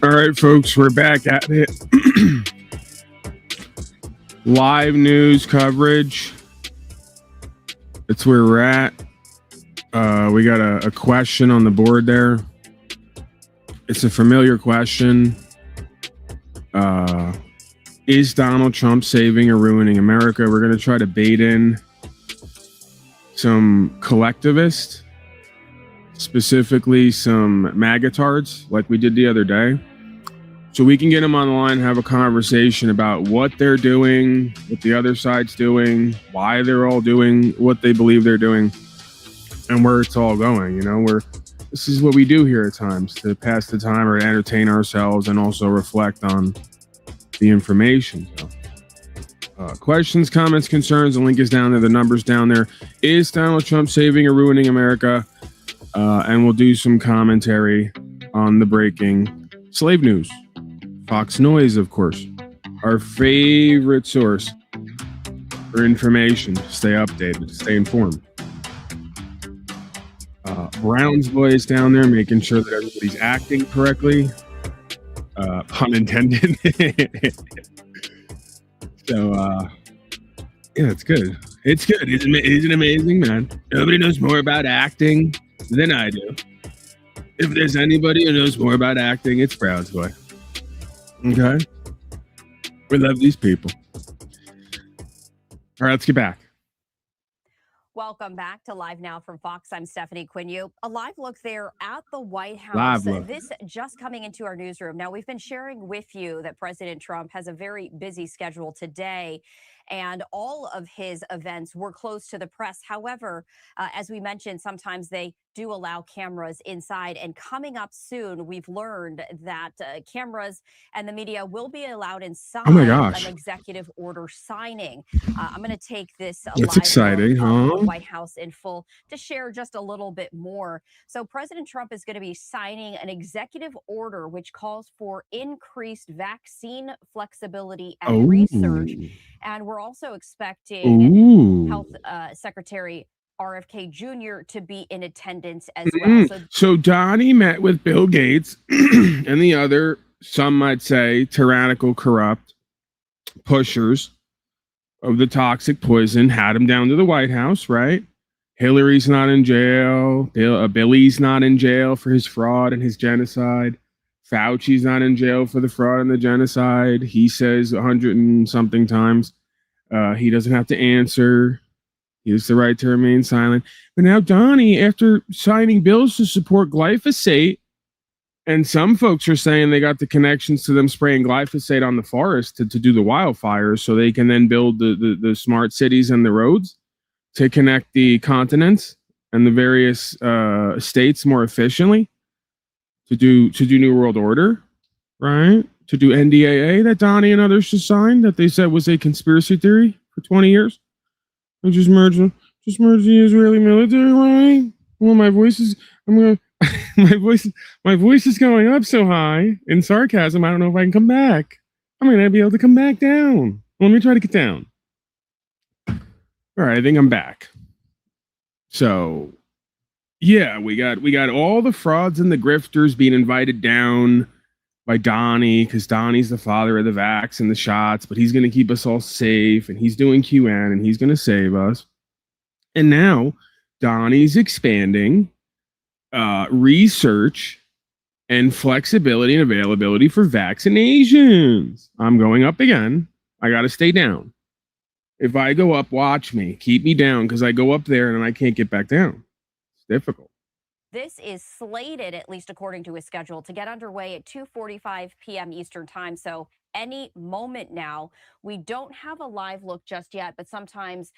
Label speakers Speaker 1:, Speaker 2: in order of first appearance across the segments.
Speaker 1: All right, folks, we're back at it. Live news coverage. That's where we're at. We got a question on the board there. It's a familiar question. Is Donald Trump saving or ruining America? We're going to try to bait in some collectivists, specifically some magatards, like we did the other day. So we can get them on the line and have a conversation about what they're doing, what the other side's doing, why they're all doing what they believe they're doing, and where it's all going. You know, this is what we do here at times, to pass the time or to entertain ourselves and also reflect on the information. So, questions, comments, concerns, the link is down there, the number's down there. Is Donald Trump saving or ruining America? And we'll do some commentary on the breaking slave news. Fox Noise, of course, our favorite source for information, to stay updated, to stay informed. Brown's boys down there making sure that everybody's acting correctly. Pun intended. So, yeah, it's good. It's good. Isn't it amazing, man? Nobody knows more about acting than I do. If there's anybody who knows more about acting, it's Brown's boy. Okay? We love these people. All right, let's get back.
Speaker 2: Welcome back to Live Now from Fox. I'm Stephanie Quinu. A live look there at the White House.
Speaker 1: Live look.
Speaker 2: This just coming into our newsroom. Now, we've been sharing with you that President Trump has a very busy schedule today, and all of his events were closed to the press. However, as we mentioned, sometimes they do allow cameras inside. And coming up soon, we've learned that cameras and the media will be allowed inside.
Speaker 1: Oh my gosh.
Speaker 2: An executive order signing. I'm going to take this
Speaker 1: That's exciting, huh?
Speaker 2: The White House in full to share just a little bit more. So President Trump is going to be signing an executive order which calls for increased vaccine flexibility and research. And we're also expecting Health Secretary RFK Jr. to be in attendance as well.
Speaker 1: So Donnie met with Bill Gates and the other, some might say, tyrannical, corrupt pushers of the toxic poison, had him down to the White House, right? Hillary's not in jail. Billy's not in jail for his fraud and his genocide. Fauci's not in jail for the fraud and the genocide. He says 100 and something times he doesn't have to answer. He has the right to remain silent. But now Donnie, after signing bills to support glyphosate, and some folks are saying they got the connections to them spraying glyphosate on the forest to do the wildfires so they can then build the smart cities and the roads to connect the continents and the various states more efficiently to do New World Order, right? To do NDAA that Donnie and others just signed that they said was a conspiracy theory for 20 years. And just merge the Israeli military, right? Well, my voice is going up so high in sarcasm. I don't know if I can come back. I'm gonna be able to come back down. Let me try to get down. All right, I think I'm back. So, yeah, we got all the frauds and the grifters being invited down by Donnie, because Donnie's the father of the vax and the shots, but he's going to keep us all safe, and he's doing QAnon, and he's going to save us. And now Donnie's expanding research and flexibility and availability for vaccinations. I'm going up again. I got to stay down. If I go up, watch me. Keep me down, because I go up there and I can't get back down. It's difficult.
Speaker 2: This is slated, at least according to his schedule, to get underway at 2:45 p.m. Eastern time. So any moment now. We don't have a live look just yet, but sometimes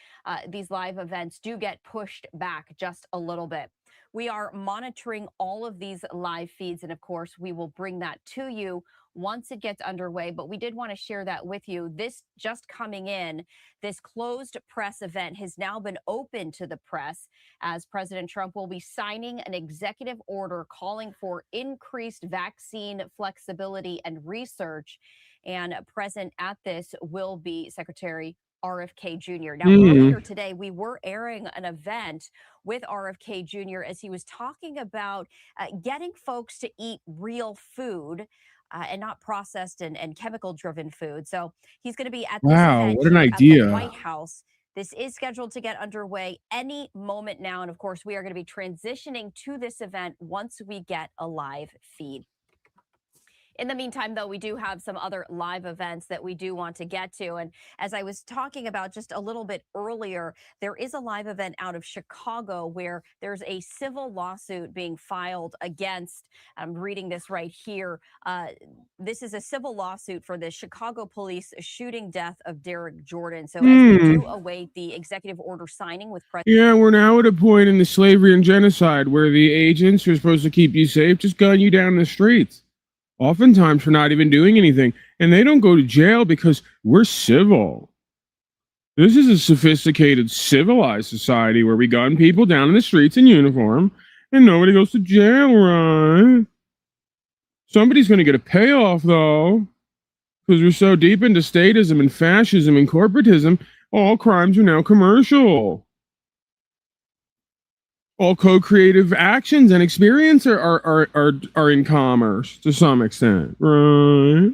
Speaker 2: these live events do get pushed back just a little bit. We are monitoring all of these live feeds, and of course, we will bring that to you once it gets underway. But we did want to share that with you. This just coming in, this closed press event has now been open to the press, as President Trump will be signing an executive order calling for increased vaccine flexibility and research. And present at this will be Secretary RFK Jr. Now, earlier today, we were airing an event with RFK Jr. as he was talking about getting folks to eat real food and not processed and chemical-driven food. So he's going to be at this event
Speaker 1: what an
Speaker 2: here at the
Speaker 1: idea.
Speaker 2: White House. This is scheduled to get underway any moment now. And of course, we are going to be transitioning to this event once we get a live feed. In the meantime, though, we do have some other live events that we do want to get to. And as I was talking about just a little bit earlier, there is a live event out of Chicago where there's a civil lawsuit being filed against, I'm reading this right here. This is a civil lawsuit for the Chicago police shooting death of Derek Jordan. So as we do await the executive order signing with President.
Speaker 1: Yeah, we're now at a point in the slavery and genocide where the agents who are supposed to keep you safe just gun you down the streets. Oftentimes for not even doing anything. And they don't go to jail because we're civil. This is a sophisticated, civilized society where we gun people down in the streets in uniform and nobody goes to jail, right? Somebody's going to get a payoff, though, because we're so deep into statism and fascism and corporatism, all crimes are now commercial. All co-creative actions and experience are in commerce to some extent, right?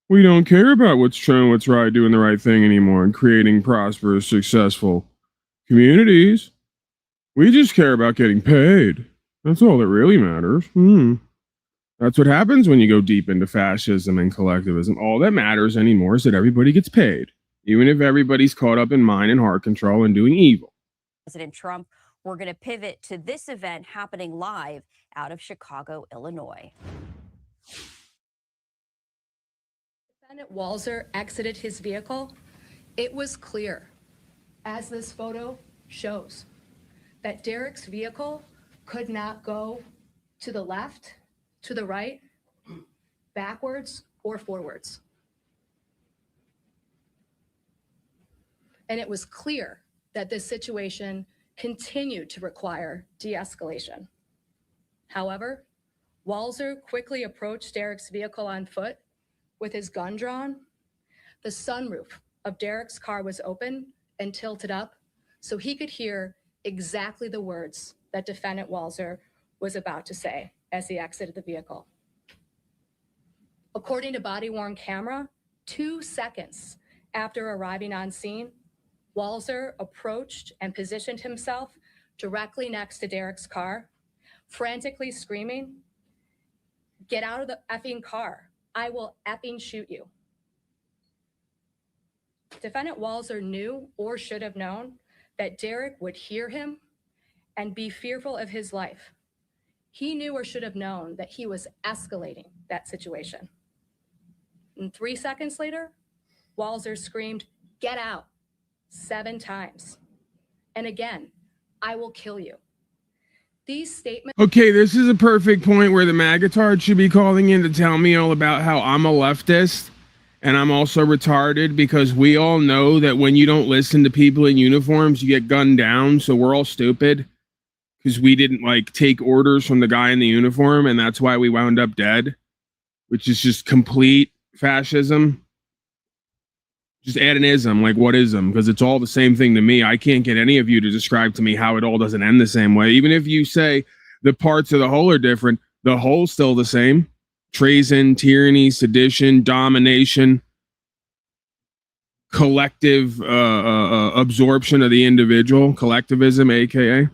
Speaker 1: We don't care about what's true and what's right, doing the right thing anymore, and creating prosperous, successful communities. We just care about getting paid. That's all that really matters. That's what happens when you go deep into fascism and collectivism. All that matters anymore is that everybody gets paid, even if everybody's caught up in mind and heart control and doing evil.
Speaker 2: President Trump. We're going to pivot to this event happening live out of Chicago, Illinois.
Speaker 3: Defendant Walser exited his vehicle. It was clear, as this photo shows, that Derek's vehicle could not go to the left, to the right, backwards, or forwards. And it was clear that this situation continued to require de-escalation. However, Walser quickly approached Derek's vehicle on foot with his gun drawn. The sunroof of Derek's car was open and tilted up so he could hear exactly the words that defendant Walser was about to say as he exited the vehicle. According to body-worn camera, 2 seconds after arriving on scene, Walser approached and positioned himself directly next to Derek's car, frantically screaming, "Get out of the effing car. I will effing shoot you." Defendant Walser knew or should have known that Derek would hear him and be fearful of his life. He knew or should have known that he was escalating that situation. And 3 seconds later, Walser screamed, "Get out," 7 times. And again, "I will kill you." These statements.
Speaker 1: Okay, this is a perfect point where the magatard should be calling in to tell me all about how I'm a leftist and I'm also retarded, because we all know that when you don't listen to people in uniforms, you get gunned down. So we're all stupid because we didn't take orders from the guy in the uniform, and that's why we wound up dead, which is just complete fascism. Just add an ism, what ism? Because it's all the same thing to me. I can't get any of you to describe to me how it all doesn't end the same way. Even if you say the parts of the whole are different, the whole's still the same. Treason, tyranny, sedition, domination, collective absorption of the individual, collectivism, aka.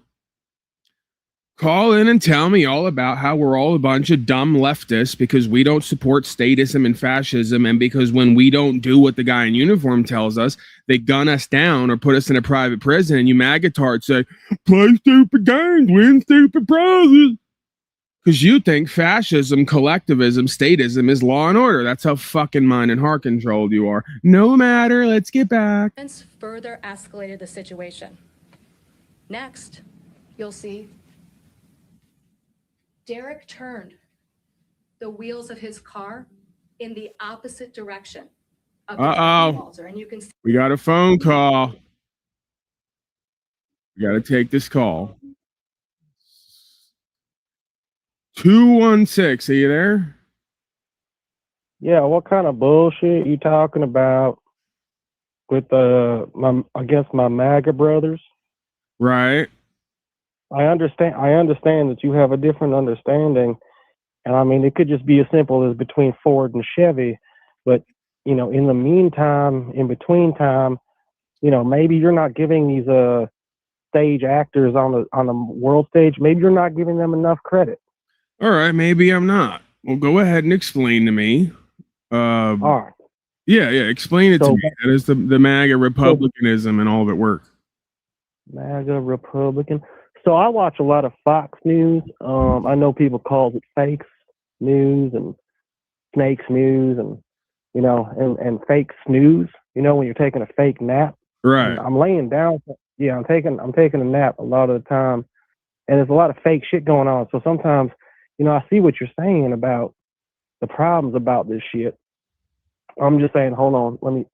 Speaker 1: Call in and tell me all about how we're all a bunch of dumb leftists because we don't support statism and fascism, and because when we don't do what the guy in uniform tells us, they gun us down or put us in a private prison, and you magatards say, "Play stupid games, win stupid prizes." Because you think fascism, collectivism, statism is law and order. That's how fucking mind and heart controlled you are. No matter, let's get back.
Speaker 3: Further escalated the situation. Next, you'll see Derek turned the wheels of his car in the opposite direction of Walser, and you can see
Speaker 1: we got a phone call. We got to take this call. 216, are you there?
Speaker 4: Yeah, what kind of bullshit you talking about? with against my MAGA brothers.
Speaker 1: Right.
Speaker 4: I understand that you have a different understanding, and I mean it could just be as simple as between Ford and Chevy, but in the meantime, in between time, maybe you're not giving these stage actors on the world stage, maybe you're not giving them enough credit.
Speaker 1: All right, maybe I'm not. Well, go ahead and explain to me.
Speaker 4: All right.
Speaker 1: Yeah, explain it to me. How does the MAGA republicanism and all of it work?
Speaker 4: MAGA Republican. So I watch a lot of Fox News. I know people call it fakes news and snakes news and and fake snooze. When you're taking a fake nap.
Speaker 1: Right.
Speaker 4: And I'm laying down. Yeah, I'm taking a nap a lot of the time, and there's a lot of fake shit going on. So sometimes, I see what you're saying about the problems about this shit. I'm just saying, hold on,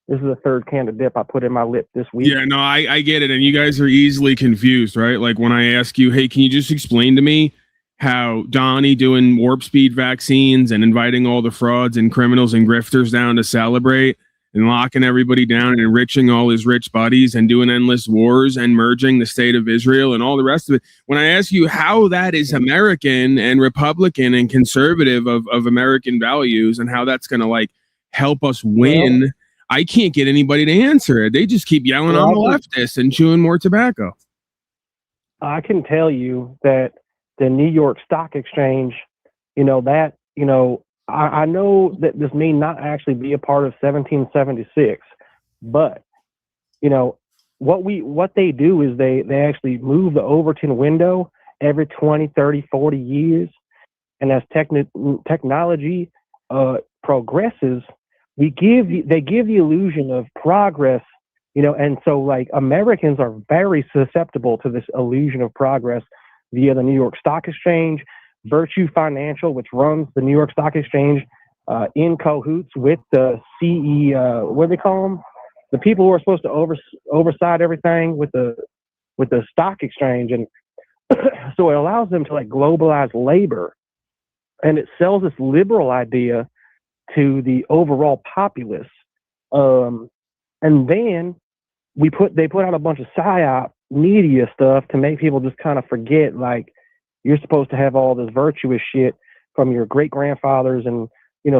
Speaker 4: this is the third can of dip I put in my lip this week.
Speaker 1: Yeah, no, I get it. And you guys are easily confused, right? Like when I ask you, hey, can you just explain to me how Donnie doing warp speed vaccines and inviting all the frauds and criminals and grifters down to celebrate and locking everybody down and enriching all his rich buddies and doing endless wars and merging the state of Israel and all the rest of it. When I ask you how that is American and Republican and conservative of American values and how that's going to help us win, well, I can't get anybody to answer it. They just keep yelling on the leftists and chewing more tobacco.
Speaker 4: I can tell you that the New York Stock Exchange, I know that this may not actually be a part of 1776, but what they do is they actually move the Overton window every 20, 30, 40 years, and as technology progresses, they give the illusion of progress, and so Americans are very susceptible to this illusion of progress via the New York Stock Exchange. Virtue Financial, which runs the New York Stock Exchange, in cahoots with the what do they call them? The people who are supposed to oversight everything with the stock exchange, and so it allows them to globalize labor, and it sells this liberal idea to the overall populace, and then they put out a bunch of psyop media stuff to make people just kind of forget you're supposed to have all this virtuous shit from your great grandfathers and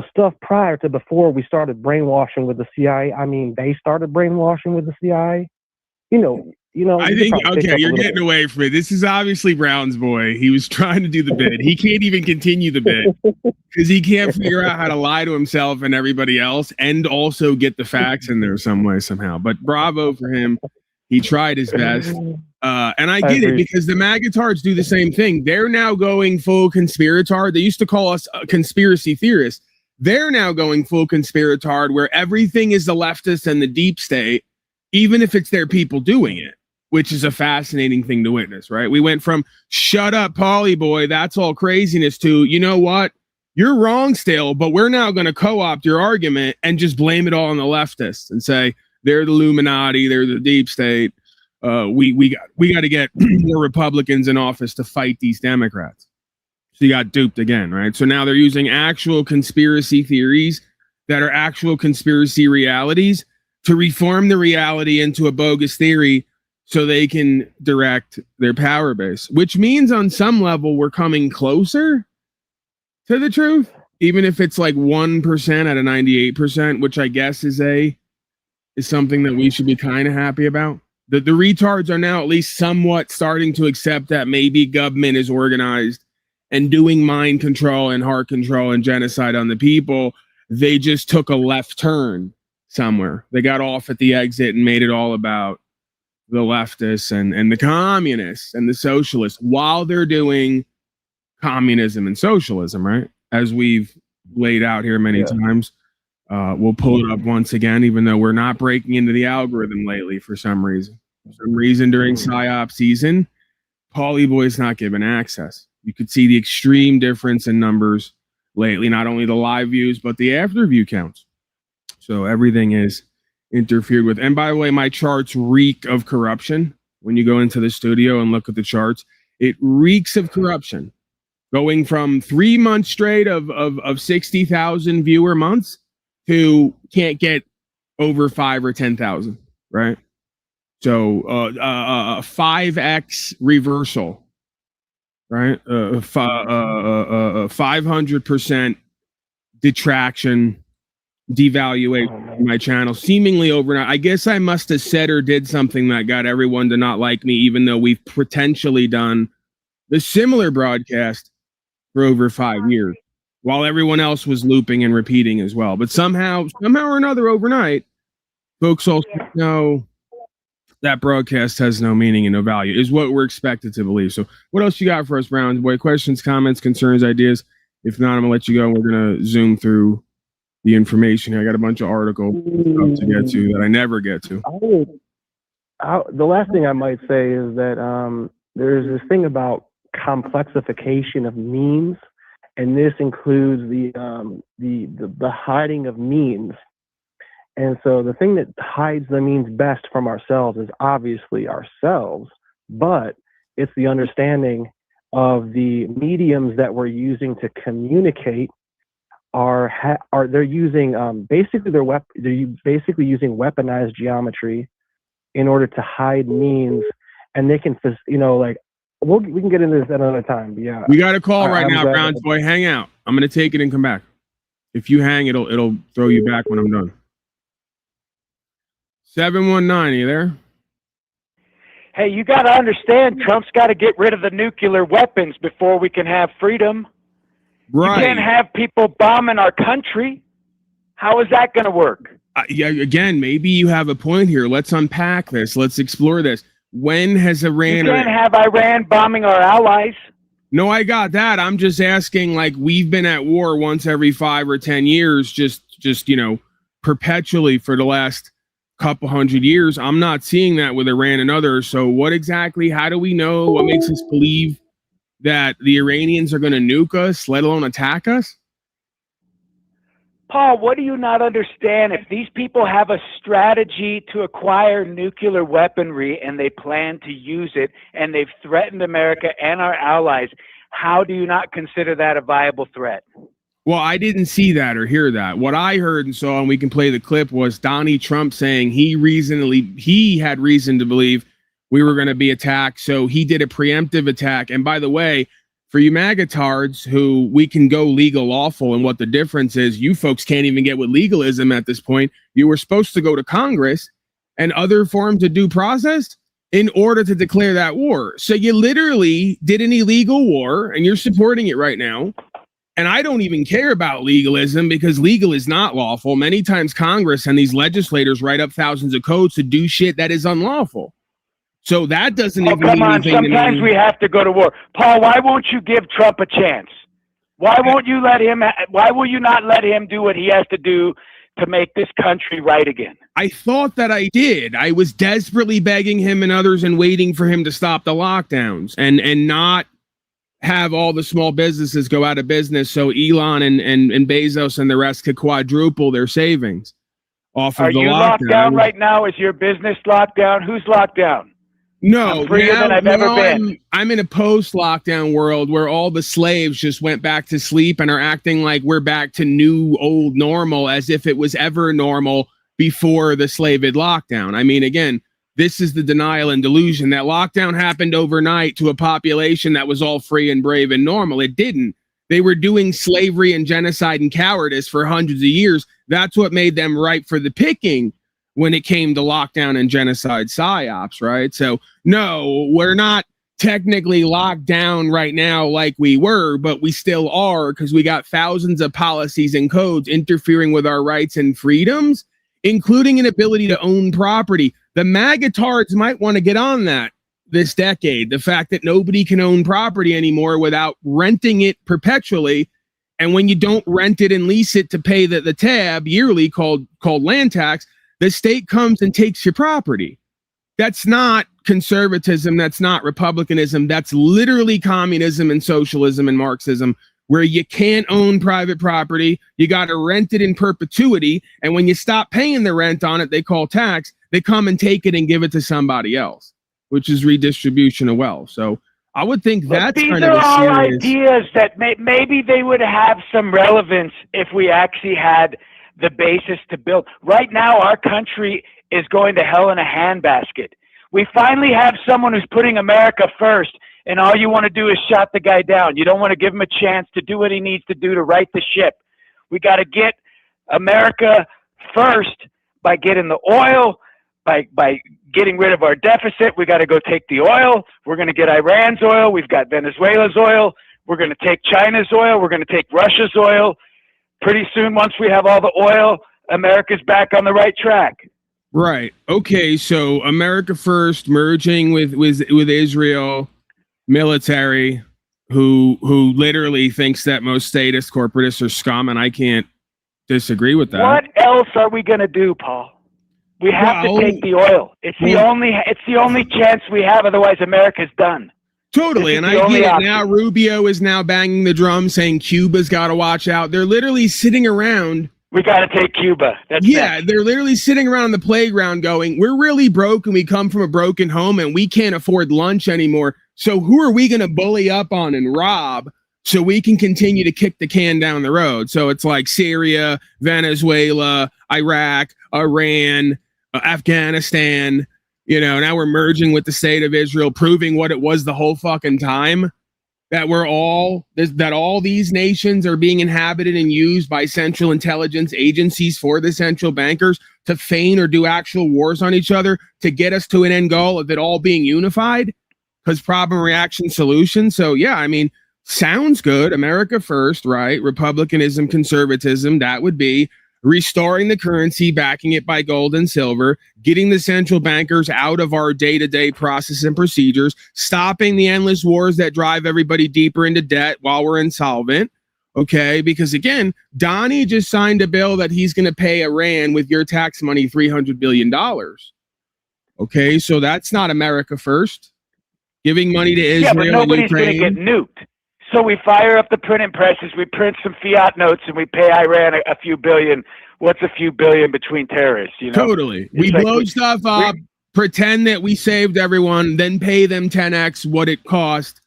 Speaker 4: stuff prior to before we started brainwashing with the CIA. I mean, they started brainwashing with the CIA.
Speaker 1: I think okay, you're getting away from it. This is obviously Brown's boy. He was trying to do the bid. He can't even continue the bid because he can't figure out how to lie to himself and everybody else, and also get the facts in there some way somehow. But bravo for him. He tried his best. And I get it, because the MAGA-tards do the same thing. They're now going full conspiratard. They used to call us conspiracy theorists. They're now going full conspiratard, where everything is the leftists and the deep state, even if it's their people doing it, which is a fascinating thing to witness, right? We went from shut up, Pauly boy, that's all craziness, to, you know what? You're wrong still, but we're now going to co-opt your argument and just blame it all on the leftists and say they're the Illuminati, they're the deep state. We got to get more Republicans in office to fight these Democrats. So you got duped again, right? So now they're using actual conspiracy theories that are actual conspiracy realities to reform the reality into a bogus theory so they can direct their power base, which means on some level we're coming closer to the truth, even if it's 1% out of 98%, which I guess is something that we should be kind of happy about. The retards are now at least somewhat starting to accept that maybe government is organized and doing mind control and heart control and genocide on the people. They just took a left turn somewhere. They got off at the exit and made it all about the leftists and the communists and the socialists while they're doing communism and socialism, right? As we've laid out here many times. We'll pull it up once again, even though we're not breaking into the algorithm lately for some reason. For some reason during PSYOP season, Pauly Boy's not given access. You could see the extreme difference in numbers lately, not only the live views, but the after view counts. So everything is interfered with. And by the way, my charts reek of corruption. When you go into the studio and look at the charts, it reeks of corruption. Going from 3 months straight of 60,000 viewer months to can't get over 5 or 10,000, right? So 5x reversal, right? 500% detraction, devaluation of my channel, seemingly overnight. I guess I must have said or did something that got everyone to not like me, even though we've potentially done the similar broadcast for over 5 years, while everyone else was looping and repeating as well. But somehow or another, overnight, folks also know that broadcast has no meaning and no value, is what we're expected to believe. So what else you got for us, Brown Boy? Questions, comments, concerns, ideas? If not, I'm gonna let you go. We're gonna zoom through the information here. I got a bunch of articles to get to that I never get to.
Speaker 4: The last thing I might say is that there's this thing about complexification of means, and this includes the hiding of means. And so the thing that hides the means best from ourselves is obviously ourselves, but it's the understanding of the mediums that we're using to communicate they're using basically they're basically using weaponized geometry in order to hide means, and they can, like, we can get into this another time. But yeah,
Speaker 1: we got a call right now, Brown Boy. Hang out. I'm gonna take it and come back. If you hang, it'll throw you back when I'm done. 719, you there?
Speaker 5: Hey, you got to understand, Trump's got to get rid of the nuclear weapons before we can have freedom.
Speaker 1: Right.
Speaker 5: You can't have people bombing our country. How is that going to work?
Speaker 1: Yeah, again, maybe you have a point here. Let's unpack this. Let's explore this. When has Iran...
Speaker 5: You can't have Iran bombing our allies.
Speaker 1: No, I got that. I'm just asking, like, we've been at war once every 5 or 10 years, just perpetually for the last couple hundred years. I'm not seeing that with Iran and others. So what exactly, how do we know, what makes us believe that the Iranians are going to nuke us, let alone attack us?
Speaker 5: Paul, what do you not understand? If these people have a strategy to acquire nuclear weaponry and they plan to use it, and they've threatened America and our allies, how do you not consider that a viable threat?
Speaker 1: Well, I didn't see that or hear that. What I heard and saw, and we can play the clip, was Donnie Trump saying he had reason to believe we were going to be attacked. So he did a preemptive attack. And by the way, for you magatards who we can go legal lawful, and what the difference is, you folks can't even get with legalism at this point. You were supposed to go to Congress and other forms of due process in order to declare that war. So you literally did an illegal war, and you're supporting it right now. And I don't even care about legalism, because legal is not lawful. Many times Congress and these legislators write up thousands of codes to do shit that is unlawful. So that doesn't even
Speaker 5: come
Speaker 1: mean
Speaker 5: on,
Speaker 1: anything.
Speaker 5: sometimes we have to go to war. Paul, why won't you give Trump a chance? Why won't you why will you not let him do what he has to do to make this country right again?
Speaker 1: I thought that I did. I was desperately begging him and others and waiting for him to stop the lockdowns and not have all the small businesses go out of business, so Elon and Bezos and the rest could quadruple their savings off of the lockdown. Are you
Speaker 5: locked down right now? Is your business locked down? Who's locked down?
Speaker 1: No,
Speaker 5: I'm freer than I've ever been.
Speaker 1: I'm in a post-lockdown world where all the slaves just went back to sleep and are acting like we're back to new old normal, as if it was ever normal before the slavid lockdown. I mean, again, this is the denial and delusion that lockdown happened overnight to a population that was all free and brave and normal. It didn't. They were doing slavery and genocide and cowardice for hundreds of years. That's what made them ripe for the picking when it came to lockdown and genocide psyops, right? So, no, we're not technically locked down right now like we were, but we still are, because we got thousands of policies and codes interfering with our rights and freedoms, including an ability to own property. The magatards might want to get on that this decade. The fact that nobody can own property anymore without renting it perpetually. And when you don't rent it and lease it to pay the tab yearly called land tax, the state comes and takes your property. That's not conservatism. That's not republicanism. That's literally communism and socialism and Marxism, where you can't own private property. You got to rent it in perpetuity. And when you stop paying the rent on it, they call tax. They come and take it and give it to somebody else, which is redistribution of wealth. So I would think that's kind of a serious...
Speaker 5: These are all ideas that maybe they would have some relevance if we actually had the basis to build. Right now, our country is going to hell in a handbasket. We finally have someone who's putting America first, and all you want to do is shut the guy down. You don't want to give him a chance to do what he needs to do to right the ship. We got to get America first by getting the oil, by getting rid of our deficit. We got to go take the oil. We're going to get Iran's oil. We've got Venezuela's oil. We're going to take China's oil. We're going to take Russia's oil. Pretty soon, once we have all the oil, America's back on the right track.
Speaker 1: Right. Okay. So America first, merging with Israel military, who literally thinks that most statists, corporatists are scum, and I can't disagree with that.
Speaker 5: What else are we going to do, Paul? We have to take the oil. It's the only chance we have. Otherwise, America's done.
Speaker 1: Totally, and I get it now. Rubio is now banging the drum, saying Cuba's got to watch out. They're literally sitting around.
Speaker 5: We got to take Cuba. That's next.
Speaker 1: They're literally sitting around on the playground going, we're really broke and we come from a broken home and we can't afford lunch anymore. So who are we going to bully up on and rob so we can continue to kick the can down the road? So it's like Syria, Venezuela, Iraq, Iran, Afghanistan. You know, now we're merging with the state of Israel, proving what it was the whole fucking time, that all these nations are being inhabited and used by central intelligence agencies for the central bankers to feign or do actual wars on each other to get us to an end goal of it all being unified, because problem, reaction, solution. So yeah, I mean, sounds good. America first, right? Republicanism, conservatism, that would be restoring the currency, backing it by gold and silver, getting the central bankers out of our day-to-day process and procedures, stopping the endless wars that drive everybody deeper into debt while we're insolvent. Okay, because again, Donnie just signed a bill that he's going to pay Iran with your tax money $300 billion. Okay, so that's not America first. Giving money to Israel.
Speaker 5: Yeah, but nobody's going to get nuked. So we fire up the printing presses, we print some fiat notes, and we pay Iran a few billion. What's a few billion between terrorists? You know?
Speaker 1: Totally. We blow stuff up, pretend that we saved everyone, then pay them 10x what it cost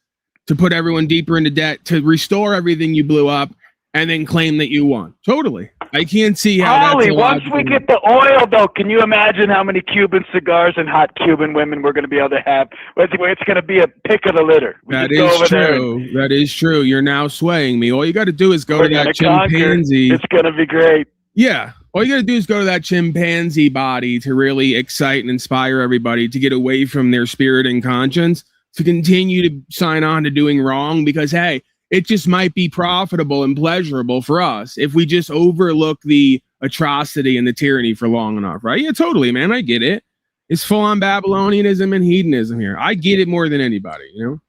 Speaker 1: to put everyone deeper into debt, to restore everything you blew up, and then claim that you won. Totally. I can't see how that's
Speaker 5: once we get the oil, though, can you imagine how many Cuban cigars and hot Cuban women we're going to be able to have? It's going to be a pick of the litter.
Speaker 1: That is true. That is true. You're now swaying me. All you got to do is go to that chimpanzee.
Speaker 5: It's going to be great.
Speaker 1: Yeah. All you got to do is go to that chimpanzee body to really excite and inspire everybody to get away from their spirit and conscience, to continue to sign on to doing wrong, because, hey, it just might be profitable and pleasurable for us if we just overlook the atrocity and the tyranny for long enough, right? Yeah, totally, man. I get it. It's full-on Babylonianism and hedonism here. I get it more than anybody, you know?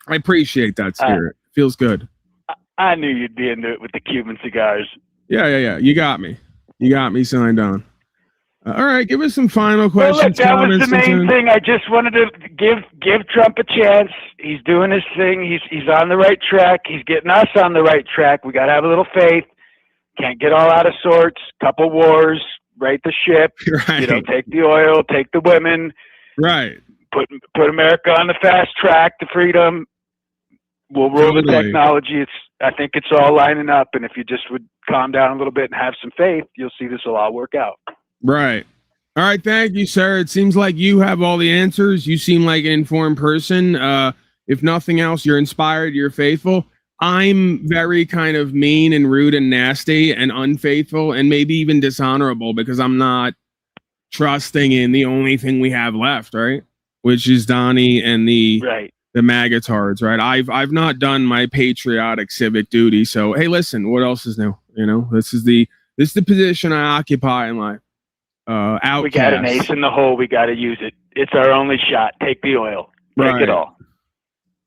Speaker 1: I appreciate that spirit. Feels good.
Speaker 5: I knew you'd be into it with the Cuban cigars.
Speaker 1: Yeah. You got me. You got me signed on. All right, give us some final questions.
Speaker 5: Well, look, that was the main thing. I just wanted to give Trump a chance. He's doing his thing. He's on the right track. He's getting us on the right track. We got to have a little faith. Can't get all out of sorts. Couple wars, right the ship.
Speaker 1: Right.
Speaker 5: You know, take the oil, take the women.
Speaker 1: Right.
Speaker 5: Put America on the fast track to freedom. We'll rule the technology. I think it's all lining up. And if you just would calm down a little bit and have some faith, you'll see this will all work out.
Speaker 1: Right. All right. Thank you, sir. It seems like you have all the answers. You seem like an informed person. If nothing else, you're inspired. You're faithful. I'm very kind of mean and rude and nasty and unfaithful and maybe even dishonorable because I'm not trusting in the only thing we have left, right? Which is Donnie and the magatards, right? I've not done my patriotic civic duty. So, hey, listen, what else is new? You know, this is the position I occupy in life. Outcast.
Speaker 5: We got an ace in the hole. We got to use it. It's our only shot. Take the oil. Take it all.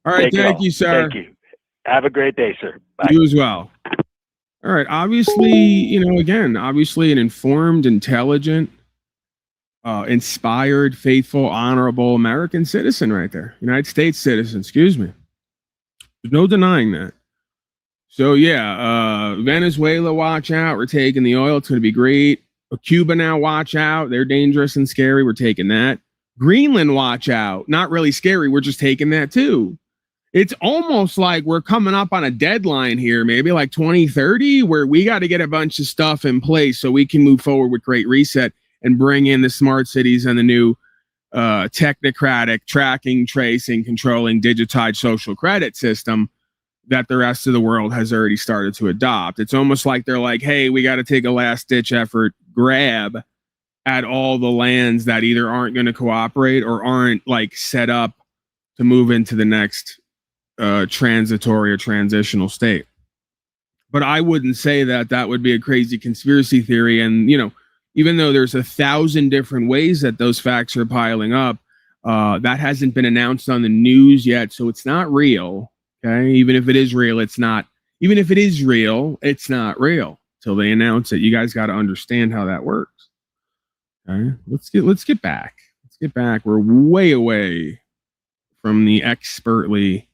Speaker 1: All right. Thank you, sir.
Speaker 5: Thank you. Have a great day, sir. Bye.
Speaker 1: You as well. All right. Obviously, obviously an informed, intelligent, inspired, faithful, honorable American citizen right there. United States citizen, excuse me. There's no denying that. So yeah, Venezuela, watch out. We're taking the oil. It's going to be great. Cuba now, watch out. They're dangerous and scary. We're taking that. Greenland, watch out. Not really scary. We're just taking that too. it's almost like we're coming up on a deadline here, maybe like 2030, where we got to get a bunch of stuff in place so we can move forward with Great Reset and bring in the smart cities and the new technocratic tracking, tracing, controlling, digitized social credit system that the rest of the world has already started to adopt. It's almost like they're like, hey, we got to take a last ditch effort grab at all the lands that either aren't going to cooperate or aren't like set up to move into the next transitory or transitional state. But I wouldn't say that that would be a crazy conspiracy theory. And, you know, even though there's 1,000 different ways that those facts are piling up, that hasn't been announced on the news yet. So it's not real. Okay. Even if it is real, it's not. Even if it is real, it's not real till they announce it. You guys got to understand how that works. Okay. Let's get back. Let's get back. We're way away from the expertly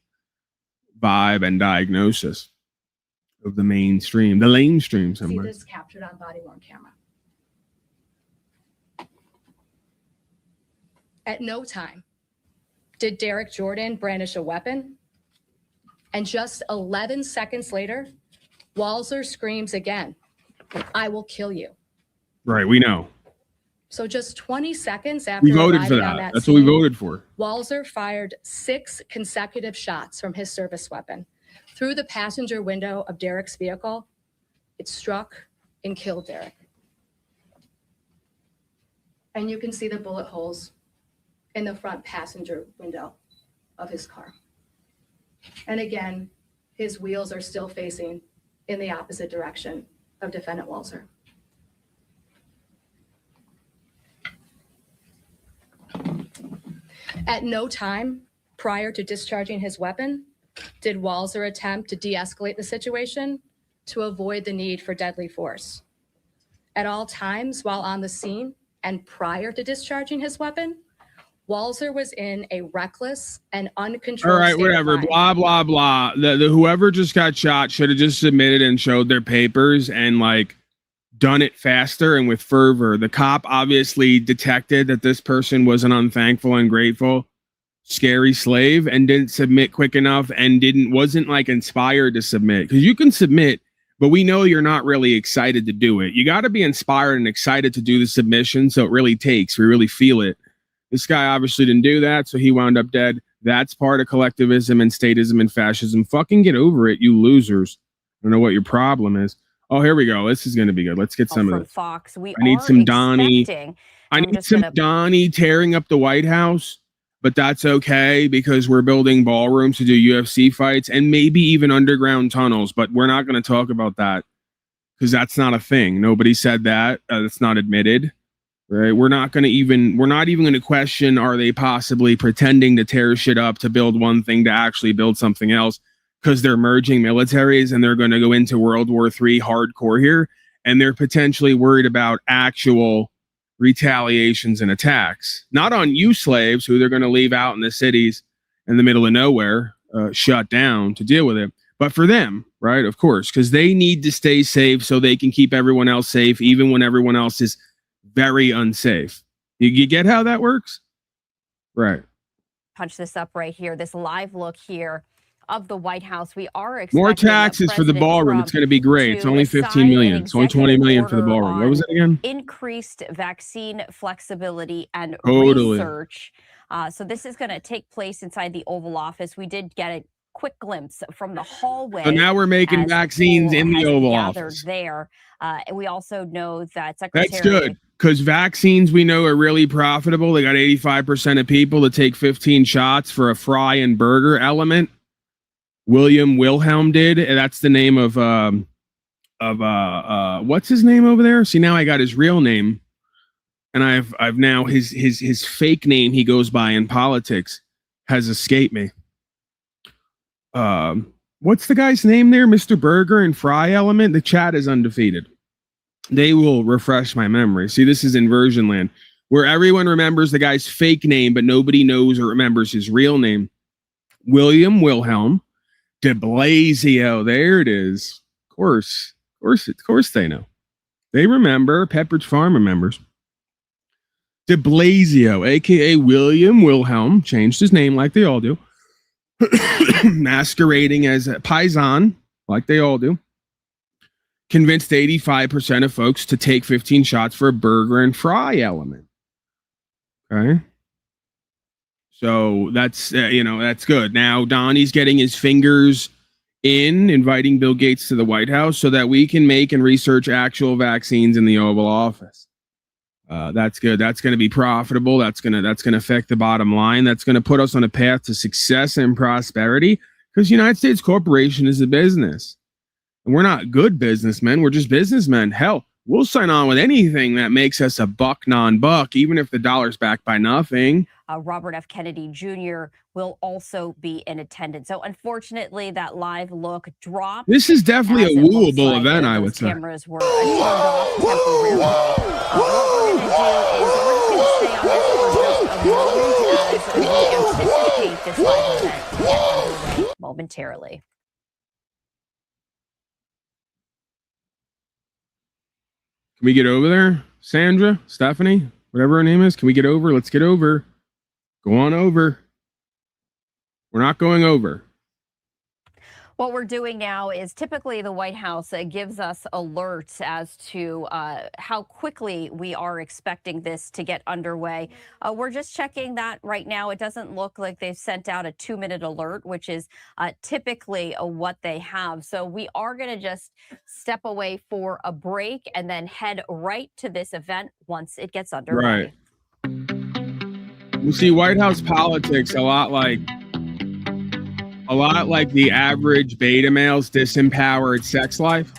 Speaker 1: vibe and diagnosis of the mainstream, the lamestream.
Speaker 3: See this captured on body-worn camera. At no time did Derek Jordan brandish a weapon. And just 11 seconds later, Walzer screams again, "I will kill you."
Speaker 1: Right, we know.
Speaker 3: So just 20 seconds after
Speaker 1: we voted for that. That's what we voted for.
Speaker 3: Walzer fired 6 consecutive shots from his service weapon through the passenger window of Derek's vehicle. It struck and killed Derek. And you can see the bullet holes in the front passenger window of his car. And again, his wheels are still facing in the opposite direction of defendant Walzer. At no time prior to discharging his weapon did Walzer attempt to de-escalate the situation to avoid the need for deadly force. At all times while on the scene and prior to discharging his weapon, Walzer was in a reckless and uncontrolled
Speaker 1: all right, whatever, blah, blah, blah. The whoever just got shot should have just submitted and showed their papers and like done it faster and with fervor. The cop obviously detected that this person was an unthankful, ungrateful, scary slave and didn't submit quick enough and wasn't like inspired to submit. Because you can submit, but we know you're not really excited to do it. You got to be inspired and excited to do the submission, so it really takes. We really feel it. This guy obviously didn't do that, so he wound up dead. That's part of collectivism and statism and fascism. Fucking get over it, you losers. I don't know what your problem is. Oh, here we go. This is going to be good. Let's get some of this.
Speaker 2: Fox. I
Speaker 1: need some Donnie. I need some Donnie tearing up the White House, but that's okay because we're building ballrooms to do UFC fights and maybe even underground tunnels, but we're not going to talk about that because that's not a thing. Nobody said that. That's not admitted. Right? We're not even going to question, are they possibly pretending to tear shit up to build one thing to actually build something else because they're merging militaries and they're going to go into World War III hardcore here. And they're potentially worried about actual retaliations and attacks, not on you slaves who they're going to leave out in the cities in the middle of nowhere, shut down to deal with it. But for them, right? Of course, because they need to stay safe so they can keep everyone else safe, even when everyone else is very unsafe. You get how that works? Right.
Speaker 2: Punch this up right here. This live look here of the White House. We are expecting
Speaker 1: more taxes for the ballroom. It's going to be great. It's only 15 million. It's only 20 million for the ballroom. What was it again?
Speaker 2: Increased vaccine flexibility and
Speaker 1: totally.
Speaker 2: Research. So this is going to take place inside the Oval Office. We did get a quick glimpse from the hallway.
Speaker 1: So now we're making vaccines in the Oval Office.
Speaker 2: There. And we also know that Secretary...
Speaker 1: That's good, because vaccines we know are really profitable. They got 85% of people to take 15 shots for a fry and burger element. William Wilhelm did. And that's the name of what's his name over there? See, now I got his real name. And I've now his fake name he goes by in politics has escaped me. What's the guy's name there? Mr. Burger and Fry Element. The chat is undefeated. They will refresh my memory. See, this is inversion land where everyone remembers the guy's fake name, but nobody knows or remembers his real name. William Wilhelm de Blasio. There it is. Of course they know. They remember. Pepperidge Farm remembers. De Blasio, aka William Wilhelm, changed his name like they all do. masquerading as a paisan, like they all do, convinced 85% of folks to take 15 shots for a burger and fry element. Okay. So that's, that's good. Now, Donnie's getting his fingers in inviting Bill Gates to the White House so that we can make and research actual vaccines in the Oval Office. That's good. That's going to be profitable. That's going to affect the bottom line. That's going to put us on a path to success and prosperity, because United States Corporation is a business. And we're not good businessmen. We're just businessmen. Hell, we'll sign on with anything that makes us a buck non-buck, even if the dollar's backed by nothing.
Speaker 2: Robert F. Kennedy Jr. will also be in attendance. So unfortunately, that live look dropped.
Speaker 1: This is definitely a wooable event, I would say.
Speaker 2: Cameras were turned off temporarily. What we're going to do is we're just going to stay on this for just a moment as we anticipate this live event to get underway momentarily.
Speaker 1: Can we get over there? Sandra, Stephanie, whatever her name is. Can we get over? Let's get over. Go on over. We're not going over.
Speaker 2: What we're doing now is typically the White House gives us alerts as to how quickly we are expecting this to get underway. We're just checking that right now. It doesn't look like they've sent out a 2-minute alert, which is typically what they have. So we are going to just step away for a break and then head right to this event once it gets underway.
Speaker 1: Right. You see, White House politics a lot like the average beta male's disempowered sex life,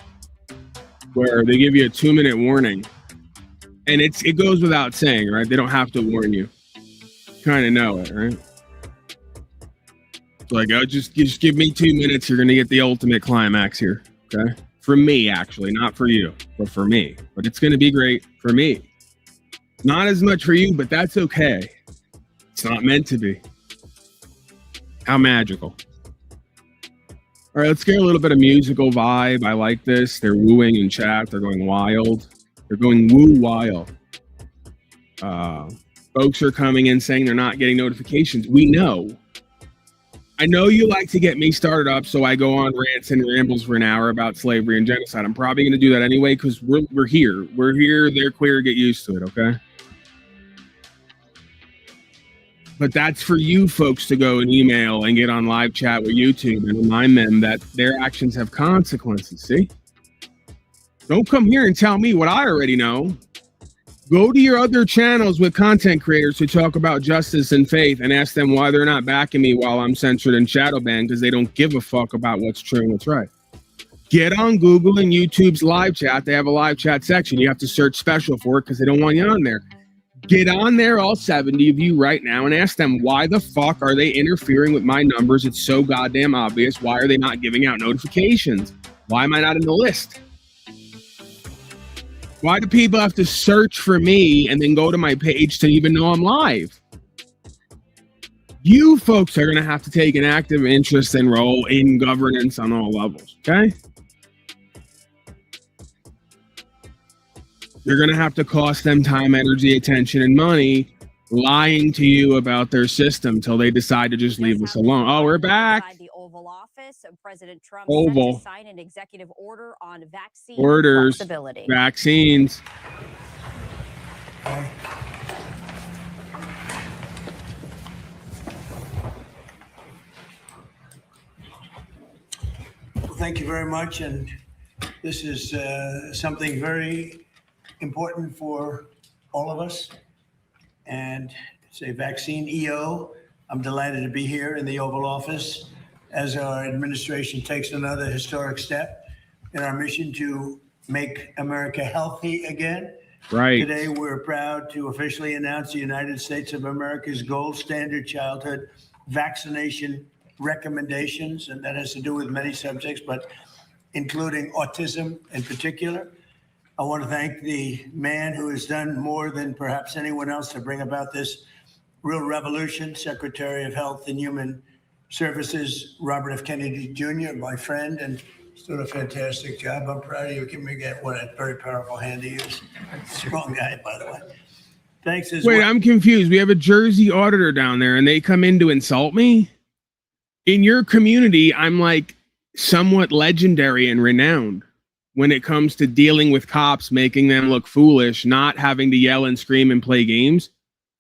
Speaker 1: where they give you a 2-minute warning, and it goes without saying, right? They don't have to warn you. Kind of know it, right? It's like, oh, just give me 2 minutes. You're gonna get the ultimate climax here, okay? For me, actually, not for you, but for me. But it's gonna be great for me. Not as much for you, but that's okay. It's not meant to be. How magical. All right, let's get a little bit of musical vibe. I like this. They're wooing in chat. They're going wild. They're going woo wild. Folks are coming in saying they're not getting notifications. We know. I know you like to get me started up, so I go on rants and rambles for an hour about slavery and genocide. I'm probably going to do that anyway, because we're here. We're here. They're queer. Get used to it, okay? But that's for you folks to go and email and get on live chat with YouTube and remind them that their actions have consequences, see? Don't come here and tell me what I already know. Go to your other channels with content creators who talk about justice and faith and ask them why they're not backing me while I'm censored and shadow banned, because they don't give a fuck about what's true and what's right. Get on Google and YouTube's live chat. They have a live chat section. You have to search special for it because they don't want you on there. Get on there, all 70 of you right now, and ask them, why the fuck are they interfering with my numbers? It's so goddamn obvious. Why are they not giving out notifications? Why am I not in the list? Why do people have to search for me and then go to my page to even know I'm live? You folks are going to have to take an active interest and role in governance on all levels, okay? You're going to have to cost them time, energy, attention, and money lying to you about their system till they decide to just leave us alone. Oh, we're back.
Speaker 2: The Oval Office, President Trump
Speaker 1: Oval.
Speaker 2: set to sign an executive order on vaccine
Speaker 1: Orders,
Speaker 2: flexibility.
Speaker 1: vaccines.
Speaker 6: Well, thank you very much. And this is something very important for all of us. And it's a vaccine EO. I'm delighted to be here in the Oval Office as our administration takes another historic step in our mission to make America healthy again.
Speaker 1: Right.
Speaker 6: Today, we're proud to officially announce the United States of America's gold standard childhood vaccination recommendations, and that has to do with many subjects, but including autism in particular. I want to thank the man who has done more than perhaps anyone else to bring about this real revolution, Secretary of Health and Human Services, Robert F. Kennedy Jr., my friend, and he's doing a fantastic job. I'm proud of you. Give me what a very powerful hand he is. Strong guy, by the way. Thanks as
Speaker 1: Wait,
Speaker 6: well.
Speaker 1: I'm confused. We have a Jersey auditor down there, and they come in to insult me? in your community, I'm like somewhat legendary and renowned when it comes to dealing with cops, making them look foolish, not having to yell and scream and play games,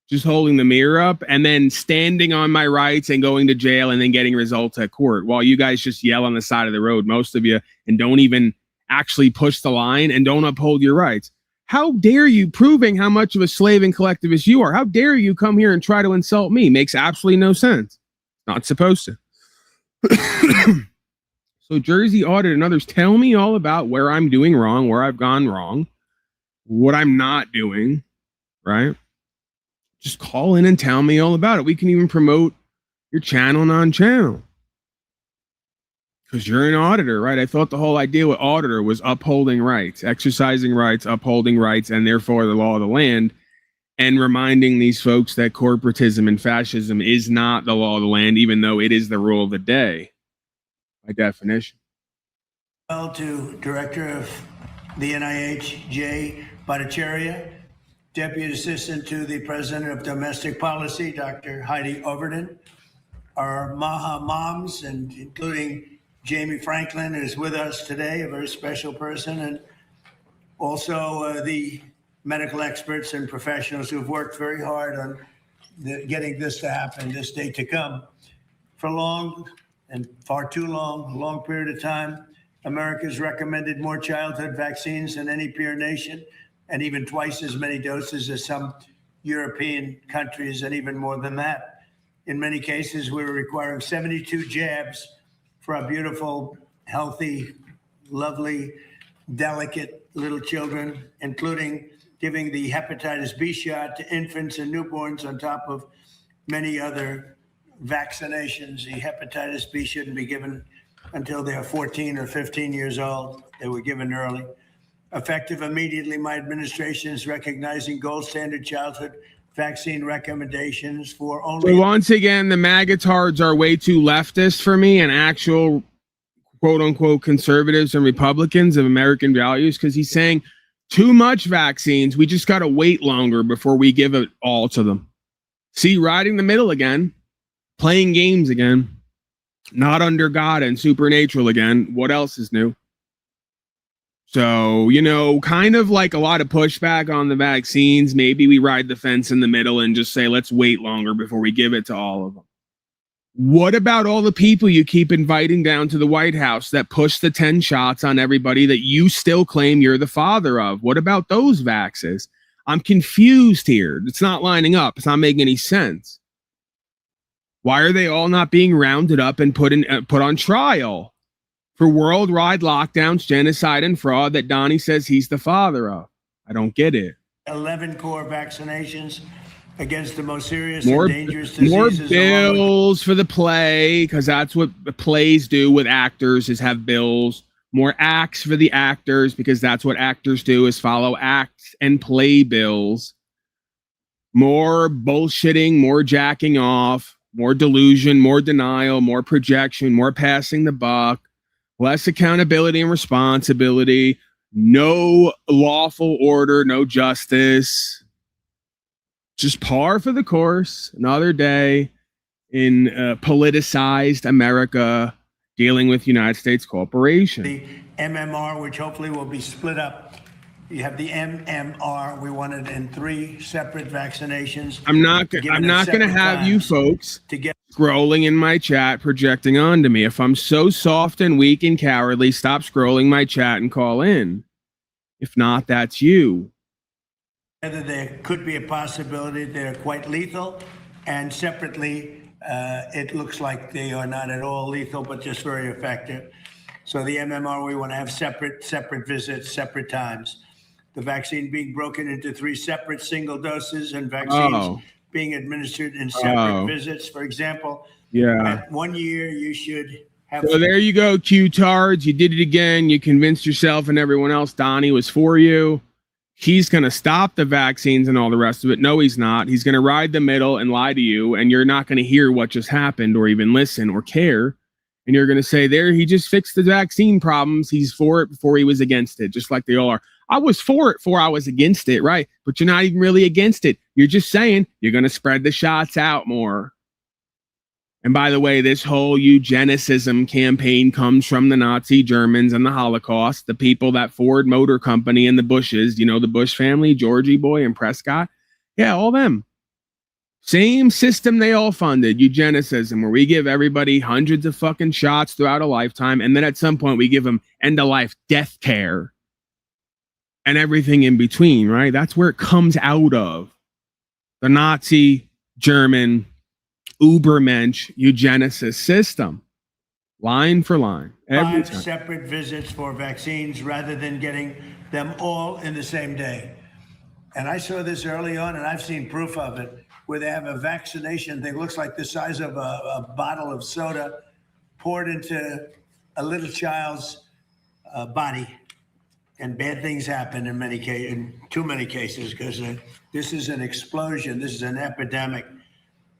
Speaker 1: just holding the mirror up and then standing on my rights and going to jail and then getting results at court while you guys just yell on the side of the road, most of you, and don't even actually push the line and don't uphold your rights. How dare you, proving how much of a slave and collectivist you are? How dare you come here and try to insult me? Makes absolutely no sense. Not supposed to. So Jersey Audit and others, tell me all about where I'm doing wrong, where I've gone wrong, what I'm not doing, right? Just call in and tell me all about it. We can even promote your channel non-channel. Because you're an auditor, right? I thought the whole idea with auditor was upholding rights, exercising rights, upholding rights, and therefore the law of the land, and reminding these folks that corporatism and fascism is not the law of the land, even though it is the rule of the day, by definition.
Speaker 6: Well, to Director of the NIH, Jay Bhattacharya, Deputy Assistant to the President of Domestic Policy, Dr. Heidi Overton, our Maha moms, and including Jamie Franklin is with us today, a very special person, and also the medical experts and professionals who have worked very hard on getting this to happen, this day to come. For long and far too long, a long period of time, America's recommended more childhood vaccines than any peer nation, and even twice as many doses as some European countries, and even more than that. In many cases, we were requiring 72 jabs for our beautiful, healthy, lovely, delicate little children, including giving the hepatitis B shot to infants and newborns on top of many other vaccinations. The hepatitis B shouldn't be given until they are 14 or 15 years old. They were given early. Effective immediately, my administration is recognizing gold standard childhood vaccine recommendations for only...
Speaker 1: So once again, the MAGA-tards are way too leftist for me and actual quote-unquote conservatives and Republicans of American values, because he's saying too much vaccines. We just got to wait longer before we give it all to them. See, riding the middle again, playing games again, not under God and supernatural again. What else is new? So, you know, kind of like a lot of pushback on the vaccines. Maybe we ride the fence in the middle and just say, let's wait longer before we give it to all of them. What about all the people you keep inviting down to the White House that push the 10 shots on everybody that you still claim you're the father of? What about those vaxes? I'm confused here. It's not lining up. It's not making any sense. Why are they all not being rounded up and put on trial for worldwide lockdowns, genocide, and fraud that Donnie says he's the father of? I don't get it.
Speaker 6: 11 core vaccinations against the most serious and dangerous diseases.
Speaker 1: More bills for the play, because that's what the plays do with actors, is have bills. More acts for the actors, because that's what actors do, is follow acts and play bills. More bullshitting, more jacking off, more delusion, more denial, more projection, more passing the buck. Less accountability and responsibility, no lawful order, no justice. Just par for the course. Another day in politicized America dealing with United States corporation.
Speaker 6: The MMR, which hopefully will be split up. You have the MMR. We want it in 3 separate vaccinations. I'm not
Speaker 1: going to have you folks scrolling in my chat, projecting onto me. If I'm so soft and weak and cowardly, stop scrolling my chat and call in. If not, that's you.
Speaker 6: There could be a possibility they're quite lethal, and separately, it looks like they are not at all lethal, but just very effective. So the MMR, we want to have separate visits, separate times. The vaccine being broken into 3 separate single doses, and vaccines being administered in separate visits. For example, at 1 year, you should have...
Speaker 1: So there you go, Q-tards. You did it again. You convinced yourself and everyone else Donnie was for you. He's going to stop the vaccines and all the rest of it. No, he's not. He's going to ride the middle and lie to you, and you're not going to hear what just happened or even listen or care. And you're going to say, there, he just fixed the vaccine problems. He's for it before he was against it, just like they all are. I was for it before I was against it, right? But you're not even really against it. You're just saying you're going to spread the shots out more. And by the way, this whole eugenicism campaign comes from the Nazi Germans and the Holocaust, the people that Ford Motor Company and the Bushes, you know, the Bush family, Georgie Boy and Prescott. Yeah, all them. Same system they all funded, eugenicism, where we give everybody hundreds of fucking shots throughout a lifetime. And then at some point we give them end of life death care and everything in between, right? That's where it comes out of. The Nazi, German, Ubermensch eugenicist system, line for line. Every
Speaker 6: 5
Speaker 1: time.
Speaker 6: separate visits for vaccines rather than getting them all in the same day. And I saw this early on, and I've seen proof of it, where they have a vaccination thing, looks like the size of a bottle of soda poured into a little child's body. And bad things happen in many cases, in too many cases, because this is an explosion. This is an epidemic.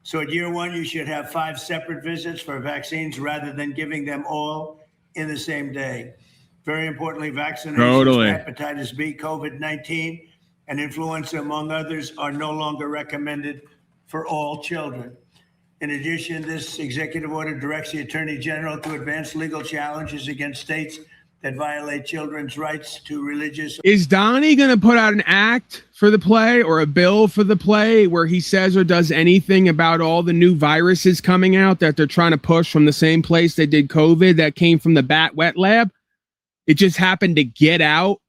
Speaker 6: So at year 1, you should have 5 separate visits for vaccines rather than giving them all in the same day. Very importantly, vaccinations for hepatitis B, COVID-19, and influenza, among others, are no longer recommended for all children. In addition, this executive order directs the Attorney General to advance legal challenges against states that violate children's rights to religious.
Speaker 1: Is Donnie going to put out an act for the play or a bill for the play where he says or does anything about all the new viruses coming out that they're trying to push from the same place they did COVID that came from the bat wet lab? It just happened to get out.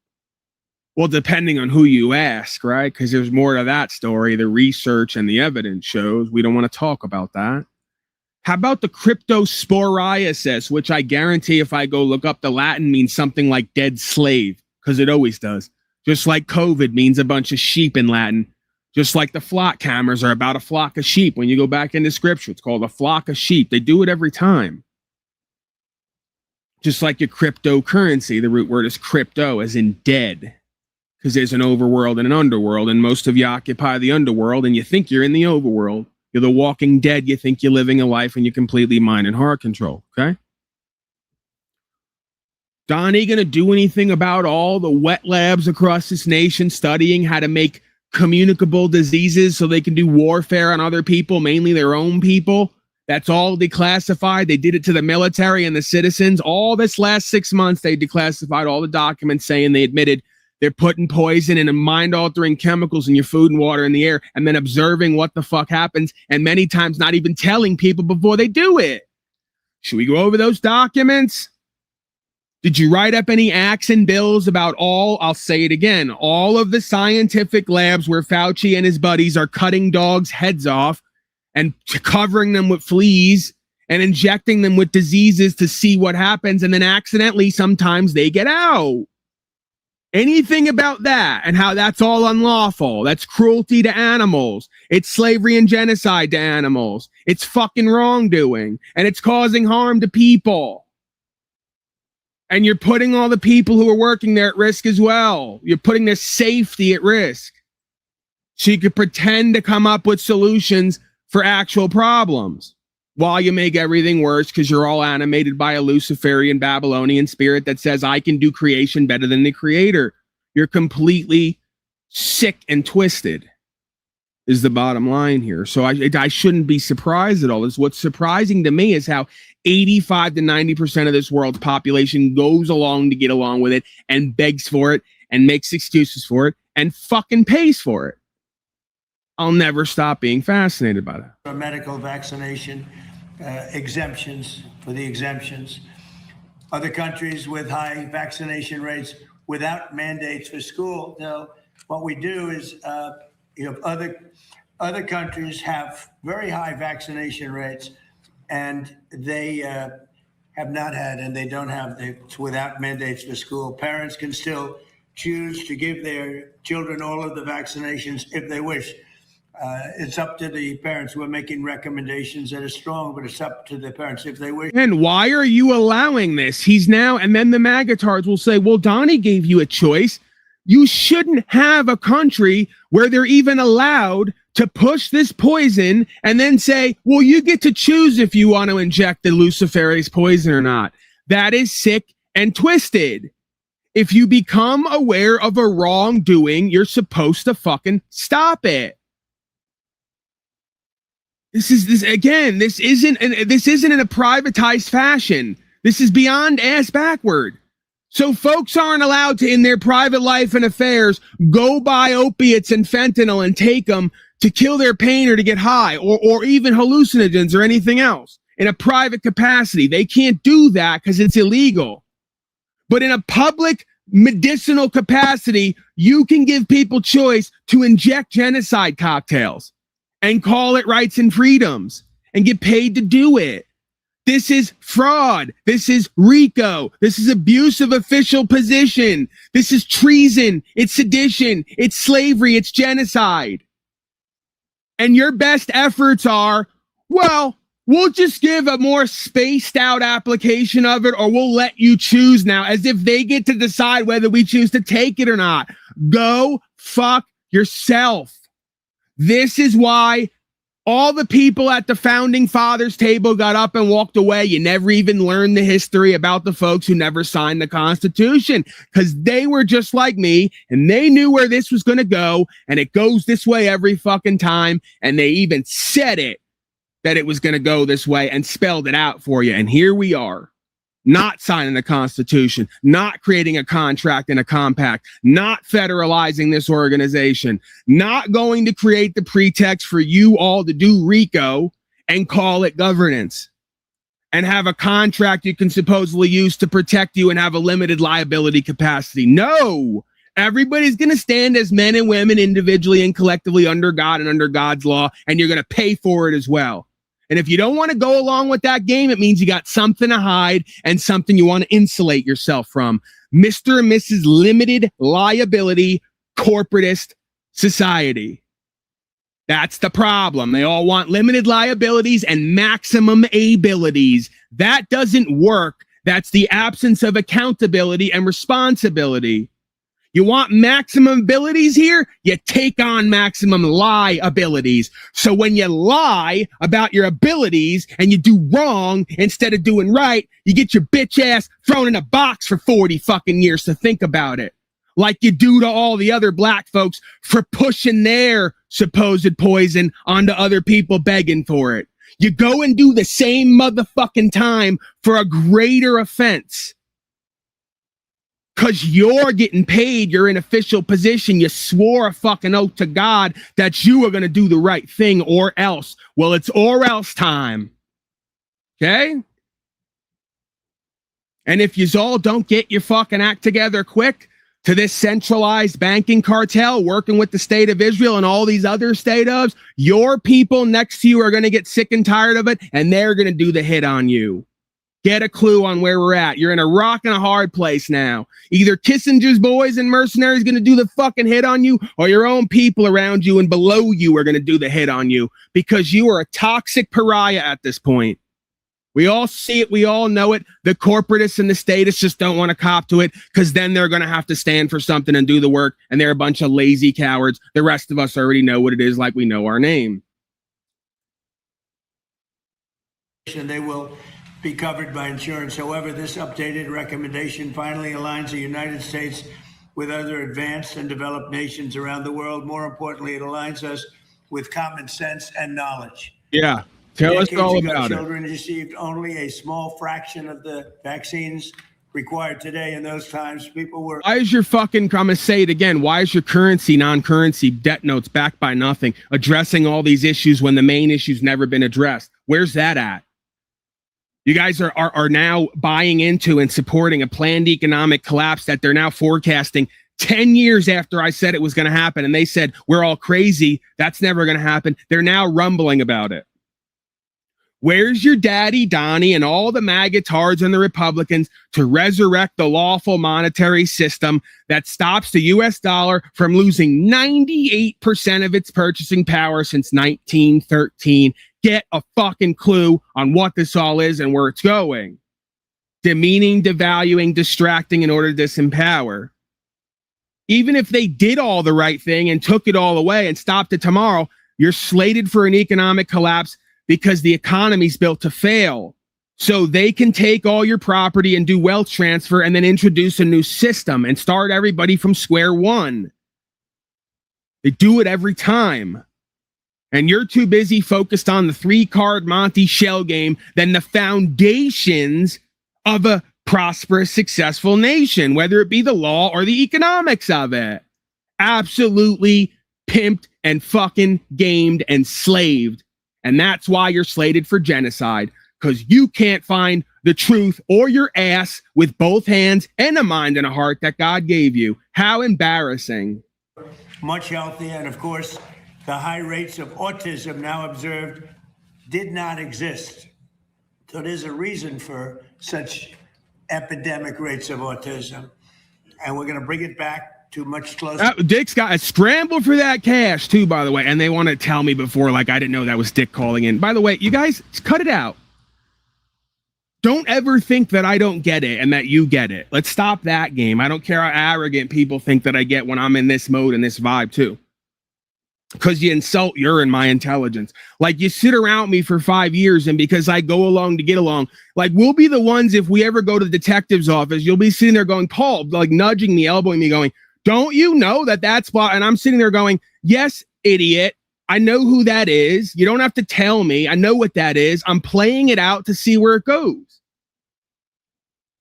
Speaker 1: Well, depending on who you ask, right? Because there's more to that story. The research and the evidence shows. We don't want to talk about that. How about the cryptosporiasis, which I guarantee if I go look up the Latin means something like dead slave, because it always does. Just like COVID means a bunch of sheep in Latin. Just like the flock cameras are about a flock of sheep. When you go back into scripture, it's called a flock of sheep. They do it every time. Just like your cryptocurrency, the root word is crypto, as in dead. Because there's an overworld and an underworld, and most of you occupy the underworld, and you think you're in the overworld. You're the walking dead. You think you're living a life and you're completely mind and heart control. Okay. Donnie going to do anything about all the wet labs across this nation studying how to make communicable diseases so they can do warfare on other people, mainly their own people? That's all declassified. They did it to the military and the citizens. All this last 6 months, they declassified all the documents saying they admitted they're putting poison and mind-altering chemicals in your food and water in the air and then observing what the fuck happens and many times not even telling people before they do it. Should we go over those documents? Did you write up any acts and bills about I'll say it again, all of the scientific labs where Fauci and his buddies are cutting dogs' heads off and covering them with fleas and injecting them with diseases to see what happens, and then accidentally sometimes they get out? Anything about that and how that's all unlawful? That's cruelty to animals. It's slavery and genocide to animals. It's fucking wrongdoing. And it's causing harm to people. And you're putting all the people who are working there at risk as well. You're putting their safety at risk. So you could pretend to come up with solutions for actual problems while you make everything worse because you're all animated by a Luciferian Babylonian spirit that says, I can do creation better than the creator. You're completely sick and twisted is the bottom line here. So I shouldn't be surprised at all. What's surprising to me is how 85 to 90% of this world's population goes along to get along with it and begs for it and makes excuses for it and fucking pays for it. I'll never stop being fascinated by that.
Speaker 6: For medical vaccination, exemptions for the exemptions. Other countries with high vaccination rates without mandates for school. Now, what we do is, other countries have very high vaccination rates, and they have not had, and they don't have, without mandates for school. Parents can still choose to give their children all of the vaccinations if they wish. It's up to the parents. We're making recommendations that are strong, but it's up to the parents if they wish.
Speaker 1: And why are you allowing this? He's now, and then the magatards will say, well, Donnie gave you a choice. You shouldn't have a country where they're even allowed to push this poison and then say, well, you get to choose if you want to inject the Luciferi's poison or not. That is sick and twisted. If you become aware of a wrongdoing, you're supposed to fucking stop it. This isn't in a privatized fashion. This is beyond ass backward. So folks aren't allowed to, in their private life and affairs, go buy opiates and fentanyl and take them to kill their pain or to get high, or even hallucinogens or anything else in a private capacity. They can't do that because it's illegal. But in a public medicinal capacity, you can give people choice to inject genocide cocktails and call it rights and freedoms and get paid to do it. This is fraud. This is RICO. This is abuse of official position. This is treason. It's sedition. It's slavery. It's genocide. And your best efforts are, well, we'll just give a more spaced out application of it, or we'll let you choose now, as if they get to decide whether we choose to take it or not. Go fuck yourself. This is why all the people at the founding fathers table got up and walked away. You never even learned the history about the folks who never signed the Constitution, because they were just like me and they knew where this was going to go, and it goes this way every fucking time. And they even said it, that it was going to go this way, and spelled it out for you. And here we are, not signing the Constitution, not creating a contract and a compact, not federalizing this organization, not going to create the pretext for you all to do RICO and call it governance and have a contract you can supposedly use to protect you and have a limited liability capacity. No, everybody's going to stand as men and women individually and collectively under God and under God's law, and you're going to pay for it as well. And if you don't want to go along with that game, it means you got something to hide and something you want to insulate yourself from. Mr. and Mrs. Limited Liability Corporatist Society. That's the problem. They all want limited liabilities and maximum abilities. That doesn't work. That's the absence of accountability and responsibility. You want maximum abilities here? You take on maximum liabilities. So when you lie about your abilities and you do wrong instead of doing right, you get your bitch ass thrown in a box for 40 fucking years to think about it. Like you do to all the other black folks for pushing their supposed poison onto other people begging for it. You go and do the same motherfucking time for a greater offense. Because you're getting paid, you're in official position, you swore a fucking oath to God that you are going to do the right thing or else. Well, it's or else time. Okay? And if you all don't get your fucking act together quick to this centralized banking cartel working with the state of Israel and all these other state ofs, your people next to you are going to get sick and tired of it, and they're going to do the hit on you. Get a clue on where we're at. You're in a rock and a hard place now. Either Kissinger's boys and mercenaries going to do the fucking hit on you, or your own people around you and below you are going to do the hit on you, because you are a toxic pariah at this point. We all see it. We all know it. The corporatists and the statists just don't want to cop to it, because then they're going to have to stand for something and do the work, and they're a bunch of lazy cowards. The rest of us already know what it is, like we know our name.
Speaker 6: And they will be covered by insurance. However, this updated recommendation finally aligns the United States with other advanced and developed nations around the world. More importantly, it aligns us with common sense and knowledge.
Speaker 1: Yeah, tell us all about it.
Speaker 6: Children received only a small fraction of the vaccines required today. In those times, people were...
Speaker 1: Why is your fucking, I'm going to say it again, why is your currency, non-currency debt notes backed by nothing, addressing all these issues when the main issue's never been addressed? Where's that at? You guys are now buying into and supporting a planned economic collapse that they're now forecasting 10 years after I said it was going to happen. And they said, we're all crazy. That's never going to happen. They're now rumbling about it. Where's your daddy, Donnie, and all the MAGA tards and the Republicans to resurrect the lawful monetary system that stops the U.S. dollar from losing 98% of its purchasing power since 1913? Get a fucking clue on what this all is and where it's going. Demeaning, devaluing, distracting in order to disempower. Even if they did all the right thing and took it all away and stopped it tomorrow, you're slated for an economic collapse because the economy's built to fail. So they can take all your property and do wealth transfer and then introduce a new system and start everybody from square one. They do it every time. And you're too busy focused on the 3-card Monte shell game than the foundations of a prosperous, successful nation, whether it be the law or the economics of it. Absolutely pimped and fucking gamed and slaved. And that's why you're slated for genocide, because you can't find the truth or your ass with both hands and a mind and a heart that God gave you. How embarrassing.
Speaker 6: Much healthier, and of course, the high rates of autism now observed did not exist. So there's a reason for such epidemic rates of autism. And we're going to bring it back to much closer.
Speaker 1: Dick's got a scramble for that cash too, by the way. And they want to tell me before, like, I didn't know that was Dick calling in. By the way, you guys, cut it out. Don't ever think that I don't get it and that you get it. Let's stop that game. I don't care how arrogant people think that I get when I'm in this mode and this vibe too. Because you insult your and my intelligence. Like, you sit around me for 5 years, and because I go along to get along, like, we'll be the ones, if we ever go to the detective's office, you'll be sitting there going, Paul, like nudging me, elbowing me, going, don't you know that that's why? And I'm sitting there going, yes, idiot. I know who that is. You don't have to tell me. I know what that is. I'm playing it out to see where it goes.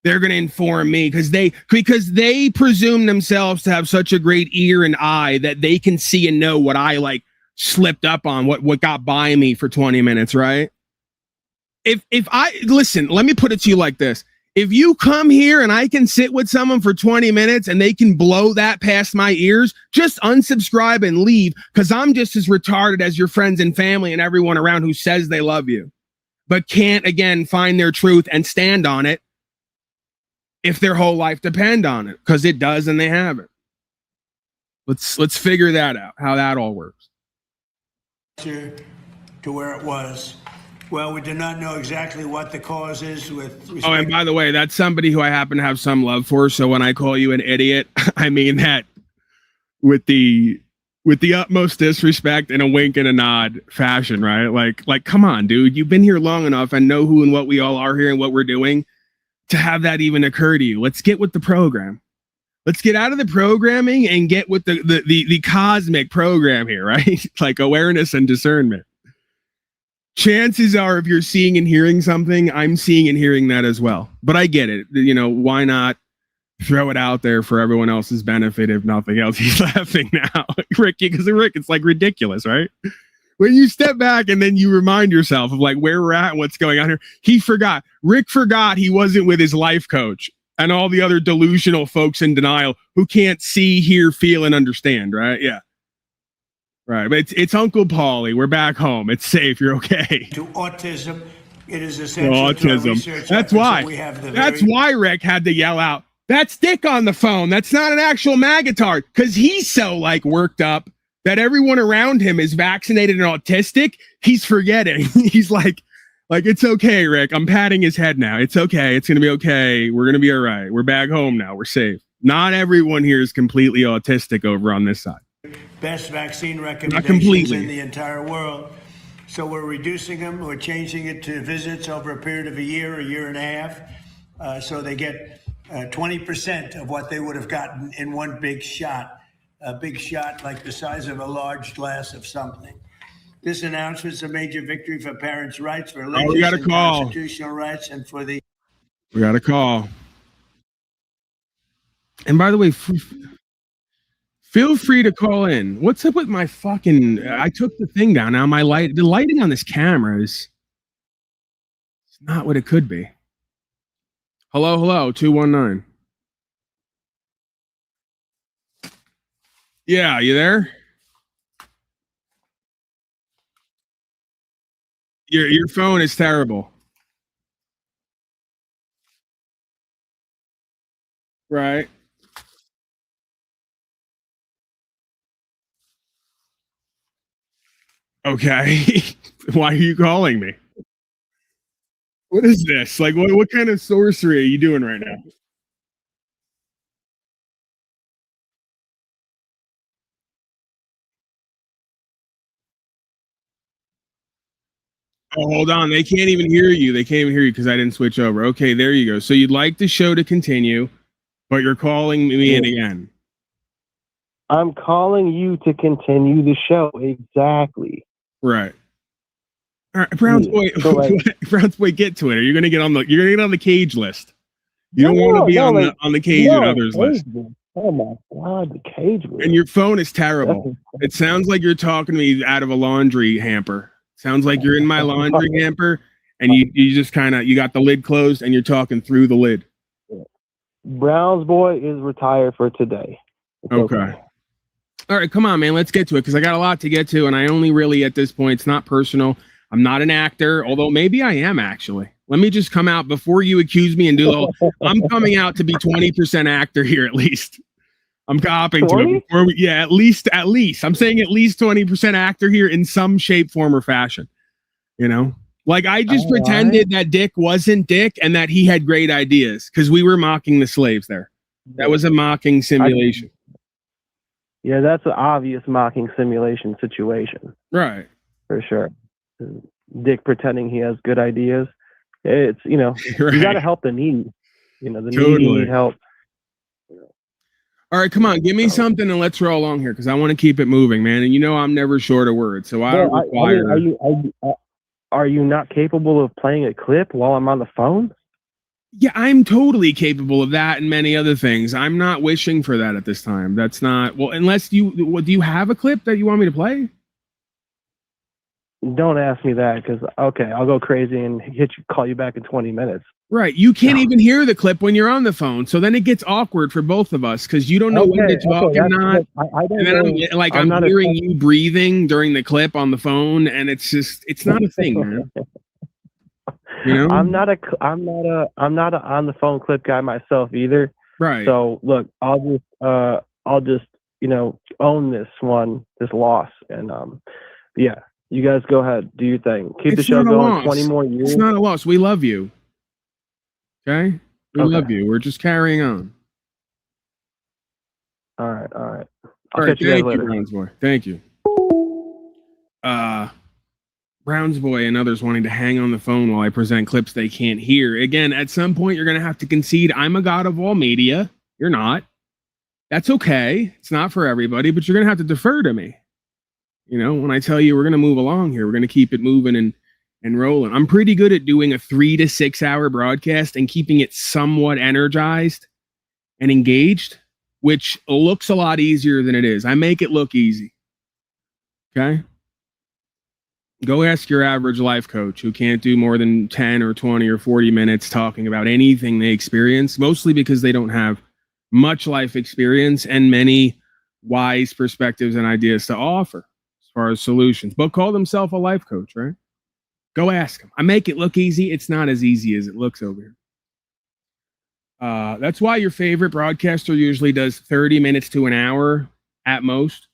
Speaker 1: They're going to inform me because they presume themselves to have such a great ear and eye that they can see and know what I like slipped up on, what got by me for 20 minutes, right? If I listen, let me put it to you like this. If you come here and I can sit with someone for 20 minutes and they can blow that past my ears, just unsubscribe and leave, because I'm just as retarded as your friends and family and everyone around who says they love you, but can't, again, find their truth and stand on it if their whole life depend on it, because it does and they haven't. Let's figure that out, how that all works.
Speaker 6: To where it was. Well, we do not know exactly what the cause is with respect.
Speaker 1: Oh, and by the way, that's somebody who I happen to have some love for. So when I call you an idiot, I mean that with the utmost disrespect and a wink and a nod fashion, right? Like, come on, dude, you've been here long enough and know who and what we all are here and what we're doing to have that even occur to you. Let's get with the program. Let's get out of the programming and get with the cosmic program here, right? Like awareness and discernment. Chances are, if you're seeing and hearing something, I'm seeing and hearing that as well. But I get it. You know, why not throw it out there for everyone else's benefit, if nothing else? He's laughing now, Ricky, because Rick, it's like ridiculous, right? When you step back and then you remind yourself of like where we're at and what's going on here. He forgot. Rick forgot he wasn't with his life coach and all the other delusional folks in denial who can't see, hear, feel, and understand, right? Yeah. Right. But it's Uncle Paulie. We're back home. It's safe. You're okay.
Speaker 6: To autism, it is essential to our
Speaker 1: autism.
Speaker 6: research.
Speaker 1: That's
Speaker 6: efforts,
Speaker 1: why.
Speaker 6: and we have the
Speaker 1: That's
Speaker 6: very-
Speaker 1: why Rick had to yell out, that's Dick on the phone. That's not an actual magatard. Because he's so like worked up that everyone around him is vaccinated and autistic. He's forgetting. He's like, it's okay, Rick. I'm patting his head now. It's okay. It's going to be okay. We're going to be all right. We're back home now. We're safe. Not everyone here is completely autistic over on this side.
Speaker 6: Best vaccine
Speaker 1: Not
Speaker 6: recommendations
Speaker 1: completely.
Speaker 6: in the entire world. So we're reducing them. We're changing it to visits over a period of a year and a half. So they get 20% of what they would have gotten in one big shot. A big shot like the size of a large glass of something. This announcement is a major victory for parents' rights, for religious
Speaker 1: we got a
Speaker 6: and
Speaker 1: call.
Speaker 6: constitutional rights, and for the...
Speaker 1: We got a call. And by the way, feel free to call in. What's up with my fucking... I took the thing down. Now the lighting on this camera is it's not what it could be. Hello, 219. Yeah, you there? Your phone is terrible. Right. Okay. Why are you calling me? What is this? Like, what kind of sorcery are you doing right now? Oh, hold on. They can't even hear you. They can't even hear you because I didn't switch over. Okay, there you go. So you'd like the show to continue, but you're calling me in again.
Speaker 4: I'm calling you to continue the show. Exactly.
Speaker 1: Right. All right, Browns boy,
Speaker 4: So, like,
Speaker 1: Browns boy, get to it. Are you gonna get on the cage list? You don't want to be on the cage and others list.
Speaker 4: Oh my God, the cage list.
Speaker 1: And your phone is terrible. It sounds like you're talking to me out of a laundry hamper. Sounds like you're in my laundry hamper, and you just kind of, you got the lid closed and you're talking through the lid.
Speaker 4: Browns boy is retired for today. It's
Speaker 1: okay. All right, come on, man. Let's get to it because I got a lot to get to, and I only really at this point, it's not personal. I'm not an actor, although maybe I am actually. Let me just come out before you accuse me and do the whole. I'm coming out to be 20% actor here at least. I'm copping to it before we, yeah, at least. I'm saying at least 20% actor here in some shape, form, or fashion. You know, like I just pretended that Dick wasn't Dick and that he had great ideas because we were mocking the slaves there. That was a mocking simulation.
Speaker 4: Yeah, that's an obvious mocking simulation situation.
Speaker 1: Right.
Speaker 4: For sure. Dick pretending he has good ideas. It's, you know,
Speaker 1: right.
Speaker 4: You got to help the needy. You know, the
Speaker 1: totally.
Speaker 4: needy need help.
Speaker 1: All right, come on, give me something and let's roll along here because I want to keep it moving, man. And you know I'm never short of words, so I require.
Speaker 4: I mean, are you not capable of playing a clip while I'm on the phone?
Speaker 1: Yeah, I'm totally capable of that and many other things. I'm not wishing for that at this time. That's not unless you. Do you have a clip that you want me to play?
Speaker 4: Don't ask me that because okay, I'll go crazy and call you back in 20 minutes.
Speaker 1: Right, you can't even hear the clip when you're on the phone, so then it gets awkward for both of us because you don't know when to talk and not. And then I'm hearing you breathing during the clip on the phone, and it's not a thing, man. You know,
Speaker 4: I'm not a on the phone clip guy myself either.
Speaker 1: Right.
Speaker 4: So look, I'll just you know own this loss, and yeah. You guys go ahead, do your thing. Keep the show going 20 more years.
Speaker 1: It's not a loss. We love you. Okay? We love you. We're just carrying on.
Speaker 4: All right. I'll catch you guys later.
Speaker 1: Browns boy. Thank you. Browns boy and others wanting to hang on the phone while I present clips they can't hear. Again, at some point you're going to have to concede I'm a god of all media. You're not. That's okay. It's not for everybody, but you're going to have to defer to me. You know, when I tell you we're going to move along here, we're going to keep it moving and rolling. I'm pretty good at doing a 3 to 6 hour broadcast and keeping it somewhat energized and engaged, which looks a lot easier than it is. I make it look easy. Okay? Go ask your average life coach who can't do more than 10 or 20 or 40 minutes talking about anything they experience, mostly because they don't have much life experience and many wise perspectives and ideas to offer. Far as solutions, but call themselves a life coach, right? Go ask them. I make it look easy. It's not as easy as it looks over here. That's why your favorite broadcaster usually does 30 minutes to an hour at most.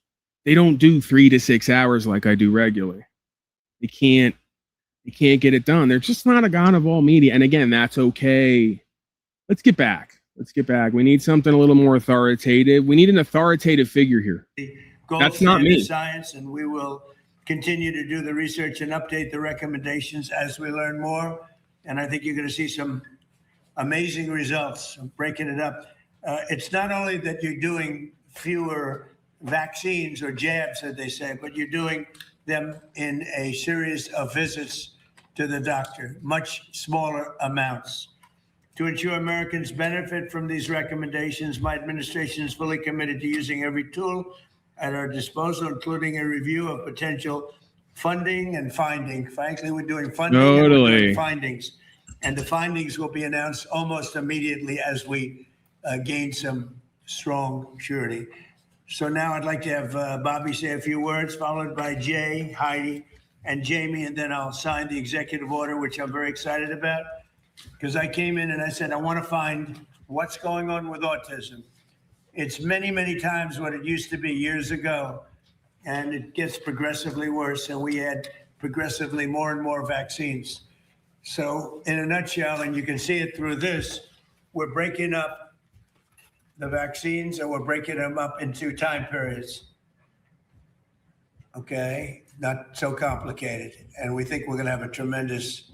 Speaker 1: They don't do 3 to 6 hours like I do regularly. They can't get it done. They're just not a god of all media. And again, that's okay. Let's get back. We need something a little more authoritative. We need an authoritative figure here. That's not me.
Speaker 6: Science, and we will continue to do the research and update the recommendations as we learn more. And I think you're going to see some amazing results. I'm breaking it up. It's not only that you're doing fewer vaccines or jabs, as they say, but you're doing them in a series of visits to the doctor, much smaller amounts. To ensure Americans benefit from these recommendations, my administration is fully committed to using every tool at our disposal, including a review of potential funding and finding. Frankly, we're doing funding and we're doing findings. And the findings will be announced almost immediately as we gain some strong surety. So now I'd like to have Bobby say a few words, followed by Jay, Heidi, and Jamie, and then I'll sign the executive order, which I'm very excited about, because I came in and I said, I want to find what's going on with autism. It's many, many times what it used to be years ago, and it gets progressively worse, and we had progressively more and more vaccines. So in a nutshell, and you can see it through this, we're breaking up the vaccines and we're breaking them up into time periods. Okay, not so complicated. And we think we're going to have a tremendous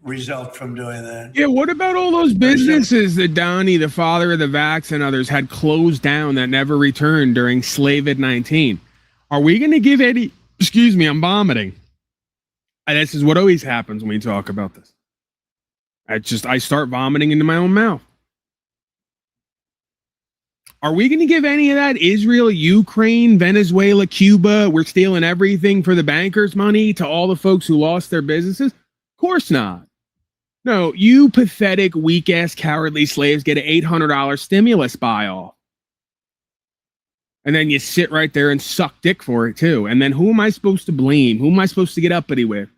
Speaker 6: result from doing that.
Speaker 1: Yeah, what about all those businesses that Donnie, the father of the vax, and others had closed down that never returned during COVID-19? Are we going to give any, excuse me, I'm vomiting. And this is what always happens when we talk about this. I start vomiting into my own mouth. Are we going to give any of that Israel, Ukraine, Venezuela, Cuba, we're stealing everything for the bankers' money to all the folks who lost their businesses? Of course not. No, you pathetic, weak-ass, cowardly slaves get an $800 stimulus buy-off. And then you sit right there and suck dick for it, too. And then who am I supposed to blame? Who am I supposed to get uppity with?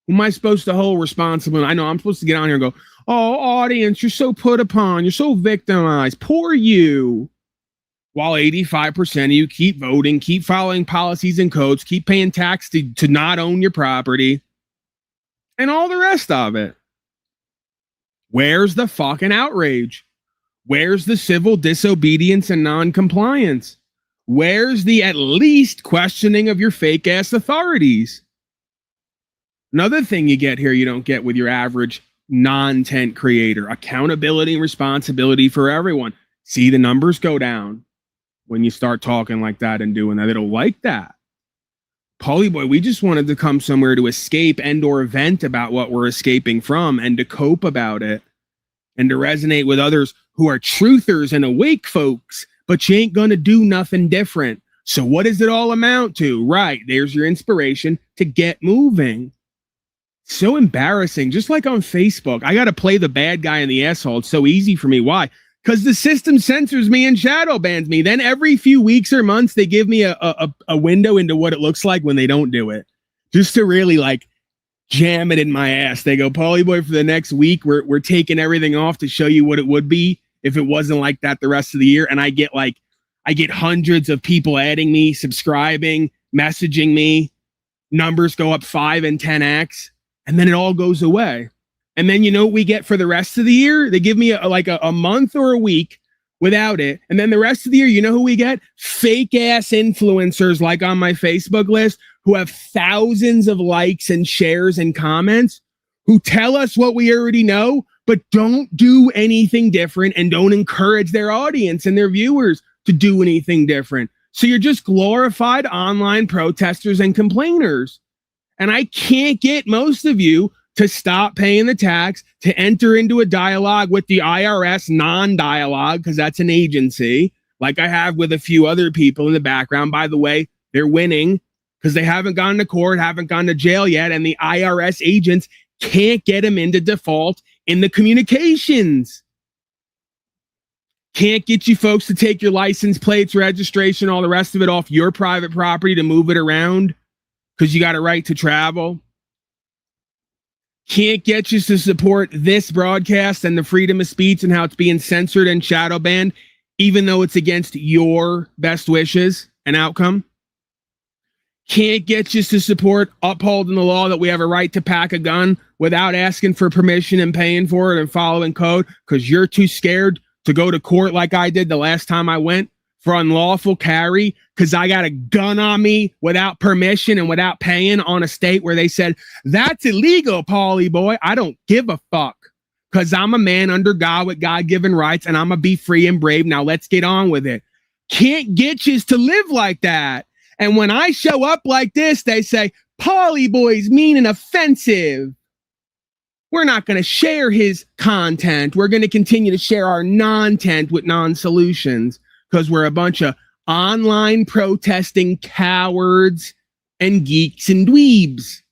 Speaker 1: Who am I supposed to hold responsible? I know I'm supposed to get on here and go, oh, audience, you're so put upon. You're so victimized. Poor you. While 85% of you keep voting, keep following policies and codes, keep paying tax to not own your property, and all the rest of it. Where's the fucking outrage? Where's the civil disobedience and non-compliance? Where's the at least questioning of your fake-ass authorities? Another thing you get here you don't get with your average non-tent creator. Accountability and responsibility for everyone. See the numbers go down when you start talking like that and doing that. They don't like that. Paulie boy, we just wanted to come somewhere to escape and or vent about what we're escaping from and to cope about it and to resonate with others who are truthers and awake folks, but you ain't gonna do nothing different. So what does it all amount to? Right, there's your inspiration to get moving. So embarrassing. Just like on Facebook, I got to play the bad guy in the asshole. It's so easy for me. Why? Because the system censors me and shadow bans me. Then every few weeks or months, they give me a window into what it looks like when they don't do it. Just to really like jam it in my ass. They go, Paulie boy, for the next week, we're taking everything off to show you what it would be if it wasn't like that the rest of the year. And I get hundreds of people adding me, subscribing, messaging me. Numbers go up 5 and 10x. And then it all goes away. And then you know what we get for the rest of the year? They give me a month or a week without it. And then the rest of the year, you know who we get? Fake ass influencers like on my Facebook list who have thousands of likes and shares and comments who tell us what we already know, but don't do anything different and don't encourage their audience and their viewers to do anything different. So you're just glorified online protesters and complainers. And I can't get most of you to stop paying the tax, to enter into a dialogue with the IRS, non-dialogue, because that's an agency, like I have with a few other people in the background. By the way, they're winning because they haven't gone to court, haven't gone to jail yet, and the IRS agents can't get them into default in the communications. Can't get you folks to take your license plates, registration, all the rest of it off your private property to move it around because you got a right to travel. Can't get you to support this broadcast and the freedom of speech and how it's being censored and shadow banned, even though it's against your best wishes and outcome. Can't get you to support upholding the law that we have a right to pack a gun without asking for permission and paying for it and following code because you're too scared to go to court like I did the last time I went for unlawful carry because I got a gun on me without permission and without paying on a state where they said, that's illegal, Paulie boy. I don't give a fuck because I'm a man under God with God-given rights and I'm going to be free and brave. Now let's get on with it. Can't get you to live like that. And when I show up like this, they say, Paulie boy's mean and offensive. We're not going to share his content. We're going to continue to share our non-tent with non-solutions because we're a bunch of online protesting cowards and geeks and dweebs.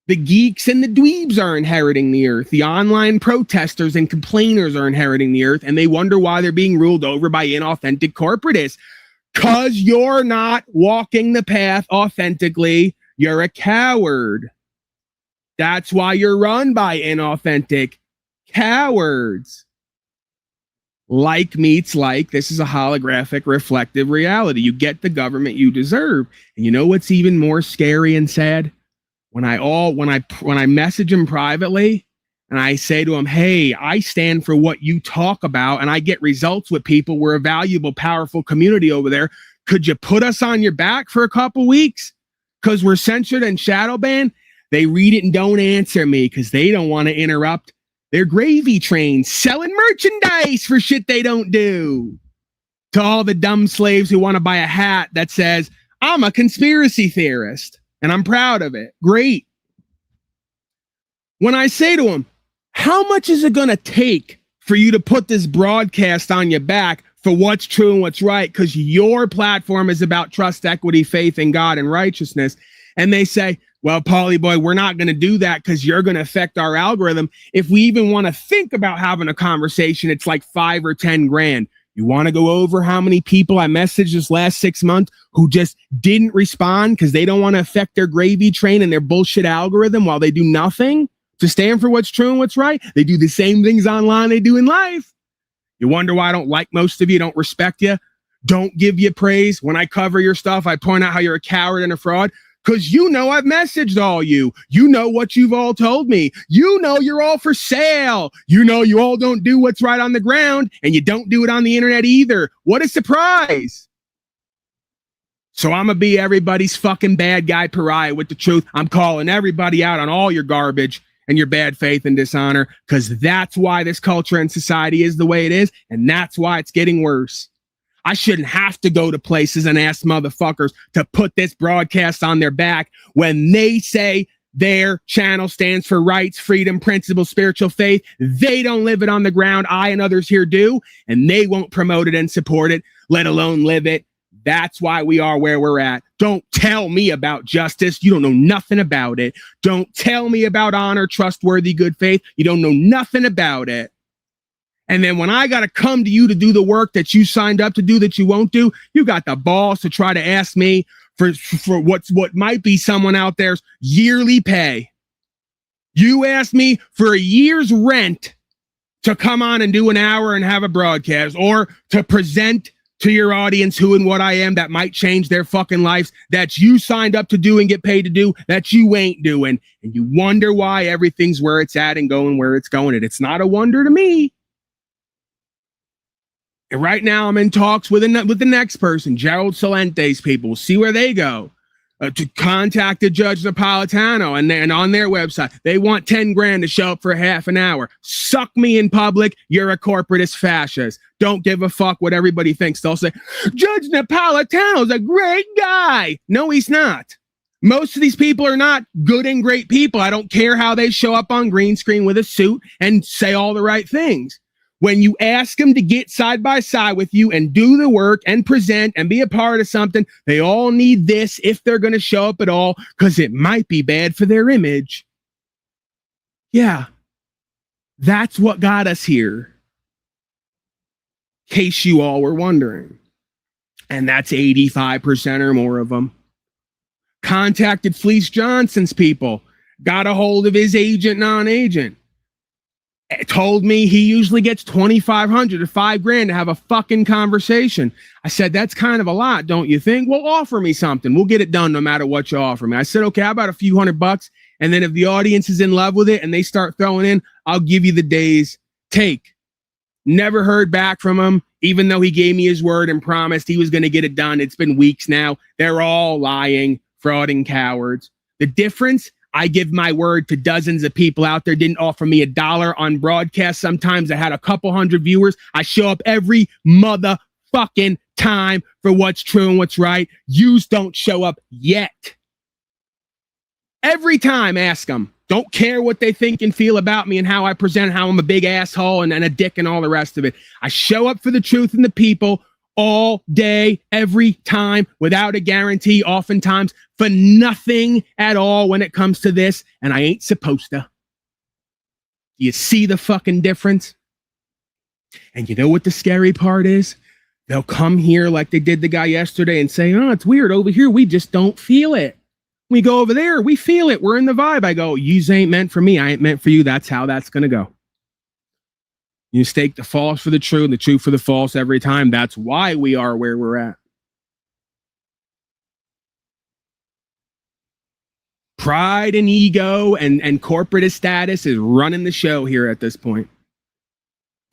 Speaker 1: The geeks and the dweebs are inheriting the earth. The online protesters and complainers are inheriting the earth, and they wonder why they're being ruled over by inauthentic corporatists. Because you're not walking the path authentically. You're a coward. That's why you're run by inauthentic cowards. Like meets like. This is a holographic reflective reality. You get the government you deserve. And you know what's even more scary and sad? When I message them privately and I say to them, hey, I stand for what you talk about and I get results with people. We're a valuable, powerful community over there. Could you put us on your back for a couple weeks? Because we're censored and shadow banned. They read it and don't answer me because they don't want to interrupt their gravy train selling merchandise for shit they don't do. To all the dumb slaves who want to buy a hat that says, I'm a conspiracy theorist and I'm proud of it. Great. when I say to them, how much is it going to take for you to put this broadcast on your back for what's true and what's right? Because your platform is about trust, equity, faith in God and righteousness. And they say, well, Paulie boy, we're not going to do that because you're going to affect our algorithm. If we even want to think about having a conversation, it's like 5 or 10 grand. You want to go over how many people I messaged this last 6 months who just didn't respond because they don't want to affect their gravy train and their bullshit algorithm while they do nothing to stand for what's true and what's right? They do the same things online they do in life. You wonder why I don't like most of you, don't respect you, don't give you praise. When I cover your stuff, I point out how you're a coward and a fraud. Because you know I've messaged all you. You know what you've all told me. You know you're all for sale. You know you all don't do what's right on the ground, and you don't do it on the internet either. What a surprise. So I'm going to be everybody's fucking bad guy pariah with the truth. I'm calling everybody out on all your garbage and your bad faith and dishonor, because that's why this culture and society is the way it is, and that's why it's getting worse. I shouldn't have to go to places and ask motherfuckers to put this broadcast on their back when they say their channel stands for rights, freedom, principle, spiritual faith. They don't live it on the ground. I and others here do, and they won't promote it and support it, let alone live it. That's why we are where we're at. Don't tell me about justice. You don't know nothing about it. Don't tell me about honor, trustworthy, good faith. You don't know nothing about it. And then when I got to come to you to do the work that you signed up to do that you won't do, you got the balls to try to ask me for what might be someone out there's yearly pay. You asked me for a year's rent to come on and do an hour and have a broadcast, or to present to your audience who and what I am that might change their fucking lives, that you signed up to do and get paid to do, that you ain't doing. And you wonder why everything's where it's at and going where it's going. And it's not a wonder to me. And right now, I'm in talks with the next person, Gerald Salente's people. We'll see where they go. To contact the Judge Napolitano, and on their website, they want 10 grand to show up for half an hour. Suck me in public. You're a corporatist fascist. Don't give a fuck what everybody thinks. They'll say, Judge Napolitano's a great guy. No, he's not. Most of these people are not good and great people. I don't care how they show up on green screen with a suit and say all the right things. When you ask them to get side by side with you and do the work and present and be a part of something, they all need this if they're going to show up at all, because it might be bad for their image. Yeah, that's what got us here, in case you all were wondering. And that's 85% or more of them. Contacted Fleece Johnson's people, got a hold of his agent, non-agent. Told me he usually gets $2,500 to $5 grand to have a fucking conversation. I said, that's kind of a lot, don't you think? Well, offer me something. We'll get it done no matter what you offer me. I said, okay, how about a few $100? And then if the audience is in love with it and they start throwing in, I'll give you the day's take. Never heard back from him, even though he gave me his word and promised he was going to get it done. It's been weeks now. They're all lying, frauding cowards. The difference, I give my word to dozens of people out there. Didn't offer me $1 on broadcast. Sometimes I had a couple hundred viewers. I show up every motherfucking time for what's true and what's right. Yous don't show up yet. Every time, ask them. Don't care what they think and feel about me and how I present, how I'm a big asshole and a dick and all the rest of it. I show up for the truth and the people all day, every time, without a guarantee, oftentimes for nothing at all when it comes to this, and I ain't supposed to. Do you see the fucking difference? And you know what the scary part is? They'll come here like they did the guy yesterday and say, oh, it's weird. Over here, we just don't feel it. We go over there, we feel it. We're in the vibe. I go, yous ain't meant for me. I ain't meant for you. That's how that's going to go. You mistake the false for the truth for the false every time. That's why we are where we're at. Pride and ego and corporatist status is running the show here at this point.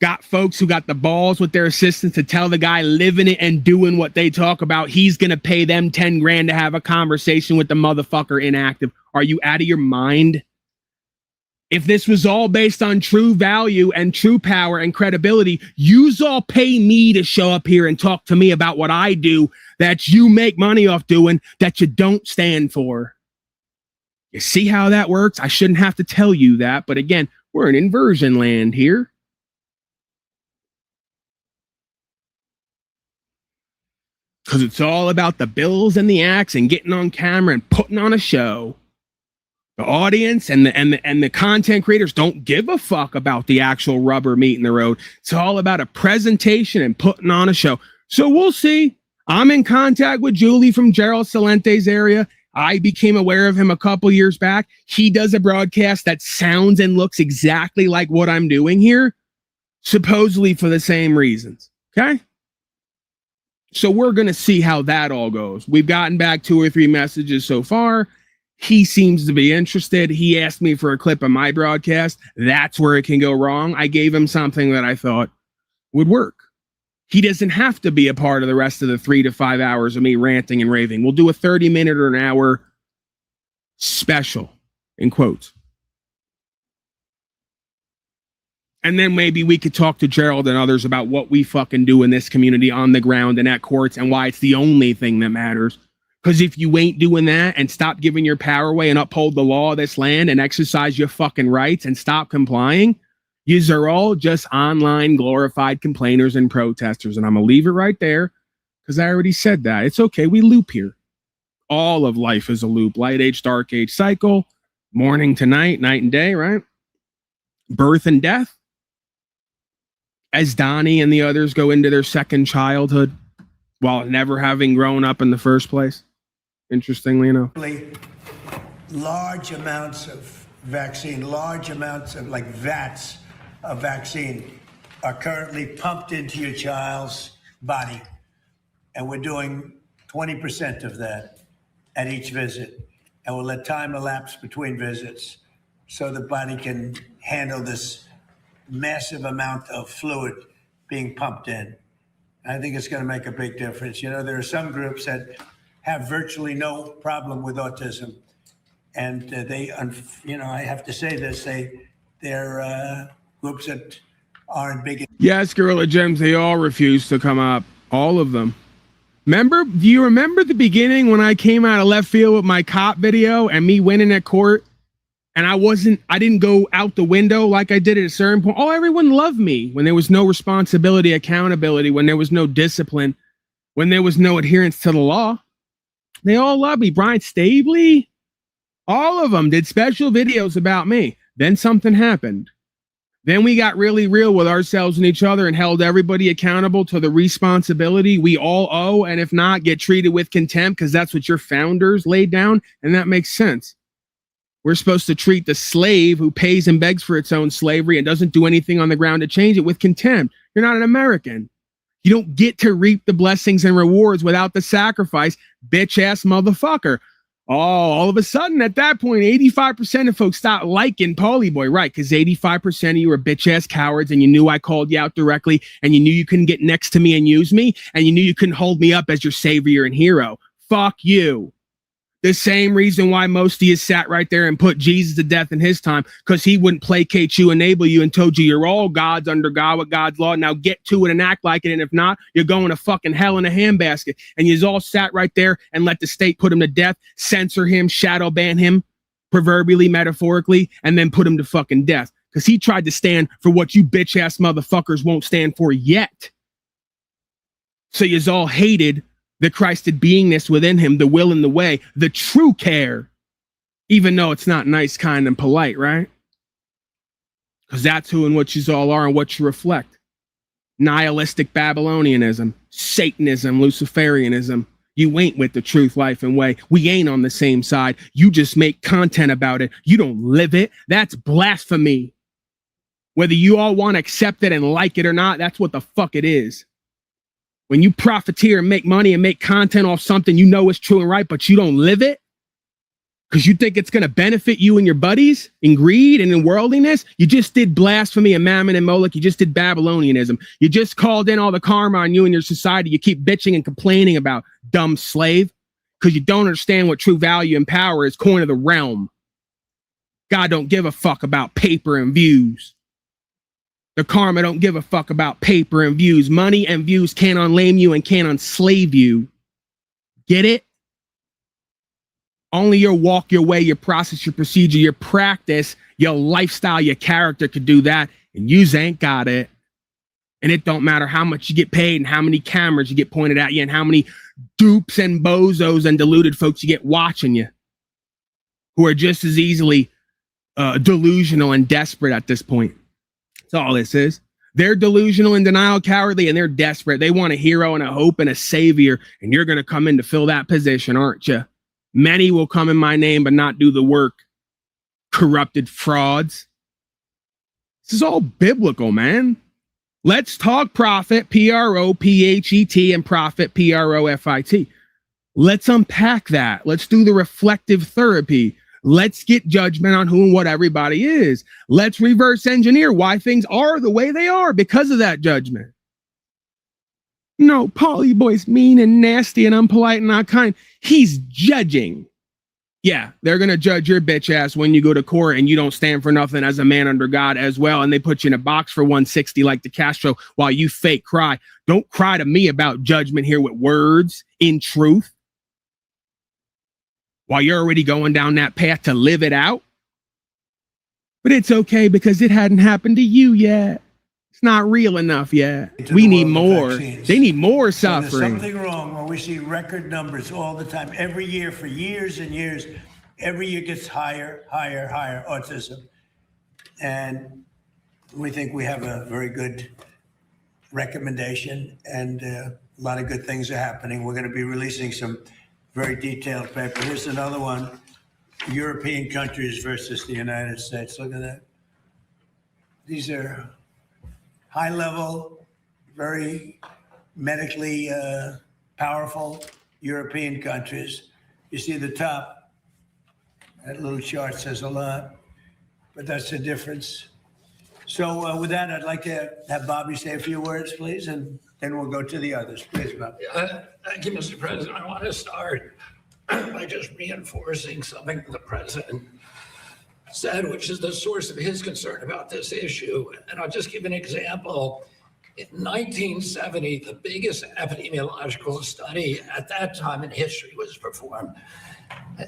Speaker 1: Got folks who got the balls with their assistants to tell the guy living it and doing what they talk about, he's going to pay them 10 grand to have a conversation with the motherfucker inactive. Are you out of your mind? If this was all based on true value and true power and credibility, yous all pay me to show up here and talk to me about what I do that you make money off doing that you don't stand for. You see how that works? I shouldn't have to tell you that, but again, we're in inversion land here. Because it's all about the bills and the acts and getting on camera and putting on a show. The audience and the content creators don't give a fuck about the actual rubber meeting the road. It's all about a presentation and putting on a show. So we'll see. I'm in contact with Julie from Gerald Salente's area. I became aware of him a couple years back. He does a broadcast that sounds and looks exactly like what I'm doing here, supposedly for the same reasons. Okay? So we're going to see how that all goes. We've gotten back 2 or 3 messages so far. He seems to be interested. He asked me for a clip of my broadcast. That's where it can go wrong. I gave him something that I thought would work. He doesn't have to be a part of the rest of the 3 to 5 hours of me ranting and raving. We'll do a 30-minute or an hour special, in quotes. And then maybe we could talk to Gerald and others about what we fucking do in this community on the ground and at courts and why it's the only thing that matters. Because if you ain't doing that and stop giving your power away and uphold the law of this land and exercise your fucking rights and stop complying, yous are all just online glorified complainers and protesters. And I'm going to leave it right there because I already said that. It's okay. We loop here. All of life is a loop. Light age, dark age cycle, morning to night, night and day, right? Birth and death. As Donnie and the others go into their second childhood while never having grown up in the first place. Interestingly enough.
Speaker 6: Large amounts of vaccine, large amounts of like vats of vaccine are currently pumped into your child's body. And we're doing 20% of that at each visit. And we'll let time elapse between visits so the body can handle this massive amount of fluid being pumped in. I think it's going to make a big difference. You know, there are some groups that have virtually no problem with autism. And they, you know, I have to say this, they're groups that aren't big.
Speaker 1: Yes, Gorilla Gems, they all refuse to come up. All of them. Do you remember the beginning when I came out of left field with my cop video and me winning at court? And I didn't go out the window like I did at a certain point. Oh, everyone loved me when there was no responsibility, accountability, when there was no discipline, when there was no adherence to the law. They all loved me. Brian Stabley, all of them did special videos about me. Then something happened. Then we got really real with ourselves and each other and held everybody accountable to the responsibility we all owe. And if not, get treated with contempt because that's what your founders laid down. And that makes sense. We're supposed to treat the slave who pays and begs for its own slavery and doesn't do anything on the ground to change it with contempt. You're not an American. You don't get to reap the blessings and rewards without the sacrifice, bitch-ass motherfucker. Oh, all of a sudden, at that point, 85% of folks stopped liking Paulie Boy, right? Because 85% of you were bitch-ass cowards, and you knew I called you out directly, and you knew you couldn't get next to me and use me, and you knew you couldn't hold me up as your savior and hero. Fuck you. The same reason why most of you sat right there and put Jesus to death in his time, because he wouldn't placate you, enable you, and told you you're all gods under God with God's law. Now get to it and act like it. And if not, you're going to fucking hell in a handbasket. And you all sat right there and let the state put him to death, censor him, shadow ban him, proverbially, metaphorically, and then put him to fucking death. Because he tried to stand for what you bitch ass motherfuckers won't stand for yet. So you all hated the Christed beingness within him, the will and the way, the true care, even though it's not nice, kind, and polite, right? Because that's who and what you all are and what you reflect. Nihilistic Babylonianism, Satanism, Luciferianism. You ain't with the truth, life, and way. We ain't on the same side. You just make content about it. You don't live it. That's blasphemy. Whether you all want to accept it and like it or not, that's what the fuck it is. When you profiteer and make money and make content off something you know is true and right, but you don't live it because you think it's going to benefit you and your buddies in greed and in worldliness, you just did blasphemy and mammon and Moloch. You just did Babylonianism. You just called in all the karma on you and your society. You keep bitching and complaining about, dumb slave, because you don't understand what true value and power is, coin of the realm. God don't give a fuck about paper and views. The karma don't give a fuck about paper and views. Money and views can't unlame you and can't enslave you. Get it? Only your walk, your way, your process, your procedure, your practice, your lifestyle, your character could do that. And yous ain't got it. And it don't matter how much you get paid and how many cameras you get pointed at you and how many dupes and bozos and deluded folks you get watching you, who are just as easily delusional and desperate at this point. That's all this is. They're delusional and denial cowardly, and they're desperate. They want a hero and a hope and a savior, and you're going to come in to fill that position, aren't you? Many will come in my name but not do the work. Corrupted frauds. This is all biblical, man. Let's talk prophet, P-R-O-P-H-E-T, and prophet, P-R-O-F-I-T. Let's unpack that. Let's do the reflective therapy. Let's get judgment on who and what everybody is. Let's reverse engineer why things are the way they are because of that judgment. No, Paul, you boy's mean and nasty and unpolite and not kind. He's judging. Yeah, they're going to judge your bitch ass when you go to court and you don't stand for nothing as a man under God as well. And they put you in a box for 160 like the Castro while you fake cry. Don't cry to me about judgment here with words in truth, while you're already going down that path to live it out. But it's okay because it hadn't happened to you yet. It's not real enough yet. We need more. They need more suffering.
Speaker 6: So there's something wrong when we see record numbers all the time, every year for years and years. Every year gets higher, higher, higher autism. And we think we have a very good recommendation, and a lot of good things are happening. We're going to be releasing some very detailed paper. Here's another one, European countries versus the United States. Look at that. These are high level, very medically powerful European countries. You see the top, that little chart says a lot, but that's the difference. So with that, I'd like to have Bobby say a few words, please, and then we'll go to the others. Please, Bobby.
Speaker 7: Thank you, Mr. President. I want to start by just reinforcing something the president said, which is the source of his concern about this issue. And I'll just give an example. In 1970, the biggest epidemiological study at that time in history was performed.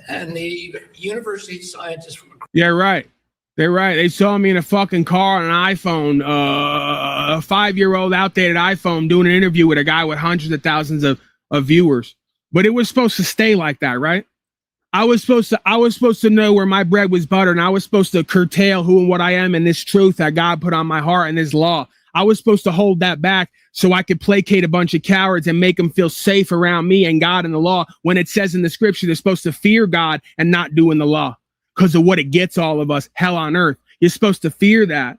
Speaker 7: And the university scientists from...
Speaker 1: Yeah, right. They're right. They saw me in a fucking car on an iPhone, a 5-year-old outdated iPhone, doing an interview with a guy with hundreds of thousands of viewers. But it was supposed to stay like that, right? I was supposed to know where my bread was buttered, and I was supposed to curtail who and what I am and this truth that God put on my heart and this law. I was supposed to hold that back so I could placate a bunch of cowards and make them feel safe around me and God and the law, when it says in the scripture they're supposed to fear God and not doing the law because of what it gets all of us, hell on earth. You're supposed to fear that.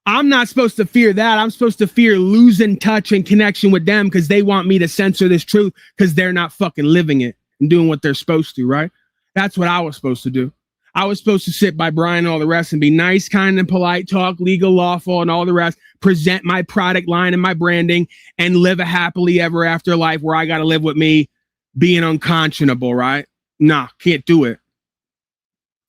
Speaker 1: I'm not supposed to fear that. I'm supposed to fear losing touch and connection with them because they want me to censor this truth because they're not fucking living it and doing what they're supposed to, right? That's what I was supposed to do. I was supposed to sit by Brian and all the rest and be nice, kind, and polite, talk legal, lawful, and all the rest, present my product line and my branding, and live a happily ever after life where I got to live with me being unconscionable, right? Nah, can't do it.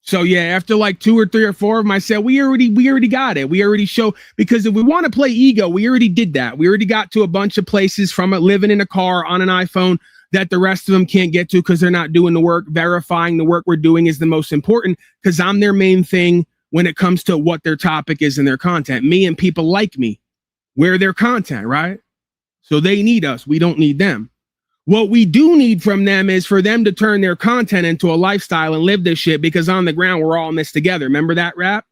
Speaker 1: So yeah, after like 2 or 3 or 4 of them, I said, we already got it. We already show, because if we want to play ego, we already did that. We already got to a bunch of places from it, living in a car on an iPhone that the rest of them can't get to because they're not doing the work. Verifying the work we're doing is the most important because I'm their main thing when it comes to what their topic is in their content. Me and people like me, we're their content, right? So they need us. We don't need them. What we do need from them is for them to turn their content into a lifestyle and live this shit, because on the ground, we're all in this together. Remember that rap?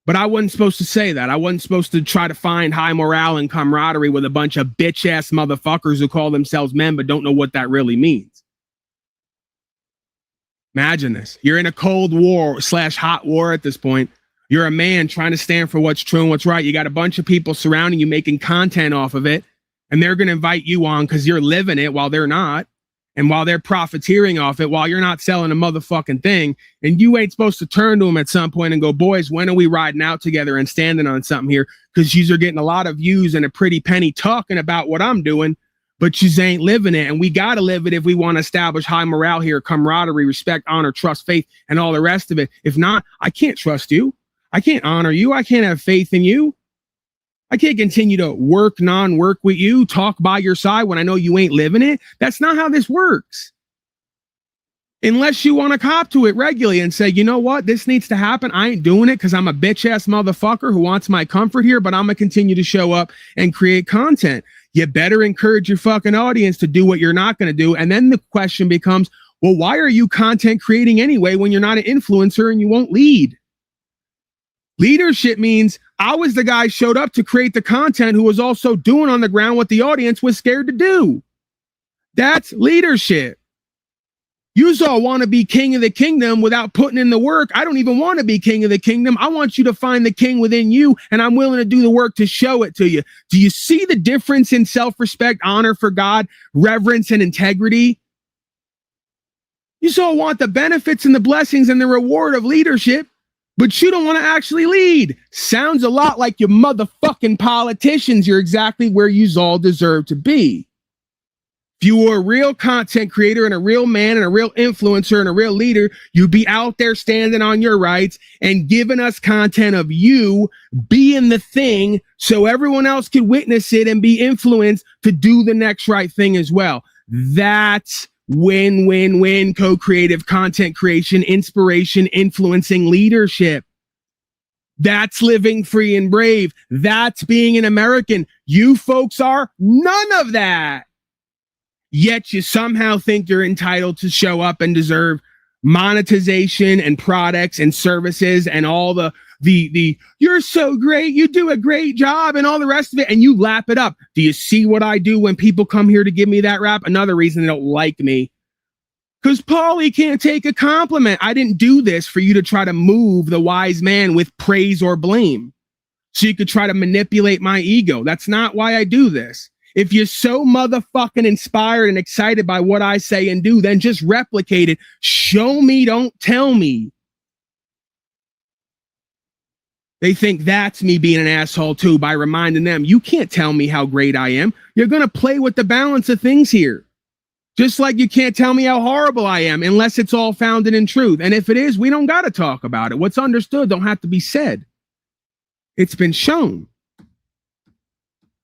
Speaker 1: But I wasn't supposed to say that. I wasn't supposed to try to find high morale and camaraderie with a bunch of bitch-ass motherfuckers who call themselves men but don't know what that really means. Imagine this. You're in a cold war / hot war at this point. You're a man trying to stand for what's true and what's right. You got a bunch of people surrounding you making content off of it, and they're going to invite you on because you're living it while they're not. And while they're profiteering off it, while you're not selling a motherfucking thing, and you ain't supposed to turn to them at some point and go, boys, when are we riding out together and standing on something here? Because yous are getting a lot of views and a pretty penny talking about what I'm doing, but yous ain't living it. And we got to live it if we want to establish high morale here, camaraderie, respect, honor, trust, faith, and all the rest of it. If not, I can't trust you. I can't honor you. I can't have faith in you. I can't continue to non-work with you, talk by your side when I know you ain't living it. That's not how this works. Unless you want to cop to it regularly and say, you know what, this needs to happen. I ain't doing it because I'm a bitch ass motherfucker who wants my comfort here, but I'm going to continue to show up and create content. You better encourage your fucking audience to do what you're not going to do. And then the question becomes, well, why are you content creating anyway when you're not an influencer and you won't lead? Leadership means I was the guy showed up to create the content who was also doing on the ground what the audience was scared to do. That's leadership. You all want to be king of the kingdom without putting in the work. I don't even want to be king of the kingdom. I want you to find the king within you, and I'm willing to do the work to show it to you. Do you see the difference in self-respect, honor for God, reverence, and integrity? You all want the benefits and the blessings and the reward of leadership, but you don't want to actually lead. Sounds a lot like your motherfucking politicians. You're exactly where you all deserve to be. If you were a real content creator and a real man and a real influencer and a real leader, you'd be out there standing on your rights and giving us content of you being the thing so everyone else could witness it and be influenced to do the next right thing as well. That's win-win-win co-creative content creation, inspiration, influencing leadership. That's living free and brave. That's being an American. You folks are none of that. Yet you somehow think you're entitled to show up and deserve monetization and products and services and all the you're so great, you do a great job and all the rest of it, and you lap it up. Do you see what I do when people come here to give me that rap? Another reason they don't like me. Because Paulie can't take a compliment. I didn't do this for you to try to move the wise man with praise or blame, so you could try to manipulate my ego. That's not why I do this. If you're so motherfucking inspired and excited by what I say and do, then just replicate it. Show me, don't tell me. They think that's me being an asshole too by reminding them, you can't tell me how great I am. You're going to play with the balance of things here. Just like you can't tell me how horrible I am unless it's all founded in truth. And if it is, we don't got to talk about it. What's understood don't have to be said. It's been shown.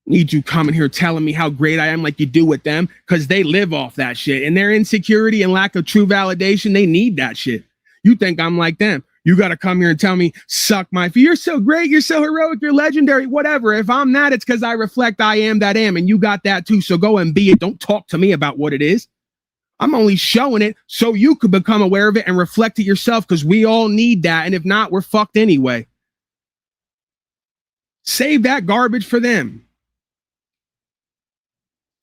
Speaker 1: Need you coming here telling me how great I am like you do with them, because they live off that shit. And their insecurity and lack of true validation, they need that shit. You think I'm like them. You got to come here and tell me, suck my feet. You're so great. You're so heroic. You're legendary. Whatever. If I'm that, it's because I reflect I am that am. And you got that too. So go and be it. Don't talk to me about what it is. I'm only showing it so you could become aware of it and reflect it yourself, because we all need that. And if not, we're fucked anyway. Save that garbage for them.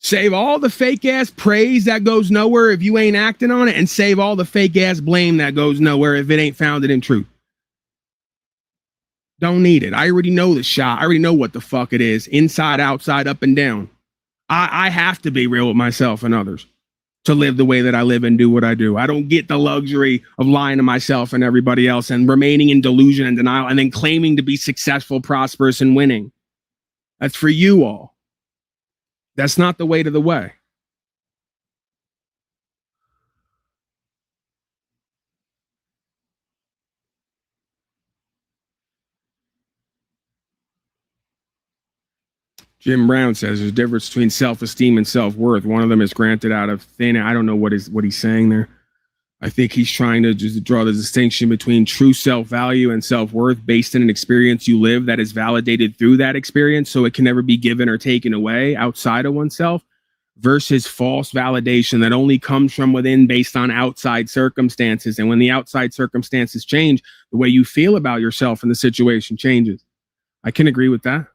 Speaker 1: Save all the fake ass praise that goes nowhere if you ain't acting on it, and save all the fake ass blame that goes nowhere if it ain't founded in truth. Don't need it. I already know the shot. I already know what the fuck it is. Inside, outside, up and down. I have to be real with myself and others to live the way that I live and do what I do. I don't get the luxury of lying to myself and everybody else and remaining in delusion and denial and then claiming to be successful, prosperous, and winning. That's for you all. That's not the way to the way. Jim Brown says there's a difference between self-esteem and self-worth. One of them is granted out of thin air. I don't know what he's saying there. I think he's trying to just draw the distinction between true self-value and self-worth based on an experience you live that is validated through that experience, so it can never be given or taken away outside of oneself, versus false validation that only comes from within based on outside circumstances. And when the outside circumstances change, the way you feel about yourself and the situation changes. I can agree with that.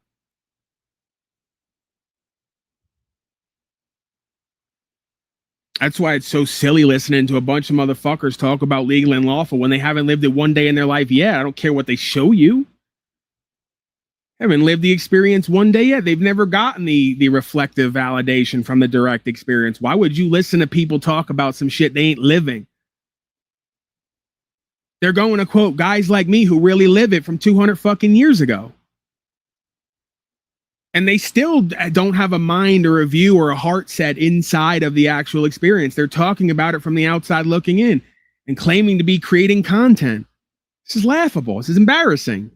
Speaker 1: That's why it's so silly listening to a bunch of motherfuckers talk about legal and lawful when they haven't lived it one day in their life yet. I don't care what they show you. Haven't lived the experience one day yet. They've never gotten the reflective validation from the direct experience. Why would you listen to people talk about some shit they ain't living? They're going to quote guys like me who really live it from 200 fucking years ago. And they still don't have a mind or a view or a heart set inside of the actual experience. They're talking about it from the outside looking in and claiming to be creating content. This is laughable. This is embarrassing.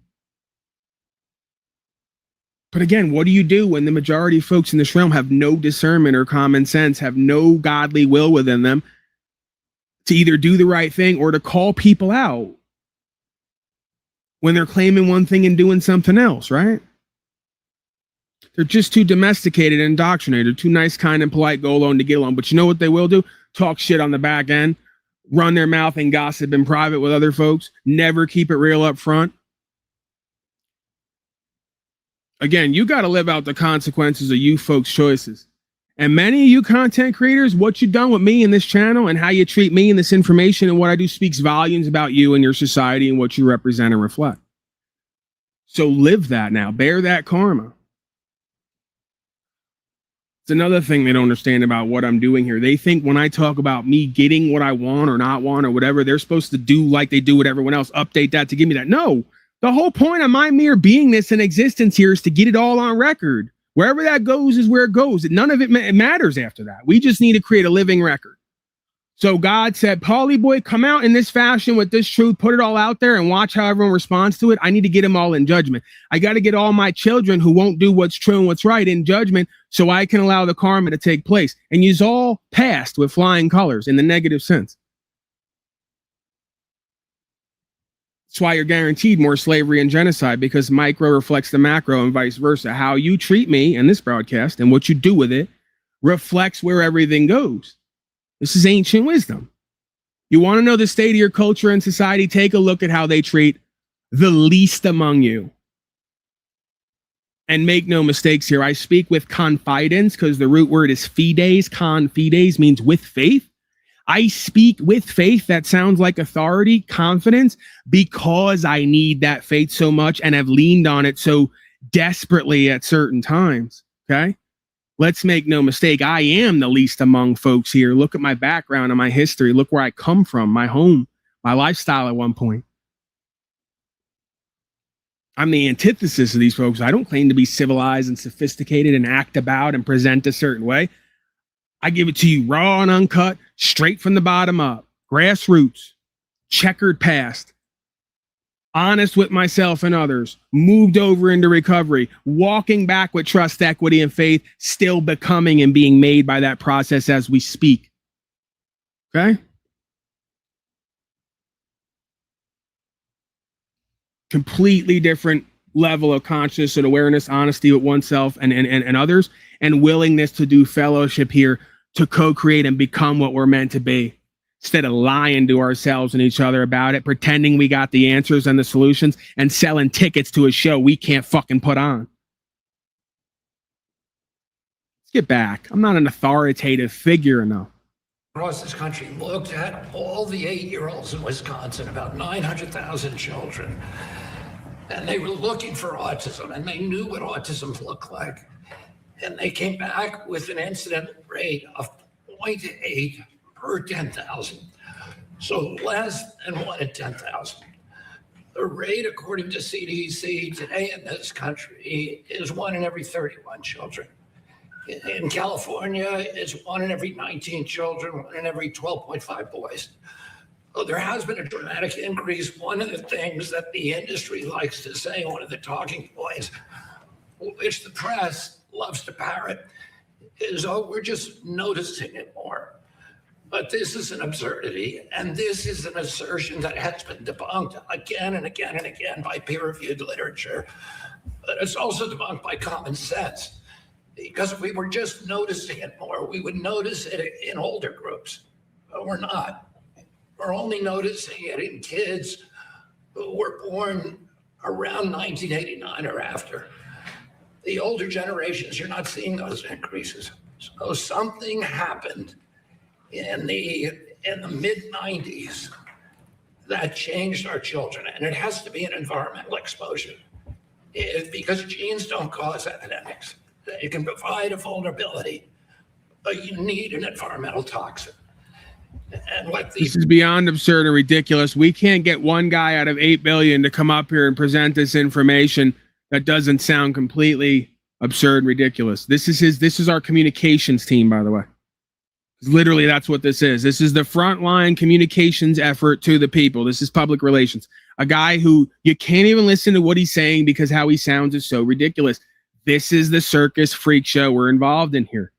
Speaker 1: But again, what do you do when the majority of folks in this realm have no discernment or common sense, have no godly will within them to either do the right thing or to call people out when they're claiming one thing and doing something else, right? They're just too domesticated and indoctrinated, too nice, kind, and polite, go alone to get along. But you know what they will do? Talk shit on the back end, run their mouth and gossip in private with other folks, never keep it real up front. Again, you got to live out the consequences of you folks' choices. And many of you content creators, what you've done with me in this channel and how you treat me and this information and what I do speaks volumes about you and your society and what you represent and reflect. So live that now. Bear that karma. It's another thing they don't understand about what I'm doing here. They think when I talk about me getting what I want or not want or whatever, they're supposed to do like they do with everyone else, update that to give me that. No, the whole point of my mere beingness and existence here is to get it all on record. Wherever that goes is where it goes. None of it matters after that. We just need to create a living record. So God said, Paulie boy, come out in this fashion with this truth, put it all out there and watch how everyone responds to it. I need to get them all in judgment. I got to get all my children who won't do what's true and what's right in judgment so I can allow the karma to take place. And you's all passed with flying colors in the negative sense. That's why you're guaranteed more slavery and genocide, because micro reflects the macro and vice versa. How you treat me in this broadcast and what you do with it reflects where everything goes. This is ancient wisdom. You want to know the state of your culture and society? Take a look at how they treat the least among you. And make no mistakes here. I speak with confidence because the root word is fides. Confides means with faith. I speak with faith that sounds like authority, confidence, because I need that faith so much and have leaned on it so desperately at certain times. Okay? Let's make no mistake. I am the least among folks here. Look at my background and my history. Look where I come from, my home, my lifestyle at one point. I'm the antithesis of these folks. I don't claim to be civilized and sophisticated and act about and present a certain way. I give it to you raw and uncut, straight from the bottom up, grassroots, checkered past, honest with myself and others, moved over into recovery, walking back with trust, equity, and faith, still becoming and being made by that process as we speak. Okay? Completely different level of consciousness and awareness, honesty with oneself and others, and willingness to do fellowship here to co-create and become what we're meant to be, instead of lying to ourselves and each other about it, pretending we got the answers and the solutions, and selling tickets to a show we can't fucking put on. Let's get back. I'm not an authoritative figure enough.
Speaker 7: Across this country looked at all the 8-year-olds in Wisconsin, about 900,000 children, and they were looking for autism, and they knew what autism looked like. And they came back with an incident rate of 0.8 per 10,000. So less than 1 in 10,000. The rate, according to CDC today in this country, is 1 in every 31 children. In California, it's 1 in every 19 children, 1 in every 12.5 boys. So there has been a dramatic increase. One of the things that the industry likes to say, one of the talking points, which the press loves to parrot, is, oh, we're just noticing it more. But this is an absurdity, and this is an assertion that has been debunked again and again and again by peer-reviewed literature. But it's also debunked by common sense, because if we were just noticing it more, we would notice it in older groups. But we're not. We're only noticing it in kids who were born around 1989 or after. The older generations, you're not seeing those increases. So something happened in the mid-90s that changed our children, and it has to be an environmental exposure. Because genes don't cause epidemics. They can provide a vulnerability, but you need an environmental toxin. And this
Speaker 1: is beyond absurd and ridiculous. We can't get one guy out of 8 billion to come up here and present this information that doesn't sound completely absurd and ridiculous. This is our communications team, by the way. Literally, that's what this is. This is the frontline communications effort to the people. This is public relations. A guy who you can't even listen to what he's saying because how he sounds is so ridiculous. This is the circus freak show we're involved in here.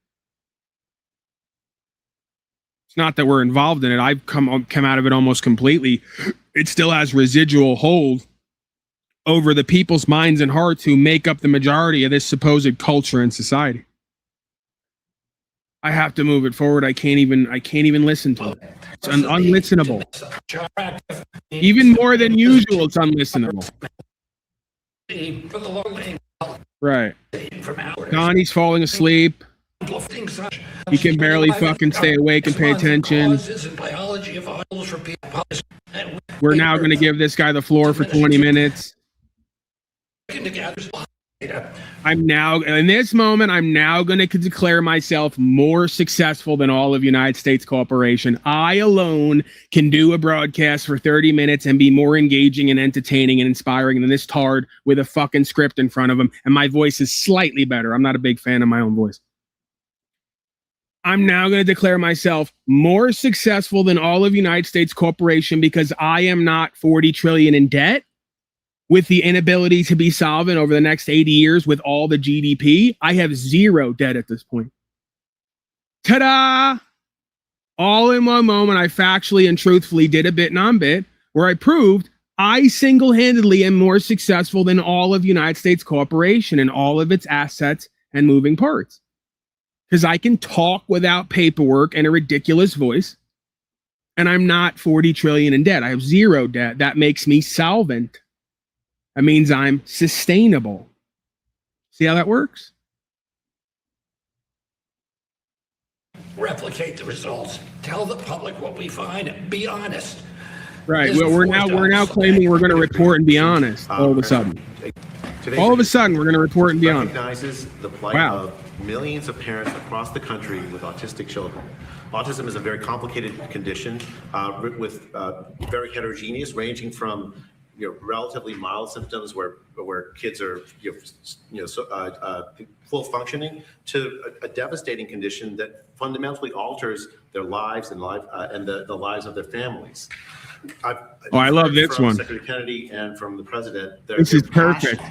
Speaker 1: It's not that we're involved in it. I've come out of it almost completely. It still has residual hold over the people's minds and hearts who make up the majority of this supposed culture and society. I have to move it forward. I can't even listen to it. It's unlistenable. Even more than usual, it's unlistenable. Right. Donnie's falling asleep. He can barely fucking stay awake and pay attention. We're now going to give this guy the floor for 20 minutes. I'm now, in this moment, I'm now going to declare myself more successful than all of United States Corporation. I alone can do a broadcast for 30 minutes and be more engaging and entertaining and inspiring than this tard with a fucking script in front of him. And my voice is slightly better. I'm not a big fan of my own voice. I'm now going to declare myself more successful than all of United States Corporation because I am not 40 trillion in debt. With the inability to be solvent over the next 80 years with all the GDP, I have zero debt at this point. Ta-da! All in one moment, I factually and truthfully did a bit non-bit where I proved I single-handedly am more successful than all of United States Corporation and all of its assets and moving parts. Because I can talk without paperwork and a ridiculous voice, and I'm not 40 trillion in debt. I have zero debt. That makes me solvent. That means I'm sustainable. See how that works?
Speaker 7: Replicate the results. Tell the public what we find. Be honest.
Speaker 1: Right. Well, we're now claiming we're going to report and be honest. All of a sudden. All of a sudden, we're going to report and be honest.
Speaker 8: Recognizes the plight of millions of parents across the country with autistic children. Autism is a very complicated condition with very heterogeneous, ranging from relatively mild symptoms where kids are full functioning to a devastating condition that fundamentally alters their lives and the lives of their families.
Speaker 1: I love this one.
Speaker 8: Secretary Kennedy and from the president.
Speaker 1: This is perfect.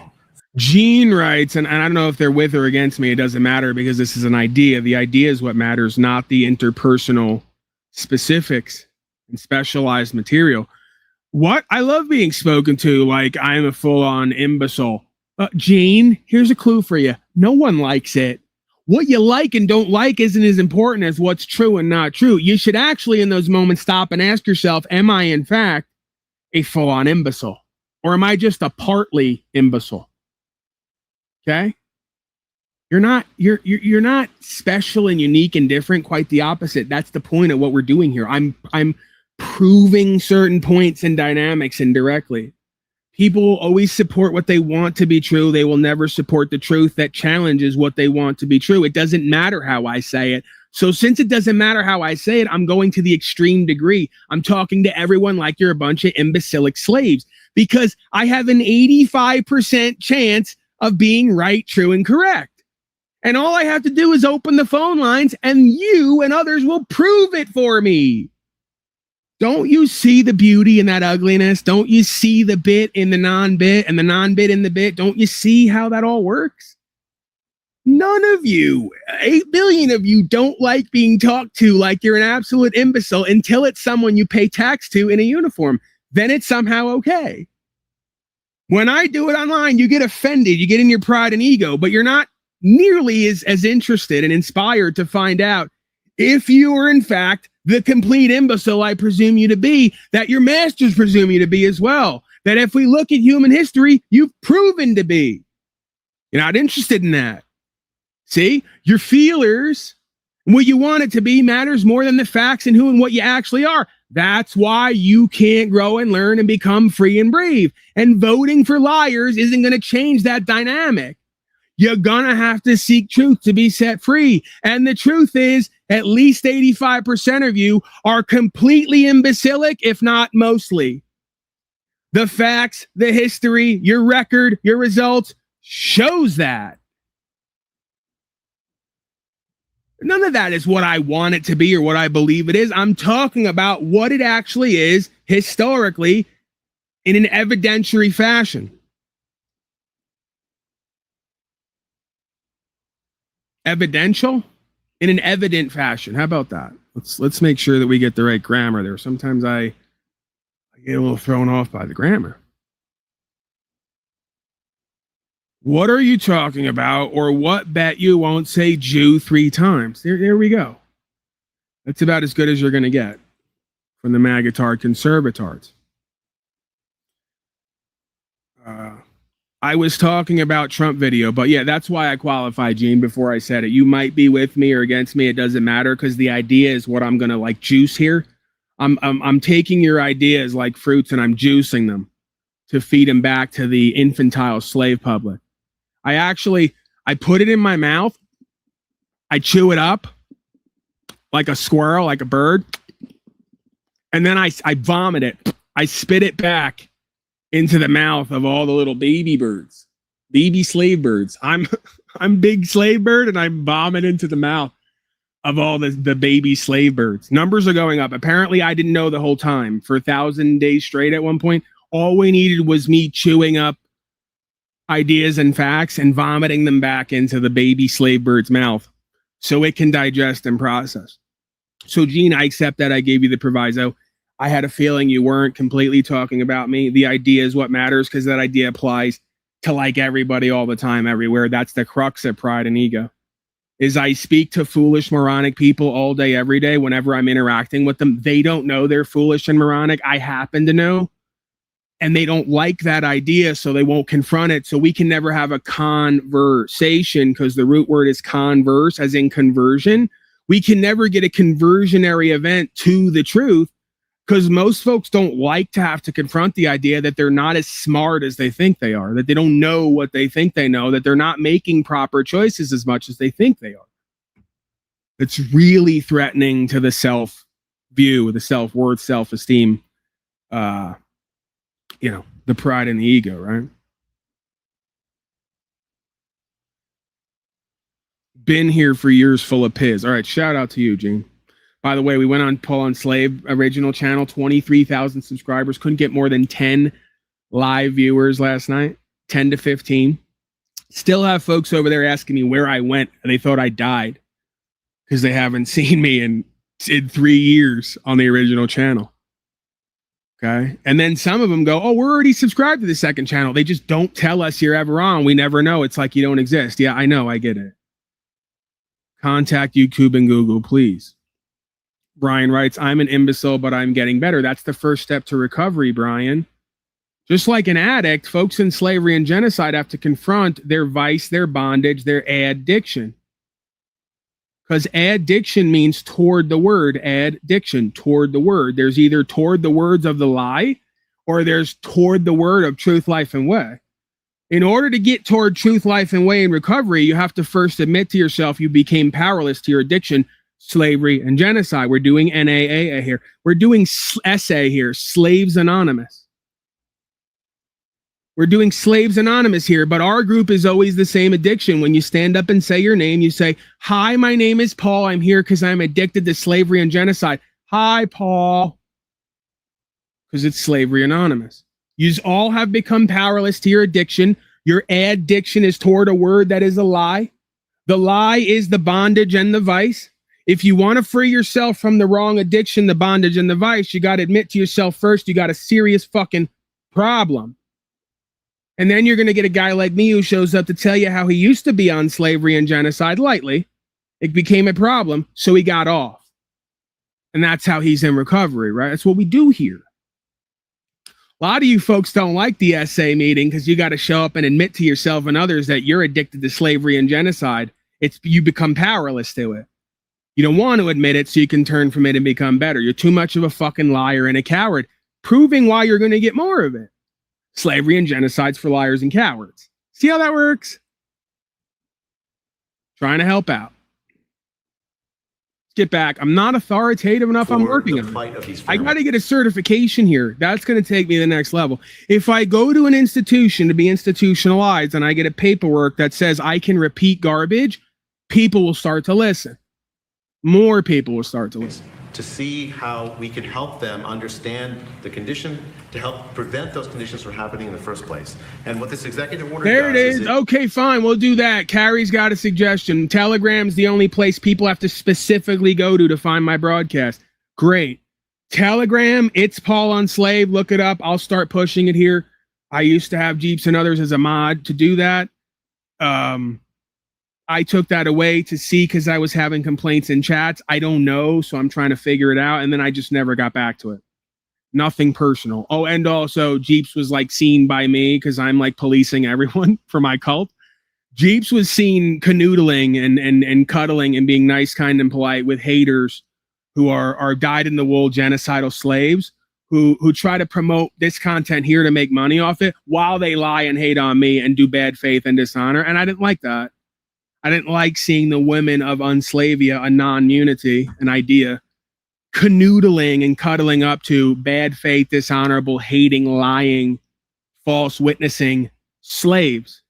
Speaker 1: Gene writes, and I don't know if they're with or against me. It doesn't matter because this is an idea. The idea is what matters, not the interpersonal specifics and specialized material. What? I love being spoken to like I'm a full-on imbecile. Gene, here's a clue for you. No one likes it. What you like and don't like isn't as important as what's true and not true. You should actually, in those moments, stop and ask yourself, am I, in fact, a full-on imbecile? Or am I just a partly imbecile? Okay? You're not special and unique and different. Quite the opposite. That's the point of what we're doing here. I'm proving certain points and dynamics indirectly. People will always support what they want to be true. They will never support the truth that challenges what they want to be true. It doesn't matter how I say it. So since it doesn't matter how I say it, I'm going to the extreme degree. I'm talking to everyone like you're a bunch of imbecilic slaves because I have an 85% chance of being right, true, and correct. And all I have to do is open the phone lines and you and others will prove it for me. Don't you see the beauty in that ugliness? Don't you see the bit in the non-bit and the non-bit in the bit? Don't you see how that all works? None of you, 8 billion of you, don't like being talked to like you're an absolute imbecile until it's someone you pay tax to in a uniform. Then it's somehow okay. When I do it online, you get offended, you get in your pride and ego, but you're not nearly as interested and inspired to find out if you are in fact the complete imbecile I presume you to be, that your masters presume you to be as well. That if we look at human history, you've proven to be. You're not interested in that. See, your feelers, what you want it to be matters more than the facts and who and what you actually are. That's why you can't grow and learn and become free and brave. And voting for liars isn't going to change that dynamic. You're going to have to seek truth to be set free. And the truth is, at least 85% of you are completely imbecilic, if not mostly. The facts, the history, your record, your results shows that. None of that is what I want it to be or what I believe it is. I'm talking about what it actually is historically in an evidentiary fashion. Evidential? In an evident fashion. How about that? Let's make sure that we get the right grammar there. Sometimes I get a little thrown off by the grammar. What are you talking about? Or what bet you won't say Jew 3 times? There we go. That's about as good as you're going to get from the magatard conservatards. I was talking about Trump video, but yeah, that's why I qualified, Gene, before I said it. You might be with me or against me. It doesn't matter, because the idea is what I'm going to like juice here. I'm taking your ideas like fruits and I'm juicing them to feed them back to the infantile slave public. I put it in my mouth. I chew it up like a squirrel, like a bird. And then I vomit it. I spit it back into the mouth of all the little baby birds, baby slave birds. I'm big slave bird, and I vomit into the mouth of all the baby slave birds. Numbers are going up. Apparently, I didn't know the whole time. For 1,000 days straight at one point, all we needed was me chewing up ideas and facts and vomiting them back into the baby slave bird's mouth so it can digest and process. So, Gene, I accept that. I gave you the proviso. I had a feeling you weren't completely talking about me. The idea is what matters, because that idea applies to like everybody all the time, everywhere. That's the crux of pride and ego. Is I speak to foolish, moronic people all day, every day. Whenever I'm interacting with them, they don't know they're foolish and moronic. I happen to know. And they don't like that idea, so they won't confront it. So we can never have a conversation, because the root word is converse, as in conversion. We can never get a conversionary event to the truth, because most folks don't like to have to confront the idea that they're not as smart as they think they are, that they don't know what they think they know, that they're not making proper choices as much as they think they are. It's really threatening to the self-view, the self-worth, self-esteem, the pride and the ego, right? Been here for years, full of piz. All right, shout out to you, Gene. By the way, we went on Paul Enslaved original channel, 23,000 subscribers. Couldn't get more than 10 live viewers last night, 10 to 15. Still have folks over there asking me where I went. They thought I died because they haven't seen me in 3 years on the original channel. Okay. And then some of them go, oh, we're already subscribed to the second channel. They just don't tell us you're ever on. We never know. It's like you don't exist. Yeah, I know. I get it. Contact YouTube and Google, please. Brian writes, I'm an imbecile, but I'm getting better. That's the first step to recovery, Brian. Just like an addict, folks in slavery and genocide have to confront their vice, their bondage, their addiction. Because addiction means toward the word. Addiction, toward the word. There's either toward the words of the lie, or there's toward the word of truth, life, and way. In order to get toward truth, life, and way in recovery, you have to first admit to yourself you became powerless to your addiction, slavery, and genocide. We're doing NAAA here. We're doing SA here, Slaves Anonymous. We're doing Slaves Anonymous here, but our group is always the same addiction. When you stand up and say your name, you say, hi, my name is Paul. I'm here because I'm addicted to slavery and genocide. Hi, Paul. Because it's Slavery Anonymous. You all have become powerless to your addiction. Your addiction is toward a word that is a lie. The lie is the bondage and the vice. If you want to free yourself from the wrong addiction, the bondage, and the vice, you got to admit to yourself first, you got a serious fucking problem. And then you're going to get a guy like me who shows up to tell you how he used to be on slavery and genocide lightly. It became a problem, so he got off. And that's how he's in recovery, right? That's what we do here. A lot of you folks don't like the SA meeting because you got to show up and admit to yourself and others that you're addicted to slavery and genocide. You become powerless to it. You don't want to admit it so you can turn from it and become better. You're too much of a fucking liar and a coward, proving why you're going to get more of it. Slavery and genocide's for liars and cowards. See how that works? Trying to help out. Let's get back. I'm not authoritative enough. I'm working on it. I got to get a certification here. That's going to take me to the next level. If I go to an institution to be institutionalized and I get a paperwork that says I can repeat garbage, people will start to listen. More people will start to listen.
Speaker 8: to see how we can help them understand the condition, to help prevent those conditions from happening in the first place. And what this executive order
Speaker 1: there
Speaker 8: does
Speaker 1: it is. Okay, fine. We'll do that. Carrie's got a suggestion. Telegram's the only place people have to specifically go to find my broadcast. Great. Telegram, it's Paul Unslaved. Look it up. I'll start pushing it here. I used to have Jeeps and others as a mod to do that. I took that away to see because I was having complaints in chats. I don't know, so I'm trying to figure it out. And then I just never got back to it. Nothing personal. Oh, and also Jeeps was like seen by me because I'm like policing everyone for my cult. Jeeps was seen canoodling and cuddling and being nice, kind, and polite with haters who are dyed-in-the-wool genocidal slaves who try to promote this content here to make money off it while they lie and hate on me and do bad faith and dishonor. And I didn't like that. I didn't like seeing the women of Unslavia, a non-unity, an idea, canoodling and cuddling up to bad faith, dishonorable, hating, lying, false witnessing slaves.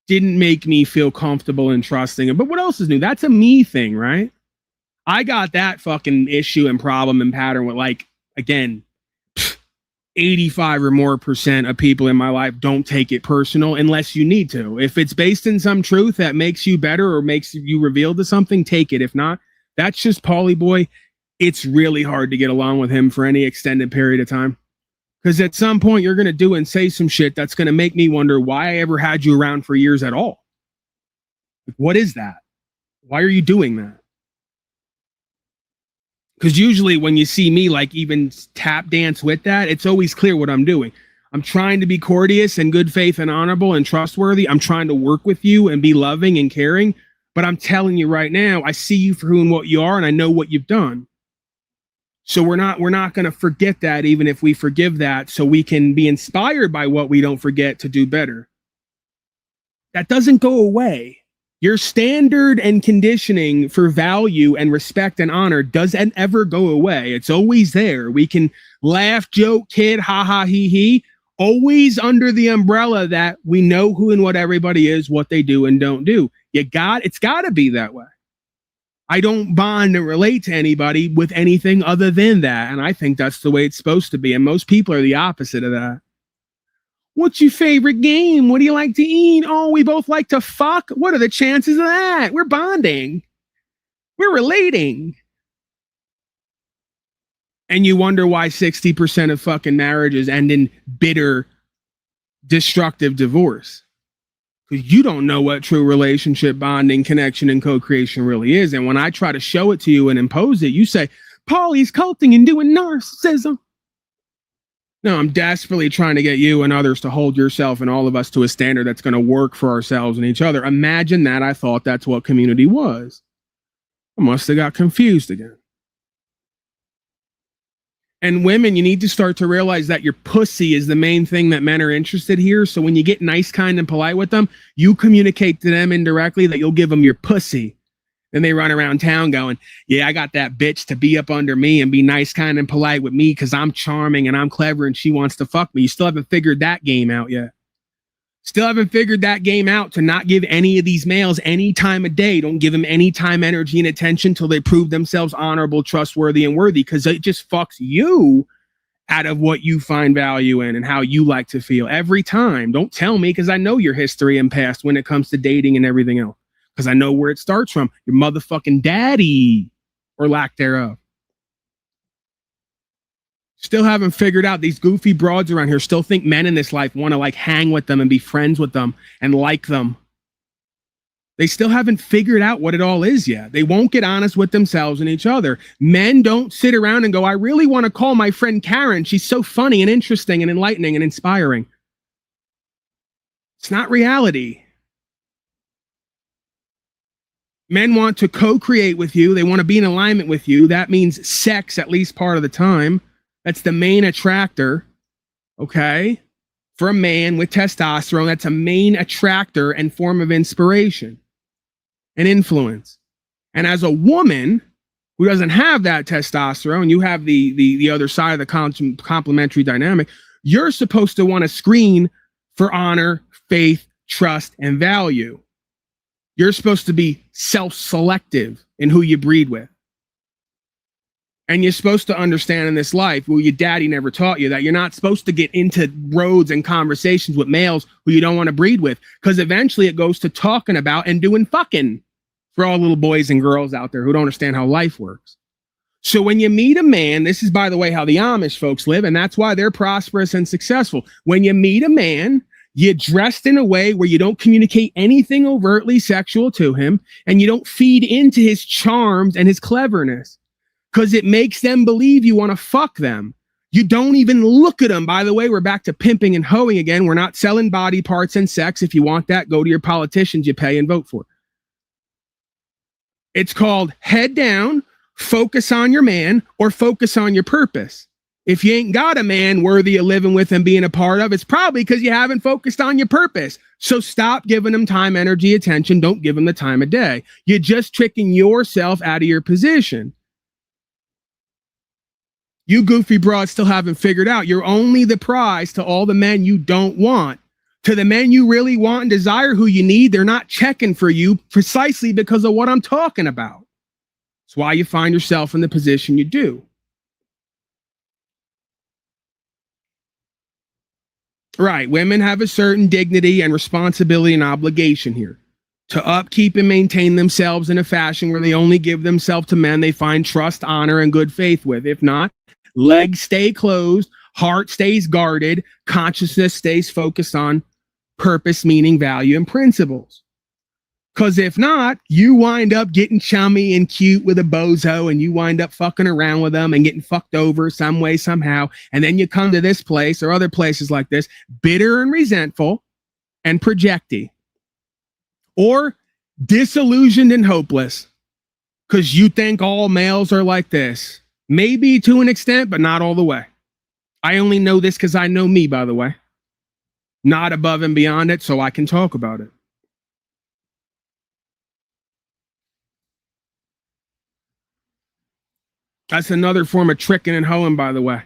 Speaker 1: Didn't make me feel comfortable and trusting. But what else is new? That's a me thing, right? I got that fucking issue and problem and pattern with, like, again, 85 or more % of people in my life don't take it personal unless you need to. If it's based in some truth that makes you better or makes you reveal to something, take it. If not, that's just Paulie boy. It's really hard to get along with him for any extended period of time. Because at some point you're going to do and say some shit that's going to make me wonder why I ever had you around for years at all. What is that? Why are you doing that? Because usually when you see me like even tap dance with that, it's always clear what I'm doing. I'm trying to be courteous and good faith and honorable and trustworthy. I'm trying to work with you and be loving and caring. But I'm telling you right now, I see you for who and what you are, and I know what you've done. So we're not going to forget that, even if we forgive that, so we can be inspired by what we don't forget to do better. That doesn't go away. Your standard and conditioning for value and respect and honor doesn't ever go away. It's always there. We can laugh, joke, kid, ha ha, he he, always under the umbrella that we know who and what everybody is, what they do and don't do. It's got to be that way. I don't bond and relate to anybody with anything other than that. And I think that's the way it's supposed to be. And most people are the opposite of that. What's your favorite game? What do you like to eat? Oh, we both like to fuck. What are the chances of that? We're bonding. We're relating. And you wonder why 60% of fucking marriages end in bitter, destructive divorce. Because you don't know what true relationship, bonding, connection, and co-creation really is. And when I try to show it to you and impose it, you say, Paulie's culting and doing narcissism. No, I'm desperately trying to get you and others to hold yourself and all of us to a standard that's going to work for ourselves and each other. Imagine that. I thought that's what community was. I must have got confused again. And women, you need to start to realize that your pussy is the main thing that men are interested here. So when you get nice, kind, and polite with them, you communicate to them indirectly that you'll give them your pussy. Then they run around town going, yeah, I got that bitch to be up under me and be nice, kind, and polite with me because I'm charming and I'm clever and she wants to fuck me. You still haven't figured that game out yet. Still haven't figured that game out to not give any of these males any time of day. Don't give them any time, energy, and attention till they prove themselves honorable, trustworthy, and worthy, because it just fucks you out of what you find value in and how you like to feel every time. Don't tell me, because I know your history and past when it comes to dating and everything else. Because I know where it starts from. Your motherfucking daddy, or lack thereof. Still haven't figured out, these goofy broads around here still think men in this life want to like hang with them and be friends with them and like them. They still haven't figured out what it all is yet. They won't get honest with themselves and each other. Men don't sit around and go, I really want to call my friend Karen. She's so funny and interesting and enlightening and inspiring. It's not reality. Men want to co-create with you. They want to be in alignment with you. That means sex at least part of the time. That's the main attractor, okay? For a man with testosterone, that's a main attractor and form of inspiration and influence. And as a woman who doesn't have that testosterone, you have the other side of the complementary dynamic, you're supposed to want to screen for honor, faith, trust, and value. You're supposed to be self-selective in who you breed with. And you're supposed to understand in this life, well, your daddy never taught you that you're not supposed to get into roads and conversations with males who you don't want to breed with, because eventually it goes to talking about and doing fucking, for all little boys and girls out there who don't understand how life works. So when you meet a man, this is, by the way, how the Amish folks live, and that's why they're prosperous and successful. When you meet a man, you're dressed in a way where you don't communicate anything overtly sexual to him, and you don't feed into his charms and his cleverness, because it makes them believe you want to fuck them. You don't even look at them. By the way, we're back to pimping and hoeing again. We're not selling body parts and sex. If you want that, go to your politicians you pay and vote for. It's called head down, focus on your man, or focus on your purpose. If you ain't got a man worthy of living with and being a part of, it's probably because you haven't focused on your purpose. So stop giving them time, energy, attention. Don't give them the time of day. You're just tricking yourself out of your position. You goofy broads still haven't figured out you're only the prize to all the men you don't want. To the men you really want and desire, who you need, they're not checking for you precisely because of what I'm talking about. It's why you find yourself in the position you do. Right, women have a certain dignity and responsibility and obligation here to upkeep and maintain themselves in a fashion where they only give themselves to men they find trust, honor, and good faith with. If not, legs stay closed, heart stays guarded, consciousness stays focused on purpose, meaning, value, and principles. Because if not, you wind up getting chummy and cute with a bozo, and you wind up fucking around with them and getting fucked over some way, somehow. And then you come to this place or other places like this, bitter and resentful and projecty, or disillusioned and hopeless because you think all males are like this. Maybe to an extent, but not all the way. I only know this because I know me, by the way. Not above and beyond it, so I can talk about it. That's another form of tricking and hoeing, by the way.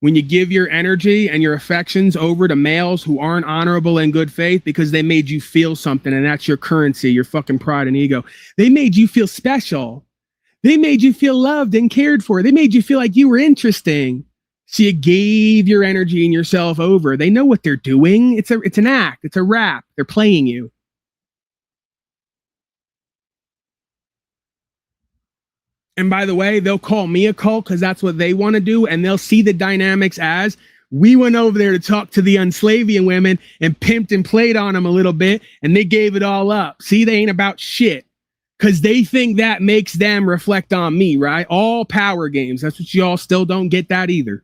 Speaker 1: When you give your energy and your affections over to males who aren't honorable and good faith because they made you feel something, and that's your currency, your fucking pride and ego. They made you feel special. They made you feel loved and cared for. They made you feel like you were interesting. So you gave your energy and yourself over. They know what they're doing. It's an act. It's a rap. They're playing you. And by the way, they'll call me a cult because that's what they want to do. And they'll see the dynamics as we went over there to talk to the Unslavian women and pimped and played on them a little bit. And they gave it all up. See, they ain't about shit. Because they think that makes them reflect on me, right? All power games. That's what y'all still don't get that either.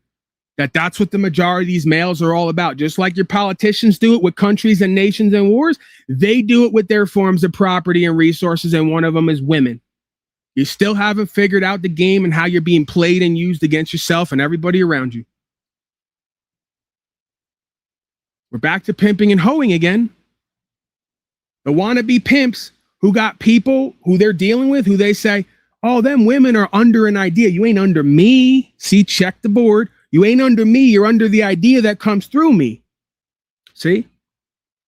Speaker 1: That's what the majority of these males are all about. Just like your politicians do it with countries and nations and wars, they do it with their forms of property and resources, and one of them is women. You still haven't figured out the game and how you're being played and used against yourself and everybody around you. We're back to pimping and hoeing again. The wannabe pimps who got people who they're dealing with, who they say, oh, them women are under an idea. You ain't under me. See, check the board. You ain't under me. You're under the idea that comes through me. See?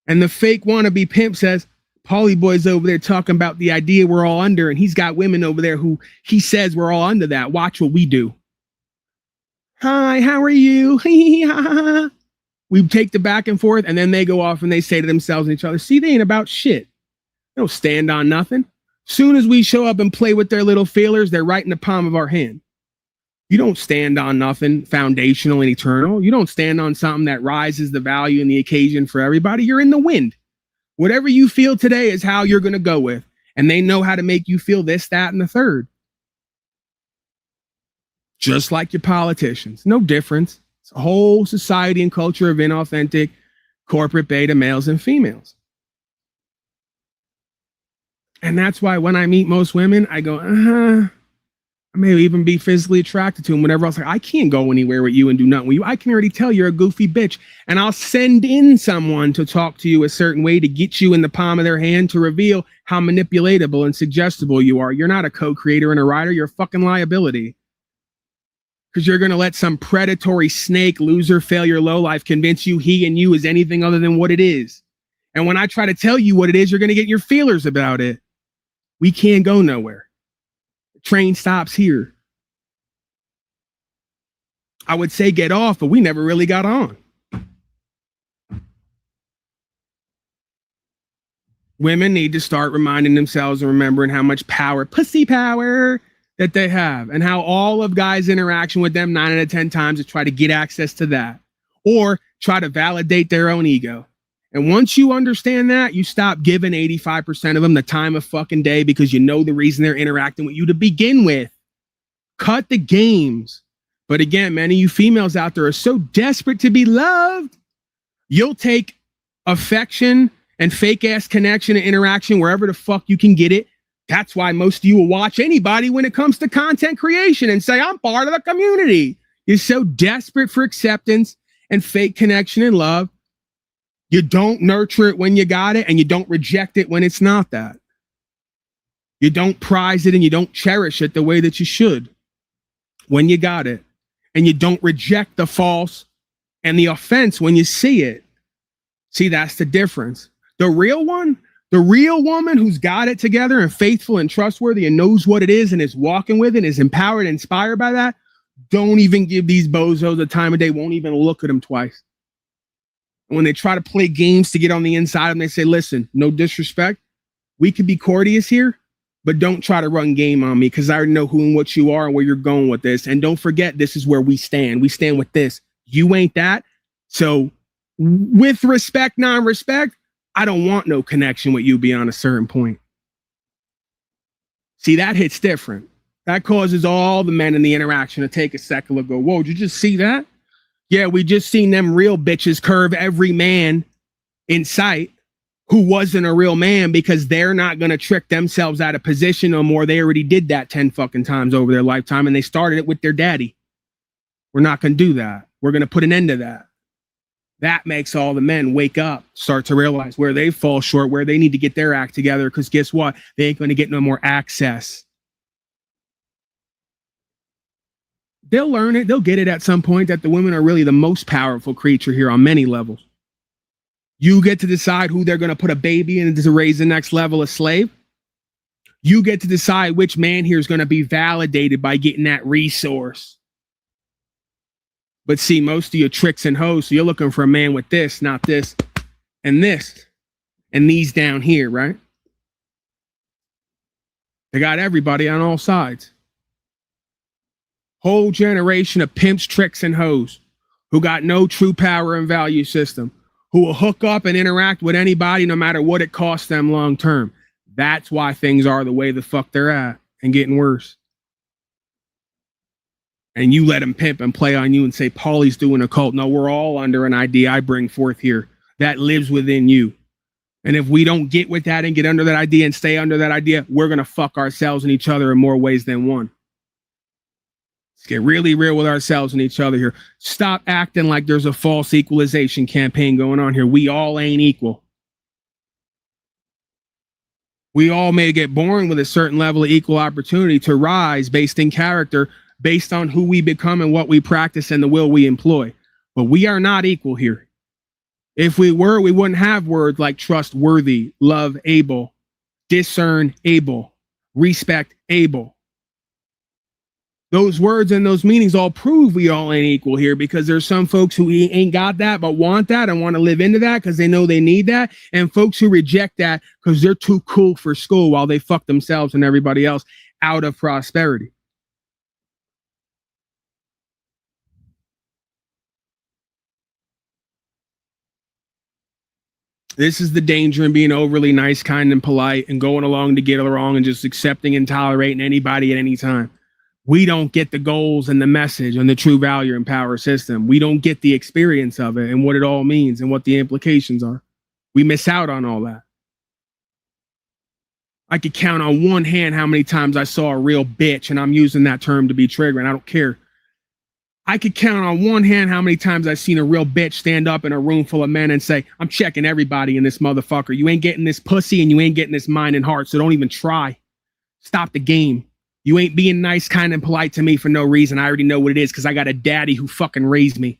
Speaker 1: And the fake wannabe pimp says, Paulie boy's over there talking about the idea we're all under, and he's got women over there who he says we're all under that. Watch what we do. Hi, how are you? We take the back and forth, and then they go off and they say to themselves and each other, see, they ain't about shit. They don't stand on nothing. Soon as we show up and play with their little feelers, they're right in the palm of our hand. You don't stand on nothing foundational and eternal. You don't stand on something that rises the value and the occasion for everybody. You're in the wind. Whatever you feel today is how you're going to go with. And they know how to make you feel this, that, and the third. Just like your politicians. No difference. It's a whole society and culture of inauthentic corporate beta males and females. And that's why when I meet most women, I go, I may even be physically attracted to them. Whenever else, like, I can't go anywhere with you and do nothing with you. I can already tell you're a goofy bitch. And I'll send in someone to talk to you a certain way to get you in the palm of their hand to reveal how manipulatable and suggestible you are. You're not a co-creator and a writer. You're a fucking liability. Because you're going to let some predatory snake, loser, failure, lowlife convince you he and you is anything other than what it is. And when I try to tell you what it is, you're going to get your feelers about it. We can't go nowhere. The train stops here. I would say get off, but we never really got on. Women need to start reminding themselves and remembering how much power, pussy power, that they have, and how all of guys' interaction with them 9 out of 10 times is try to get access to that or try to validate their own ego. And once you understand that, you stop giving 85% of them the time of fucking day because you know the reason they're interacting with you to begin with. Cut the games. But again, many of you females out there are so desperate to be loved, you'll take affection and fake ass connection and interaction wherever the fuck you can get it. That's why most of you will watch anybody when it comes to content creation and say, I'm part of the community. You're so desperate for acceptance and fake connection and love. You don't nurture it when you got it, and you don't reject it when it's not that. You don't prize it and you don't cherish it the way that you should when you got it. And you don't reject the false and the offense when you see it. See, that's the difference. The real one, the real woman who's got it together and faithful and trustworthy and knows what it is and is walking with it and is empowered and inspired by that, don't even give these bozos the time of day, won't even look at them twice. When they try to play games to get on the inside of them, they say, listen, no disrespect. We could be courteous here, but don't try to run game on me because I already know who and what you are and where you're going with this. And don't forget, this is where we stand. We stand with this. You ain't that. So with respect, non-respect, I don't want no connection with you beyond a certain point. See, that hits different. That causes all the men in the interaction to take a second look, go, whoa, did you just see that? Yeah, we just seen them real bitches curve every man in sight who wasn't a real man because they're not going to trick themselves out of position no more. They already did that 10 fucking times over their lifetime, and they started it with their daddy. We're not going to do that. We're going to put an end to that. That makes all the men wake up, start to realize where they fall short, where they need to get their act together, because guess what? They ain't going to get no more access. They'll learn it. They'll get it at some point that the women are really the most powerful creature here on many levels. You get to decide who they're going to put a baby in to raise the next level of slave. You get to decide which man here is going to be validated by getting that resource. But see, most of your tricks and hoes, so you're looking for a man with this, not this, and these down here, right? They got everybody on all sides. Whole generation of pimps, tricks, and hoes who got no true power and value system, who will hook up and interact with anybody no matter what it costs them long term. That's why things are the way the fuck they're at and getting worse. And you let them pimp and play on you and say, Paulie's doing a cult. No, we're all under an idea I bring forth here that lives within you. And if we don't get with that and get under that idea and stay under that idea, we're going to fuck ourselves and each other in more ways than one. Let's get really real with ourselves and each other here. Stop acting like there's a false equalization campaign going on here. We all ain't equal. We all may get born with a certain level of equal opportunity to rise based in character, based on who we become and what we practice and the will we employ. But we are not equal here. If we were, we wouldn't have words like trustworthy, love able, discern able, respect able. Those words and those meanings all prove we all ain't equal here, because there's some folks who ain't got that but want that and want to live into that because they know they need that, and folks who reject that because they're too cool for school while they fuck themselves and everybody else out of prosperity. This is the danger in being overly nice, kind, and polite and going along to get along and just accepting and tolerating anybody at any time. We don't get the goals and the message and the true value and power system. We don't get the experience of it and what it all means and what the implications are. We miss out on all that. I could count on one hand how many times I saw a real bitch, and I'm using that term to be triggering. I don't care. I could count on one hand how many times I've seen a real bitch stand up in a room full of men and say, I'm checking everybody in this motherfucker. You ain't getting this pussy and you ain't getting this mind and heart, so don't even try. Stop the game. You ain't being nice, kind, and polite to me for no reason. I already know what it is because I got a daddy who fucking raised me.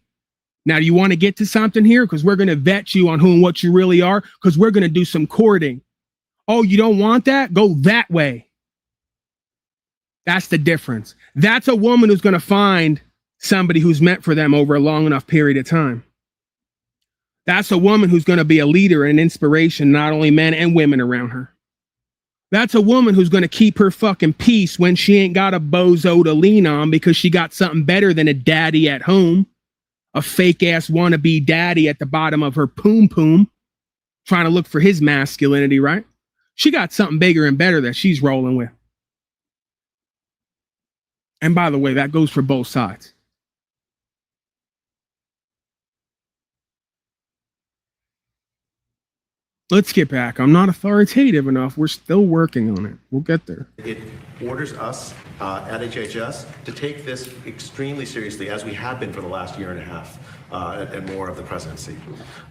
Speaker 1: Now, do you want to get to something here? Because we're going to vet you on who and what you really are, because we're going to do some courting. Oh, you don't want that? Go that way. That's the difference. That's a woman who's going to find somebody who's meant for them over a long enough period of time. That's a woman who's going to be a leader and an inspiration, not only men and women around her. That's a woman who's going to keep her fucking peace when she ain't got a bozo to lean on because she got something better than a daddy at home, a fake ass wannabe daddy at the bottom of her poom poom, trying to look for his masculinity, right? She got something bigger and better that she's rolling with. And by the way, that goes for both sides. Let's get back. I'm not authoritative enough. We're still working on it. We'll get there.
Speaker 8: It orders us at HHS to take this extremely seriously, as we have been for the last year and a half and more of the presidency.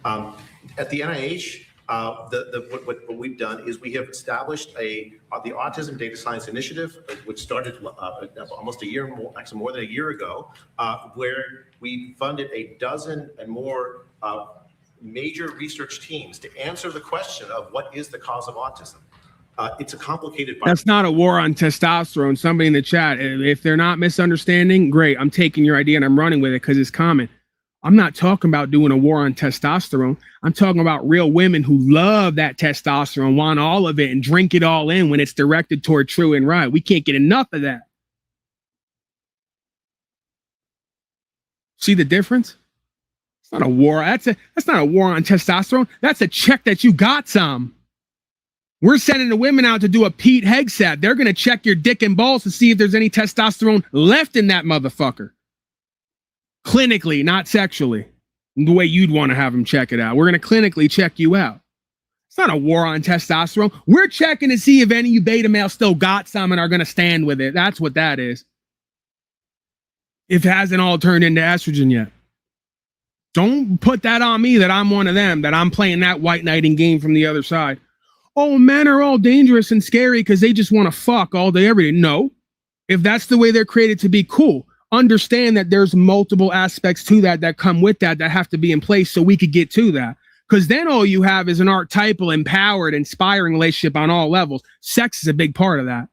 Speaker 8: At the NIH, what we've done is we have established the Autism Data Science Initiative, which started almost a year more, actually more than a year ago, where we funded a dozen and more major research teams to answer the question of what is the cause of autism. It's a complicated.
Speaker 1: That's not a war on testosterone. Somebody in the chat, if they're not misunderstanding, great. I'm taking your idea and I'm running with it because it's common. I'm not talking about doing a war on testosterone. I'm talking about real women who love that testosterone, want all of it and drink it all in when it's directed toward true and right. We can't get enough of that. See the difference? It's not a war. That's not a war on testosterone. That's a check that you got some. We're sending the women out to do a Pete Hegseth. They're going to check your dick and balls to see if there's any testosterone left in that motherfucker. Clinically, not sexually. The way you'd want to have them check it out. We're going to clinically check you out. It's not a war on testosterone. We're checking to see if any of you beta males still got some and are going to stand with it. That's what that is. If it hasn't all turned into estrogen yet. Don't put that on me that I'm one of them, that I'm playing that white knighting game from the other side. Oh, men are all dangerous and scary because they just want to fuck all day, every day. No. If that's the way they're created to be, cool. Understand that there's multiple aspects to that come with that have to be in place so we could get to that. Because then all you have is an archetypal, empowered, inspiring relationship on all levels. Sex is a big part of that.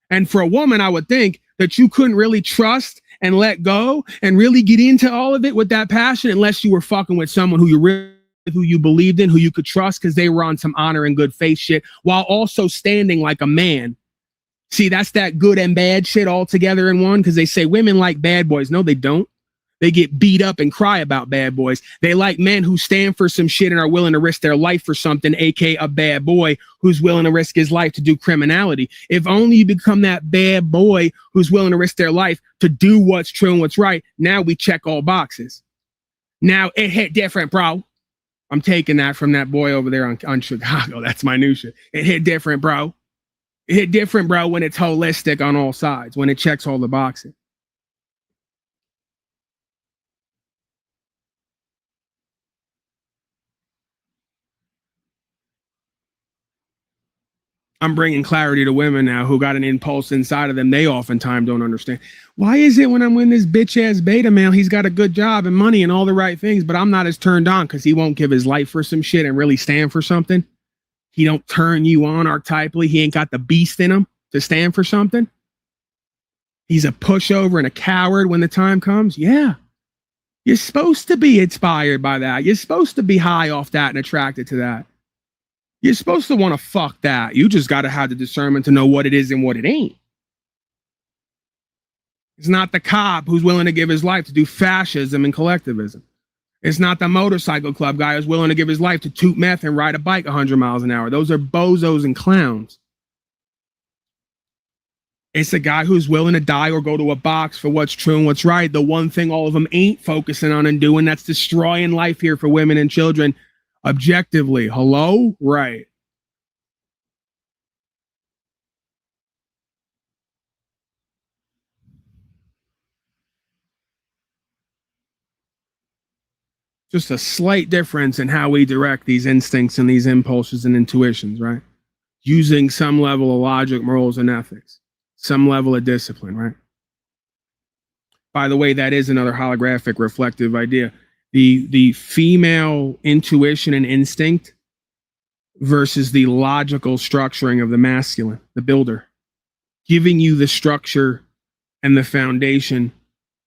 Speaker 1: And for a woman, I would think that you couldn't really trust and let go and really get into all of it with that passion unless you were fucking with someone who you believed in, who you could trust because they were on some honor and good faith shit while also standing like a man. See, that's that good and bad shit all together in one, because they say women like bad boys. No, they don't. They get beat up and cry about bad boys. They like men who stand for some shit and are willing to risk their life for something, aka a bad boy who's willing to risk his life to do criminality. If only you become that bad boy who's willing to risk their life to do what's true and what's right, now we check all boxes. Now it hit different, bro. I'm taking that from that boy over there on Chicago. That's my new shit. It hit different, bro. It hit different, bro, when it's holistic on all sides, when it checks all the boxes. I'm bringing clarity to women now who got an impulse inside of them they oftentimes don't understand. Why is it when I'm with this bitch-ass beta male, he's got a good job and money and all the right things, but I'm not as turned on because he won't give his life for some shit and really stand for something? He don't turn you on archetypally. He ain't got the beast in him to stand for something. He's a pushover and a coward when the time comes. Yeah. You're supposed to be inspired by that. You're supposed to be high off that and attracted to that. You're supposed to want to fuck that. You just got to have the discernment to know what it is and what it ain't. It's not the cop who's willing to give his life to do fascism and collectivism. It's not the motorcycle club guy who's willing to give his life to toot meth and ride a bike 100 miles an hour. Those are bozos and clowns. It's the guy who's willing to die or go to a box for what's true and what's right. The one thing all of them ain't focusing on and doing, that's destroying life here for women and children. Objectively, hello? Right. Just a slight difference in how we direct these instincts and these impulses and intuitions, right? Using some level of logic, morals, and ethics, some level of discipline, right? By the way, that is another holographic reflective idea. The female intuition and instinct versus the logical structuring of the masculine, the builder, giving you the structure and the foundation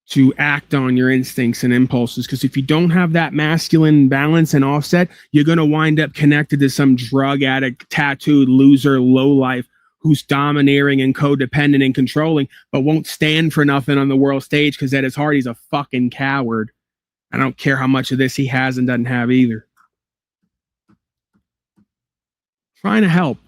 Speaker 1: to act on your instincts and impulses. Because if you don't have that masculine balance and offset, you're going to wind up connected to some drug addict, tattooed loser, lowlife who's domineering and codependent and controlling, but won't stand for nothing on the world stage because at his heart, he's a fucking coward. I don't care how much of this he has and doesn't have either. Trying to help.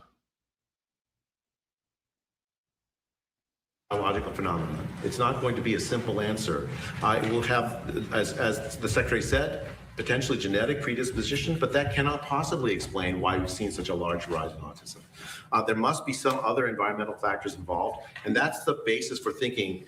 Speaker 8: Biological phenomenon. It's not going to be a simple answer. It will have, as the Secretary said, potentially genetic predisposition, but that cannot possibly explain why we've seen such a large rise in autism. There must be some other environmental factors involved, and that's the basis for thinking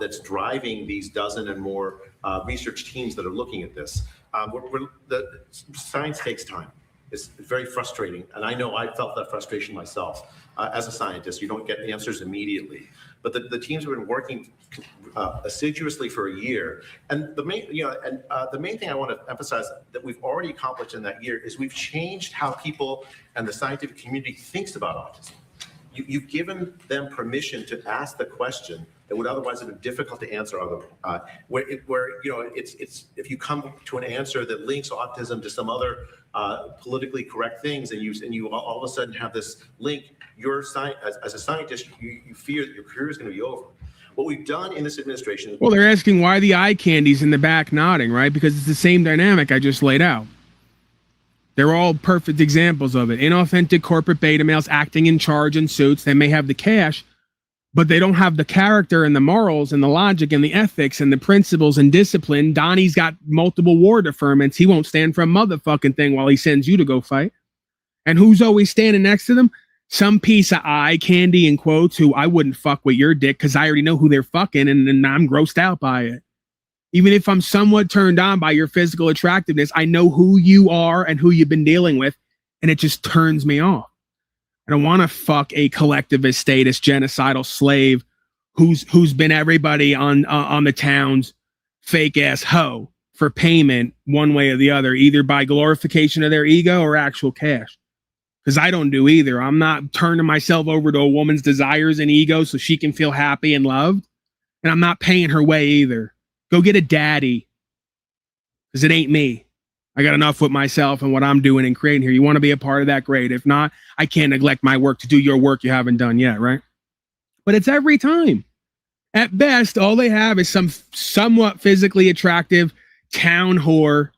Speaker 8: that's driving these dozen and more research teams that are looking at this. The science takes time. It's very frustrating, and I know I felt that frustration myself. As a scientist, you don't get answers immediately. But the teams have been working assiduously for a year, and the main thing I want to emphasize that we've already accomplished in that year is we've changed how people and the scientific community thinks about autism. You've given them permission to ask the question that would otherwise have been difficult to answer. It's if you come to an answer that links autism to some other politically correct things, and you all of a sudden have this link. As a scientist, you fear that your career is going to be over. What we've done in this administration.
Speaker 1: Well, they're asking why the eye candy's in the back nodding, right? Because it's the same dynamic I just laid out. They're all perfect examples of it. Inauthentic corporate beta males acting in charge in suits. They may have the cash, but they don't have the character and the morals and the logic and the ethics and the principles and discipline. Donnie's got multiple war deferments. He won't stand for a motherfucking thing while he sends you to go fight. And who's always standing next to them? Some piece of eye candy in quotes who I wouldn't fuck with your dick because I already know who they're fucking and I'm grossed out by it. Even if I'm somewhat turned on by your physical attractiveness, I know who you are and who you've been dealing with, and it just turns me off. I don't want to fuck a collectivist statist genocidal slave who's been everybody on the town's fake ass hoe for payment one way or the other, either by glorification of their ego or actual cash. Because I don't do either. I'm not turning myself over to a woman's desires and ego so she can feel happy and loved. And I'm not paying her way either. Go get a daddy. Because it ain't me. I got enough with myself and what I'm doing and creating here. You want to be a part of that? Great. If not, I can't neglect my work to do your work you haven't done yet, right? But it's every time. At best, all they have is some somewhat physically attractive town whore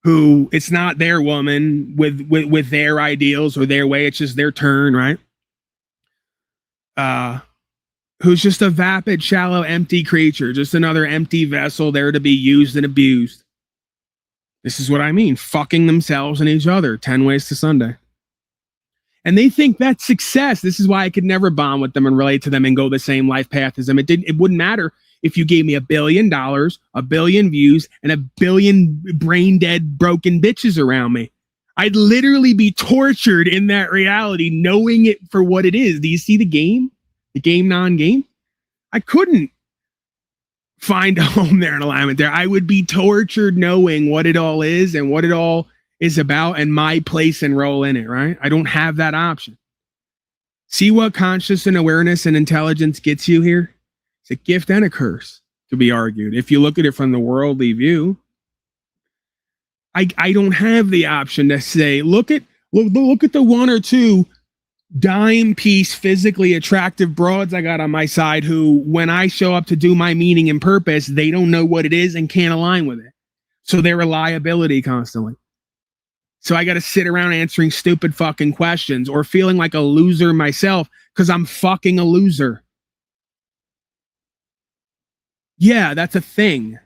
Speaker 1: who it's not their woman with their ideals or their way. It's just their turn, right? Who's just a vapid, shallow, empty creature, just another empty vessel there to be used and abused. This is what I mean, fucking themselves and each other 10 ways to Sunday. And they think that's success. This is why I could never bond with them and relate to them and go the same life path as them. It wouldn't matter if you gave me $1 billion, 1 billion views, and 1 billion brain dead, broken bitches around me. I'd literally be tortured in that reality, knowing it for what it is. Do you see the game? The game, non-game? I couldn't find a home there in alignment there. I would be tortured knowing what it all is and what it all is about and my place and role in it, right? I don't have that option. See what conscious and awareness and intelligence gets you here? It's a gift and a curse, to be argued. If you look at it from the worldly view, I don't have the option to say, look at the 1 or 2 dime piece physically attractive broads I got on my side who, when I show up to do my meaning and purpose, they don't know what it is and can't align with it. So they're a liability constantly. So I got to sit around answering stupid fucking questions or feeling like a loser myself because I'm fucking a loser. Yeah, that's a thing.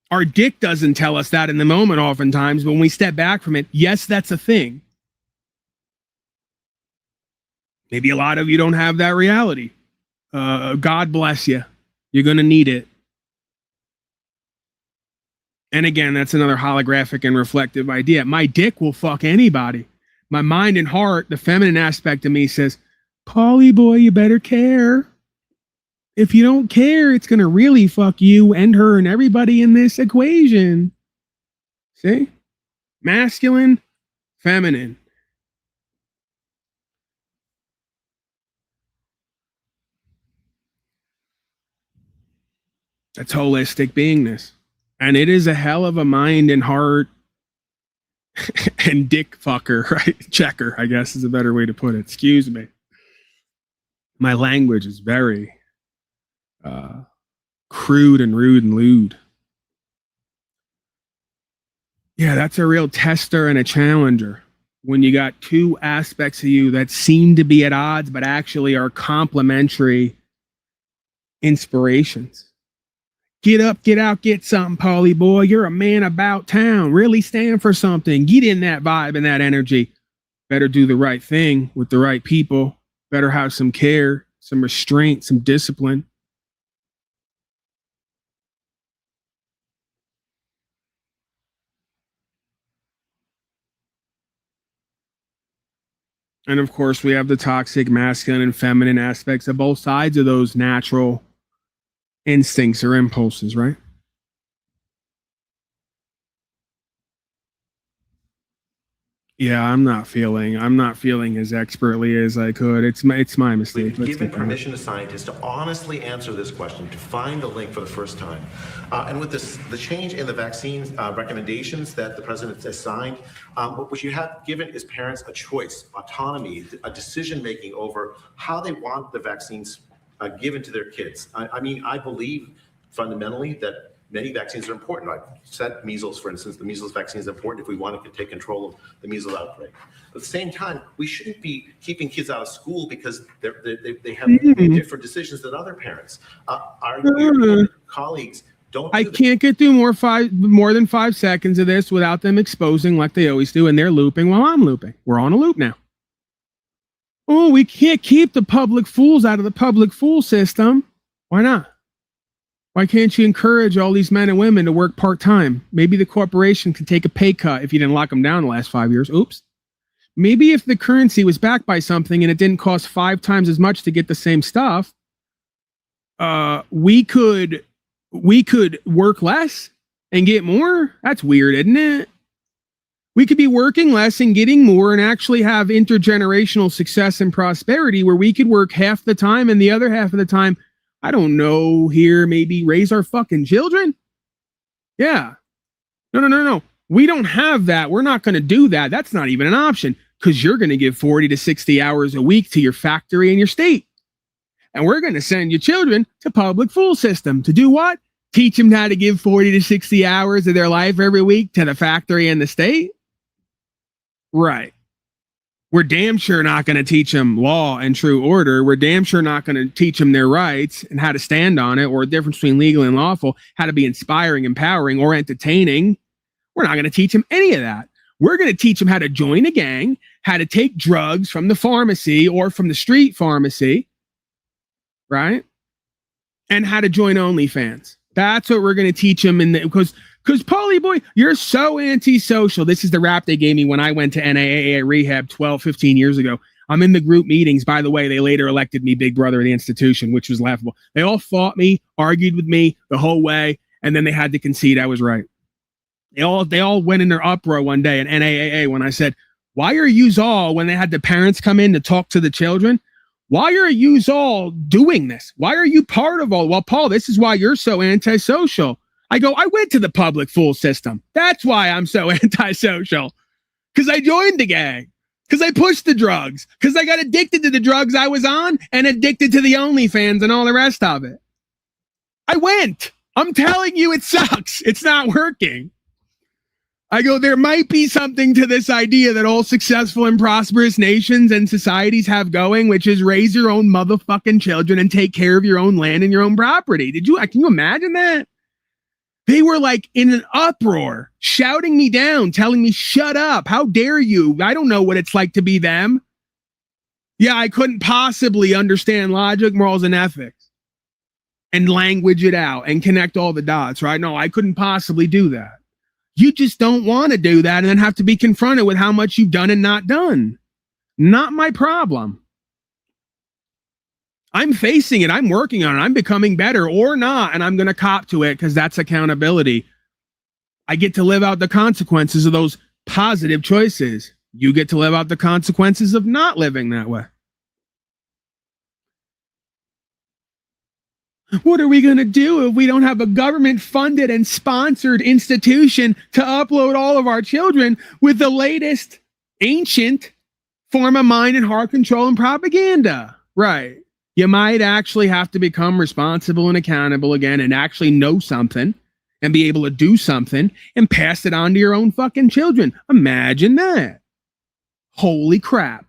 Speaker 1: Our dick doesn't tell us that in the moment oftentimes, but when we step back from it, yes, that's a thing. Maybe a lot of you don't have that reality. God bless you. You're going to need it. And again, that's another holographic and reflective idea. My dick will fuck anybody. My mind and heart, the feminine aspect of me says, Paulie boy, you better care. If you don't care, it's going to really fuck you and her and everybody in this equation. See? Masculine, feminine. That's holistic beingness. And it is a hell of a mind and heart and dick fucker, right? Checker, I guess is a better way to put it. Excuse me. My language is very crude and rude and lewd. Yeah, that's a real tester and a challenger. When you got two aspects of you that seem to be at odds, but actually are complementary inspirations. Get up, get out, get something, Paulie boy. You're a man about town. Really stand for something. Get in that vibe and that energy. Better do the right thing with the right people. Better have some care, some restraint, some discipline. And of course, we have the toxic masculine and feminine aspects of both sides of those natural instincts or impulses, right? Yeah, I'm not feeling as expertly as I could. It's my mistake.
Speaker 8: We've given permission to scientists to honestly answer this question, to find the link for the first time. And with the change in the vaccine recommendations that the president has signed, what you have given is parents a choice, autonomy, a decision-making over how they want the vaccines given to their kids. I mean, I believe fundamentally that many vaccines are important. I said measles, for instance, the measles vaccine is important if we want to take control of the measles outbreak. But at the same time, we shouldn't be keeping kids out of school because they have different decisions than other parents. Our European colleagues don't. I
Speaker 1: can't get through more than 5 seconds of this without them exposing like they always do, and they're looping while I'm looping. We're on a loop now. Oh, we can't keep the public fools out of the public fool system. Why not? Why can't you encourage all these men and women to work part-time? Maybe the corporation could take a pay cut if you didn't lock them down the last 5 years. Oops. Maybe if the currency was backed by something and it didn't cost 5 times as much to get the same stuff, we could work less and get more. That's weird, isn't it? We could be working less and getting more and actually have intergenerational success and prosperity where we could work half the time and the other half of the time, I don't know, here, maybe raise our fucking children. Yeah. No. We don't have that. We're not going to do that. That's not even an option because you're going to give 40 to 60 hours a week to your factory in your state. And we're going to send your children to public fool system to do what? Teach them how to give 40 to 60 hours of their life every week to the factory in the state? Right. We're damn sure not going to teach them law and true order. We're damn sure not going to teach them their rights and how to stand on it, or the difference between legal and lawful, how to be inspiring, empowering, or entertaining. We're not going to teach them any of that. We're going to teach them how to join a gang, how to take drugs from the pharmacy or from the street pharmacy, right? And how to join OnlyFans. That's what we're going to teach them because Paulie boy, you're so antisocial. This is the rap they gave me when I went to NAAA rehab 12, 15 years ago. I'm in the group meetings. By the way, they later elected me big brother of the institution, which was laughable. They all fought me, argued with me the whole way, and then they had to concede I was right. They all went in their uproar one day at NAAA when I said, why are yous all, when they had the parents come in to talk to the children, why are yous all doing this? Why are you part of all? Well, Paul, this is why you're so antisocial. I go, I went to the public fool system. That's why I'm so antisocial. Because I joined the gang. Because I pushed the drugs. Because I got addicted to the drugs I was on and addicted to the OnlyFans and all the rest of it. I went. I'm telling you, it sucks. It's not working. I go, there might be something to this idea that all successful and prosperous nations and societies have going, which is raise your own motherfucking children and take care of your own land and your own property. Can you imagine that? They were like in an uproar, shouting me down, telling me, shut up. How dare you? I don't know what it's like to be them. Yeah, I couldn't possibly understand logic, morals, and ethics and language it out and connect all the dots, right? No, I couldn't possibly do that. You just don't want to do that and then have to be confronted with how much you've done and not done. Not my problem. I'm facing it. I'm working on it. I'm becoming better or not. And I'm going to cop to it because that's accountability. I get to live out the consequences of those positive choices. You get to live out the consequences of not living that way. What are we going to do if we don't have a government funded and sponsored institution to upload all of our children with the latest ancient form of mind and heart control and propaganda? Right. You might actually have to become responsible and accountable again and actually know something and be able to do something and pass it on to your own fucking children. Imagine that. Holy crap.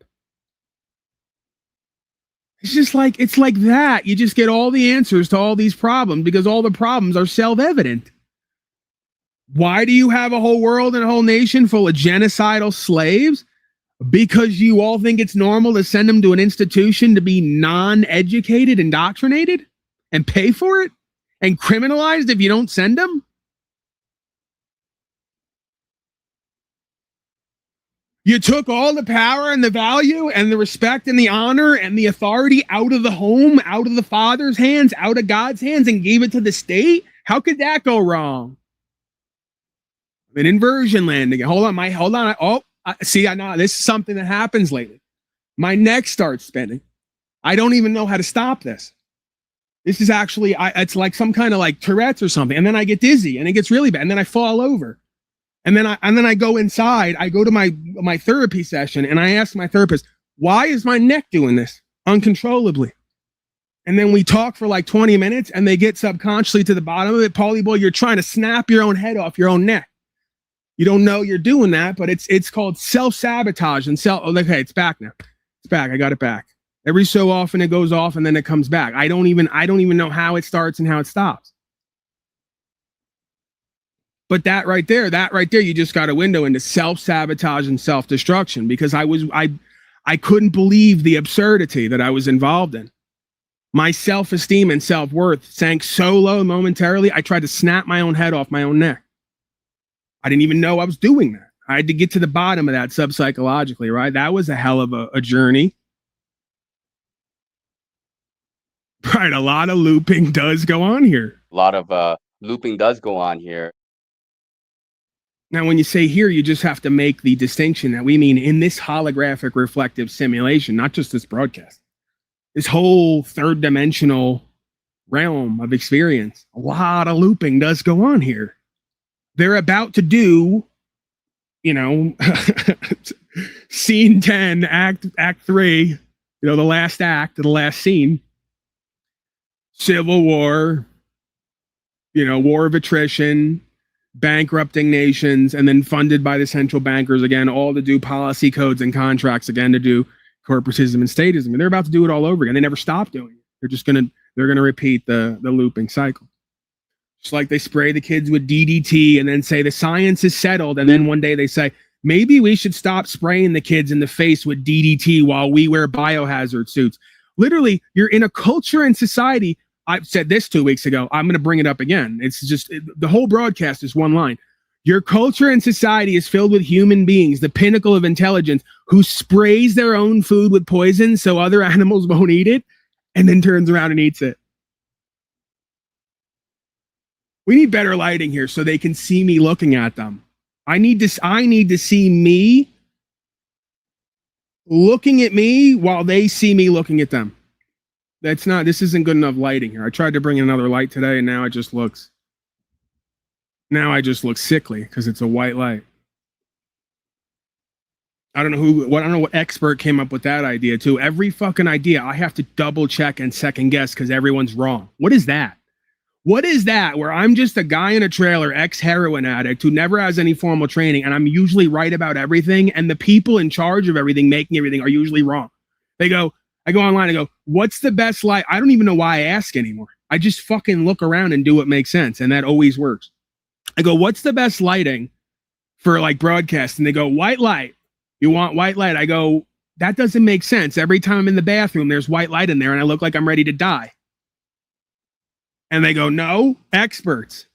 Speaker 1: It's like that. You just get all the answers to all these problems because all the problems are self-evident. Why do you have a whole world and a whole nation full of genocidal slaves? Because you all think it's normal to send them to an institution to be non-educated, indoctrinated, and pay for it? And criminalized if you don't send them? You took all the power and the value and the respect and the honor and the authority out of the home, out of the father's hands, out of God's hands, and gave it to the state? How could that go wrong? I'm in inversion land again. Hold on. Oh, see, I know this is something that happens lately. My neck starts spinning. I don't even know how to stop this. This is actually, it's like some kind of like Tourette's or something. And then I get dizzy and it gets really bad. And then I fall over. And then I go inside. I go to my therapy session and I ask my therapist, why is my neck doing this uncontrollably? And then we talk for like 20 minutes and they get subconsciously to the bottom of it. Paulie boy, you're trying to snap your own head off your own neck. You don't know you're doing that, but it's called self-sabotage and okay, it's back now. It's back. I got it back. Every so often it goes off and then it comes back. I don't even know how it starts and how it stops. But that right there, you just got a window into self-sabotage and self-destruction because I couldn't believe the absurdity that I was involved in. My self-esteem and self-worth sank so low momentarily, I tried to snap my own head off my own neck. I didn't even know I was doing that. I had to get to the bottom of that subpsychologically, right? That was a hell of a journey. Right, a lot of looping does go on here.
Speaker 9: A lot of looping does go on here.
Speaker 1: Now, when you say here, you just have to make the distinction that we mean in this holographic reflective simulation, not just this broadcast. This whole third dimensional realm of experience, a lot of looping does go on here. They're about to do, scene 10, act 3, the last act of the last scene. Civil war, war of attrition, bankrupting nations, and then funded by the central bankers again, all to do policy codes and contracts again to do corporatism and statism. And they're about to do it all over again. They never stop doing it. They're gonna repeat the looping cycle. Just like they spray the kids with DDT and then say the science is settled, and then one day they say maybe we should stop spraying the kids in the face with DDT while we wear biohazard suits. Literally, you're in a culture and society. I said this 2 weeks ago. I'm going to bring it up again. It's just the whole broadcast is one line. Your culture and society is filled with human beings, the pinnacle of intelligence, who sprays their own food with poison so other animals won't eat it and then turns around and eats it. We need better lighting here so they can see me looking at them. I need to see me looking at me while they see me looking at them. This isn't good enough lighting here. I tried to bring in another light today and now I just look sickly because it's a white light. I don't know what expert came up with that idea too. Every fucking idea I have to double check and second guess because everyone's wrong. What is that? What is that where I'm just a guy in a trailer, ex-heroin addict who never has any formal training and I'm usually right about everything and the people in charge of everything, making everything are usually wrong. I go online and go, what's the best light? I don't even know why I ask anymore. I just fucking look around and do what makes sense. And that always works. I go, what's the best lighting for like broadcast? And they go, white light. You want white light? I go, that doesn't make sense. Every time I'm in the bathroom, there's white light in there and I look like I'm ready to die. And they go, no, experts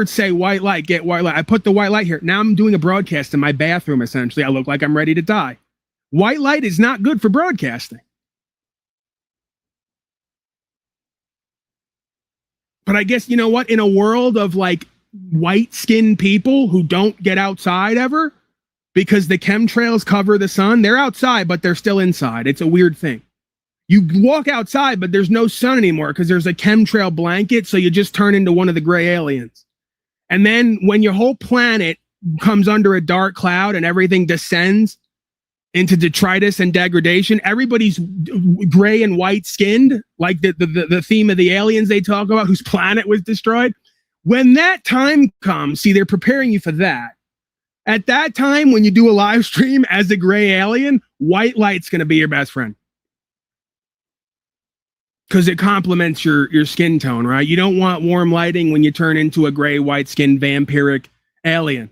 Speaker 1: say white light, get white light. I put the white light here. Now I'm doing a broadcast in my bathroom, essentially. I look like I'm ready to die. White light is not good for broadcasting. But I guess, you know what? In a world of like white-skinned people who don't get outside ever because the chemtrails cover the sun, they're outside, but they're still inside. It's a weird thing. You walk outside, but there's no sun anymore because there's a chemtrail blanket, so you just turn into one of the gray aliens. And then when your whole planet comes under a dark cloud and everything descends into detritus and degradation, everybody's gray and white skinned, like the theme of the aliens they talk about, whose planet was destroyed. When that time comes, see, they're preparing you for that. At that time, when you do a live stream as a gray alien, white light's going to be your best friend. Because it complements your skin tone, right? You don't want warm lighting when you turn into a gray, white-skinned vampiric alien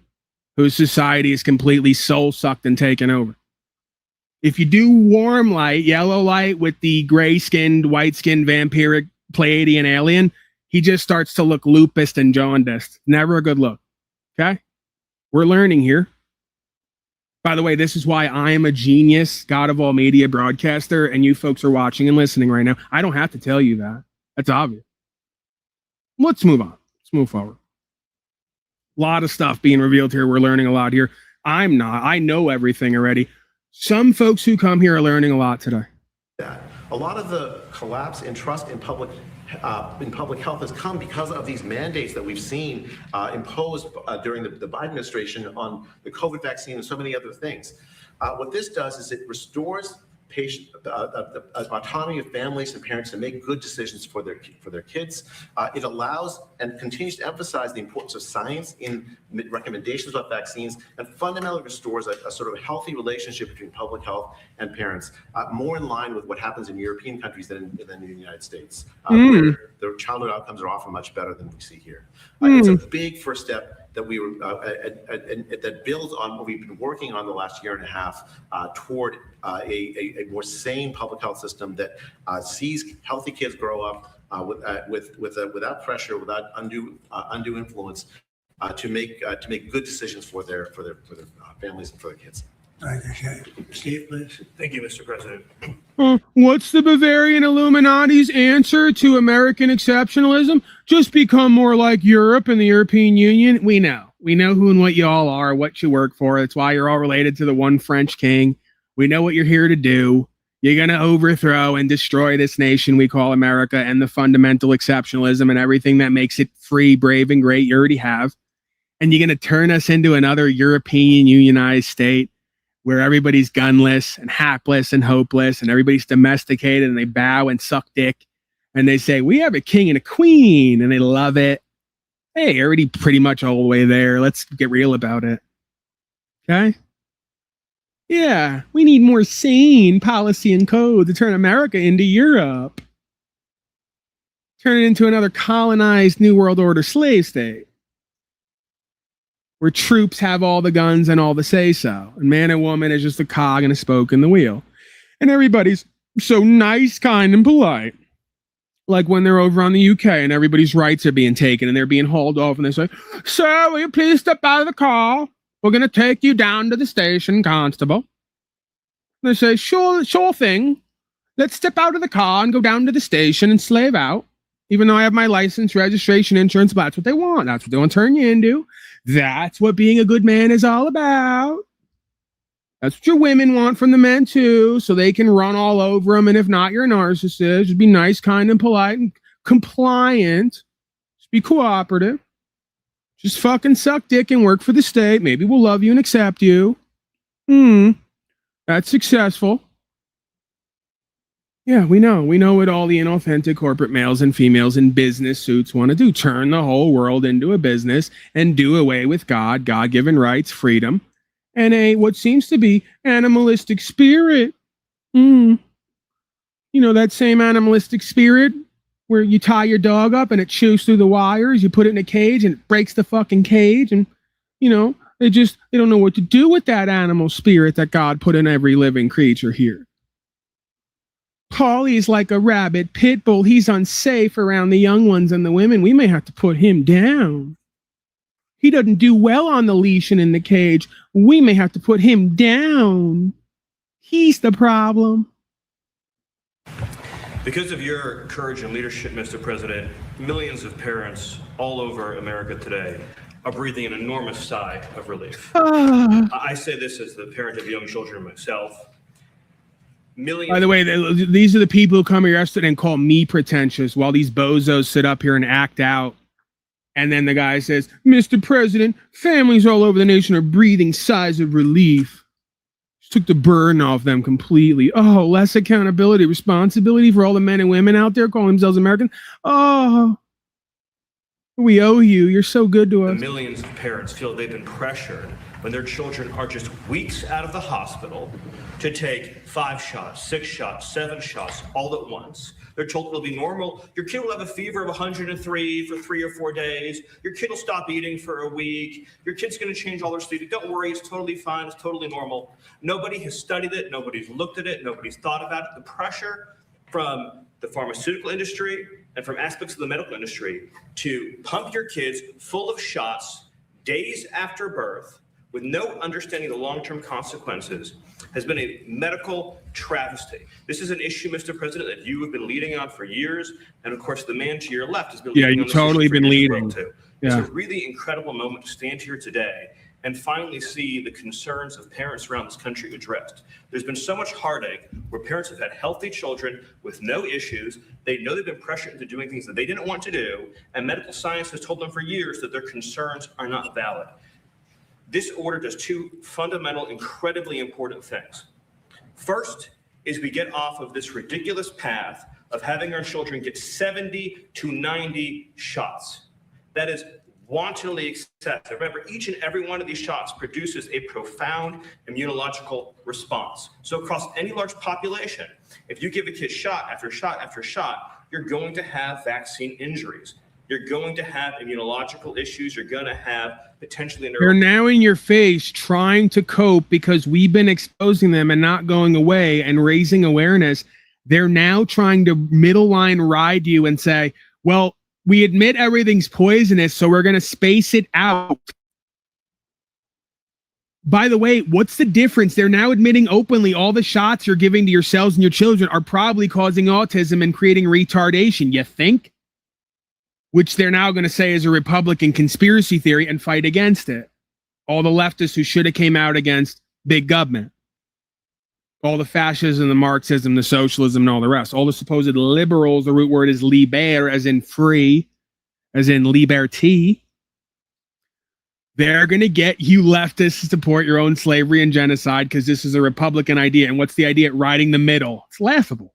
Speaker 1: whose society is completely soul-sucked and taken over. If you do warm light, yellow light with the gray-skinned, white-skinned vampiric Pleiadian alien, he just starts to look lupused and jaundiced. Never a good look, okay? We're learning here. By the way, this is why I am a genius, God of all media broadcaster, and you folks are watching and listening right now. I don't have to tell you that. That's obvious. Let's move on. Let's move forward. A lot of stuff being revealed here. We're learning a lot here. I'm not. I know everything already. Some folks who come here are learning a lot today.
Speaker 8: A lot of the collapse in trust in public health has come because of these mandates that we've seen imposed during the Biden administration on the COVID vaccine and so many other things. What this does is it restores the autonomy of families and parents to make good decisions for their kids. It allows and continues to emphasize the importance of science in recommendations about vaccines, and fundamentally restores a sort of healthy relationship between public health and parents, more in line with what happens in European countries than in the United States, where their childhood outcomes are often much better than we see here. It's a big first step that we were that builds on what we've been working on the last year and a half toward a more sane public health system that sees healthy kids grow up without pressure, without undue influence, to make good decisions for their families and for their kids.
Speaker 6: Steve, please.
Speaker 7: Thank you, Mr. President.
Speaker 1: What's the Bavarian Illuminati's answer to American exceptionalism? Just become more like Europe and the European Union. We know who and what you all are, what you work for. That's why you're all related to the one French king. We know what you're here to do. You're going to overthrow and destroy this nation we call America and the fundamental exceptionalism and everything that makes it free, brave, and great you already have. And you're going to turn us into another European unionized state where everybody's gunless and hapless and hopeless and everybody's domesticated and they bow and suck dick and they say, we have a king and a queen, and they love it. Hey, already pretty much all the way there. Let's get real about it. Okay? Yeah, we need more sane policy and code to turn America into Europe. Turn it into another colonized New World Order slave state, where troops have all the guns and all the say-so, and man and woman is just a cog and a spoke in the wheel. And everybody's so nice, kind, and polite. Like when they're over on the UK and everybody's rights are being taken and they're being hauled off and they say, sir, will you please step out of the car? We're going to take you down to the station, constable. And they say, sure thing. Let's step out of the car and go down to the station and slave out. Even though I have my license, registration, insurance, but that's what they want. That's what they want to turn you into. That's what being a good man is all about. That's what your women want from the men too, so they can run all over them. And if not, you're a narcissist. Just be nice, kind, and polite and compliant. Just be cooperative. Just fucking suck dick and work for the state. Maybe we'll love you and accept you. That's successful. Yeah, we know what all the inauthentic corporate males and females in business suits want to do. Turn the whole world into a business and do away with God-given rights, freedom, and what seems to be animalistic spirit. You know, that same animalistic spirit where you tie your dog up and it chews through the wires, you put it in a cage and it breaks the fucking cage, and, you know, they don't know what to do with that animal spirit that God put in every living creature here. Paulie's like a rabid pit bull. He's unsafe around the young ones and the women. We may have to put him down. He doesn't do well on the leash and in the cage. We may have to put him down. He's the problem.
Speaker 10: Because of your courage and leadership, Mr. President, millions of parents all over America today are breathing an enormous sigh of relief. I say this as the parent of young children myself. Millions.
Speaker 1: By the way, these are the people who come here yesterday and call me pretentious while these bozos sit up here and act out. And then the guy says, Mr. President, families all over the nation are breathing sighs of relief. Just took the burden off them completely. Oh, less accountability, responsibility for all the men and women out there calling themselves American. Oh, we owe you. You're so good to us.
Speaker 10: Millions of parents feel they've been pressured when their children are just weeks out of the hospital to take 5 shots, 6 shots, 7 shots all at once. They're told it'll be normal. Your kid will have a fever of 103 for 3 or 4 days. Your kid will stop eating for a week. Your kid's going to change all their sleep. Don't worry, it's totally fine. It's totally normal. Nobody has studied it. Nobody's looked at it. Nobody's thought about it. The pressure from the pharmaceutical industry and from aspects of the medical industry to pump your kids full of shots days after birth with no understanding of the long-term consequences has been a medical travesty. This is an issue, Mr. President, that you have been leading on for years. And of course, the man to your left has been leading on this
Speaker 1: totally
Speaker 10: issue for
Speaker 1: been
Speaker 10: years as well,
Speaker 1: leading.
Speaker 10: too.
Speaker 1: Yeah.
Speaker 10: It's a really incredible moment to stand here today and finally see the concerns of parents around this country addressed. There's been so much heartache where parents have had healthy children with no issues. They know they've been pressured into doing things that they didn't want to do, and medical science has told them for years that their concerns are not valid. This order does 2 fundamental, incredibly important things. First is we get off of this ridiculous path of having our children get 70 to 90 shots. That is wantonly excessive. Remember, each and every one of these shots produces a profound immunological response. So across any large population, if you give a kid shot after shot after shot, you're going to have vaccine injuries. You're going to have immunological issues. You're going to have potentially
Speaker 1: They're now in your face trying to cope because we've been exposing them and not going away and raising awareness. They're now trying to middle line ride you and say, well, we admit everything's poisonous, so we're going to space it out. By the way, what's the difference? They're now admitting openly all the shots you're giving to yourselves and your children are probably causing autism and creating retardation. You think? Which they're now going to say is a Republican conspiracy theory and fight against it. All the leftists who should have came out against big government. All the fascism, the Marxism, the socialism, and all the rest. All the supposed liberals, the root word is liber, as in free, as in liberty. They're going to get you leftists to support your own slavery and genocide because this is a Republican idea. And what's the idea? Riding the middle. It's laughable.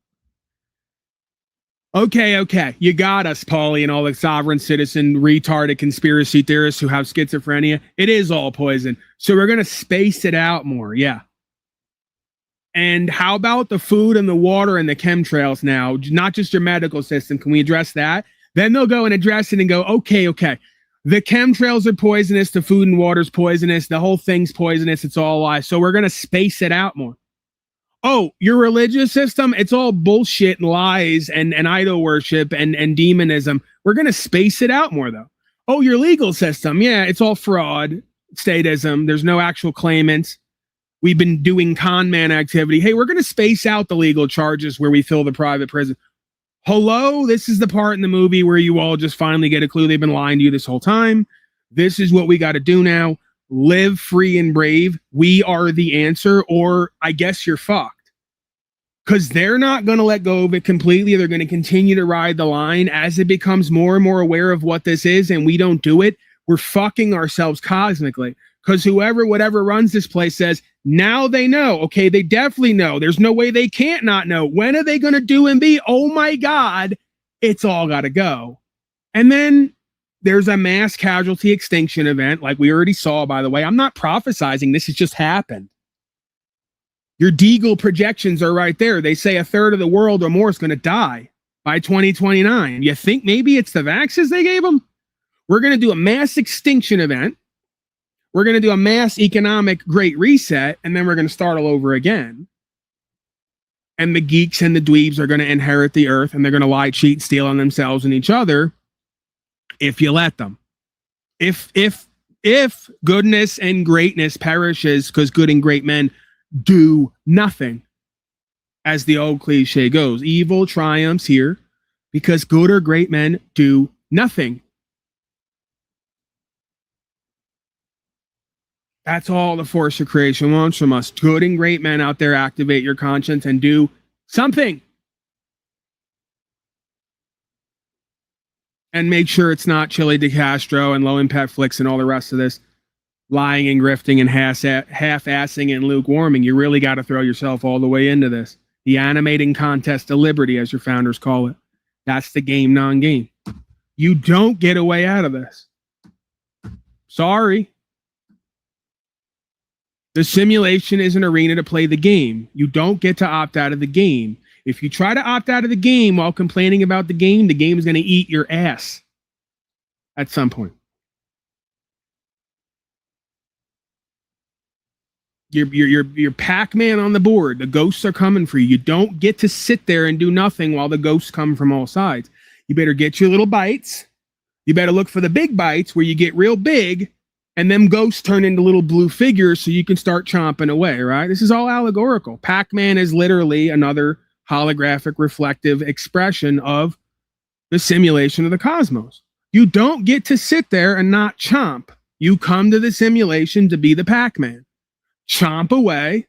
Speaker 1: Okay. You got us, Paulie, and all the sovereign citizen, retarded conspiracy theorists who have schizophrenia. It is all poison. So we're going to space it out more. Yeah. And how about the food and the water and the chemtrails now? Not just your medical system. Can we address that? Then they'll go and address it and go, okay. The chemtrails are poisonous. The food and water's poisonous. The whole thing's poisonous. It's all lies. So we're going to space it out more. Oh, your religious system, it's all bullshit and lies and idol worship and demonism. We're going to space it out more, though. Oh, your legal system, yeah, it's all fraud, statism. There's no actual claimants. We've been doing con man activity. Hey, we're going to space out the legal charges where we fill the private prison. Hello, this is the part in the movie where you all just finally get a clue. They've been lying to you this whole time. This is what we got to do now. Live free and brave. We are the answer, or I guess you're fucked. Because they're not going to let go of it completely. They're going to continue to ride the line as it becomes more and more aware of what this is, and we don't do it. We're fucking ourselves cosmically. Because whatever runs this place says, now they know. Okay, they definitely know. There's no way they can't not know. When are they going to do and be? Oh my God, it's all got to go. And then there's a mass casualty extinction event, like we already saw, by the way. I'm not prophesizing. This has just happened. Your Deagle projections are right there. They say 1/3 of the world or more is going to die by 2029. You think maybe it's the vaxxes they gave them? We're going to do a mass extinction event. We're going to do a mass economic great reset, and then we're going to start all over again. And the geeks and the dweebs are going to inherit the earth, and they're going to lie, cheat, steal on themselves and each other if you let them. If goodness and greatness perishes because good and great men do nothing, as the old cliche goes, evil triumphs here because good or great men do nothing. That's all the force of creation wants from us. Good and great men out there, activate your conscience and do something. And make sure it's not Chile de Castro and low impact flicks and all the rest of this lying and grifting and half-assing and lukewarming. You really got to throw yourself all the way into this. The animating contest of liberty, as your founders call it. That's the game, non-game. You don't get a way out of this. Sorry. The simulation is an arena to play the game. You don't get to opt out of the game. If you try to opt out of the game while complaining about the game is going to eat your ass at some point. You're Pac-Man on the board. The ghosts are coming for you. You don't get to sit there and do nothing while the ghosts come from all sides. You better get your little bites. You better look for the big bites where you get real big and them ghosts turn into little blue figures so you can start chomping away, right? This is all allegorical. Pac-Man is literally another holographic reflective expression of the simulation of the cosmos. You don't get to sit there and not chomp. You come to the simulation to be the Pac-Man. Chomp away,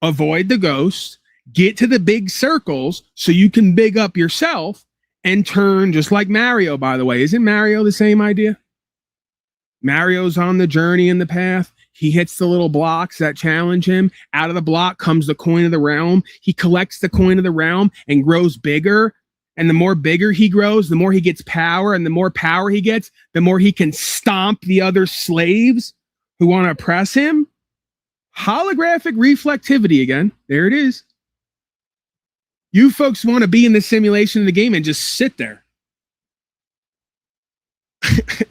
Speaker 1: avoid the ghosts, get to the big circles so you can big up yourself and turn, just like Mario, by the way. Isn't Mario the same idea? Mario's on the journey and the path. He hits the little blocks that challenge him. Out of the block comes the coin of the realm. He collects the coin of the realm and grows bigger. And the more bigger he grows, the more he gets power. And the more power he gets, the more he can stomp the other slaves who want to oppress him. Holographic reflectivity again. There it is. You folks want to be in the simulation of the game and just sit there.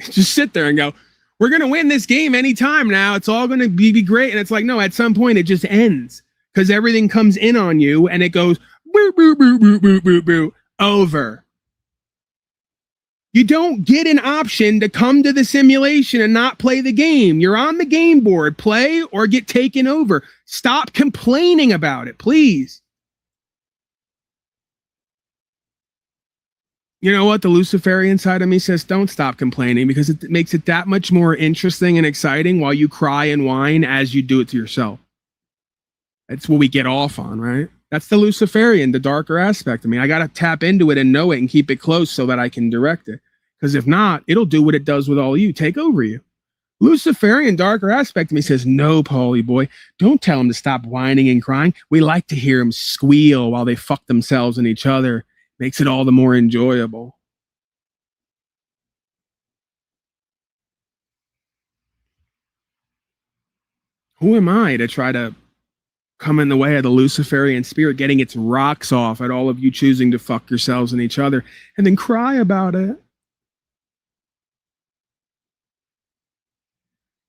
Speaker 1: Just sit there and go, we're going to win this game anytime now. It's all going to be great. And it's like, no, at some point it just ends because everything comes in on you and it goes boo, boo, boo, boo, boo, boo, boo, over. You don't get an option to come to the simulation and not play the game. You're on the game board. Play or get taken over. Stop complaining about it, please. You know what? The Luciferian side of me says don't stop complaining because it makes it that much more interesting and exciting while you cry and whine as you do it to yourself. That's what we get off on, right? That's the Luciferian, the darker aspect of me. I got to tap into it and know it and keep it close so that I can direct it. Because if not, it'll do what it does with all of you, take over you. Luciferian darker aspect of me says, no, Paulie boy, don't tell him to stop whining and crying. We like to hear him squeal while they fuck themselves and each other. Makes it all the more enjoyable. Who am I to try to come in the way of the Luciferian spirit getting its rocks off at all of you choosing to fuck yourselves and each other and then cry about it?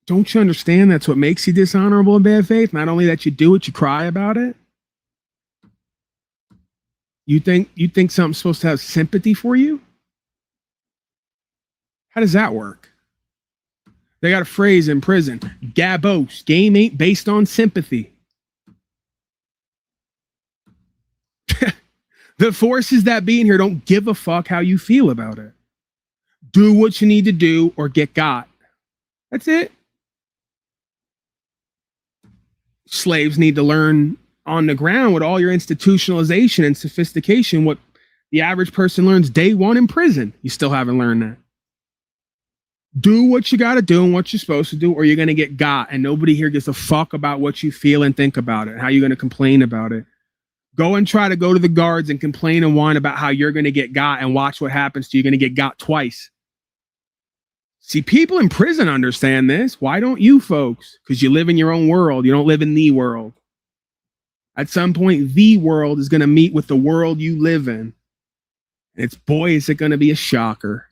Speaker 1: Don't you understand that's what makes you dishonorable and bad faith? Not only that you do it, you cry about it. You think something's supposed to have sympathy for you? How does that work? They got a phrase in prison, gabos, game ain't based on sympathy. The forces that be in here don't give a fuck how you feel about it. Do what you need to do or get got. That's it. Slaves need to learn on the ground with all your institutionalization and sophistication what the average person learns day one in prison. You still haven't learned that. Do what you got to do and what you're supposed to do or you're going to get got. And nobody here gives a fuck about what you feel and think about it and how you're going to complain about it. Go and try to go to the guards and complain and whine about how you're going to get got and watch what happens to you. You're going to get got twice. See, people in prison understand this. Why don't you folks? Because you live in your own world. You don't live in the world. At some point, the world is going to meet with the world you live in. And it's, boy, is it going to be a shocker.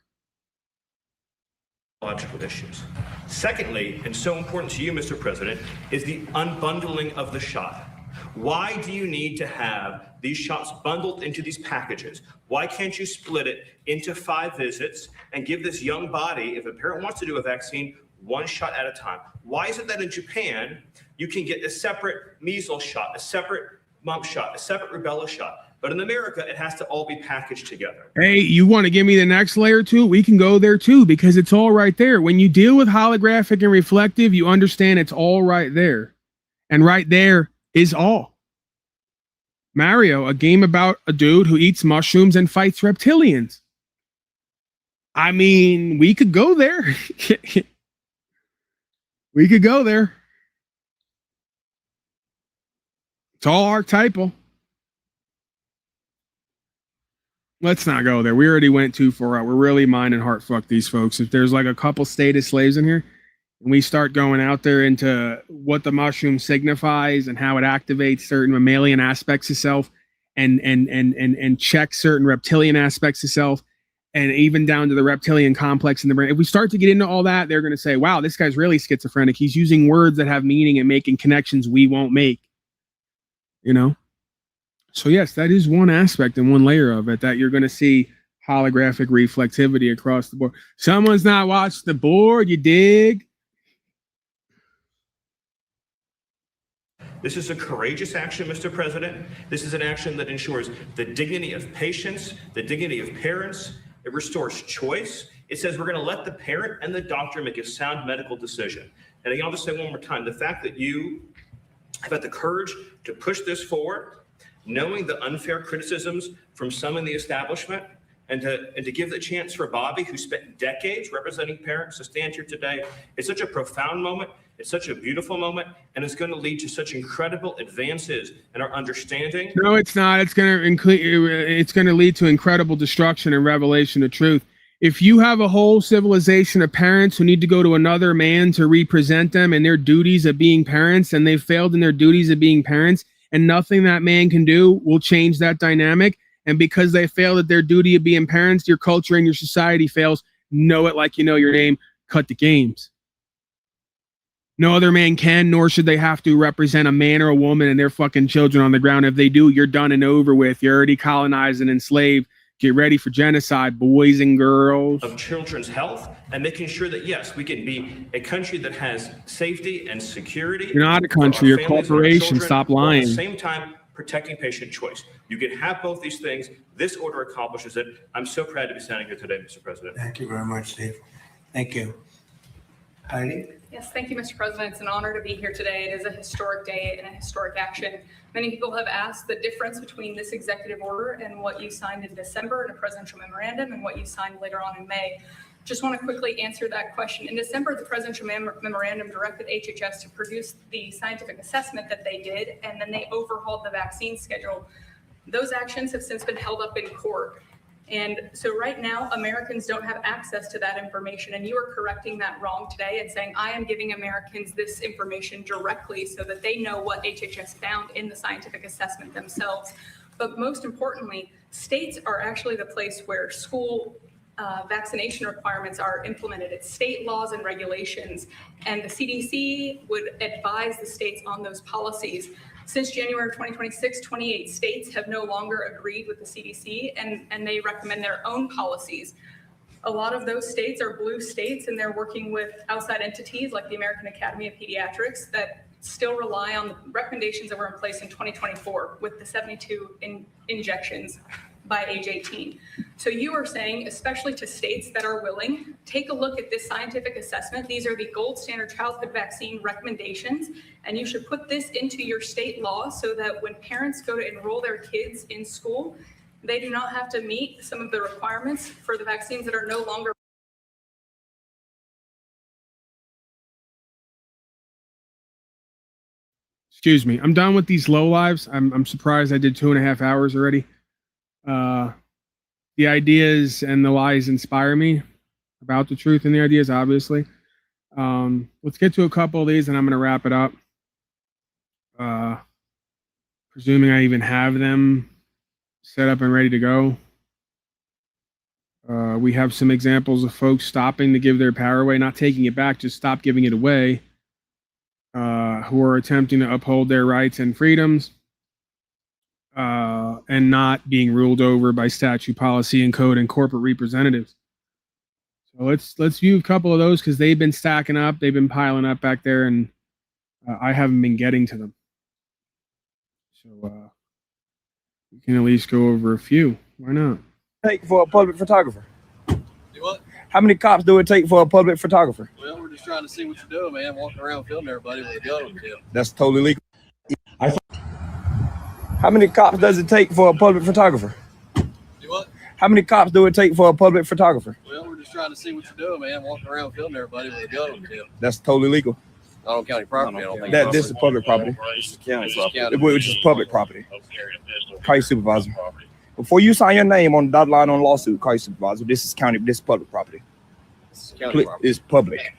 Speaker 10: Logical issues. Secondly, and so important to you, Mr. President, is the unbundling of the shot. Why do you need to have these shots bundled into these packages? Why can't you split it into 5 visits and give this young body, if a parent wants to do a vaccine, 1 shot at a time? Why is it that in Japan, you can get a separate measles shot, a separate mumps shot, a separate rubella shot, but But in America, it has to all be packaged together.
Speaker 1: Hey, you want to give me the next layer too? We can go there too, because it's all right there. When you deal with holographic and reflective, you understand it's all right there. And right there is all. Mario, a game about a dude who eats mushrooms and fights reptilians. I mean, we could go there. We could go there. It's all archetypal. Let's not go there. We already went too far out. We're really mind and heart fuck these folks. If there's like a couple status slaves in here, and we start going out there into what the mushroom signifies and how it activates certain mammalian aspects of self, and checks certain reptilian aspects of self, and even down to the reptilian complex in the brain. If we start to get into all that, they're going to say, wow, this guy's really schizophrenic. He's using words that have meaning and making connections we won't make. You know? So yes, that is one aspect and one layer of it that you're going to see holographic reflectivity across the board. Someone's not watched the board, you dig?
Speaker 10: This is a courageous action, Mr. President. This is an action that ensures the dignity of patients, the dignity of parents. It restores choice. It says we're going to let the parent and the doctor make a sound medical decision. And I'll just say one more time, the fact that you have had the courage to push this forward, knowing the unfair criticisms from some in the establishment, and to give the chance for Bobby, who spent decades representing parents, to stand here today. It's such a profound moment. It's such a beautiful moment, and it's going to lead to such incredible advances in our understanding.
Speaker 1: No, it's not. It's going to lead to incredible destruction and revelation of truth. If you have a whole civilization of parents who need to go to another man to represent them in their duties of being parents, and they've failed in their duties of being parents, and nothing that man can do will change that dynamic, and because they failed at their duty of being parents, your culture and your society fails. Know it like you know your name. Cut the games. No other man can, nor should they have to represent a man or a woman and their fucking children on the ground. If they do, you're done and over with. You're already colonized and enslaved. Get ready for genocide, boys and girls.
Speaker 10: Of children's health, and making sure that, yes, we can be a country that has safety and security.
Speaker 1: You're not a country, you're a corporation. Stop lying.
Speaker 10: At the same time, protecting patient choice. You can have both these things. This order accomplishes it. I'm so proud to be standing here today, Mr. President.
Speaker 6: Thank you very much, Steve. Thank you. Heidi?
Speaker 11: Yes, thank you, Mr. President. It's an honor to be here today. It is a historic day and a historic action. Many people have asked the difference between this executive order and what you signed in December in a presidential memorandum and what you signed later on in May. Just want to quickly answer that question. In December, the presidential memorandum directed HHS to produce the scientific assessment that they did, and then they overhauled the vaccine schedule. Those actions have since been held up in court. And so right now, Americans don't have access to that information, and you are correcting that wrong today and saying, I am giving Americans this information directly so that they know what HHS found in the scientific assessment themselves. But most importantly, states are actually the place where school vaccination requirements are implemented. It's state laws and regulations, and the CDC would advise the states on those policies. Since January of 2026, 28 states have no longer agreed with the CDC, and they recommend their own policies. A lot of those states are blue states, and they're working with outside entities like the American Academy of Pediatrics that still rely on the recommendations that were in place in 2024 with the 72 injections by age 18. So you are saying, especially to states that are willing, take a look at this scientific assessment. These are the gold standard childhood vaccine recommendations, and you should put this into your state law so that when parents go to enroll their kids in school, they do not have to meet some of the requirements for the vaccines that are no longer.
Speaker 1: Excuse me. I'm done with these low lives. I'm surprised I did 2.5 hours already. The ideas and the lies inspire me about the truth and the ideas, obviously. Let's get to a couple of these and I'm going to wrap it up. Presuming I even have them set up and ready to go. We have some examples of folks stopping to give their power away, not taking it back, just stop giving it away, who are attempting to uphold their rights and freedoms. And not being ruled over by statute, policy, and code and corporate representatives. So let's view a couple of those because they've been stacking up, they've been piling up back there, and I haven't been getting to them. So We can at least go over a few. Why not?
Speaker 12: Take for a public photographer?
Speaker 13: Do what?
Speaker 12: How many cops do it take for a public photographer?
Speaker 13: Well, we're just trying to see what you're doing, man. Walking around filming everybody with a gun on the tail.
Speaker 12: That's totally legal. How many cops does it take for a public photographer?
Speaker 13: Do what?
Speaker 12: How many cops do it take for a public photographer?
Speaker 13: Well, we're just trying to see what you're doing, man. Walking around filming everybody with a gun on the tail.
Speaker 12: That's totally legal.
Speaker 13: Not on county property. I don't think.
Speaker 12: That this is public property.
Speaker 13: This is county property.
Speaker 12: Which is public property. Call your supervisor. Before you sign your name on the dotted line on lawsuit, call your supervisor. This is county. This is public property.
Speaker 13: This is county property.
Speaker 12: It's public.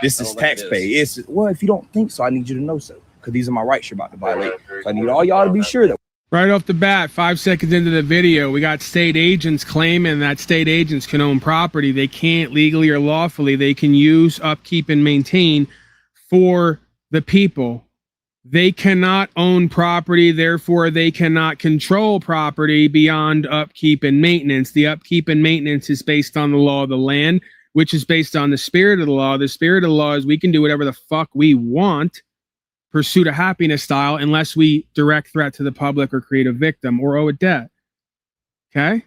Speaker 12: This is taxpayer. It's well, if you don't think so, I need you to know so, because these are my rights you're about to violate. So I need all y'all to be sure that.
Speaker 1: Right off the bat, 5 seconds into the video, we got state agents claiming that state agents can own property they can't legally or lawfully. They can use, upkeep, and maintain for the people. They cannot own property, therefore they cannot control property beyond upkeep and maintenance. The upkeep and maintenance is based on the law of the land, which is based on the spirit of the law. The spirit of the law is we can do whatever the fuck we want, pursuit of happiness style, unless we direct threat to the public or create a victim or owe a debt. Okay?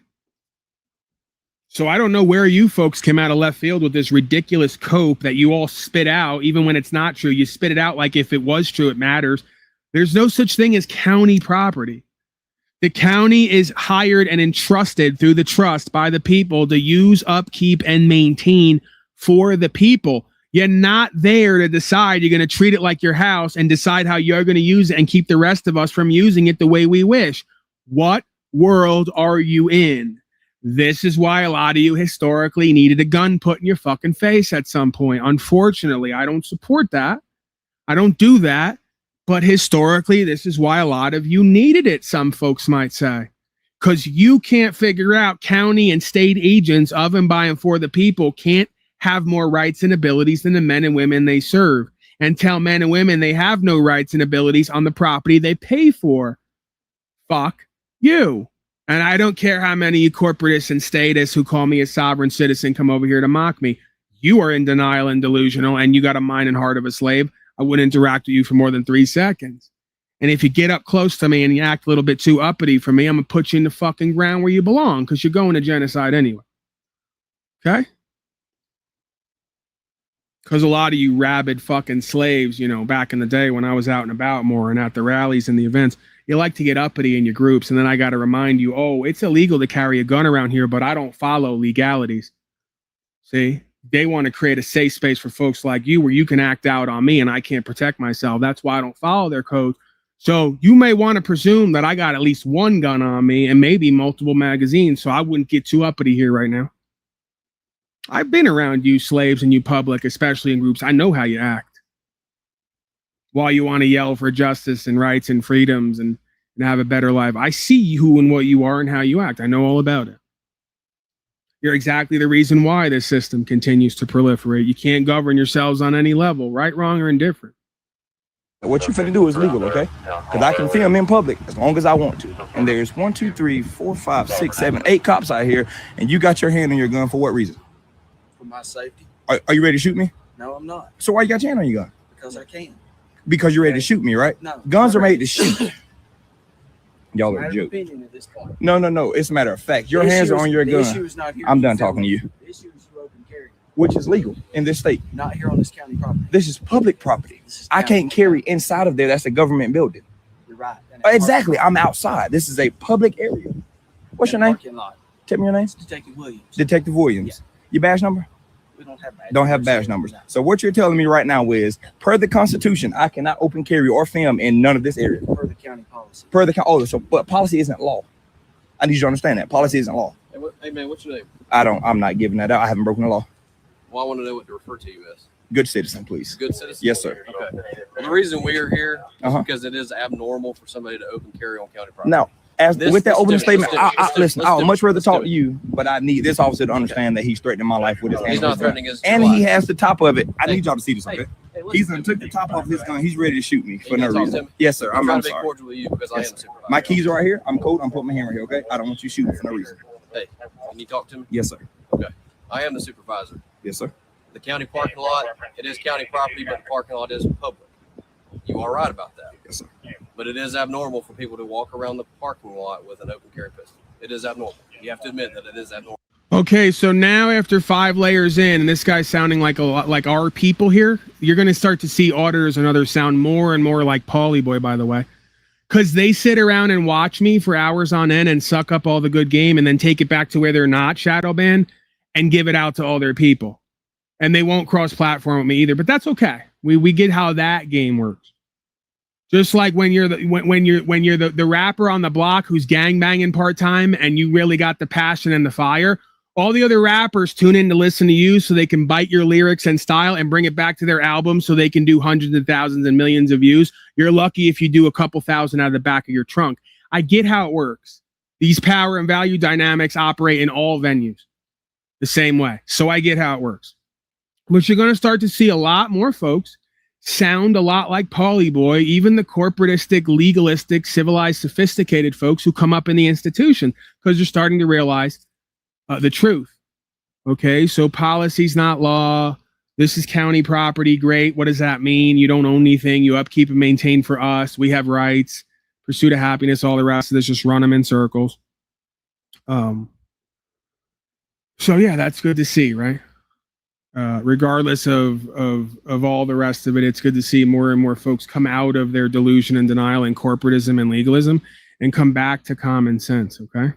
Speaker 1: So I don't know where you folks came out of left field with this ridiculous cope that you all spit out, even when it's not true. You spit it out like if it was true, it matters. There's no such thing as county property. The county is hired and entrusted through the trust by the people to use, upkeep, and maintain for the people. You're not there to decide. You're going to treat it like your house and decide how you're going to use it and keep the rest of us from using it the way we wish. What world are you in? This is why a lot of you historically needed a gun put in your fucking face at some point. Unfortunately, I don't support that. I don't do that. But historically, this is why a lot of you needed it, some folks might say. Because you can't figure out county and state agents of and by and for the people can't have more rights and abilities than the men and women they serve, and tell men and women they have no rights and abilities on the property they pay for. Fuck you. And I don't care how many you corporatists and statists who call me a sovereign citizen come over here to mock me. You are in denial and delusional, and you got a mind and heart of a slave. I wouldn't interact with you for more than 3 seconds. And if you get up close to me and you act a little bit too uppity for me, I'm going to put you in the fucking ground where you belong, because you're going to genocide anyway. Okay? Because a lot of you rabid fucking slaves, you know, back in the day when I was out and about more and at the rallies and the events, you like to get uppity in your groups. And then I got to remind you, oh, it's illegal to carry a gun around here, but I don't follow legalities. See, they want to create a safe space for folks like you where you can act out on me and I can't protect myself. That's why I don't follow their code. So you may want to presume that I got at least one gun on me and maybe multiple magazines. So I wouldn't get too uppity here right now. I've been around you slaves and you public, especially in groups. I know how you act. While you want to yell for justice and rights and freedoms and have a better life. I see who and what you are and how you act. I know all about it. You're exactly the reason why this system continues to proliferate. You can't govern yourselves on any level, right, wrong, or indifferent.
Speaker 12: What you finna do is legal, okay? Because I can film in public as long as I want to. And there's 1, 2, 3, 4, 5, 6, 7, 8 cops out here, and you got your hand on your gun for what reason?
Speaker 13: For my safety.
Speaker 12: Are you ready to shoot me?
Speaker 13: No, I'm not.
Speaker 12: So why you got your hand on your gun?
Speaker 13: Because I can.
Speaker 12: Because you're ready to shoot me, right?
Speaker 13: No.
Speaker 12: Guns are made to shoot. Y'all are
Speaker 13: My
Speaker 12: a joke.
Speaker 13: opinion at this point.
Speaker 12: No. It's a matter of fact. Your hands are on your gun. I'm done talking to you.
Speaker 13: The issue is you open carry.
Speaker 12: Which is legal in this state.
Speaker 13: Not here on this county property.
Speaker 12: This is public property. I can't carry inside of there. That's a government building.
Speaker 13: You're right.
Speaker 12: Exactly. I'm outside. This is a public area. What's your name? Tell me your name.
Speaker 13: Detective Williams.
Speaker 12: Detective Williams. Your badge number?
Speaker 13: We don't have badge
Speaker 12: Don't have badge numbers. So what you're telling me right now is, per the Constitution, I cannot open carry or film in none of this area.
Speaker 13: Per the county policy.
Speaker 12: Per the but policy isn't law. I need you to understand that policy isn't law.
Speaker 13: Hey man, what's your name?
Speaker 12: I'm not giving that out. I haven't broken the law.
Speaker 13: Well, I want to know what to refer to you as.
Speaker 12: Good citizen, please.
Speaker 13: Good citizen?
Speaker 12: Yes, sir.
Speaker 13: Okay. Well, the reason we are here is because it is abnormal for somebody to open carry on county property.
Speaker 12: Now, with that opening statement, listen, I would much rather talk to you, but I need this officer to understand that he's threatening my life with his hand.
Speaker 13: He's not threatening his
Speaker 12: and
Speaker 13: life.
Speaker 12: he has the top of it. I need y'all to see this, okay? He's took the top off his gun. He's ready to shoot me for no reason. Yes, sir. I'm
Speaker 13: trying to be
Speaker 12: sorry.
Speaker 13: cordial with you because I am supervisor.
Speaker 12: My keys are right here. I'm cold. I'm putting my hand right here, okay? I don't want you shooting for no reason.
Speaker 13: Hey, can you talk to me?
Speaker 12: Yes, sir.
Speaker 13: Okay. I am the supervisor.
Speaker 12: Yes, sir.
Speaker 13: The county parking lot, it is county property, but the parking lot is public. You are right about that.
Speaker 12: Yes, sir.
Speaker 13: But it is abnormal for people to walk around the parking lot with an open carry pistol. It is abnormal. You have to admit that it is abnormal.
Speaker 1: Okay, so now after 5 layers in, and this guy's sounding like a lot like our people here, you're going to start to see auditors and others sound more and more like Paulie Boy, by the way. Because they sit around and watch me for hours on end and suck up all the good game and then take it back to where they're not shadow banned and give it out to all their people. And they won't cross-platform with me either, but that's okay. We get how that game works. Just like when you're the rapper on the block who's gangbanging part-time and you really got the passion and the fire, all the other rappers tune in to listen to you so they can bite your lyrics and style and bring it back to their album so they can do hundreds of thousands and millions of views. You're lucky if you do a couple thousand out of the back of your trunk. I get how it works. These power and value dynamics operate in all venues the same way. So I get how it works. But you're going to start to see a lot more folks sound a lot like Paulie Boy, even the corporatistic, legalistic, civilized, sophisticated folks who come up in the institution because they're starting to realize the truth. Okay, so policy's not law. This is county property. Great. What does that mean? You don't own anything. You upkeep and maintain for us. We have rights. Pursuit of happiness. All the rest of this, just run them in circles. So yeah, that's good to see, right? Regardless of all the rest of it, it's good to see more and more folks come out of their delusion and denial and corporatism and legalism and come back to common sense. Okay.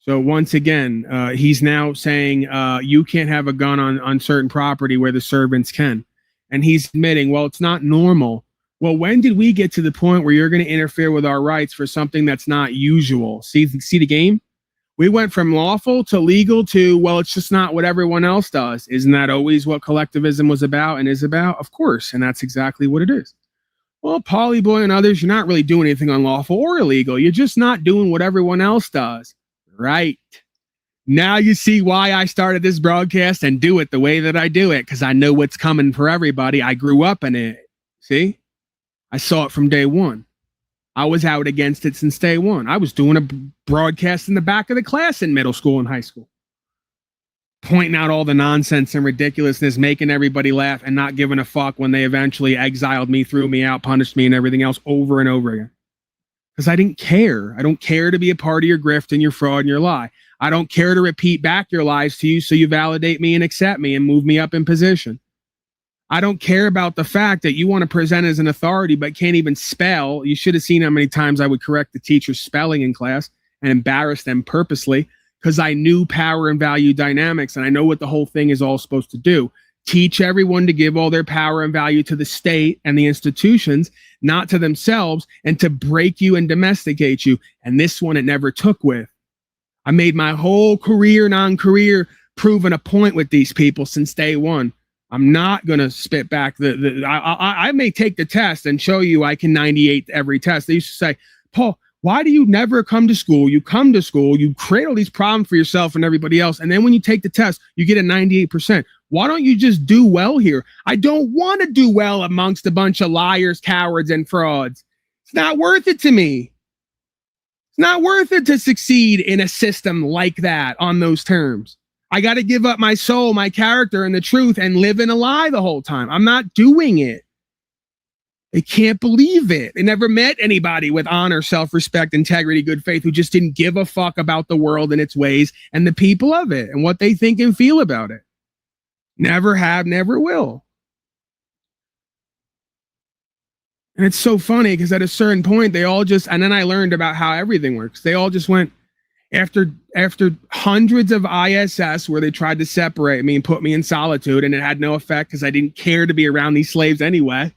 Speaker 1: So once again, he's now saying you can't have a gun on certain property where the servants can. And he's admitting, well, it's not normal. Well, when did we get to the point where you're going to interfere with our rights for something that's not usual? See the game? We went from lawful to legal to, well, it's just not what everyone else does. Isn't that always what collectivism was about and is about? Of course. And that's exactly what it is. Well, Paulie Boy and others, you're not really doing anything unlawful or illegal. You're just not doing what everyone else does. Right. Now you see why I started this broadcast and do it the way that I do it, because I know what's coming for everybody. I grew up in it. See? I saw it from day one. I was out against it since day one. I was doing a broadcast in the back of the class in middle school and high school, pointing out all the nonsense and ridiculousness, making everybody laugh and not giving a fuck when they eventually exiled me, threw me out, punished me, and everything else over and over again. Because I didn't care. I don't care to be a part of your grift and your fraud and your lie. I don't care to repeat back your lies to you so you validate me and accept me and move me up in position. I don't care about the fact that you want to present as an authority but can't even spell. You should have seen how many times I would correct the teacher's spelling in class and embarrass them purposely because I knew power and value dynamics and I know what the whole thing is all supposed to do. Teach everyone to give all their power and value to the state and the institutions, not to themselves, and to break you and domesticate you. And this one it never took with. I made my whole career, non-career, proving a point with these people since day one. I'm not going to spit back I may take the test and show you I can 98 every test. They used to say, Paul, why do you never come to school? You come to school, you create all these problems for yourself and everybody else. And then when you take the test, you get a 98%. Why don't you just do well here? I don't want to do well amongst a bunch of liars, cowards, and frauds. It's not worth it to me. It's not worth it to succeed in a system like that on those terms. I got to give up my soul, my character, and the truth and live in a lie the whole time. I'm not doing it. They can't believe it. They never met anybody with honor, self-respect, integrity, good faith who just didn't give a fuck about the world and its ways and the people of it and what they think and feel about it. Never have, never will. And it's so funny because at a certain point, they all just, and then I learned about how everything works. They all just went, after hundreds of ISS where they tried to separate me and put me in solitude and it had no effect because I didn't care to be around these slaves anyway.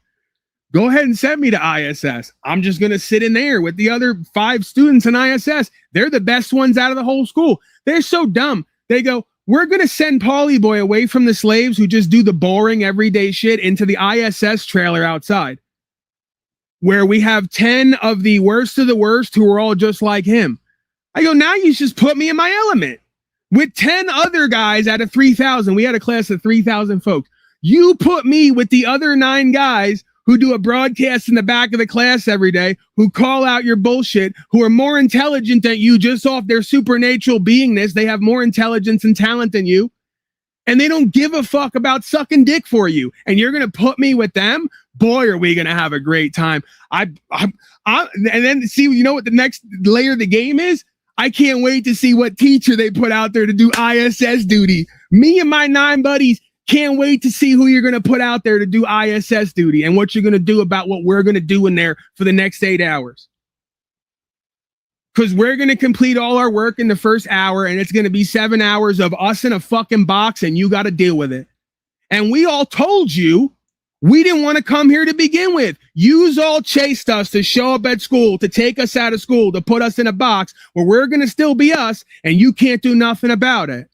Speaker 1: Go ahead and send me to ISS. I'm just going to sit in there with the other 5 students in ISS. They're the best ones out of the whole school. They're so dumb. They go, we're going to send Paulie Boy away from the slaves who just do the boring everyday shit into the ISS trailer outside, where we have 10 of the worst of the worst who are all just like him. I go, now you just put me in my element with 10 other guys out of 3,000. We had a class of 3,000 folks. You put me with the other 9 guys who do a broadcast in the back of the class every day, who call out your bullshit, who are more intelligent than you just off their supernatural beingness. They have more intelligence and talent than you. And they don't give a fuck about sucking dick for you. And you're going to put me with them Boy, are we going to have a great time. And then see, you know what the next layer of the game is? I can't wait to see what teacher they put out there to do ISS duty. Me and my 9 buddies can't wait to see who you're going to put out there to do ISS duty and what you're going to do about what we're going to do in there for the next 8 hours. Because we're going to complete all our work in the first hour, and it's going to be 7 hours of us in a fucking box, and you got to deal with it. And we all told you we didn't want to come here to begin with. Yous all chased us to show up at school, to take us out of school, to put us in a box where we're going to still be us, and you can't do nothing about it.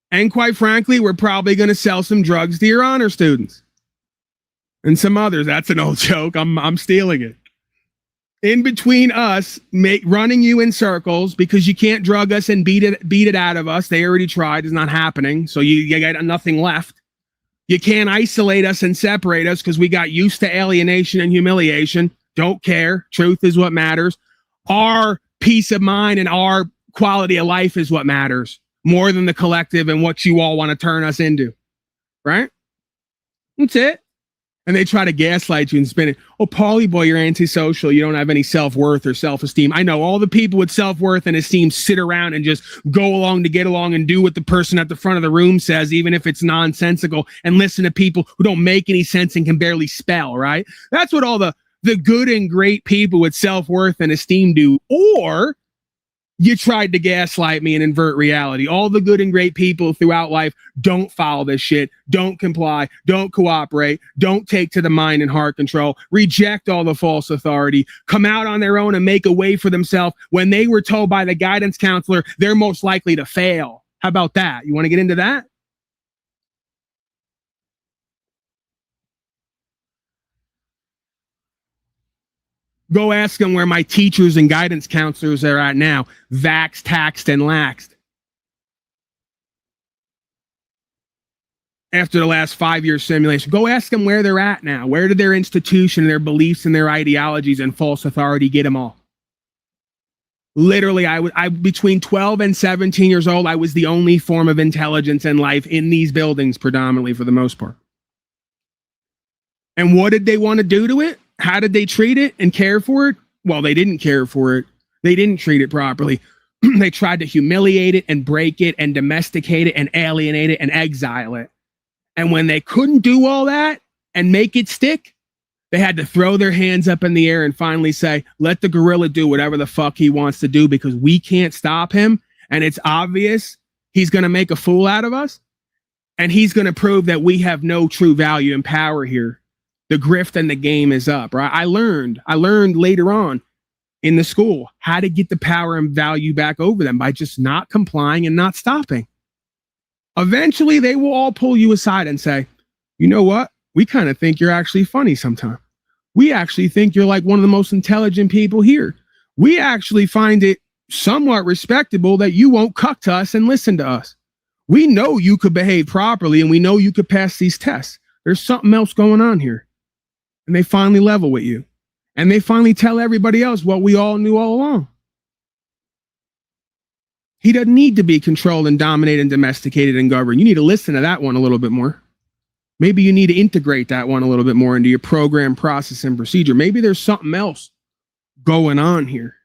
Speaker 1: And quite frankly, we're probably going to sell some drugs to your honor students. And some others. That's an old joke. I'm stealing it. In between us, running you in circles because you can't drug us and beat it out of us. They already tried. It's not happening. So you got nothing left. You can't isolate us and separate us because we got used to alienation and humiliation. Don't care. Truth is what matters. Our peace of mind and our quality of life is what matters more than the collective and what you all want to turn us into. Right? That's it. And they try to gaslight you and spin it. Oh, Paulie boy, you're antisocial. You don't have any self-worth or self-esteem. I know all the people with self-worth and esteem sit around and just go along to get along and do what the person at the front of the room says, even if it's nonsensical, and listen to people who don't make any sense and can barely spell, right? That's what all the good and great people with self-worth and esteem do. Or you tried to gaslight me and invert reality. All the good and great people throughout life don't follow this shit, don't comply, don't cooperate, don't take to the mind and heart control, reject all the false authority, come out on their own and make a way for themselves when they were told by the guidance counselor they're most likely to fail. How about that? You want to get into that? Go ask them where my teachers and guidance counselors are at now, vaxxed, taxed, and laxed. After the last 5-year simulation, go ask them where they're at now. Where did their institution, their beliefs, and their ideologies and false authority get them all? Literally, I between 12 and 17 years old, I was the only form of intelligence and life in these buildings, predominantly for the most part. And what did they want to do to it? How did they treat it and care for it? Well, they didn't care for it. They didn't treat it properly. They tried to humiliate it and break it and domesticate it and alienate it and exile it. And when they couldn't do all that and make it stick, they had to throw their hands up in the air and finally say, let the gorilla do whatever the fuck he wants to do because we can't stop him. And it's obvious he's going to make a fool out of us. And he's going to prove that we have no true value and power here. The grift and the game is up, right? I learned later on in the school how to get the power and value back over them by just not complying and not stopping. Eventually, they will all pull you aside and say, you know what? We kind of think you're actually funny sometimes. We actually think you're like one of the most intelligent people here. We actually find it somewhat respectable that you won't cuck to us and listen to us. We know you could behave properly and we know you could pass these tests. There's something else going on here. And they finally level with you. And they finally tell everybody else what we all knew all along. He doesn't need to be controlled and dominated and domesticated and governed. You need to listen to that one a little bit more. Maybe you need to integrate that one a little bit more into your program, process, and procedure. Maybe there's something else going on here.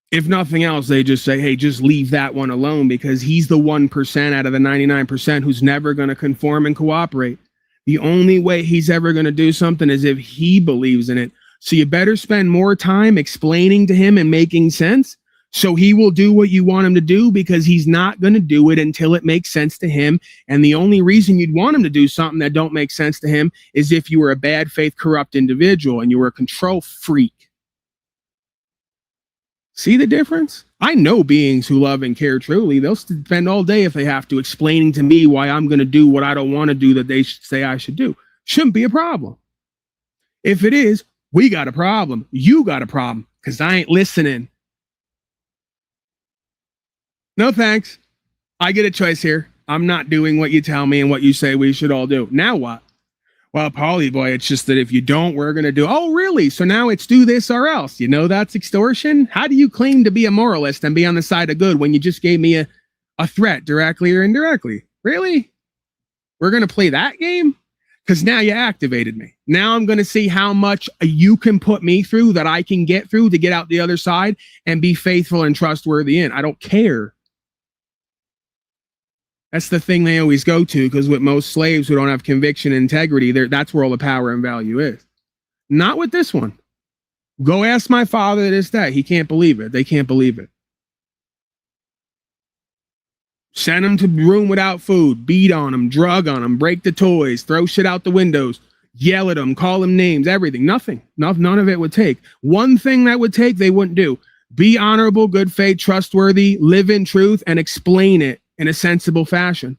Speaker 1: If nothing else, they just say, hey, just leave that one alone because he's the 1% out of the 99% who's never going to conform and cooperate. The only way he's ever going to do something is if he believes in it. So you better spend more time explaining to him and making sense so he will do what you want him to do because he's not going to do it until it makes sense to him. And the only reason you'd want him to do something that don't make sense to him is if you were a bad faith, corrupt individual and you were a control freak. See the difference? I know beings who love and care truly. They'll spend all day if they have to explaining to me why I'm going to do what I don't want to do that they say I should do. Shouldn't be a problem. If it is, we got a problem. You got a problem because I ain't listening. No thanks. I get a choice here. I'm not doing what you tell me and what you say we should all do. Now what? Well, Paulie boy, it's just that if you don't, we're going to do. Oh, really? So now it's do this or else. You know that's extortion? How do you claim to be a moralist and be on the side of good when you just gave me a threat directly or indirectly? Really? We're going to play that game? Because now you activated me. Now I'm going to see how much you can put me through that I can get through to get out the other side and be faithful and trustworthy in. I don't care. That's the thing they always go to, because with most slaves who don't have conviction and integrity, that's where all the power and value is. Not with this one. Go ask my father this day. He can't believe it. They can't believe it. Send them to room without food, beat on them, drug on them, break the toys, throw shit out the windows, yell at them, call them names, everything. Nothing. None of it would take. One thing that would take, they wouldn't do. Be honorable, good faith, trustworthy, live in truth, and explain it in a sensible fashion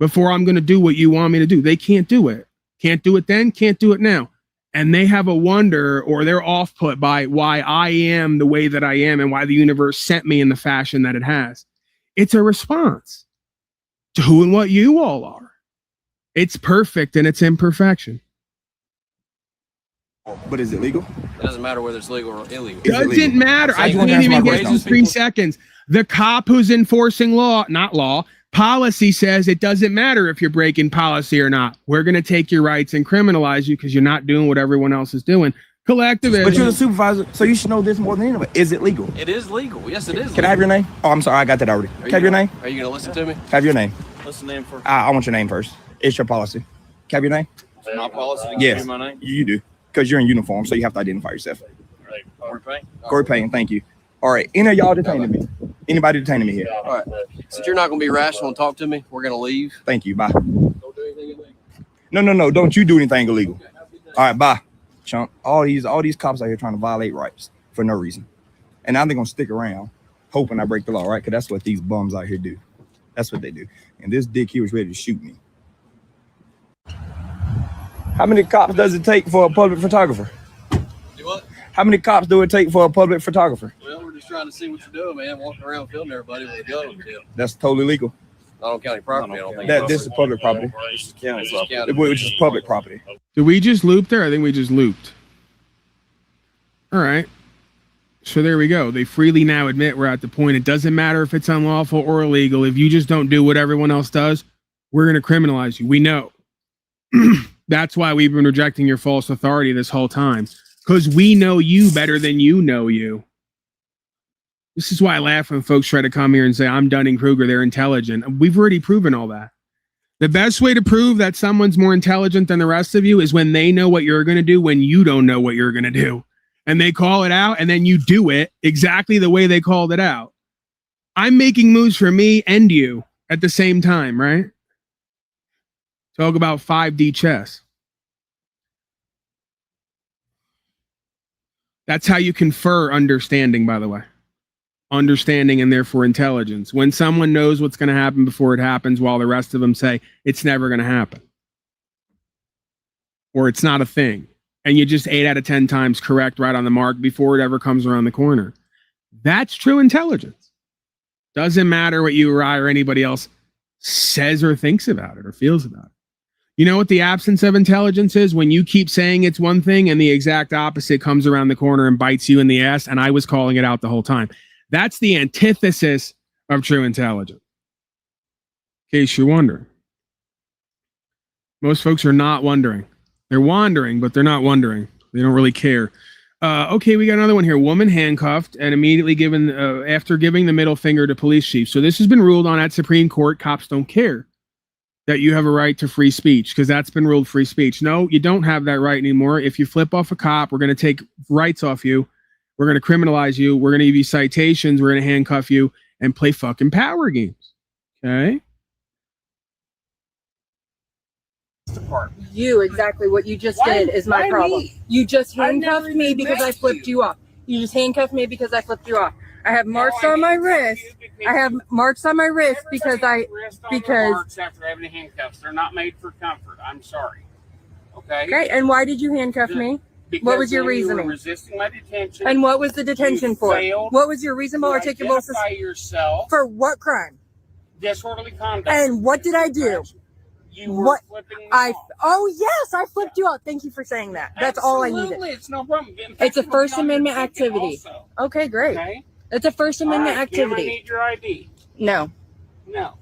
Speaker 1: before I'm going to do what you want me to do. They can't do it. Can't do it then, can't do it now. And they have a wonder, or they're off put by why I am the way that I am and why the universe sent me in the fashion that it has. It's a response to who and what you all are. It's perfect in its imperfection.
Speaker 12: But is it legal?
Speaker 13: It doesn't matter whether it's legal or illegal.
Speaker 1: Doesn't matter. I can't even get to 3 seconds. The cop who's enforcing policy says it doesn't matter if you're breaking policy or not. We're going to take your rights and criminalize you because you're not doing what everyone else is doing. Collectivism.
Speaker 12: But you're the supervisor, so you should know this more than anybody. Is it legal?
Speaker 13: It is legal. Yes, it is.
Speaker 12: Can I have your name? Oh, I'm sorry. I got that already. Can I have your name?
Speaker 13: Are you going to listen to me?
Speaker 12: Have your name.
Speaker 14: What's the name first?
Speaker 12: I want your name first. It's your policy. Can I have your name?
Speaker 14: It's my policy to give
Speaker 12: Yes.
Speaker 14: you my name?
Speaker 12: You do. Because you're in uniform, so you have to identify yourself.
Speaker 14: Right. Corey Payne?
Speaker 12: Corey Payne, thank you. All right. Any of y'all detaining me? Anybody detaining me here?
Speaker 13: All right. Since you're not going to be rational and talk to me, we're going to leave.
Speaker 12: Thank you. Bye.
Speaker 13: Don't do anything illegal.
Speaker 12: No. Don't you do anything illegal. All right. Bye. Chump. All these cops out here trying to violate rights for no reason. And now they're going to stick around hoping I break the law, right? Because that's what these bums out here do. That's what they do. And this dick here was ready to shoot me. How many cops does it take for a public photographer?
Speaker 13: Do what?
Speaker 12: How many cops do it take for a public photographer?
Speaker 13: Well, we're just trying to see what you're doing, man. Walking around filming everybody with a gun on the tail.
Speaker 12: That's totally legal.
Speaker 13: Not on county property, I don't think.
Speaker 12: This is public property.
Speaker 14: This is county property.
Speaker 12: Which is public property.
Speaker 1: Did we just loop there? I think we just looped. All right. So there we go. They freely now admit we're at the point. It doesn't matter if it's unlawful or illegal. If you just don't do what everyone else does, we're going to criminalize you. We know. That's why we've been rejecting your false authority this whole time. Because we know you better than you know you. This is why I laugh when folks try to come here and say, I'm Dunning-Kruger, they're intelligent. We've already proven all that. The best way to prove that someone's more intelligent than the rest of you is when they know what you're going to do when you don't know what you're going to do. And they call it out, and then you do it exactly the way they called it out. I'm making moves for me and you at the same time, right? Talk about 5D chess. That's how you confer understanding, by the way. Understanding and therefore intelligence. When someone knows what's going to happen before it happens, while the rest of them say it's never going to happen. Or it's not a thing. And you just 8 out of 10 times correct right on the mark before it ever comes around the corner. That's true intelligence. Doesn't matter what you or I or anybody else says or thinks about it or feels about it. You know what the absence of intelligence is? When you keep saying it's one thing and the exact opposite comes around the corner and bites you in the ass, and I was calling it out the whole time. That's the antithesis of true intelligence. In case you're wondering. Most folks are not wondering. They're wandering, but they're not wondering. They don't really care. Okay, we got another one here. Woman handcuffed and immediately given, after giving the middle finger to police chief. So this has been ruled on at Supreme Court. Cops don't care that you have a right to free speech because that's been ruled free speech. No, you don't have that right anymore. If you flip off a cop, we're going to take rights off you. We're going to criminalize you. We're going to give you citations. We're going to handcuff you and play fucking power games. Okay?
Speaker 15: You exactly what you just did is my problem. You just handcuffed me because I flipped you off. You just handcuffed me because I flipped you off. I have marks on my wrist. I have marks on my wrist because
Speaker 16: marks after having handcuffs. They're not made for comfort. I'm sorry. Okay.
Speaker 15: Okay. And why did you handcuff me? What was your reasoning?
Speaker 16: You were resisting my detention.
Speaker 15: And what was the detention for? What was your reasonable articulable
Speaker 16: yourself
Speaker 15: for what crime?
Speaker 16: Disorderly conduct.
Speaker 15: And what did I do?
Speaker 16: You were flipping me off.
Speaker 15: Oh yes, I flipped you off. Thank you for saying that. That's all I needed.
Speaker 16: It's no problem.
Speaker 15: It's a First Amendment activity. Okay, great.
Speaker 16: Okay.
Speaker 15: It's a First Amendment activity.
Speaker 16: Do you ever need your ID?
Speaker 15: No.
Speaker 16: No.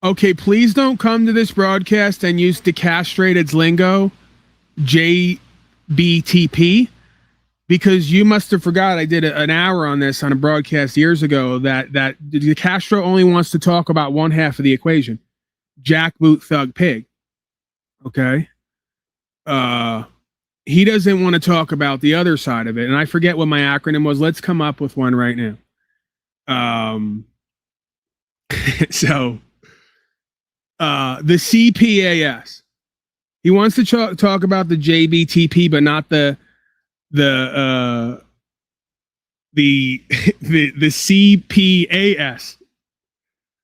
Speaker 1: Okay, please don't come to this broadcast and use decastrated's lingo, JBTP, because you must have forgot I did an hour on this on a broadcast years ago that De Castro only wants to talk about one half of the equation, jackboot thug pig. Okay? He doesn't want to talk about the other side of it, and I forget what my acronym was. Let's come up with one right now. So the CPAS. He wants to talk about the JBTP, but not the CPAS,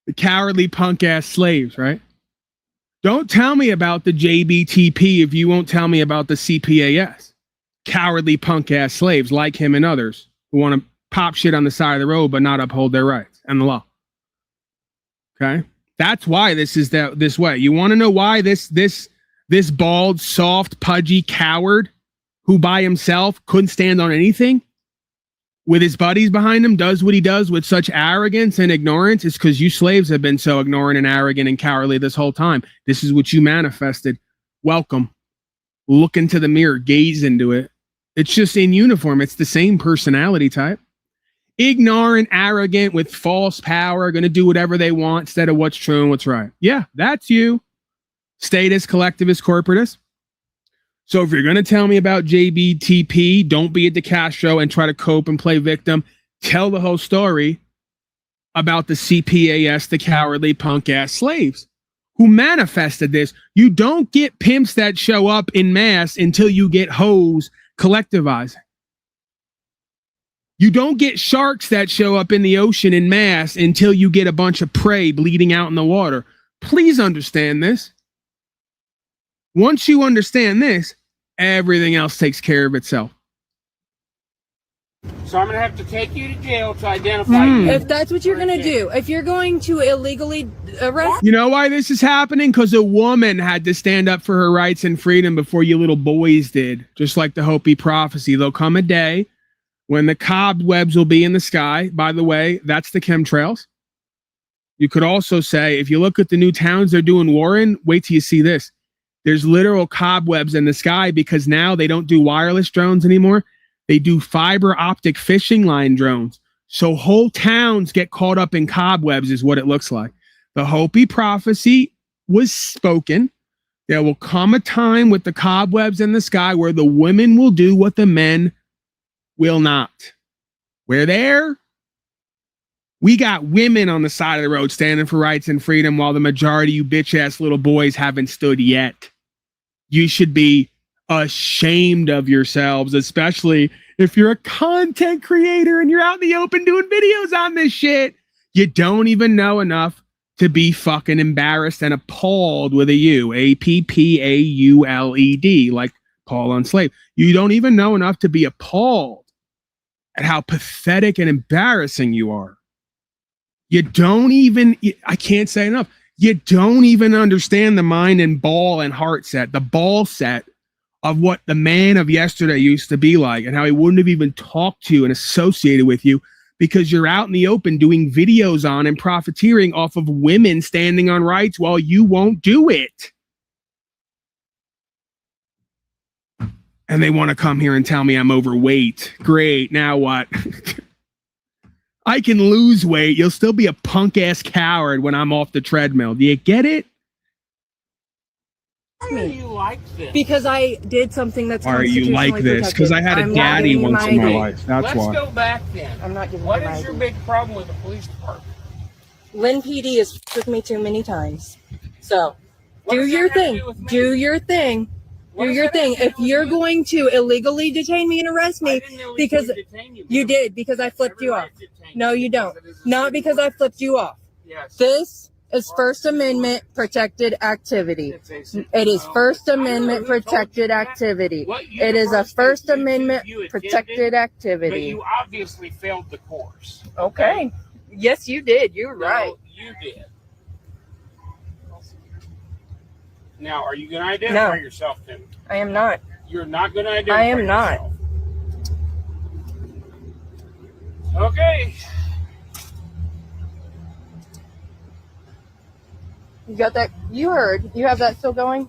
Speaker 1: the cowardly punk ass slaves, right? Don't tell me about the JBTP if you won't tell me about the CPAS, cowardly punk ass slaves like him and others who want to pop shit on the side of the road but not uphold their rights and the law. Okay, that's why this is this way. You want to know why this bald, soft, pudgy coward who by himself couldn't stand on anything with his buddies behind him does what he does with such arrogance and ignorance? It's because you slaves have been so ignorant and arrogant and cowardly this whole time. This is what you manifested. Welcome. Look into the mirror, gaze into it. It's just in uniform. It's the same personality type. Ignorant, arrogant, with false power, going to do whatever they want instead of what's true and what's right. Yeah, that's you. Statist, collectivist, corporatist. So if you're going to tell me about JBTP, don't be a De Castro and try to cope and play victim. Tell the whole story about the CPAS, the cowardly punk ass slaves who manifested this. You don't get pimps that show up in mass until you get hoes collectivizing. You don't get sharks that show up in the ocean in mass until you get a bunch of prey bleeding out in the water. Please understand this. Once you understand this, everything else takes care of itself.
Speaker 16: So I'm going to have to take you to jail to identify you.
Speaker 15: If that's what you're going to do, if you're going to illegally arrest...
Speaker 1: You know why this is happening? Because a woman had to stand up for her rights and freedom before you little boys did. Just like the Hopi prophecy. There'll come a day when the cobwebs will be in the sky. By the way, that's the chemtrails. You could also say, if you look at the new towns they're doing war in, wait till you see this. There's literal cobwebs in the sky because now they don't do wireless drones anymore. They do fiber optic fishing line drones. So whole towns get caught up in cobwebs is what it looks like. The Hopi prophecy was spoken. There will come a time with the cobwebs in the sky where the women will do what the men will not. We're there. We got women on the side of the road standing for rights and freedom while the majority of you bitch ass little boys haven't stood yet. You should be ashamed of yourselves, especially if you're a content creator and you're out in the open doing videos on this shit. You don't even know enough to be fucking embarrassed and appalled with a U, APPAULED, like Paul Enslaved. You don't even know enough to be appalled at how pathetic and embarrassing you are. You don't even, I can't say enough. You don't even understand the mind and ball and heart set, the ball set of what the man of yesterday used to be like and how he wouldn't have even talked to and associated with you because you're out in the open doing videos on and profiteering off of women standing on rights while you won't do it. And they want to come here and tell me I'm overweight. Great. Now what? I can lose weight. You'll still be a punk ass coward when I'm off the treadmill. Do you get it?
Speaker 16: Why do you like this?
Speaker 15: Because I did something that's
Speaker 1: Why are you like this? Because I had a daddy once in my life. That's why.
Speaker 16: Let's go back then.
Speaker 15: I'm not giving
Speaker 16: What
Speaker 15: you my
Speaker 16: is your
Speaker 15: ID.
Speaker 16: big problem with the police department?
Speaker 15: Lynn PD has with me too many times. So
Speaker 16: What
Speaker 15: do
Speaker 16: does
Speaker 15: your
Speaker 16: that have to
Speaker 15: thing.
Speaker 16: do with me?
Speaker 15: Do your thing.
Speaker 16: What
Speaker 15: Do
Speaker 16: does
Speaker 15: your
Speaker 16: that have
Speaker 15: thing.
Speaker 16: to do
Speaker 15: If
Speaker 16: with
Speaker 15: you're
Speaker 16: you?
Speaker 15: going to illegally detain me and arrest
Speaker 16: I
Speaker 15: me,
Speaker 16: didn't illegally
Speaker 15: because
Speaker 16: detain you,
Speaker 15: you
Speaker 16: ma'am.
Speaker 15: did, because I flipped
Speaker 16: Every
Speaker 15: you
Speaker 16: right
Speaker 15: off.
Speaker 16: to detain
Speaker 15: No, you don't.
Speaker 16: because it is a
Speaker 15: Not
Speaker 16: city
Speaker 15: because I flipped you off.
Speaker 16: Yes.
Speaker 15: This is First Amendment protected activity.
Speaker 16: It's a city.
Speaker 15: It is First
Speaker 16: I don't know
Speaker 15: Amendment
Speaker 16: who told you
Speaker 15: protected
Speaker 16: that.
Speaker 15: activity.
Speaker 16: What
Speaker 15: It is a
Speaker 16: university
Speaker 15: First
Speaker 16: you
Speaker 15: Amendment
Speaker 16: attended,
Speaker 15: protected
Speaker 16: But
Speaker 15: activity.
Speaker 16: you obviously failed the course.
Speaker 15: Okay. Yes, you did. You're
Speaker 16: No,
Speaker 15: right.
Speaker 16: you did. Now, are you going to identify
Speaker 15: No.
Speaker 16: yourself then?
Speaker 15: I am not.
Speaker 16: You're not going to identify
Speaker 15: I am not.
Speaker 16: yourself. Okay.
Speaker 15: You got that? You heard. You have that still going?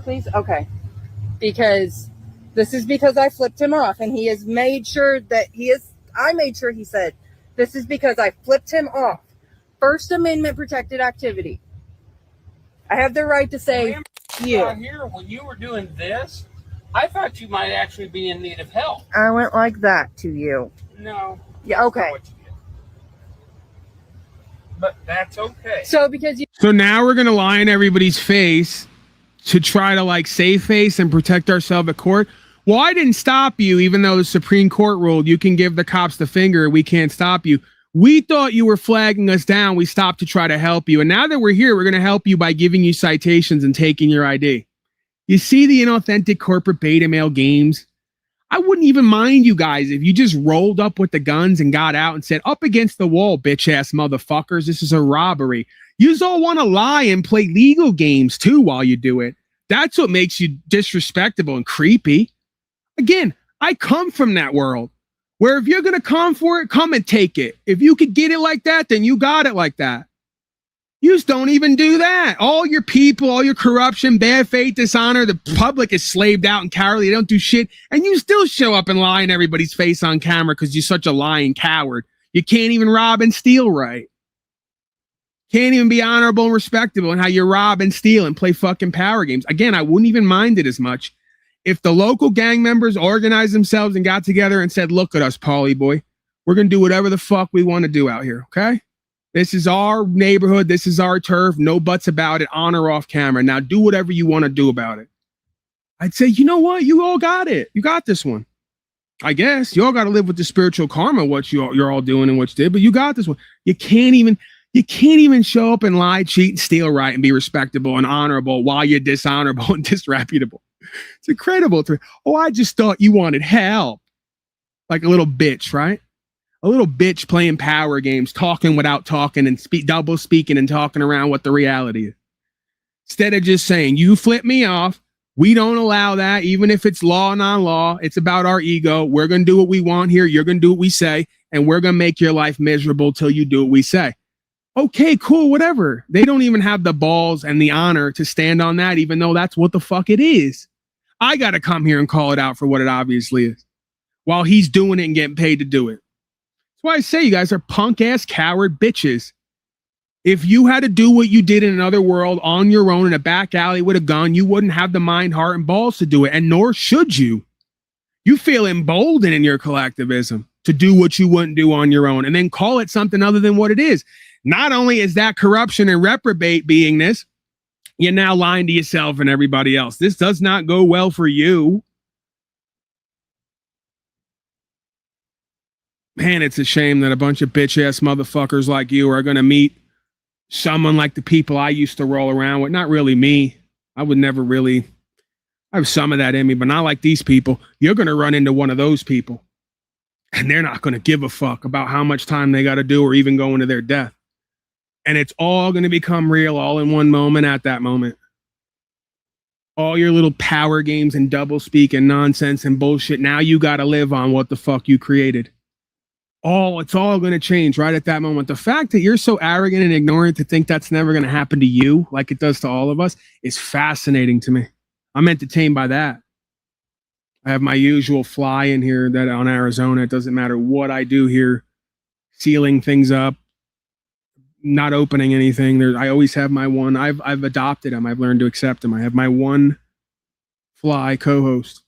Speaker 15: Please? Okay. Because this is because I flipped him off, and he has made sure that I made sure he said, this is because I flipped him off. First Amendment protected activity. I have the right to say, you.
Speaker 16: Here, when you were doing this, I thought you might actually be in need of help.
Speaker 15: I went like that to you.
Speaker 16: No.
Speaker 15: Yeah, okay.
Speaker 16: But that's okay.
Speaker 15: So because you.
Speaker 1: So now we're going to lie in everybody's face to try to like save face and protect ourselves at court. Well, I didn't stop you, even though the Supreme Court ruled you can give the cops the finger. We can't stop you. We thought you were flagging us down. We stopped to try to help you. And now that we're here, we're going to help you by giving you citations and taking your ID. You see the inauthentic corporate beta male games? I wouldn't even mind you guys if you just rolled up with the guns and got out and said, up against the wall, bitch ass motherfuckers. This is a robbery. You all want to lie and play legal games too while you do it. That's what makes you disrespectable and creepy. Again, I come from that world where if you're going to come for it, come and take it. If you could get it like that, then you got it like that. You just don't even do that. All your people, all your corruption, bad faith, dishonor, the public is slaved out and cowardly. They don't do shit. And you still show up and lie in everybody's face on camera because you're such a lying coward. You can't even rob and steal right. Can't even be honorable and respectable in how you rob and steal and play fucking power games. Again, I wouldn't even mind it as much if the local gang members organized themselves and got together and said, look at us, Paulie boy. We're going to do whatever the fuck we want to do out here, okay? This is our neighborhood. This is our turf. No buts about it. On or off camera. Now do whatever you want to do about it. I'd say, you know what? You all got it. You got this one. I guess you all got to live with the spiritual karma, what you're all doing and what you did, but you got this one. You can't even show up and lie, cheat, and steal right and be respectable and honorable while you're dishonorable and disreputable. It's incredible. Oh, I just thought you wanted help. Like a little bitch, right? A little bitch playing power games, talking without talking and double speaking and talking around what the reality is. Instead of just saying, you flip me off. We don't allow that, even if it's law, non-law. It's about our ego. We're going to do what we want here. You're going to do what we say. And we're going to make your life miserable till you do what we say. Okay, cool, whatever. They don't even have the balls and the honor to stand on that, even though that's what the fuck it is. I got to come here and call it out for what it obviously is, while he's doing it and getting paid to do it. That's why I say you guys are punk-ass coward bitches. If you had to do what you did in another world on your own in a back alley with a gun, you wouldn't have the mind, heart, and balls to do it, and nor should you. You feel emboldened in your collectivism to do what you wouldn't do on your own and then call it something other than what it is. Not only is that corruption and reprobate beingness, you're now lying to yourself and everybody else. This does not go well for you. Man, it's a shame that a bunch of bitch-ass motherfuckers like you are going to meet someone like the people I used to roll around with. Not really me. I would never really. I have some of that in me, but not like these people. You're going to run into one of those people, and they're not going to give a fuck about how much time they got to do or even go into their death. And it's all going to become real all in one moment at that moment. All your little power games and double speak and nonsense and bullshit. Now you got to live on what the fuck you created. It's all going to change right at that moment. The fact that you're so arrogant and ignorant to think that's never going to happen to you like it does to all of us is fascinating to me. I'm entertained by that. I have my usual fly in here that on Arizona. It doesn't matter what I do here, sealing things up, not opening anything. I always have my one. I've adopted him. I've learned to accept him. I have my one fly co-host.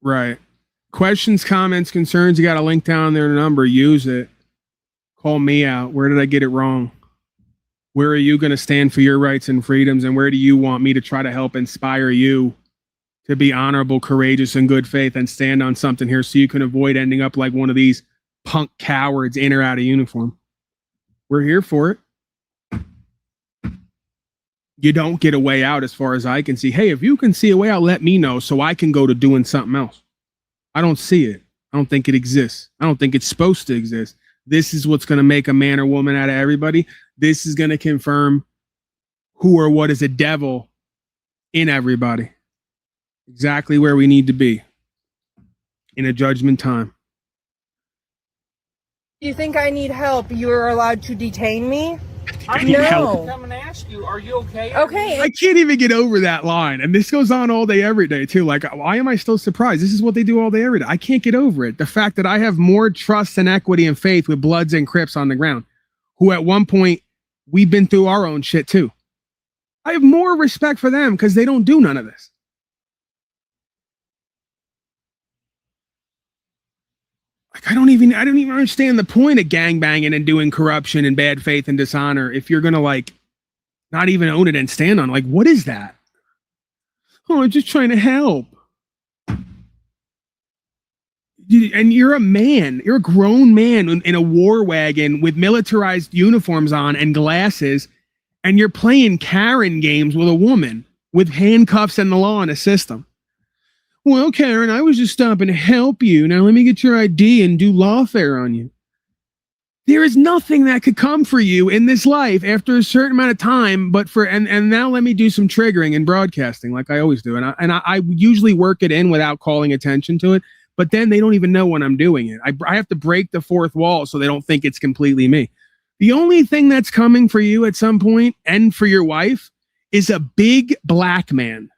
Speaker 1: Right. Questions, comments, concerns. You got a link down there, number. Use it. Call me out. Where did I get it wrong? Where are you going to stand for your rights and freedoms? And where do you want me to try to help inspire you to be honorable, courageous, and good faith and stand on something here so you can avoid ending up like one of these punk cowards in or out of uniform? We're here for it. You don't get a way out as far as I can see. Hey, if you can see a way out, let me know so I can go to doing something else. I don't see it. I don't think it exists. I don't think it's supposed to exist. This is what's going to make a man or woman out of everybody. This is going to confirm who or what is a devil in everybody. Exactly where we need to be in a judgment time.
Speaker 15: You think I need help? You are allowed to detain me?
Speaker 16: I
Speaker 1: need
Speaker 16: no.
Speaker 1: help.
Speaker 16: Come and ask you, are you okay?
Speaker 15: Okay.
Speaker 1: I can't even get over that line. And this goes on all day, every day, too. Like, why am I still surprised? This is what they do all day, every day. I can't get over it. The fact that I have more trust and equity and faith with Bloods and Crips on the ground, who at one point, we've been through our own shit, too. I have more respect for them because they don't do none of this. Like, I don't even understand the point of gangbanging and doing corruption and bad faith and dishonor if you're gonna like not even own it and stand on. Like, what is that? Oh, I'm just trying to help. And you're a man. You're a grown man in a war wagon with militarized uniforms on and glasses, and you're playing Karen games with a woman with handcuffs and the law in a system. Well, Karen, I was just stopping to help you. Now let me get your ID and do lawfare on you. There is nothing that could come for you in this life after a certain amount of time, but for and now let me do some triggering and broadcasting like I always do. And I usually work it in without calling attention to it, but then they don't even know when I'm doing it. I have to break the fourth wall so they don't think it's completely me. The only thing that's coming for you at some point and for your wife is a big black man.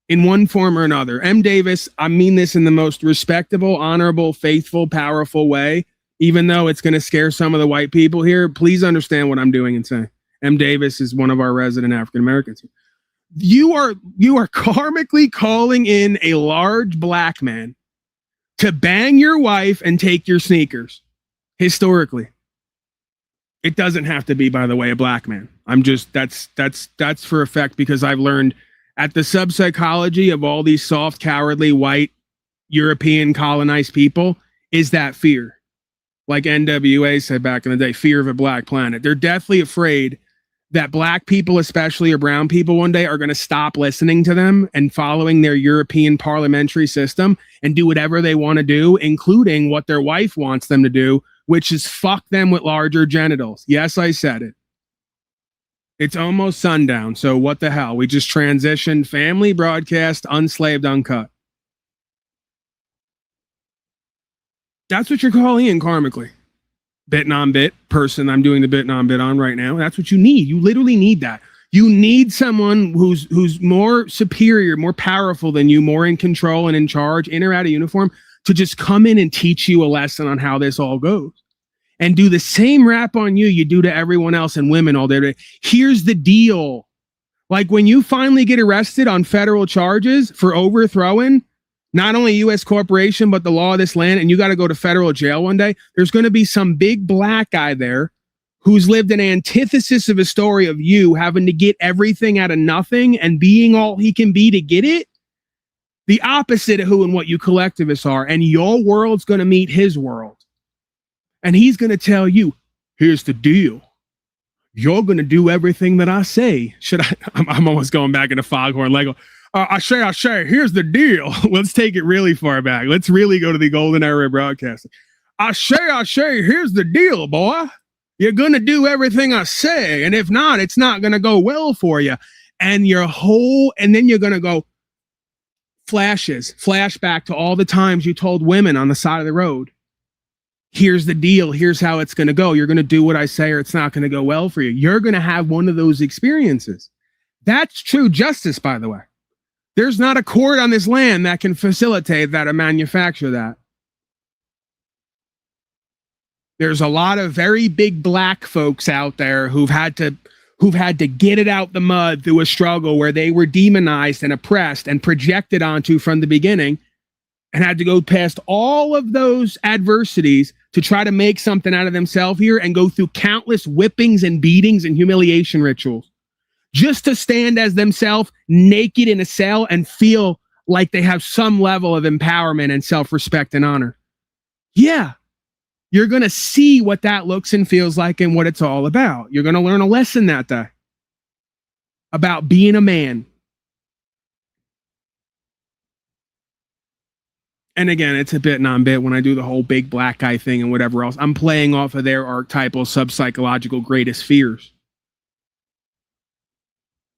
Speaker 1: In one form or another. M. Davis, I mean this in the most respectable, honorable, faithful, powerful way, even though it's going to scare some of the white people here. Please understand what I'm doing and saying. M. Davis is one of our resident African Americans. You are karmically calling in a large black man to bang your wife and take your sneakers. Historically. It doesn't have to be, by the way, a black man. I'm just, that's for effect because I've learned at the sub-psychology of all these soft, cowardly, white, European colonized people is that fear. Like NWA said back in the day, fear of a black planet. They're deathly afraid that black people, especially, or brown people one day are going to stop listening to them and following their European parliamentary system and do whatever they want to do, including what their wife wants them to do, which is fuck them with larger genitals. Yes, I said it. It's almost sundown, so what the hell? We just transitioned family broadcast, unslaved, uncut. That's what you're calling in karmically. Bit non-bit person I'm doing the bit non-bit on right now. That's what you need. You literally need that. You need someone who's more superior, more powerful than you, more in control and in charge, in or out of uniform, to just come in and teach you a lesson on how this all goes. And do the same rap on you do to everyone else and women all day. Here's the deal. Like when you finally get arrested on federal charges for overthrowing not only U.S. corporation, but the law of this land, and you got to go to federal jail one day, there's going to be some big black guy there who's lived an antithesis of a story of you having to get everything out of nothing and being all he can be to get it. The opposite of who and what you collectivists are. And your world's going to meet his world. And he's going to tell you, here's the deal. You're going to do everything that I say. I'm almost going back into Foghorn Lego. I say, here's the deal. Let's take it really far back. Let's really go to the golden era of broadcasting. I say, here's the deal, boy. You're going to do everything I say. And if not, it's not going to go well for you. And and then you're going to go flashback to all the times you told women on the side of the road. Here's the deal. Here's how it's going to go. You're going to do what I say or it's not going to go well for you. You're going to have one of those experiences. That's true justice, by the way. There's not a court on this land that can facilitate that or manufacture that. There's a lot of very big black folks out there who've had to get it out the mud through a struggle where they were demonized and oppressed and projected onto from the beginning and had to go past all of those adversities to try to make something out of themselves here and go through countless whippings and beatings and humiliation rituals just to stand as themselves naked in a cell and feel like they have some level of empowerment and self-respect and honor. Yeah, you're going to see what that looks and feels like and what it's all about. You're going to learn a lesson that day about being a man. And again, it's a bit non-bit when I do the whole big black guy thing and whatever else. I'm playing off of their archetypal sub-psychological greatest fears.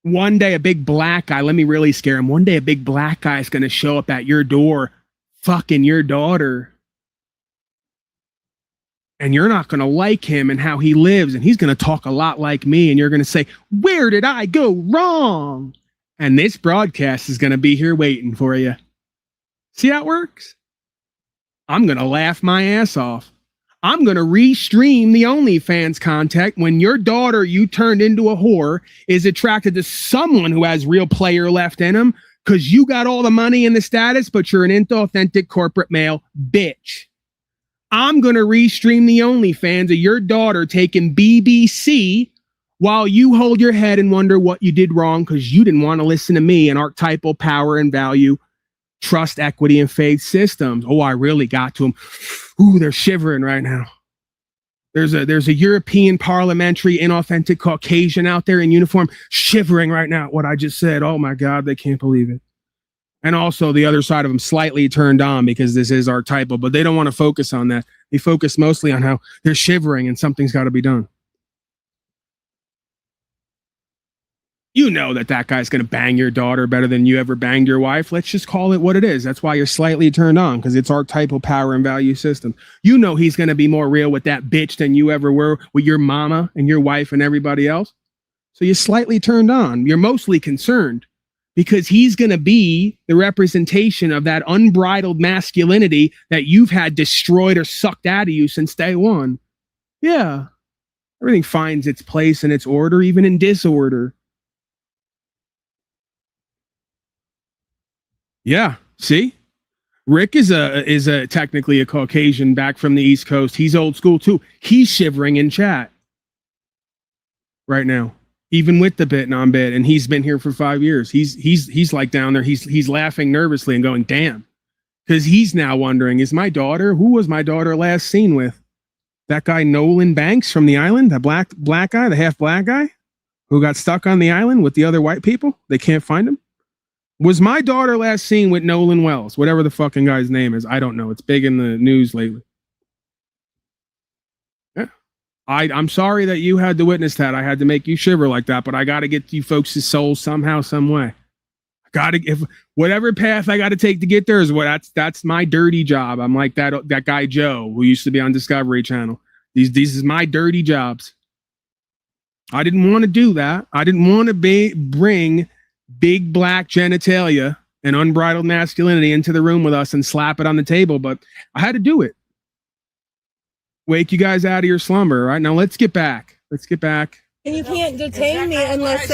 Speaker 1: One day a big black guy, let me really scare him. One day a big black guy is going to show up at your door, fucking your daughter. And you're not going to like him and how he lives. And he's going to talk a lot like me. And you're going to say, where did I go wrong? And this broadcast is going to be here waiting for you. See how it works? I'm going to laugh my ass off. I'm going to restream the OnlyFans content when your daughter you turned into a whore is attracted to someone who has real player left in him because you got all the money and the status, but you're an inauthentic corporate male bitch. I'm going to restream the OnlyFans of your daughter taking BBC while you hold your head and wonder what you did wrong because you didn't want to listen to me and archetypal power and value, trust, equity, and faith systems. Oh, I really got to them. Ooh, they're shivering right now. There's a European parliamentary inauthentic Caucasian out there in uniform shivering right now at what I just said. Oh my God, they can't believe it. And also the other side of them slightly turned on because this is archetypal, but they don't want to focus on that. They focus mostly on how they're shivering and something's got to be done. You know that guy's going to bang your daughter better than you ever banged your wife. Let's just call it what it is. That's why you're slightly turned on, because it's archetypal power and value system. You know he's going to be more real with that bitch than you ever were with your mama and your wife and everybody else. So you're slightly turned on. You're mostly concerned because he's going to be the representation of that unbridled masculinity that you've had destroyed or sucked out of you since day one. Yeah. Everything finds its place and its order, even in disorder. Yeah, see? Rick is a technically a Caucasian back from the East Coast. He's old school too. He's shivering in chat right now, even with the bit non bit, and he's been here for 5 years. He's like down there. He's laughing nervously and going, "Damn," because he's now wondering, is my daughter? Who was my daughter last seen with? That guy Nolan Banks from the island, the black guy, the half black guy, who got stuck on the island with the other white people. They can't find him. Was my daughter last seen with Nolan Wells? Whatever the fucking guy's name is. I don't know. It's big in the news lately. Yeah. I'm sorry that you had to witness that. I had to make you shiver like that, but I got to get you folks' souls somehow, some way. If whatever path I got to take to get there is that's my dirty job. I'm like that guy Joe who used to be on Discovery Channel. These is my dirty jobs. I didn't want to do that. I didn't want to bring big black genitalia and unbridled masculinity into the room with us and slap it on the table, but I had to do it. Wake you guys out of your slumber, right? Now let's get back.
Speaker 15: And you can't detain me unless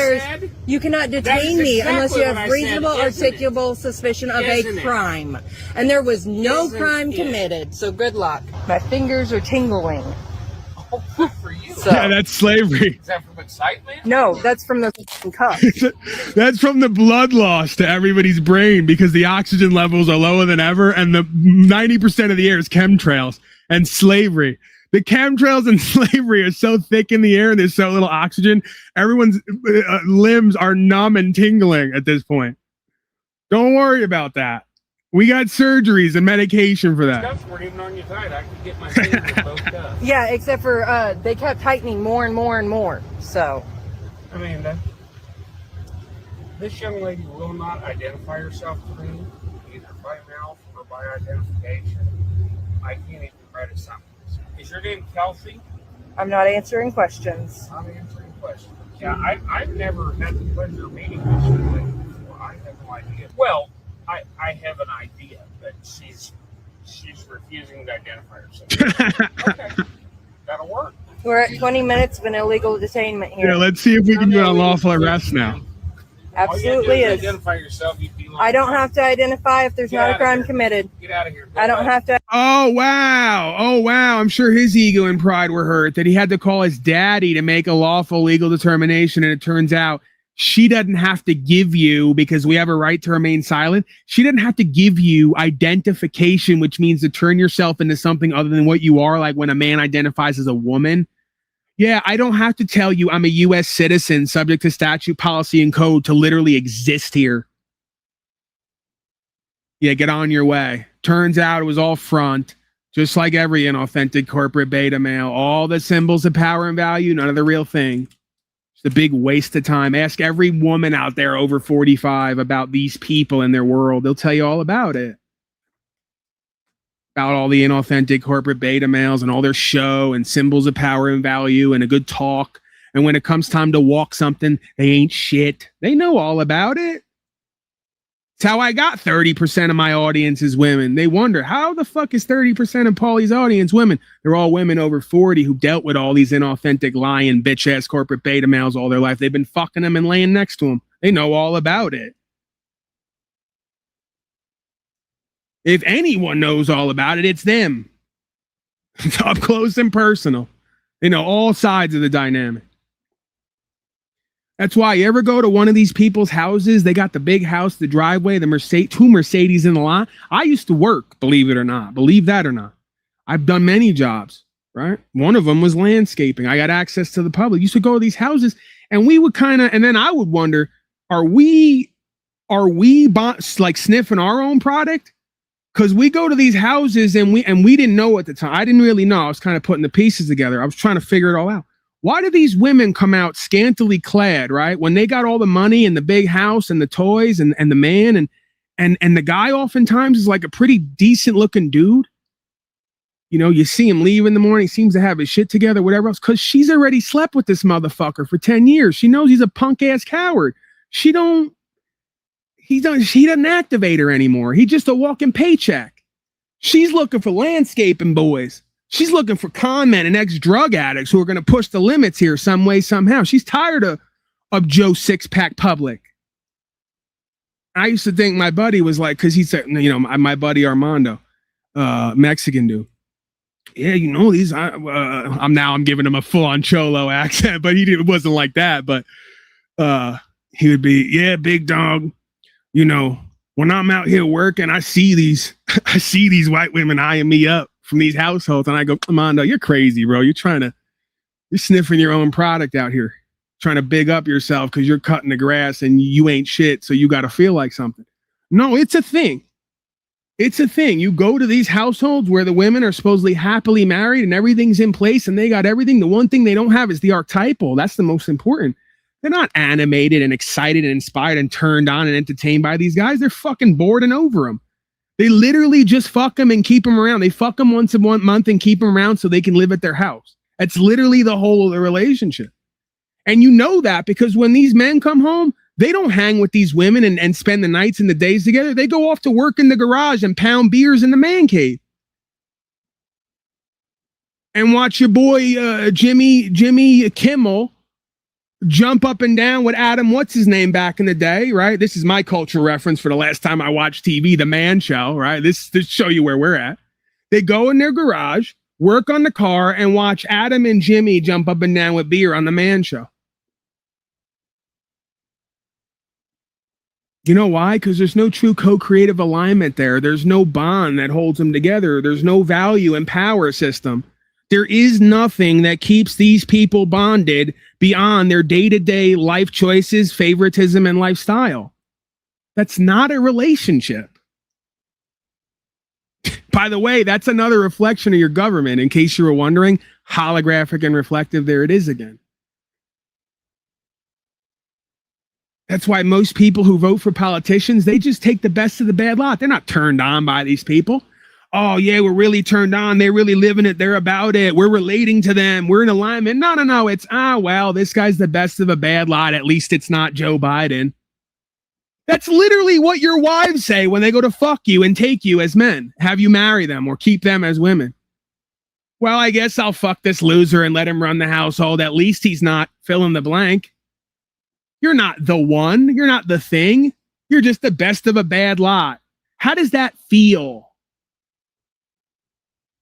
Speaker 15: you cannot detain me unless you have reasonable articulable suspicion of a crime. And there was no crime committed, so good luck. My fingers are tingling.
Speaker 16: Oh, good for you.
Speaker 15: So,
Speaker 1: yeah, that's slavery.
Speaker 16: Is that from excitement?
Speaker 15: No, that's from the cup.
Speaker 1: That's from the blood loss to everybody's brain because the oxygen levels are lower than ever and the 90% of the air is chemtrails and slavery. The chemtrails and slavery are so thick in the air and there's so little oxygen. Everyone's limbs are numb and tingling at this point. Don't worry about that. We got surgeries and medication for that.
Speaker 16: Cuffs weren't even on you tight. I could get my fingers with both cuffs.
Speaker 15: Yeah, except for they kept tightening more and more and more. So,
Speaker 16: Amanda, this young lady will not identify herself to me, either by mouth or by identification. I can't even write a sentence. Is your name Kelsey?
Speaker 15: I'm not answering questions.
Speaker 16: I'm answering questions. Yeah, I've never had the pleasure of meeting this young lady before. I have no idea. Well, I have an idea, but she's refusing to identify herself. Okay, that'll work.
Speaker 15: We're at 20 minutes of an illegal detainment here.
Speaker 1: Yeah, let's see if we can do an unlawful arrest now.
Speaker 15: Absolutely is.
Speaker 16: Identify yourself.
Speaker 15: I don't have to identify if there's not a crime committed.
Speaker 16: Get out of here.
Speaker 15: I don't have to.
Speaker 1: Oh, wow. I'm sure his ego and pride were hurt that he had to call his daddy to make a lawful legal determination. And it turns out she doesn't have to give you, because we have a right to remain silent. She doesn't have to give you identification, which means to turn yourself into something other than what you are. Like when a man identifies as a woman. Yeah, I don't have to tell you I'm a U.S. citizen subject to statute, policy, and code to literally exist here. Yeah, get on your way. Turns out it was all front, just like every inauthentic corporate beta male. All the symbols of power and value, none of the real thing. It's a big waste of time. Ask every woman out there over 45 about these people in their world. They'll tell you all about it. about all the inauthentic corporate beta males and all their show and symbols of power and value and a good talk. And when it comes time to walk something, they ain't shit. They know all about it. It's how I got 30% of my audience is women. They wonder, how the fuck is 30% of Paulie's audience women? They're all women over 40 who dealt with all these inauthentic, lying, bitch-ass corporate beta males all their life. They've been fucking them and laying next to them. They know all about it. If anyone knows all about it, it's them. It's up close and personal. They know all sides of the dynamic. That's why you ever go to one of these people's houses, they got the big house, the driveway, the two Mercedes in the lot. I used to work, believe it or not. Believe that or not. I've done many jobs, right? One of them was landscaping. I got access to the public. Used to go to these houses and we would and then I would wonder, are we like sniffing our own product? Because we go to these houses and we didn't know at the time. I didn't really know. I was kind of putting the pieces together. I was trying to figure it all out. Why do these women come out scantily clad, right? When they got all the money and the big house and the toys and the man and the guy oftentimes is like a pretty decent looking dude. You know, you see him leave in the morning, seems to have his shit together, whatever else, because she's already slept with this motherfucker for 10 years. She knows he's a punk ass coward. He doesn't activate her anymore. He's just a walking paycheck. She's looking for landscaping boys. She's looking for con men and ex-drug addicts who are going to push the limits here some way, somehow. She's tired of Joe Six-Pack Public. I used to think my buddy was like, because he said, you know, my buddy Armando, Mexican dude. Yeah, you know, these, I'm giving him a full-on Cholo accent, but it wasn't like that. But he would be, yeah, big dog. You know, when I'm out here working, I see these white women eyeing me up from these households, and I go, Armando, you're crazy, bro. You're sniffing your own product out here, trying to big up yourself because you're cutting the grass and you ain't shit, so you got to feel like something. No, it's a thing. It's a thing. You go to these households where the women are supposedly happily married and everything's in place and they got everything. The one thing they don't have is the archetypal. That's the most important. They're not animated and excited and inspired and turned on and entertained by these guys. They're fucking bored and over them. They literally just fuck them and keep them around. They fuck them once a month and keep them around so they can live at their house. That's literally the whole of the relationship. And you know that because when these men come home, they don't hang with these women and spend the nights and the days together. They go off to work in the garage and pound beers in the man cave. And watch your boy Jimmy Kimmel jump up and down with Adam, what's his name back in the day, right? This is my cultural reference for the last time I watched TV, The Man Show, right? This show you where we're at. They go in their garage, work on the car, and watch Adam and Jimmy jump up and down with beer on The Man Show. You know why? Because there's no true co-creative alignment there. There's no bond that holds them together. There's no value and power system. There is nothing that keeps these people bonded beyond their day-to-day life choices, favoritism, and lifestyle. That's not a relationship. By the way, that's another reflection of your government. In case you were wondering, holographic and reflective, there it is again. That's why most people who vote for politicians, they just take the best of the bad lot. They're not turned on by these people. Oh, yeah, we're really turned on. They're really living it. They're about it. We're relating to them. We're in alignment. No. It's, well, this guy's the best of a bad lot. At least it's not Joe Biden. That's literally what your wives say when they go to fuck you and take you as men. Have you marry them or keep them as women. Well, I guess I'll fuck this loser and let him run the household. At least he's not fill in the blank. You're not the one. You're not the thing. You're just the best of a bad lot. How does that feel?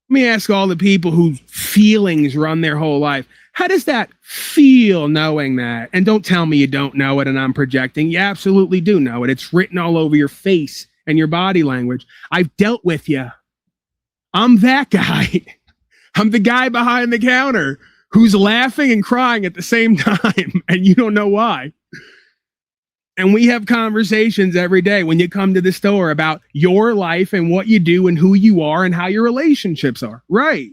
Speaker 1: Let me ask all the people whose feelings run their whole life. How does that feel knowing that? And don't tell me you don't know it and I'm projecting. You absolutely do know it. It's written all over your face and your body language. I've dealt with you. I'm that guy. I'm the guy behind the counter who's laughing and crying at the same time, and you don't know why. And we have conversations every day when you come to the store about your life and what you do and who you are and how your relationships are. Right.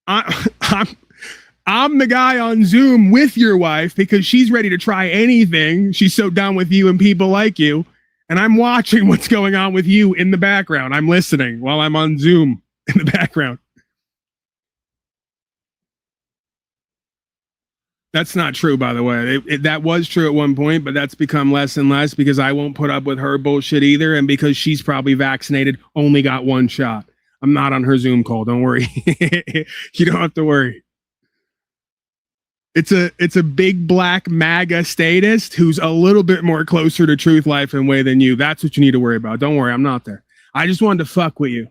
Speaker 1: I'm the guy on Zoom with your wife because she's ready to try anything. She's so done with you and people like you. And I'm watching what's going on with you in the background. I'm listening while I'm on Zoom in the background. That's not true, by the way. That was true at one point, but that's become less and less because I won't put up with her bullshit either. And because she's probably vaccinated, only got one shot. I'm not on her Zoom call. Don't worry. You don't have to worry. It's a big black MAGA statist who's a little bit more closer to truth, life, and way than you. That's what you need to worry about. Don't worry. I'm not there. I just wanted to fuck with you.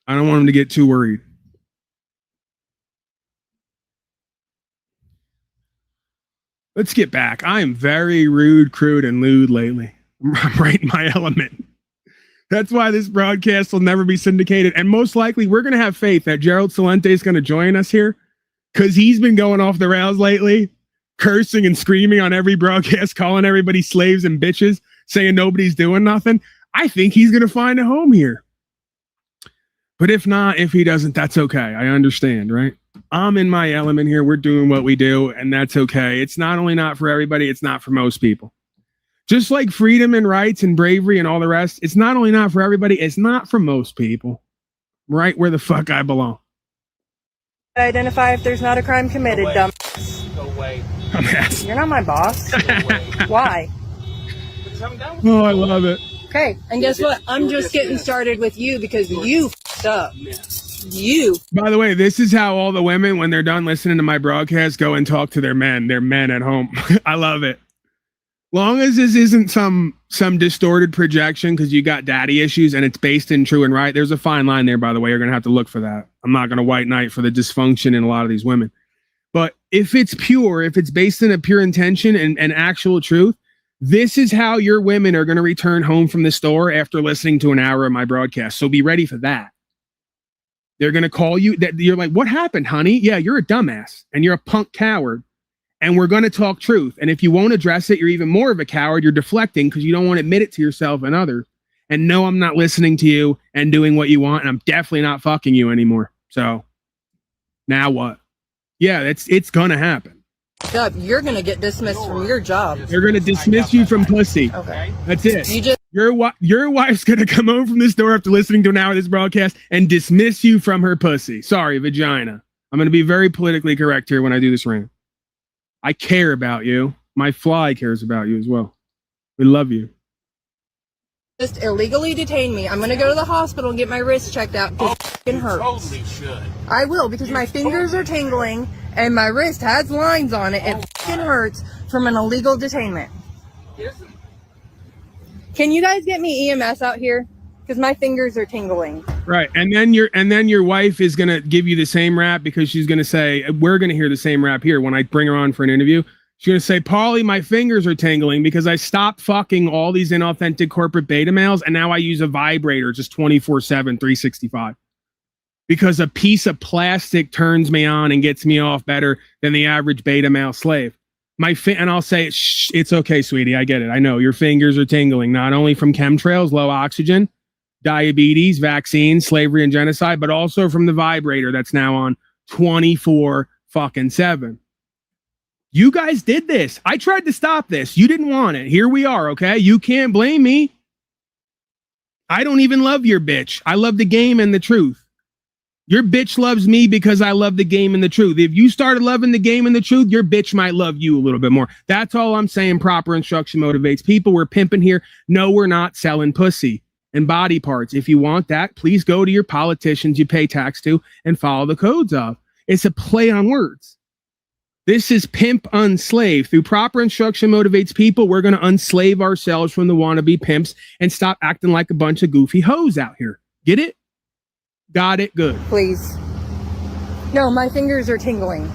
Speaker 1: I don't want him to get too worried. Let's get back. I am very rude, crude, and lewd lately. I'm right in my element. That's why this broadcast will never be syndicated. And most likely, we're going to have faith that Gerald Celente is going to join us here because he's been going off the rails lately, cursing and screaming on every broadcast, calling everybody slaves and bitches, saying nobody's doing nothing. I think he's going to find a home here. But if not, if he doesn't, that's okay. I understand, right? I'm in my element here. We're doing what we do, and that's okay. It's not only not for everybody, it's not for most people. Just like freedom and rights and bravery and all the rest, it's not only not for everybody, it's not for most people. Right where the fuck I belong.
Speaker 15: Identify if there's not a crime committed, dumb.
Speaker 16: Go away.
Speaker 15: You're not my boss. Why?
Speaker 1: Oh, I love it.
Speaker 15: Okay, and guess what? I'm just getting started with you because you f***ed up. You.
Speaker 1: By the way, this is how all the women, when they're done listening to my broadcast, go and talk to their men at home. I love it. Long as this isn't some distorted projection because you got daddy issues and it's based in true and right. There's a fine line there, by the way. You're going to have to look for that. I'm not going to white knight for the dysfunction in a lot of these women. But if it's pure, if it's based in a pure intention and actual truth, this is how your women are going to return home from the store after listening to an hour of my broadcast. So be ready for that. They're going to call you. You're like, what happened, honey? Yeah, you're a dumbass and you're a punk coward. And we're going to talk truth. And if you won't address it, you're even more of a coward. You're deflecting because you don't want to admit it to yourself and others. And no, I'm not listening to you and doing what you want. And I'm definitely not fucking you anymore. So now what? Yeah, it's going to happen.
Speaker 15: You're going to get dismissed from your job.
Speaker 1: They're going to dismiss you from pussy.
Speaker 15: Okay.
Speaker 1: That's it.
Speaker 15: You just
Speaker 1: your wife's going to come home from the store after listening to an hour of this broadcast and dismiss you from her pussy. Sorry, vagina. I'm going to be very politically correct here when I do this rant. I care about you. My fly cares about you as well. We love you.
Speaker 15: just illegally detain me. I'm going to go to the hospital and get my wrist checked out because it hurts.
Speaker 16: Totally should.
Speaker 15: I will, because my fingers are tingling and my wrist has lines on it. It hurts from an illegal detainment. Can you guys get me EMS out here? Because my fingers are tingling.
Speaker 1: Right, and then your wife is gonna give you the same rap because she's gonna say, we're gonna hear the same rap here when I bring her on for an interview. She's gonna say, Paulie, my fingers are tingling because I stopped fucking all these inauthentic corporate beta males and now I use a vibrator just 24/7, 365. Because a piece of plastic turns me on and gets me off better than the average beta male slave. And I'll say, shh, it's okay, sweetie. I get it. I know your fingers are tingling, not only from chemtrails, low oxygen, diabetes, vaccines, slavery, and genocide, but also from the vibrator that's now on 24/7. You guys did this. I tried to stop this. You didn't want it. Here we are, okay? You can't blame me. I don't even love your bitch. I love the game and the truth. Your bitch loves me because I love the game and the truth. If you started loving the game and the truth, your bitch might love you a little bit more. That's all I'm saying. Proper instruction motivates people. We're pimping here. No, we're not selling pussy and body parts. If you want that, please go to your politicians you pay tax to and follow the codes of. It's a play on words. This is pimp unslave. Through proper instruction motivates people. We're going to unslave ourselves from the wannabe pimps and stop acting like a bunch of goofy hoes out here. Get it? Got it? Good.
Speaker 15: Please. No, my fingers are tingling.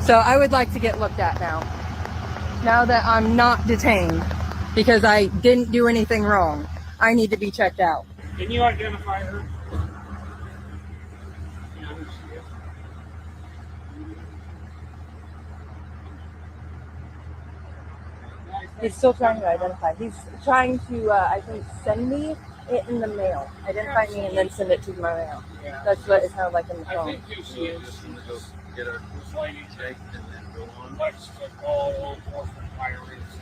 Speaker 15: So I would like to get looked at now. Now that I'm not detained because I didn't do anything wrong. I need to be checked out.
Speaker 16: Can you identify her?
Speaker 15: He's still trying to identify. He's trying to, I think, send me it in the mail. Identify me and then send it to my mail.
Speaker 16: Yeah.
Speaker 15: That's what it sounds like in the phone.
Speaker 16: I think you see it. Get her lady checked and then go on. Let's call law enforcement pirates.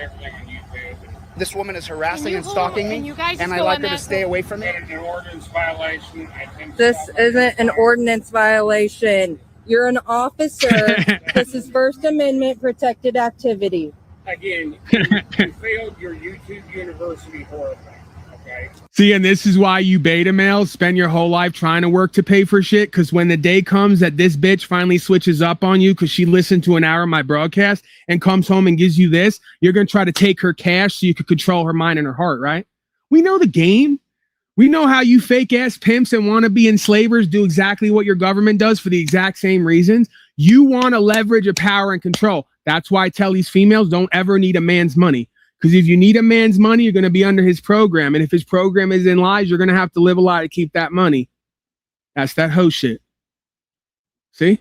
Speaker 16: everything on YouTube.
Speaker 17: This woman is harassing and stalking me, and I'd like her to stay away from me.
Speaker 16: An ordinance violation. I think
Speaker 15: This isn't an ordinance violation. You're an officer. This is First Amendment protected activity.
Speaker 16: Again, you failed your YouTube University horrifying. Okay.
Speaker 1: See, and this is why you beta males spend your whole life trying to work to pay for shit. Because when the day comes that this bitch finally switches up on you because she listened to an hour of my broadcast and comes home and gives you this, you're going to try to take her cash so you can control her mind and her heart, right? We know the game. We know how you fake ass pimps and wannabe enslavers do exactly what your government does for the exact same reasons. You want to leverage of power and control. That's why I tell these females don't ever need a man's money. Because if you need a man's money, you're going to be under his program. And if his program is in lies, you're going to have to live a lie to keep that money. That's that hoe shit. See?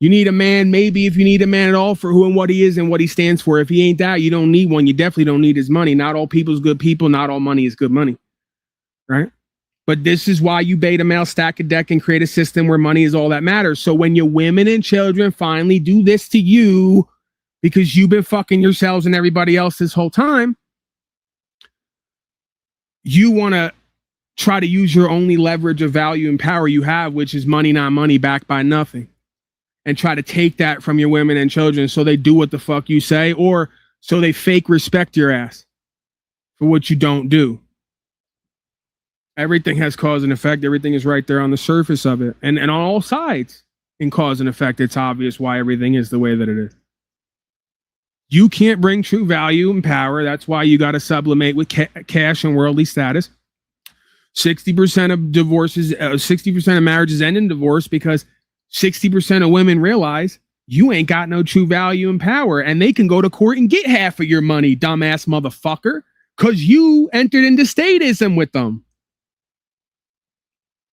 Speaker 1: You need a man, maybe if you need a man at all, for who and what he is and what he stands for. If he ain't that, you don't need one. You definitely don't need his money. Not all people's good people. Not all money is good money. Right? But this is why you beta male stack a deck and create a system where money is all that matters. So when your women and children finally do this to you, because you've been fucking yourselves and everybody else this whole time, you want to try to use your only leverage of value and power you have, which is money, not money, backed by nothing, and try to take that from your women and children so they do what the fuck you say, or so they fake respect your ass for what you don't do. Everything has cause and effect. Everything is right there on the surface of it. And on all sides in cause and effect, it's obvious why everything is the way that it is. You can't bring true value and power. That's why you got to sublimate with cash and worldly status. 60% of divorces, 60% of marriages end in divorce because 60% of women realize you ain't got no true value and power, and they can go to court and get half of your money, dumbass motherfucker, because you entered into statism with them.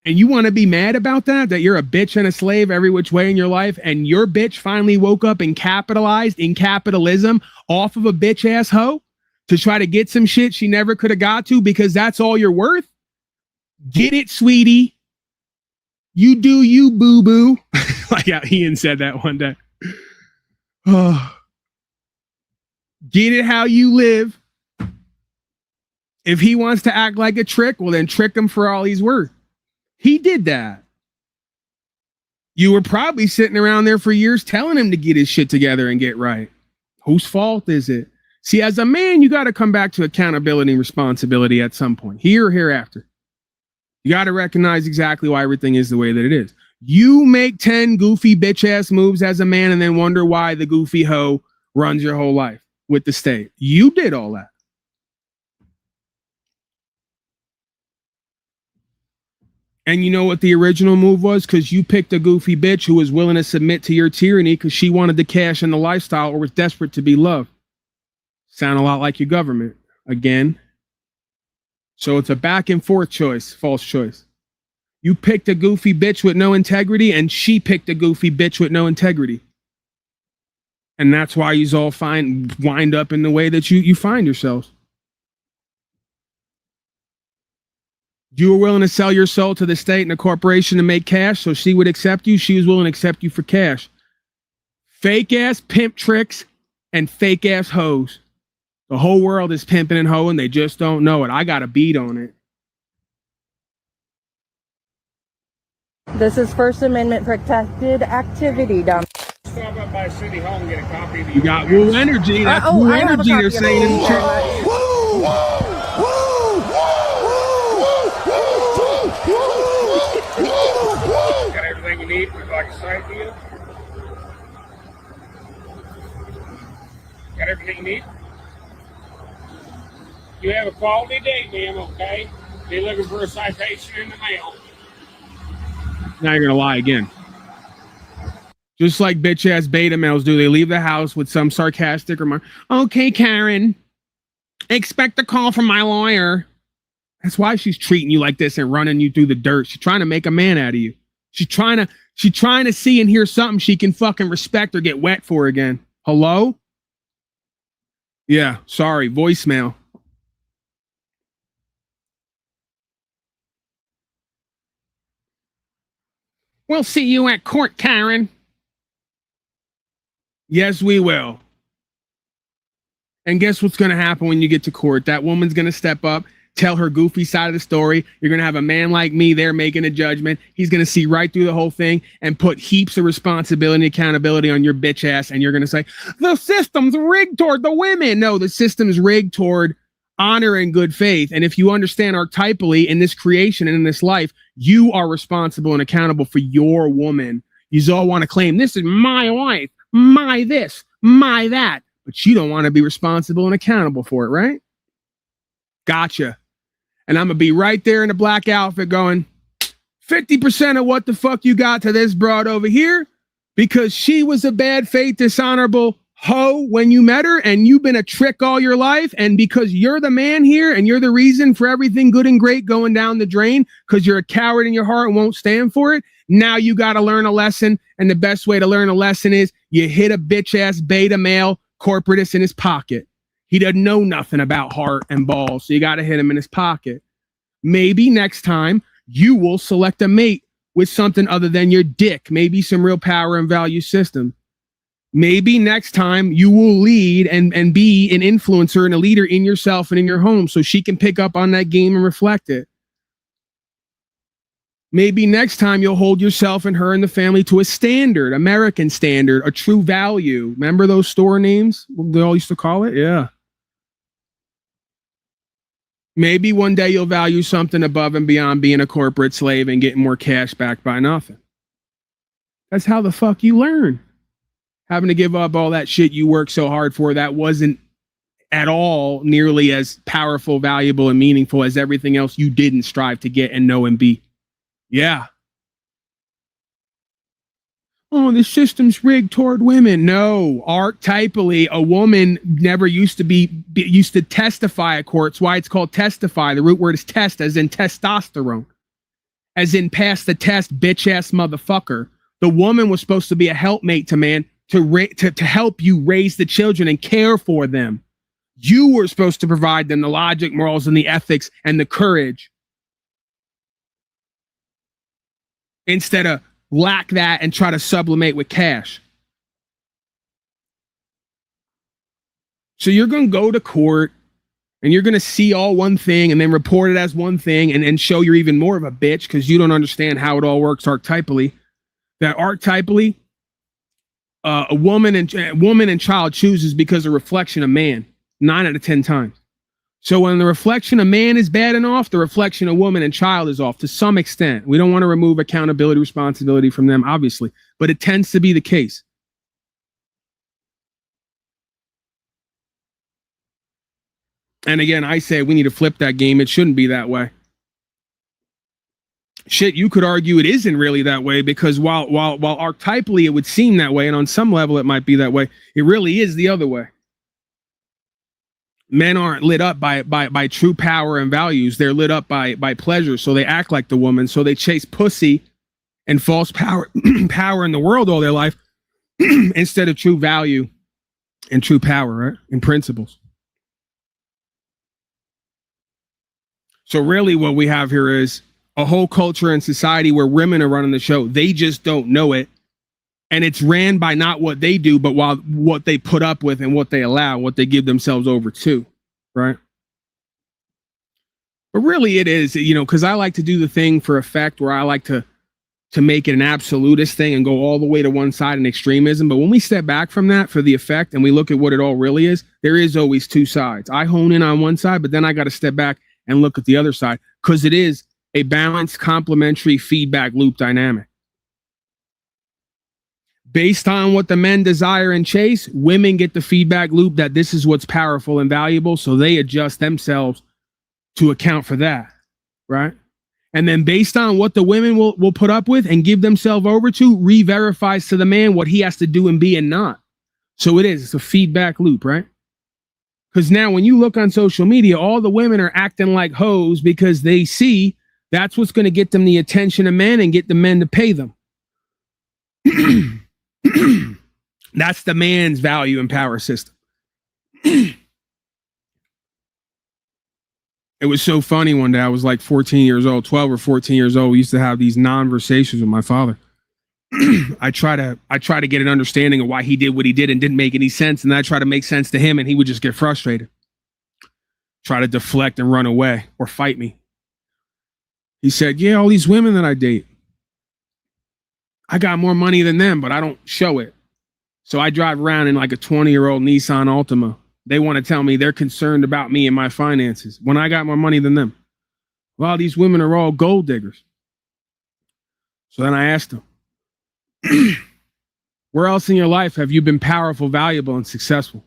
Speaker 1: And you want to be mad about that you're a bitch and a slave every which way in your life, and your bitch finally woke up and capitalized in capitalism off of a bitch ass hoe to try to get some shit she never could have got to because that's all you're worth? Get it, sweetie. You do you, boo-boo. Like how Ian said that one day. Oh. Get it how you live. If he wants to act like a trick, well then trick him for all he's worth. He did that. You were probably sitting around there for years telling him to get his shit together and get right. Whose fault is it? See, as a man, you got to come back to accountability and responsibility at some point, here or hereafter. You got to recognize exactly why everything is the way that it is. You make 10 goofy bitch ass moves as a man and then wonder why the goofy hoe runs your whole life with the state. You did all that. And you know what the original move was? Because you picked a goofy bitch who was willing to submit to your tyranny because she wanted the cash and the lifestyle or was desperate to be loved. Sound a lot like your government. Again. So it's a back and forth choice, false choice. You picked a goofy bitch with no integrity and she picked a goofy bitch with no integrity. And that's why you all wind up in the way that you find yourselves. You were willing to sell your soul to the state and a corporation to make cash so she would accept you. She was willing to accept you for cash. Fake ass pimp tricks and fake ass hoes. The whole world is pimping and hoeing. They just don't know it. I got a beat on it.
Speaker 15: This is First Amendment protected activity, dumb.
Speaker 16: Stop up by City Hall and get a copy of the
Speaker 1: You got Woo Energy. That's Woo Energy they're saying in the chat.
Speaker 16: Got everything you need? Would you like a side deal? Got everything you need? You have a quality day, ma'am, okay? Be looking for a citation in the mail.
Speaker 1: Now you're going to lie again. Just like bitch ass beta males do. They leave the house with some sarcastic remark. Okay, Karen. Expect a call from my lawyer. That's why she's treating you like this and running you through the dirt. She's trying to make a man out of you. She's trying to see and hear something she can fucking respect or get wet for again. Hello? Yeah, sorry. Voicemail. We'll see you at court, Karen. Yes, we will. And guess what's going to happen when you get to court? That woman's going to step up, tell her goofy side of the story. You're going to have a man like me there making a judgment. He's going to see right through the whole thing and put heaps of responsibility and accountability on your bitch ass. And you're going to say, the system's rigged toward the women. No, the system's rigged toward honor and good faith. And if you understand archetypally in this creation and in this life, you are responsible and accountable for your woman. You all want to claim, this is my wife, my this, my that. But you don't want to be responsible and accountable for it, right? Gotcha. And I'm going to be right there in a black outfit going, 50% of what the fuck you got to this broad over here, because she was a bad faith, dishonorable hoe when you met her, and you've been a trick all your life. And because you're the man here and you're the reason for everything good and great going down the drain, because you're a coward in your heart and won't stand for it, now you got to learn a lesson. And the best way to learn a lesson is you hit a bitch ass beta male corporatist in his pocket. He doesn't know nothing about heart and balls, so you got to hit him in his pocket. Maybe next time you will select a mate with something other than your dick, maybe some real power and value system. Maybe next time you will lead and be an influencer and a leader in yourself and in your home so she can pick up on that game and reflect it. Maybe next time you'll hold yourself and her and the family to a standard, American standard, a true value. Remember those store names they all used to call it? Yeah. Maybe one day you'll value something above and beyond being a corporate slave and getting more cash back by nothing. That's how the fuck you learn. Having to give up all that shit you worked so hard for that wasn't at all nearly as powerful, valuable, and meaningful as everything else you didn't strive to get and know and be. Yeah. Oh, the system's rigged toward women. No, archetypally, a woman never used to testify at court. It's why it's called testify. The root word is test, as in testosterone, as in pass the test, bitch ass motherfucker. The woman was supposed to be a helpmate to man, to help you raise the children and care for them. You were supposed to provide them the logic, morals, and the ethics and the courage, instead of lack that and try to sublimate with cash. So you're going to go to court and you're going to see all one thing and then report it as one thing and show you're even more of a bitch because you don't understand how it all works archetypally. That archetypally, a woman and child chooses because of reflection of man 9 out of 10 times. So when the reflection of man is bad and off, the reflection of woman and child is off to some extent. We don't want to remove accountability, responsibility from them, obviously, but it tends to be the case. And again, I say we need to flip that game. It shouldn't be that way. Shit, you could argue it isn't really that way, because while archetypally it would seem that way, and on some level it might be that way, it really is the other way. Men aren't lit up by true power and values. They're lit up by pleasure. So they act like the woman. So they chase pussy and false power in the world all their life instead of true value and true power, right? And principles. So really what we have here is a whole culture and society where women are running the show. They just don't know it. And it's ran by not what they do, but what they put up with and what they allow, what they give themselves over to, right? But really it is, because I like to do the thing for effect where I like to make it an absolutist thing and go all the way to one side in extremism. But when we step back from that for the effect and we look at what it all really is, there is always two sides. I hone in on one side, but then I got to step back and look at the other side, because it is a balanced, complementary feedback loop dynamic. Based on what the men desire and chase, women get the feedback loop that this is what's powerful and valuable, so they adjust themselves to account for that, right? And then based on what the women will put up with and give themselves over to, re-verifies to the man what he has to do and be and not. So it's a feedback loop, right? Because now when you look on social media, all the women are acting like hoes because they see that's what's going to get them the attention of men and get the men to pay them. That's the man's value and power system. It was so funny one day. I was like 14 years old, 12 or 14 years old. We used to have these conversations with my father. I try to get an understanding of why he did what he did and didn't make any sense, and then I try to make sense to him, and he would just get frustrated, try to deflect and run away or fight me. He said, yeah, all these women that I date, I got more money than them, but I don't show it. So I drive around in like a 20-year-old Nissan Altima. They want to tell me they're concerned about me and my finances when I got more money than them. Well, these women are all gold diggers. So then I asked him, where else in your life have you been powerful, valuable, and successful?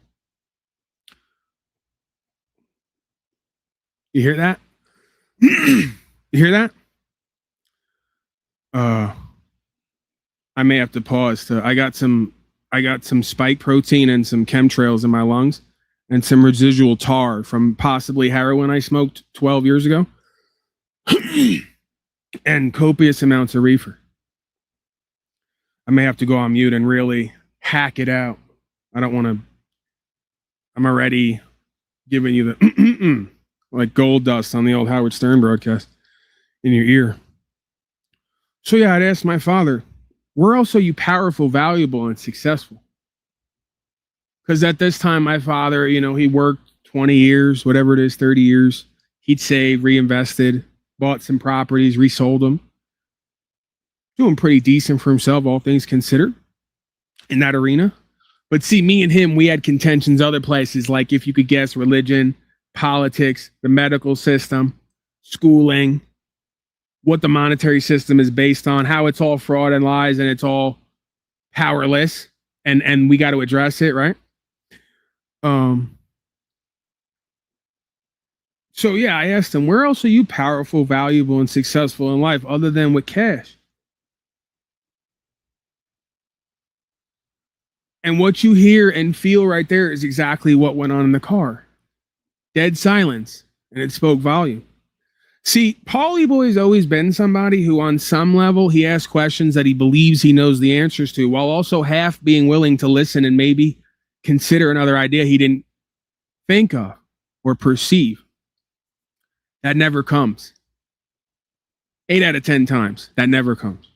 Speaker 1: You hear that? You hear that? I may have to pause. I got some spike protein and some chemtrails in my lungs and some residual tar from possibly heroin I smoked 12 years ago and copious amounts of reefer. I may have to go on mute and really hack it out. I don't want to. I'm already giving you the like gold dust on the old Howard Stern broadcast in your ear. So yeah, I'd ask my father, where else are you powerful, valuable, and successful? Because at this time, my father, he worked 20 years, whatever it is, 30 years. He'd saved, reinvested, bought some properties, resold them. Doing pretty decent for himself, all things considered, in that arena. But see, me and him, we had contentions other places, like if you could guess, religion, politics, the medical system, schooling, what the monetary system is based on, how it's all fraud and lies and it's all powerless, and we got to address it, right? So yeah, I asked him, where else are you powerful, valuable, and successful in life other than with cash? And what you hear and feel right there is exactly what went on in the car. Dead silence, and it spoke volume. See, Paulie Boy's always been somebody who on some level, he asks questions that he believes he knows the answers to, while also half being willing to listen and maybe consider another idea he didn't think of or perceive. That never comes. 8 out of 10 times, that never comes.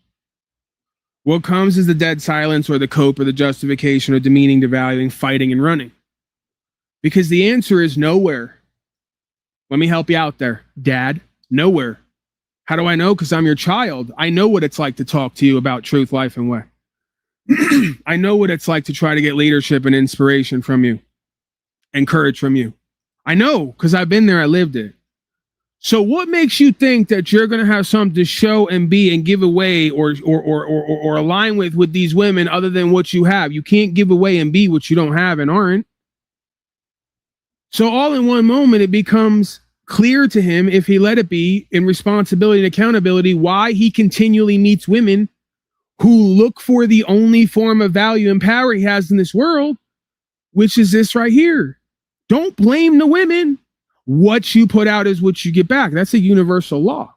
Speaker 1: What comes is the dead silence or the cope or the justification or demeaning, devaluing, fighting, and running. Because the answer is nowhere. Let me help you out there, Dad. Nowhere. How do I know? Because I'm your child. I know what it's like to talk to you about truth, life, and way. I know what it's like to try to get leadership and inspiration from you and courage from you. I know, because I've been there, I lived it. So what makes you think that you're going to have something to show and be and give away or align with these women other than what you have? You can't give away and be what you don't have and aren't. So all in one moment, it becomes clear to him, if he let it be, in responsibility and accountability, why he continually meets women who look for the only form of value and power he has in this world, which is this right here. Don't blame the women. What you put out is what you get back. That's a universal law.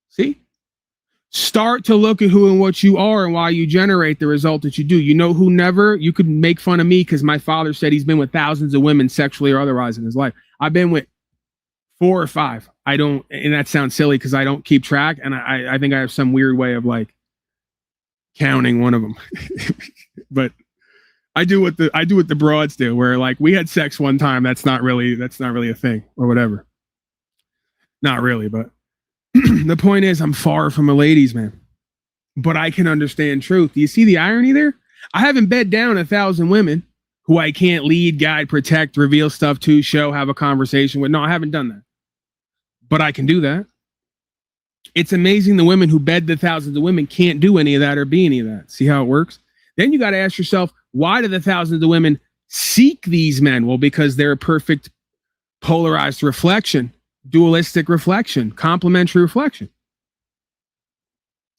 Speaker 1: See? Start to look at who and what you are and why you generate the result that you do. You know who never? You could make fun of me because my father said he's been with thousands of women sexually or otherwise in his life. I've been with 4 or 5. I don't, and that sounds silly because I don't keep track, and I think I have some weird way of like counting one of them. But I do what the broads do, where like we had sex one time. That's not really a thing or whatever. Not really, but the point is I'm far from a ladies' man, but I can understand truth. Do you see the irony there? I haven't bed down 1,000 women who I can't lead, guide, protect, reveal stuff to, show, have a conversation with. No, I haven't done that, but I can do that. It's amazing the women who bed the thousands of women can't do any of that or be any of that. See how it works? Then you got to ask yourself, why do the thousands of women seek these men? Well, because they're a perfect polarized reflection, dualistic reflection, complementary reflection.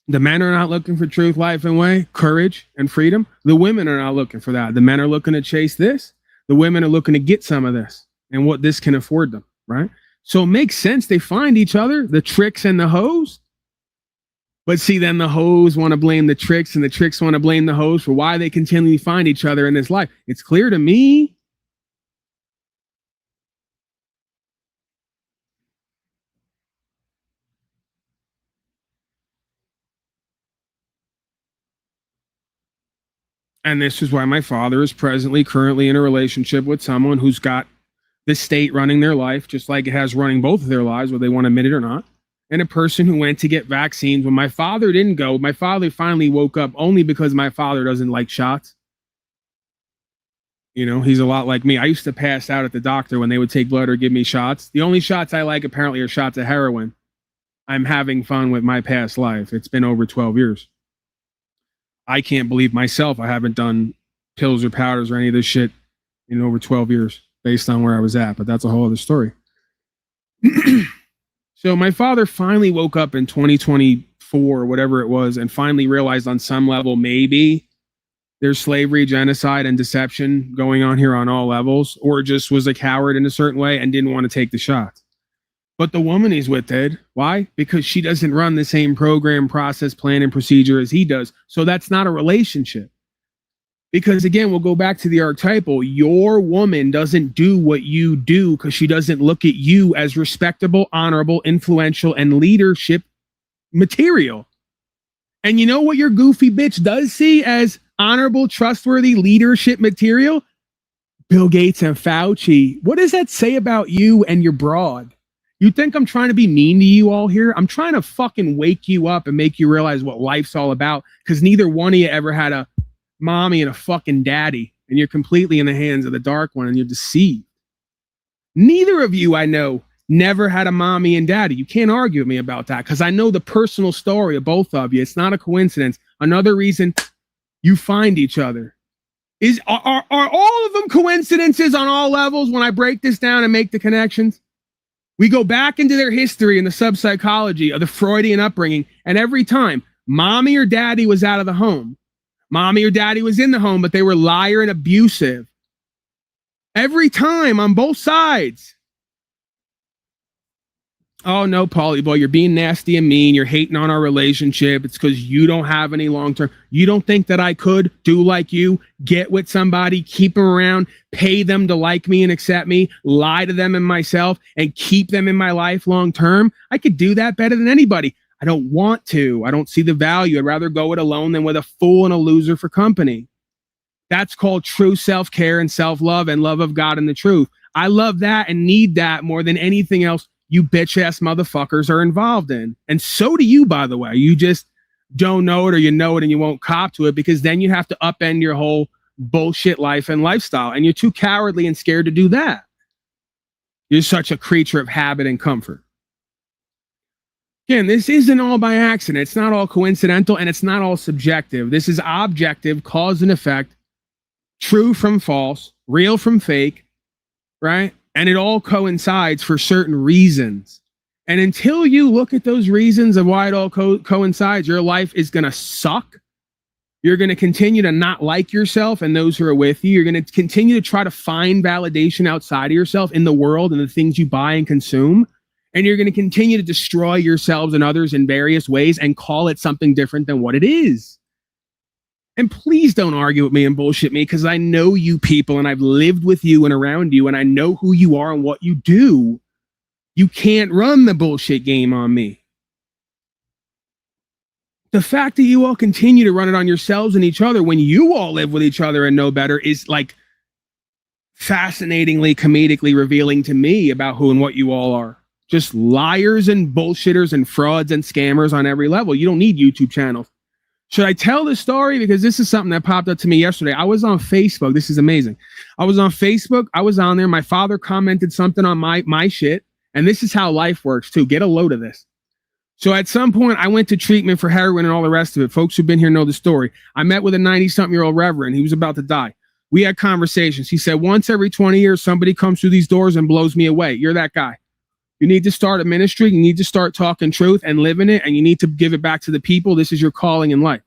Speaker 1: The men are not looking for truth, life, and way, courage, and freedom. The women are not looking for that. The men are looking to chase this. The women are looking to get some of this and what this can afford them, right? So it makes sense. They find each other, the tricks and the hoes. But see, then the hoes want to blame the tricks and the tricks want to blame the hoes for why they continually find each other in this life. It's clear to me. And this is why my father is currently in a relationship with someone who's got the state running their life, just like it has running both of their lives, whether they want to admit it or not. And a person who went to get vaccines when my father didn't go. My father finally woke up only because my father doesn't like shots. You know, he's a lot like me. I used to pass out at the doctor when they would take blood or give me shots. The only shots I like apparently are shots of heroin. I'm having fun with my past life. It's been over 12 years. I can't believe myself I haven't done pills or powders or any of this shit in over 12 years based on where I was at, but that's a whole other story. So my father finally woke up in 2024 or whatever it was and finally realized on some level maybe there's slavery, genocide, and deception going on here on all levels, or just was a coward in a certain way and didn't want to take the shots. But the woman he's with did. Why? Because she doesn't run the same program, process, plan, and procedure as he does. So that's not a relationship. Because again, we'll go back to the archetypal. Your woman doesn't do what you do because she doesn't look at you as respectable, honorable, influential, and leadership material. And you know what your goofy bitch does see as honorable, trustworthy leadership material? Bill Gates and Fauci. What does that say about you and your broad? You think I'm trying to be mean to you all here? I'm trying to fucking wake you up and make you realize what life's all about, because neither one of you ever had a mommy and a fucking daddy, and you're completely in the hands of the dark one and you're deceived. Neither of you, I know, never had a mommy and daddy. You can't argue with me about that, because I know the personal story of both of you. It's not a coincidence. Another reason you find each other is, are all of them coincidences on all levels when I break this down and make the connections? We go back into their history in the subpsychology of the Freudian upbringing, and every time mommy or daddy was out of the home, mommy or daddy was in the home, but they were liar and abusive. Every time on both sides. Oh no, Paulie boy, you're being nasty and mean. You're hating on our relationship. It's because you don't have any long-term. You don't think that I could do like you, get with somebody, keep them around, pay them to like me and accept me, lie to them and myself, and keep them in my life long-term? I could do that better than anybody. I don't want to. I don't see the value. I'd rather go it alone than with a fool and a loser for company. That's called true self-care and self-love and love of God and the truth. I love that and need that more than anything else you bitch-ass motherfuckers are involved in. And so do you, by the way. You just don't know it, or you know it and you won't cop to it, because then you have to upend your whole bullshit life and lifestyle. And you're too cowardly and scared to do that. You're such a creature of habit and comfort. Again, this isn't all by accident. It's not all coincidental, and it's not all subjective. This is objective, cause and effect, true from false, real from fake, right? And it all coincides for certain reasons. And until you look at those reasons of why it all coincides, your life is going to suck. You're going to continue to not like yourself and those who are with you. You're going to continue to try to find validation outside of yourself in the world and the things you buy and consume. And you're going to continue to destroy yourselves and others in various ways and call it something different than what it is. And please don't argue with me and bullshit me, because I know you people and I've lived with you and around you, and I know who you are and what you do. You can't run the bullshit game on me. The fact that you all continue to run it on yourselves and each other when you all live with each other and know better is like fascinatingly, comedically revealing to me about who and what you all are. Just liars and bullshitters and frauds and scammers on every level. You don't need YouTube channels. Should I tell this story? Because this is something that popped up to me yesterday. I was on Facebook. This is amazing. I was on Facebook. I was on there. My father commented something on my shit. And this is how life works too. Get a load of this. So at some point, I went to treatment for heroin and all the rest of it. Folks who've been here know the story. I met with a 90-something-year-old reverend. He was about to die. We had conversations. He said, once every 20 years, somebody comes through these doors and blows me away. You're that guy. You need to start a ministry. You need to start talking truth and living it. And you need to give it back to the people. This is your calling in life.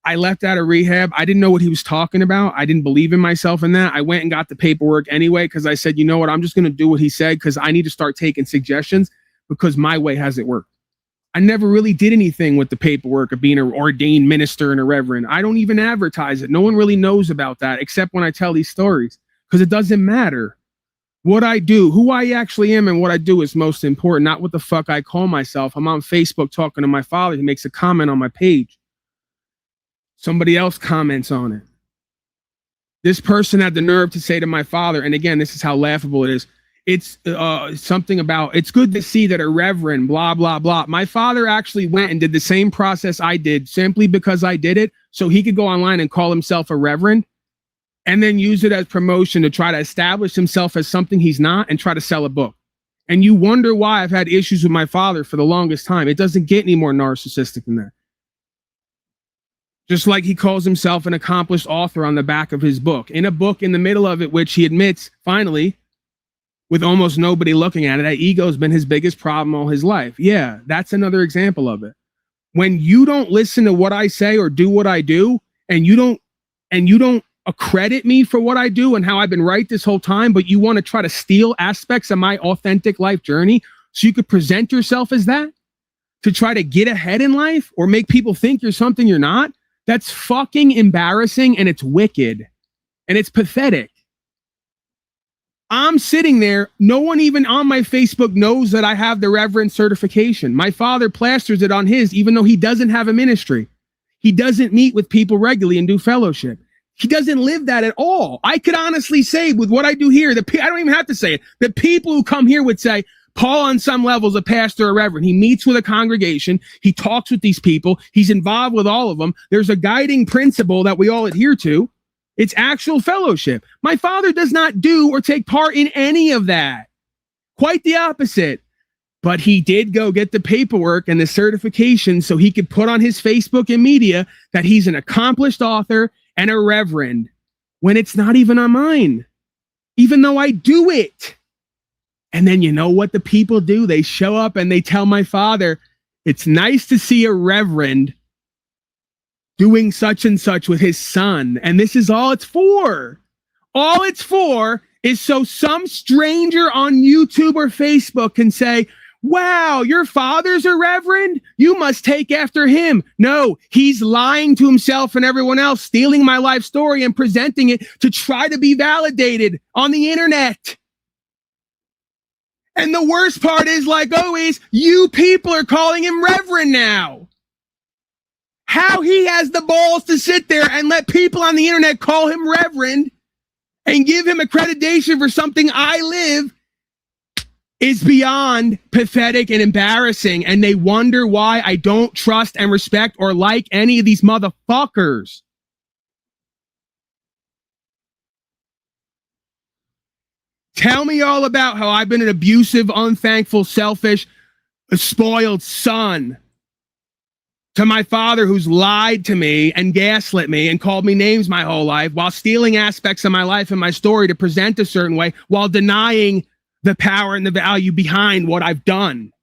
Speaker 1: I left out of rehab. I didn't know what he was talking about. I didn't believe in myself in that. I went and got the paperwork anyway, because I said, you know what? I'm just going to do what he said, because I need to start taking suggestions, because my way hasn't worked. I never really did anything with the paperwork of being an ordained minister and a reverend. I don't even advertise it. No one really knows about that except when I tell these stories, because it doesn't matter. What I do, who I actually am and what I do is most important, not what the fuck I call myself. I'm on Facebook talking to my father. He makes a comment on my page. Somebody else comments on it. This person had the nerve to say to my father, and again, this is how laughable it is. It's something about, it's good to see that a reverend, blah, blah, blah. My father actually went and did the same process I did simply because I did it, so he could go online and call himself a reverend and then use it as promotion to try to establish himself as something he's not and try to sell a book. And you wonder why I've had issues with my father for the longest time. It doesn't get any more narcissistic than that. Just like he calls himself an accomplished author on the back of his book. In a book in the middle of it, which he admits, finally, with almost nobody looking at it, that ego's been his biggest problem all his life. Yeah, that's another example of it. When you don't listen to what I say or do what I do, and you don't accredit me for what I do and how I've been right this whole time, but you want to try to steal aspects of my authentic life journey so you could present yourself as that, to try to get ahead in life or make people think you're something you're not, that's fucking embarrassing, and it's wicked and it's pathetic. I'm sitting there, no one even on my Facebook knows that I have the Reverend certification. My father plasters it on his, even though he doesn't have a ministry. He doesn't meet with people regularly and do fellowship. He doesn't live that at all. I could honestly say with what I do here, I don't even have to say it. The people who come here would say, Paul on some levels a pastor or reverend. He meets with a congregation. He talks with these people. He's involved with all of them. There's a guiding principle that we all adhere to. It's actual fellowship. My father does not do or take part in any of that. Quite the opposite. But he did go get the paperwork and the certification so he could put on his Facebook and media that he's an accomplished author and a reverend, when it's not even on mine, even though I do it. And then you know what the people do? They show up and they tell my father, it's nice to see a reverend doing such and such with his son. And this is all it's for. All it's for is so some stranger on YouTube or Facebook can say, wow, your father's a reverend? You must take after him. No, he's lying to himself and everyone else, stealing my life story and presenting it to try to be validated on the internet. And the worst part is, like always, you people are calling him reverend now. How he has the balls to sit there and let people on the internet call him reverend and give him accreditation for something I live is beyond pathetic and embarrassing. And they wonder why I don't trust and respect or like any of these motherfuckers. Tell me all about how I've been an abusive, unthankful, selfish, spoiled son to my father, who's lied to me and gaslit me and called me names my whole life while stealing aspects of my life and my story to present a certain way while denying the power and the value behind what I've done.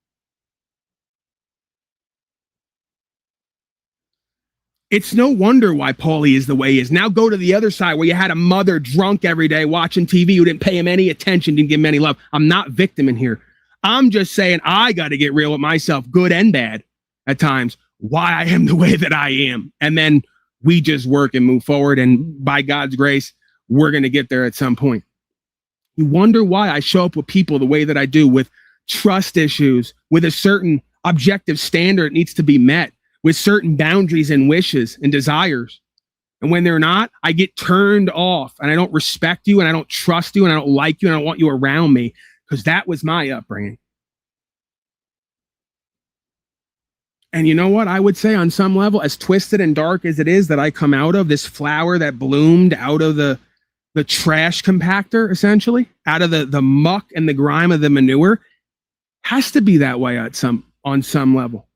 Speaker 1: It's no wonder why Paulie is the way he is. Now go to the other side where you had a mother drunk every day watching TV who didn't pay him any attention, didn't give him any love. I'm not victim in here. I'm just saying I got to get real with myself, good and bad at times, why I am the way that I am. And then we just work and move forward. And by God's grace, we're going to get there at some point. You wonder why I show up with people the way that I do, with trust issues, with a certain objective standard needs to be met, with certain boundaries and wishes and desires. And when they're not, I get turned off and I don't respect you and I don't trust you and I don't like you and I don't want you around me, because that was my upbringing. And you know what? I would say on some level, as twisted and dark as it is that I come out of, this flower that bloomed out of the trash compactor, essentially, out of the muck and the grime of the manure, has to be that way on some level.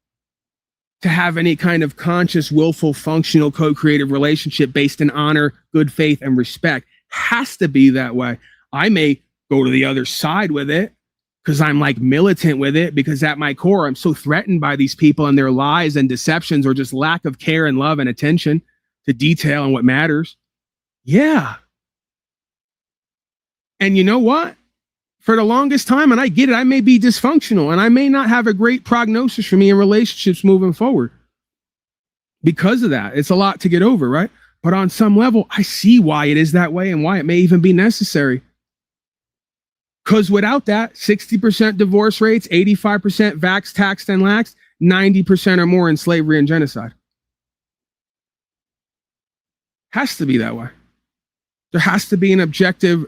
Speaker 1: To have any kind of conscious, willful, functional, co-creative relationship based in honor, good faith, and respect has to be that way. I may go to the other side with it because I'm like militant with it, because at my core, I'm so threatened by these people and their lies and deceptions, or just lack of care and love and attention to detail and what matters. Yeah. And you know what? For the longest time, and I get it, I may be dysfunctional and I may not have a great prognosis for me in relationships moving forward. Because of that, it's a lot to get over, right? But on some level, I see why it is that way and why it may even be necessary. Because without that, 60% divorce rates, 85% vax, taxed, and laxed, 90% or more in slavery and genocide. Has to be that way. There has to be an objective,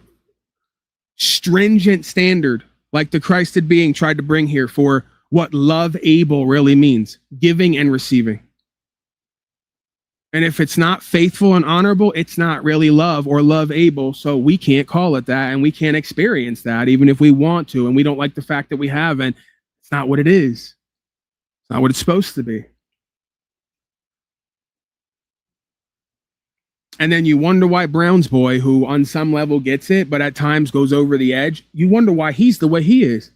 Speaker 1: stringent standard, like the Christed being tried to bring here, for what love able really means, giving and receiving. And if it's not faithful and honorable, it's not really love or love able. So we can't call it that, and we can't experience that even if we want to, and we don't like the fact that we haven't. It's not what it is. It's not what it's supposed to be. And then you wonder why Brown's boy, who on some level gets it, but at times goes over the edge, you wonder why he's the way he is.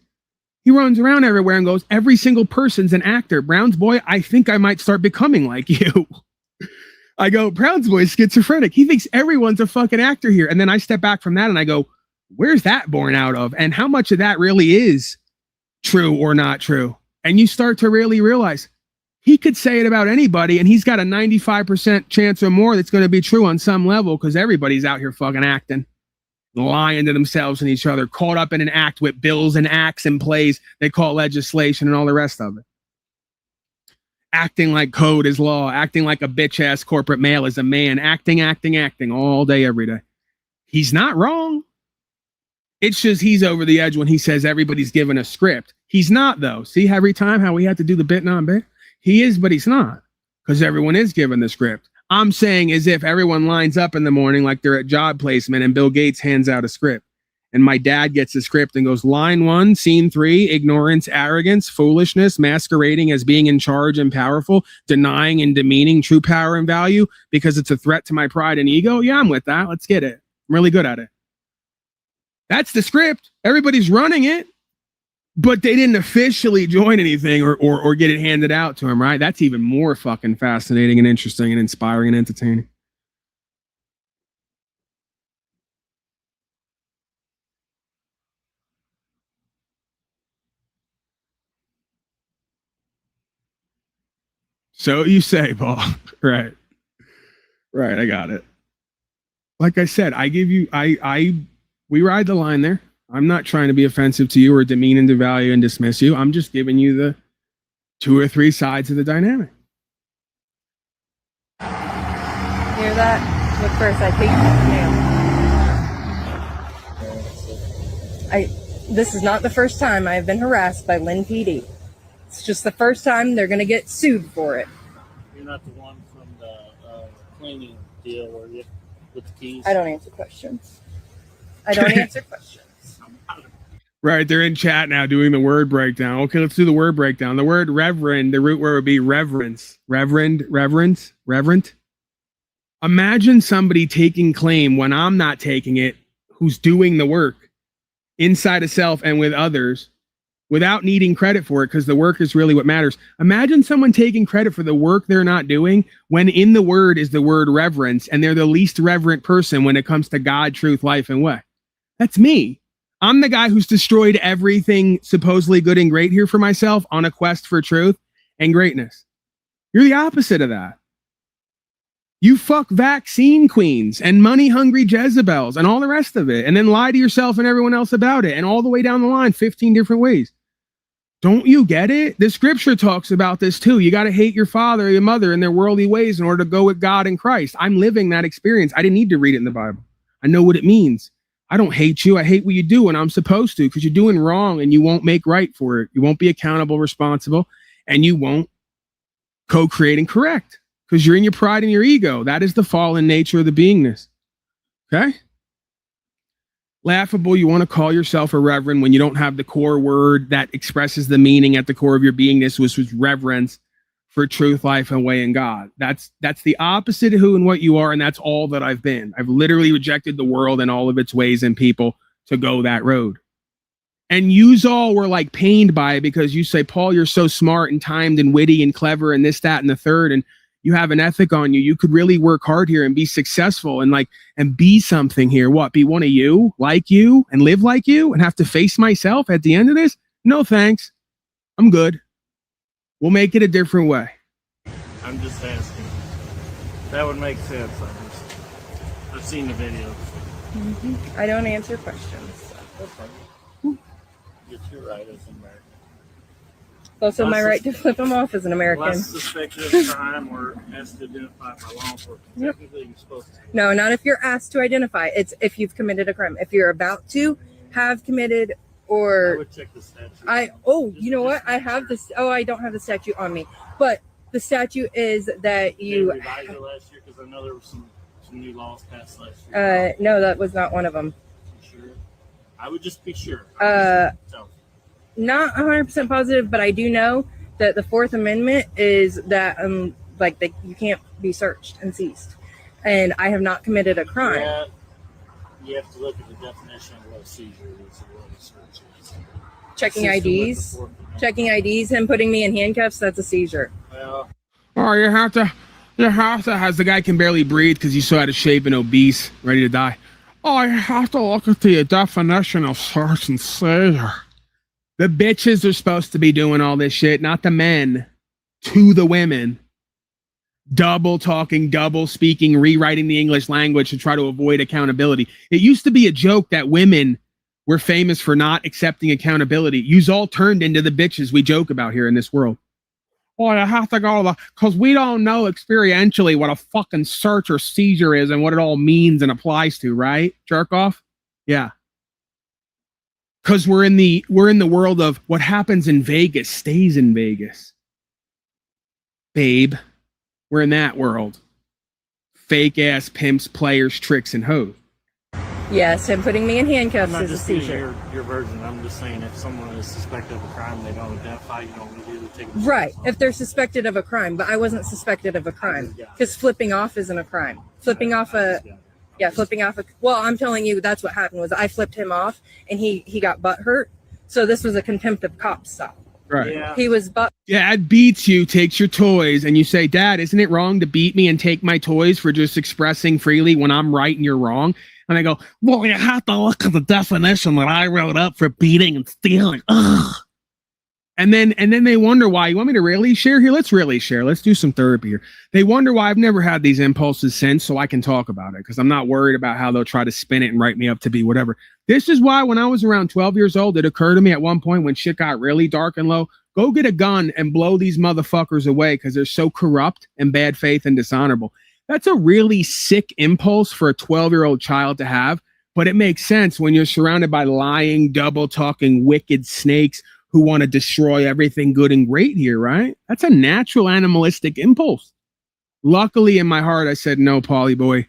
Speaker 1: He runs around everywhere and goes, every single person's an actor. Brown's boy, I think I might start becoming like you. I go, Brown's boy is schizophrenic. He thinks everyone's a fucking actor here. And then I step back from that and I go, where's that born out of? And how much of that really is true or not true? And you start to really realize he could say it about anybody, and he's got a 95% chance or more that's going to be true on some level, because everybody's out here fucking acting, lying to themselves and each other, caught up in an act with bills and acts and plays they call legislation and all the rest of it. Acting like code is law, acting like a bitch-ass corporate male is a man, acting all day, every day. He's not wrong. It's just he's over the edge when he says everybody's given a script. He's not, though. See every time how we have to do the bit non-bit? He is, but he's not, because everyone is given the script. I'm saying as if everyone lines up in the morning like they're at job placement and Bill Gates hands out a script. And my dad gets the script and goes, line 1, scene 3, ignorance, arrogance, foolishness, masquerading as being in charge and powerful, denying and demeaning true power and value because it's a threat to my pride and ego. Yeah, I'm with that. Let's get it. I'm really good at it. That's the script. Everybody's running it, but they didn't officially join anything or get it handed out to them, right? That's even more fucking fascinating and interesting and inspiring and entertaining. So you say, Paul. Right. Right, I got it. Like I said, we ride the line there. I'm not trying to be offensive to you or demean and devalue and dismiss you. I'm just giving you the 2 or 3 sides of the dynamic.
Speaker 15: Hear that? Look first, I hate you. This is not the first time I have been harassed by Lynn PD. It's just the first time they're going to get sued for it.
Speaker 14: You're not the one from the cleaning deal, were you? With the keys?
Speaker 15: I don't answer questions. I don't answer questions.
Speaker 1: Right, they're in chat now doing the word breakdown. Okay, let's do the word breakdown. The word reverend, the root word would be reverence. Reverence. Imagine somebody taking claim when I'm not taking it, who's doing the work inside of self and with others without needing credit for it, because the work is really what matters. Imagine someone taking credit for the work they're not doing when in the word is the word reverence, and they're the least reverent person when it comes to God, truth, life, and way. That's me. I'm the guy who's destroyed everything supposedly good and great here for myself on a quest for truth and greatness. You're the opposite of that. You fuck vaccine queens and money-hungry Jezebels and all the rest of it, and then lie to yourself and everyone else about it, and all the way down the line, 15 different ways. Don't you get it? The scripture talks about this too. You got to hate your father or your mother and their worldly ways in order to go with God and Christ. I'm living that experience. I didn't need to read it in the Bible. I know what it means. I don't hate you. I hate what you do, and I'm supposed to, because you're doing wrong and you won't make right for it. You won't be accountable, responsible, and you won't co-create and correct, because you're in your pride and your ego. That is the fallen nature of the beingness. Okay? Laughable, you want to call yourself a reverend when you don't have the core word that expresses the meaning at the core of your beingness, which was reverence for truth, life, and way in God. That's the opposite of who and what you are, and that's all that I've been. I've literally rejected the world and all of its ways and people to go that road. And yous all were like pained by it because you say, Paul, you're so smart and timed and witty and clever and this, that, and the third, and you have an ethic on you. You could really work hard here and be successful and be something here. What? Be one of you, like you, and live like you, and have to face myself at the end of this? No, thanks. I'm good. We'll make it a different way.
Speaker 14: I'm just asking. That would make sense. I've seen the video.
Speaker 15: Mm-hmm. I don't answer questions.
Speaker 14: Get your right as an American.
Speaker 15: It's also my right to flip him off as an American.
Speaker 14: Unless suspected of crime or asked to identify by law enforcement. Technically, you're supposed to.
Speaker 15: No, not if you're asked to identify. It's if you've committed a crime. If you're about to have committed or...
Speaker 14: I would check the statute.
Speaker 15: You know what? I have this. Oh, I don't have the statute on me. But the statute is that you...
Speaker 14: Did they revise it last year? Because I know there were some new laws passed last year.
Speaker 15: No, that was not one of them.
Speaker 14: Sure. I would just be sure.
Speaker 15: Not 100% positive, but I do know that the Fourth Amendment is that you can't be searched and seized, and I have not committed a crime.
Speaker 14: Yeah, you have to look at the definition of what a seizure is and what a search is.
Speaker 15: Checking IDs, and putting me in handcuffs. That's a seizure.
Speaker 14: Well,
Speaker 1: you have to, as the guy can barely breathe because he's so out of shape and obese, ready to die. Oh, you have to look at the definition of search and seizure. The bitches are supposed to be doing all this shit, not the men. To the women. Double talking, double speaking, rewriting the English language to try to avoid accountability. It used to be a joke that women were famous for not accepting accountability. You's all turned into the bitches we joke about here in this world. Oh, you have to go because we don't know experientially what a fucking search or seizure is and what it all means and applies to, right? Jerk off? Yeah. Because we're in the world of what happens in Vegas stays in Vegas. Babe. We're in that world. Fake ass pimps, players, tricks, and hoes.
Speaker 15: Yes, and putting me in handcuffs
Speaker 14: I'm not
Speaker 15: is a
Speaker 14: just using
Speaker 15: seizure.
Speaker 14: your version. I'm just saying if someone is suspected of a crime and they don't identify, you don't immediately take them.
Speaker 15: Right, if they're suspected of a crime, but I wasn't suspected of a crime because flipping off isn't a crime. Flipping off well, I'm telling you, that's what happened was I flipped him off and he got butt hurt. So this was a contempt of cop stop.
Speaker 1: Right.
Speaker 14: Yeah.
Speaker 15: He was
Speaker 1: Dad beats you, takes your toys, and you say, Dad, isn't it wrong to beat me and take my toys for just expressing freely when I'm right and you're wrong? And I go, well, you have to look at the definition that I wrote up for beating and stealing. Ugh. And then they wonder why. You want me to really share here? Let's really share. Let's do some therapy here. They wonder why I've never had these impulses since, so I can talk about it because I'm not worried about how they'll try to spin it and write me up to be whatever. This is why when I was around 12 years old, it occurred to me at one point when shit got really dark and low, go get a gun and blow these motherfuckers away because they're so corrupt and bad faith and dishonorable. That's a really sick impulse for a 12-year-old child to have, but it makes sense when you're surrounded by lying, double-talking, wicked snakes who want to destroy everything good and great here, right? That's a natural animalistic impulse. Luckily, in my heart, I said, no, Paulie boy,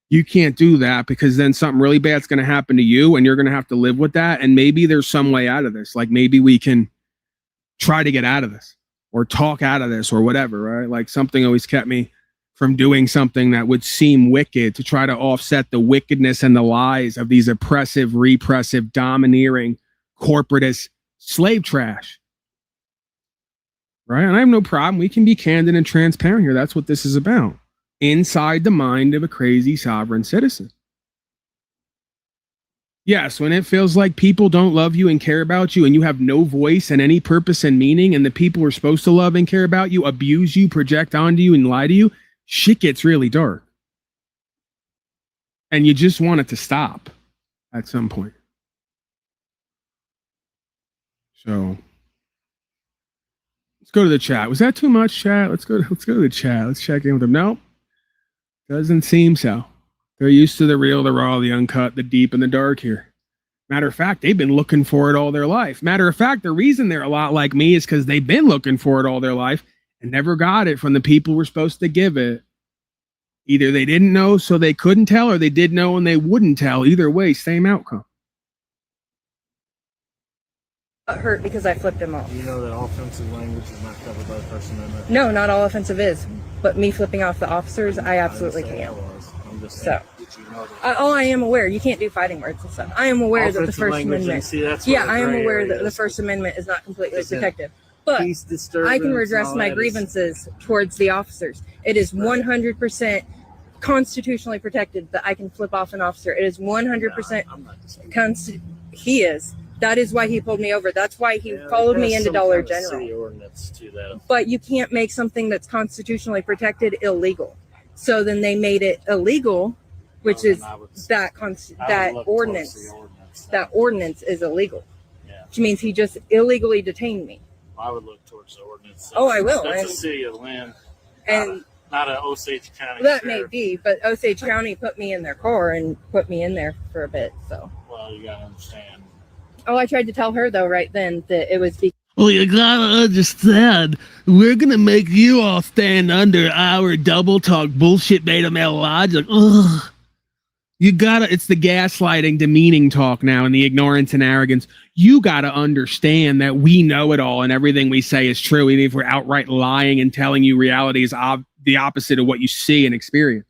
Speaker 1: you can't do that because then something really bad's going to happen to you and you're going to have to live with that. And maybe there's some way out of this. Like maybe we can try to get out of this or talk out of this or whatever, right? Like something always kept me from doing something that would seem wicked to try to offset the wickedness and the lies of these oppressive, repressive, domineering, corporatist slave trash. Right? And I have no problem. We can be candid and transparent here. That's what this is about. Inside the mind of a crazy sovereign citizen. Yes, when it feels like people don't love you and care about you and you have no voice and any purpose and meaning and the people who are supposed to love and care about you abuse you, project onto you, and lie to you, shit gets really dark. And you just want it to stop at some point. So let's go to the chat. Was that too much, chat? Let's go to the chat. Let's check in with them. Nope. Doesn't seem so. They're used to the real, the raw, the uncut, the deep, and the dark here. Matter of fact, they've been looking for it all their life. Matter of fact, the reason they're a lot like me is because they've been looking for it all their life and never got it from the people who were supposed to give it. Either they didn't know, so they couldn't tell, or they did know and they wouldn't tell. Either way, same outcome.
Speaker 15: hurt because I flipped him off.
Speaker 14: You know that offensive language is not covered by the First Amendment?
Speaker 15: No, not all offensive is. But me flipping off the officers, I absolutely can. So, I am aware. You can't do fighting words and stuff. I am aware that the First Amendment. I am aware that the First Amendment is not completely protective. But I can redress my grievances towards the officers. It is 100% constitutionally protected that I can flip off an officer. It is 100% he is. That is why he pulled me over. That's why he followed me into Dollar General. But you can't make something that's constitutionally protected illegal. So then they made it illegal, which is that ordinance. That ordinance is illegal, which means he just illegally detained me.
Speaker 14: I would look towards the ordinance.
Speaker 15: Oh, I will.
Speaker 14: That's
Speaker 15: And,
Speaker 14: a city of Lynn,
Speaker 15: and
Speaker 14: not an Osage County
Speaker 15: that
Speaker 14: sheriff.
Speaker 15: may be, but Osage County put me in their car and put me in there for a bit. So.
Speaker 14: Well, you gotta understand.
Speaker 15: Oh, I tried to tell her though right then that it was because.
Speaker 18: Well, you gotta understand, we're gonna make you all stand under our double talk bullshit beta male logic. Ugh.
Speaker 1: You gotta, it's the gaslighting, demeaning talk now and the ignorance and arrogance. You gotta understand that we know it all and everything we say is true, even if we're outright lying and telling you reality is the opposite of what you see and experience.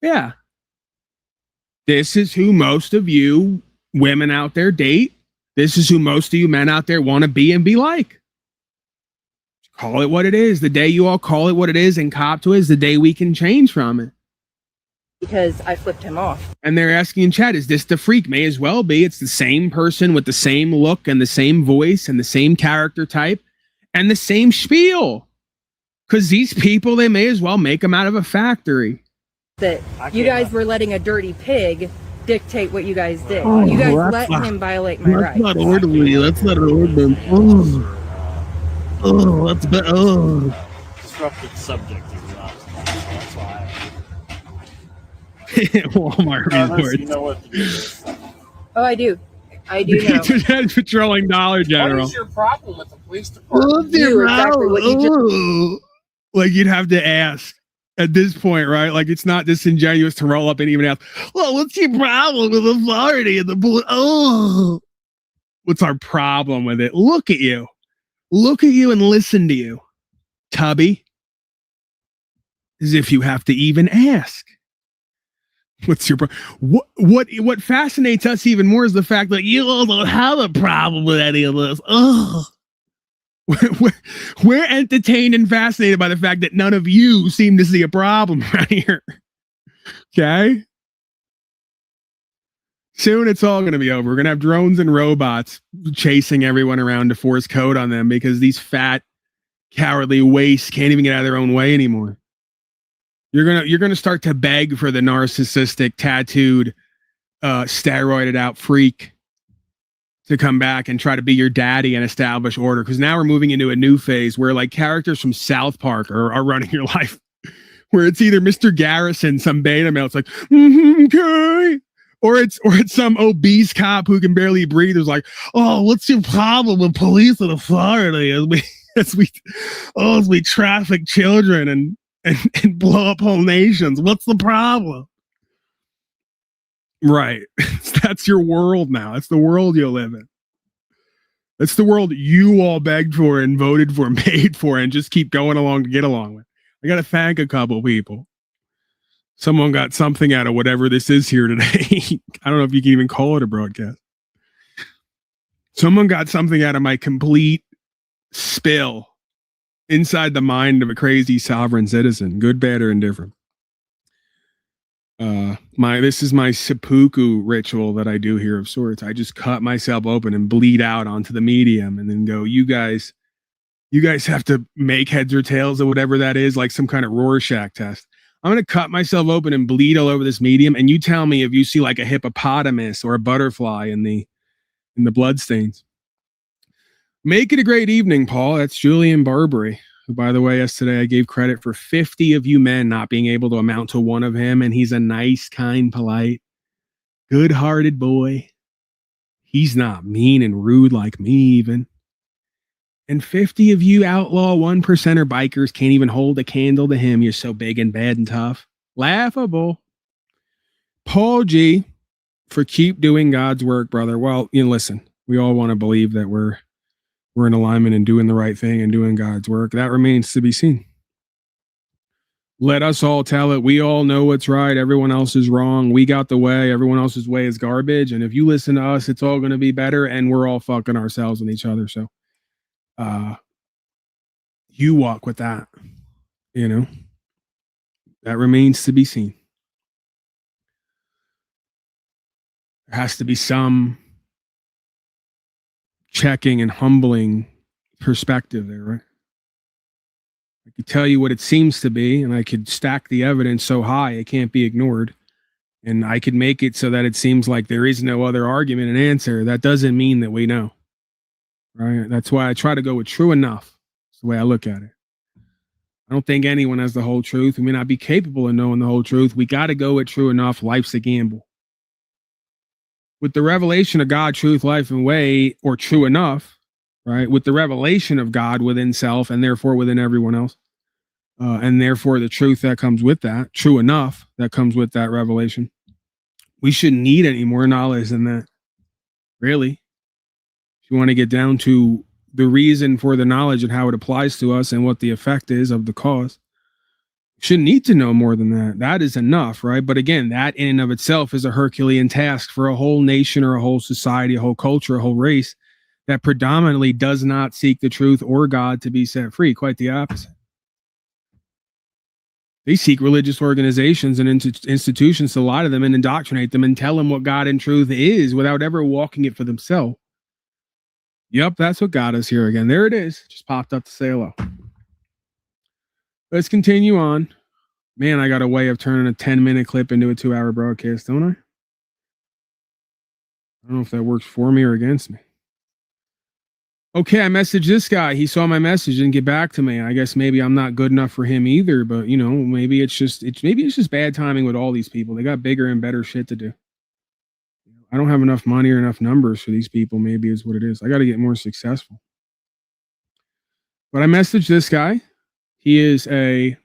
Speaker 1: Yeah. This is who most of you women out there date. This is who most of you men out there want to be and be like. Call it what it is. The day you all call it what it is and cop to it is the day we can change from it.
Speaker 15: Because I flipped him off.
Speaker 1: And they're asking in chat, is this the freak? May as well be. It's the same person with the same look and the same voice and the same character type and the same spiel. Because these people, they may as well make them out of a factory.
Speaker 15: That you guys were letting a dirty pig dictate what you guys did.
Speaker 1: Oh,
Speaker 15: You guys let him violate my rights.
Speaker 18: That's not orderly. That's not orderly. Oh, that's bad. Oh.
Speaker 14: Disruptive subject. That's why.
Speaker 1: Walmart reports.
Speaker 14: You know what to do.
Speaker 15: Oh, I do. I do know.
Speaker 1: Patrolling Dollar General.
Speaker 14: What is your problem with the police department?
Speaker 15: Exactly what you just.
Speaker 1: Like you'd have to ask at this point, right? Like it's not disingenuous to roll up and even ask, well, what's your problem with authority and the police? Oh, what's our problem with it? Look at you and listen to you, Tubby. As if you have to even ask. What's your what fascinates us even more is the fact that you all don't have a problem with any of this. Oh, we're entertained and fascinated by the fact that none of you seem to see a problem right here. Okay. Soon it's all going to be over. We're going to have drones and robots chasing everyone around to force code on them because these fat, cowardly wastes can't even get out of their own way anymore. You're gonna start to beg for the narcissistic, tattooed, steroided out freak to come back and try to be your daddy and establish order. Because now we're moving into a new phase where like characters from South Park are running your life. Where it's either Mr. Garrison, some beta male, it's like, okay. Or it's some obese cop who can barely breathe. Who's like, oh, what's your problem with police and authority as we traffic children and blow up whole nations? What's the problem? Right. That's your world now. That's the world you live in. That's the world you all begged for and voted for, made for, and just keep going along to get along with. I got to thank a couple people. Someone got something out of whatever this is here today. I don't know if you can even call it a broadcast. Someone got something out of my complete spill inside the mind of a crazy sovereign citizen, good, bad, or indifferent. This is my seppuku ritual that I do here of sorts. I just cut myself open and bleed out onto the medium and then go, you guys have to make heads or tails of whatever that is, like some kind of Rorschach test. I'm going to cut myself open and bleed all over this medium. And you tell me if you see like a hippopotamus or a butterfly in the bloodstains. Make it a great evening, Paul. That's Julian Barbary, who, by the way, yesterday I gave credit for 50 of you men not being able to amount to one of him. And he's a nice, kind, polite, good-hearted boy. He's not mean and rude like me even. And 50 of you outlaw 1%er bikers can't even hold a candle to him. You're so big and bad and tough. Laughable. Paul G, for keep doing God's work, brother. Well, listen, we all want to believe that we're in alignment and doing the right thing and doing God's work. That remains to be seen. Let us all tell it. We all know what's right. Everyone else is wrong. We got the way. Everyone else's way is garbage. And if you listen to us, it's all going to be better. And we're all fucking ourselves and each other. So you walk with that, that remains to be seen. There has to be some checking and humbling perspective there, right? I could tell you what it seems to be, and I could stack the evidence so high it can't be ignored. And I could make it so that it seems like there is no other argument and answer. That doesn't mean that we know. right? That's why I try to go with true enough. That's the way I look at it. I don't think anyone has the whole truth. We may not be capable of knowing the whole truth. We got to go with true enough. Life's a gamble. With the revelation of God, truth, life, and way, or true enough, right? With the revelation of God within self and therefore within everyone else, and therefore the truth that comes with that, true enough, that comes with that revelation. We shouldn't need any more knowledge than that. Really. If you want to get down to the reason for the knowledge and how it applies to us and what the effect is of the cause, shouldn't need to know more than that. That is enough, right? But again, that in and of itself is a Herculean task for a whole nation or a whole society, a whole culture, a whole race that predominantly does not seek the truth or God to be set free. Quite the opposite. They seek religious organizations and institutions to lie to them and indoctrinate them and tell them what God and truth is without ever walking it for themselves. Yep, that's what got us here again. There it is. Just popped up to say hello. Let's continue on. Man, I got a way of turning a 10-minute clip into a 2-hour broadcast, don't I? I don't know if that works for me or against me. Okay, I messaged this guy. He saw my message and get back to me. I guess maybe I'm not good enough for him either, but you know, maybe it's just bad timing with all these people. They got bigger and better shit to do. I don't have enough money or enough numbers for these people, maybe is what it is. I got to get more successful. But I messaged this guy. He is a,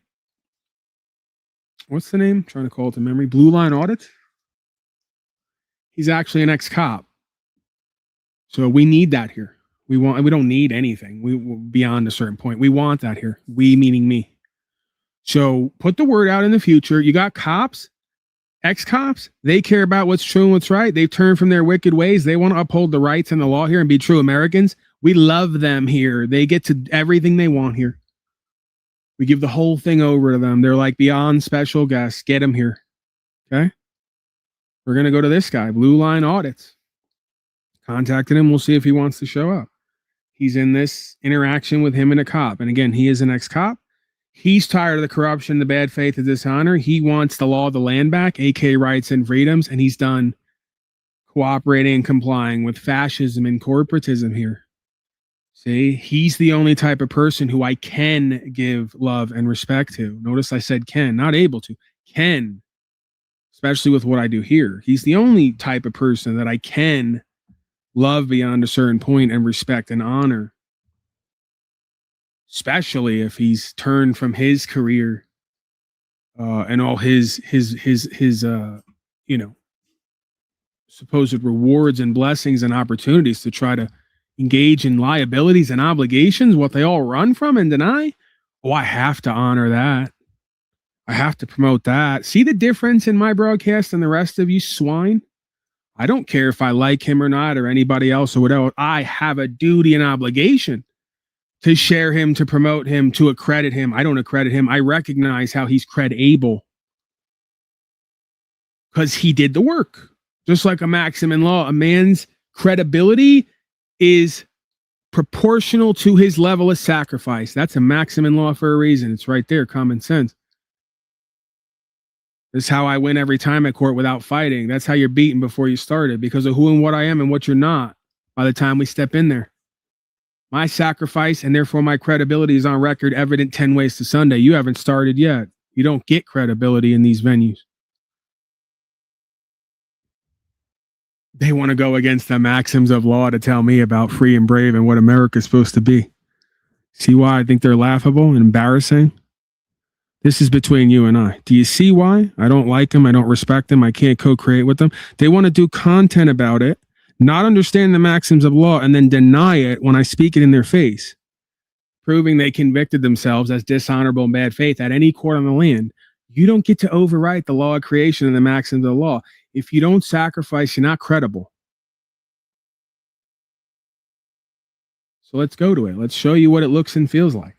Speaker 1: what's the name? I'm trying to call it to memory. Blue Line Audit. He's actually an ex-cop. So we need that here. We don't need anything. We beyond a certain point. We want that here. We meaning me. So put the word out in the future. You got cops, ex-cops. They care about what's true and what's right. They've turned from their wicked ways. They want to uphold the rights and the law here and be true Americans. We love them here. They get to everything they want here. We give the whole thing over to them. They're like beyond special guests. Get them here. Okay. We're going to go to this guy, Blue Line Audits. Contacted him. We'll see if he wants to show up. He's in this interaction with him and a cop. And again, he is an ex-cop. He's tired of the corruption, the bad faith, the dishonor. He wants the law of the land back, aka rights and freedoms. And he's done cooperating and complying with fascism and corporatism here. See, he's the only type of person who I can give love and respect to. Notice I said can, not able to. Can. Especially with what I do here. He's the only type of person that I can love beyond a certain point and respect and honor. Especially if he's turned from his career and all his supposed rewards and blessings and opportunities to try to engage in liabilities and obligations, what they all run from and deny. Oh, I have to honor that. I have to promote that. See the difference in my broadcast and the rest of you swine? I don't care if I like him or not or anybody else or whatever. I have a duty and obligation to share him, to promote him, to accredit him. I don't accredit him. I recognize how he's creditable because he did the work. Just like a maxim in law, a man's credibility is proportional to his level of sacrifice. That's a maxim in law for a reason. It's right there, common sense. This is how I win every time at court without fighting. That's how you're beaten before you started, because of who and what I am and what you're not by the time we step in there. My sacrifice and therefore my credibility is on record, evident 10 ways to Sunday. You haven't started yet. You don't get credibility in these venues. They want to go against the maxims of law to tell me about free and brave and what America's supposed to be. See why I think they're laughable and embarrassing? This is between you and I. Do you see why? I don't like them. I don't respect them. I can't co-create with them. They want to do content about it, not understand the maxims of law, and then deny it when I speak it in their face, proving they convicted themselves as dishonorable and bad faith at any court on the land. You don't get to overwrite the law of creation and the maxims of the law. If you don't sacrifice, you're not credible. So let's go to it. Let's show you what it looks and feels like.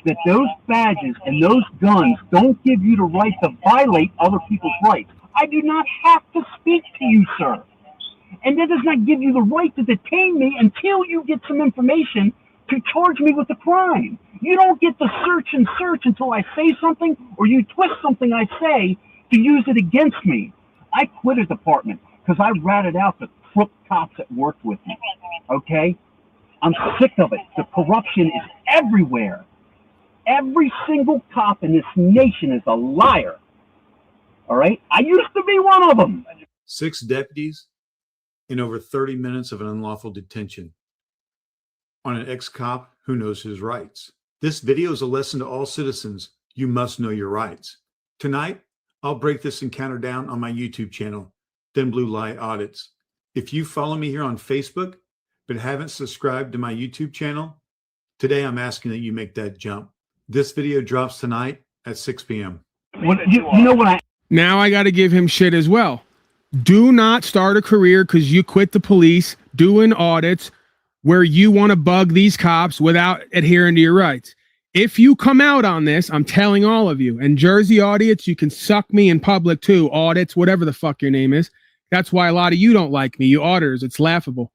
Speaker 19: That those badges and those guns don't give you the right to violate other people's rights. I do not have to speak to you, sir. And that does not give you the right to detain me until you get some information to charge me with the crime. You don't get to search and search until I say something or you twist something I say to use it against me. I quit a department because I ratted out the crook cops that worked with me. Okay? I'm sick of it. The corruption is everywhere. Every single cop in this nation is a liar. All right? I used to be one of them.
Speaker 20: 6 deputies in over 30 minutes of an unlawful detention on an ex-cop who knows his rights. This video is a lesson to all citizens. You must know your rights. Tonight, I'll break this encounter down on my YouTube channel, Thin Blue Light Audits. If you follow me here on Facebook, but haven't subscribed to my YouTube channel, today I'm asking that you make that jump. This video drops tonight at 6 p.m.
Speaker 1: Now I got to give him shit as well. Do not start a career because you quit the police doing audits where you want to bug these cops without adhering to your rights. If you come out on this, I'm telling all of you, and Jersey audience, you can suck me in public too, audits, whatever the fuck your name is. That's why a lot of you don't like me, you auditors. It's laughable.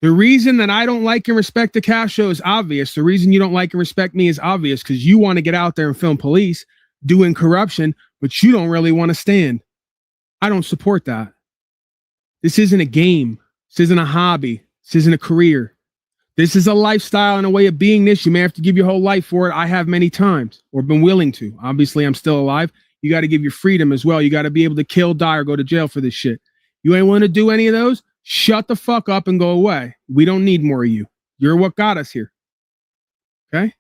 Speaker 1: The reason that I don't like and respect the Castro is obvious. The reason you don't like and respect me is obvious because you want to get out there and film police doing corruption, but you don't really want to stand. I don't support that. This isn't a game. This isn't a hobby. This isn't a career. This is a lifestyle and a way of being this. You may have to give your whole life for it. I have many times or been willing to. Obviously, I'm still alive. You got to give your freedom as well. You got to be able to kill, die, or go to jail for this shit. You ain't want to do any of those? Shut the fuck up and go away. We don't need more of you. You're what got us here. Okay?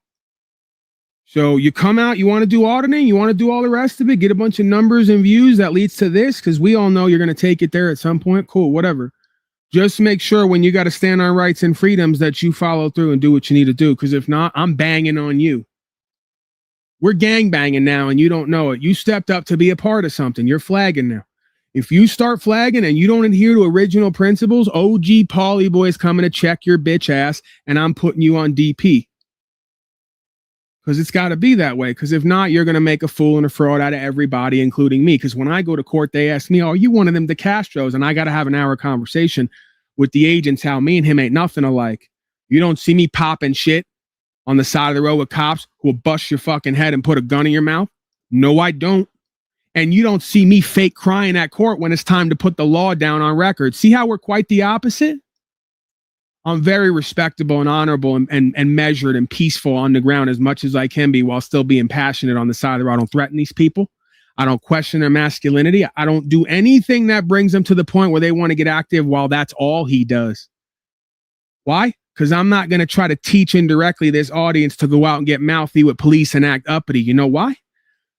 Speaker 1: So you come out, you want to do auditing, you want to do all the rest of it, get a bunch of numbers and views that leads to this, because we all know you're going to take it there at some point. Cool, whatever. Just make sure when you got to stand on rights and freedoms that you follow through and do what you need to do, because if not, I'm banging on you. We're gang banging now and you don't know it. You stepped up to be a part of something. You're flagging now. If you start flagging and you don't adhere to original principles, OG Paulie boy's coming to check your bitch ass and I'm putting you on DP. Because it's got to be that way. Because if not, you're going to make a fool and a fraud out of everybody, including me. Because when I go to court, they ask me, oh, you one of them DeCastros? And I got to have an hour conversation with the agents how me and him ain't nothing alike. You don't see me popping shit on the side of the road with cops who will bust your fucking head and put a gun in your mouth. No, I don't. And you don't see me fake crying at court when it's time to put the law down on record. See how we're quite the opposite? I'm very respectable and honorable and measured and peaceful on the ground as much as I can be while still being passionate on the side of the road. I don't threaten these people. I don't question their masculinity. I don't do anything that brings them to the point where they want to get active while that's all he does. Why? Because I'm not going to try to teach indirectly this audience to go out and get mouthy with police and act uppity. You know why?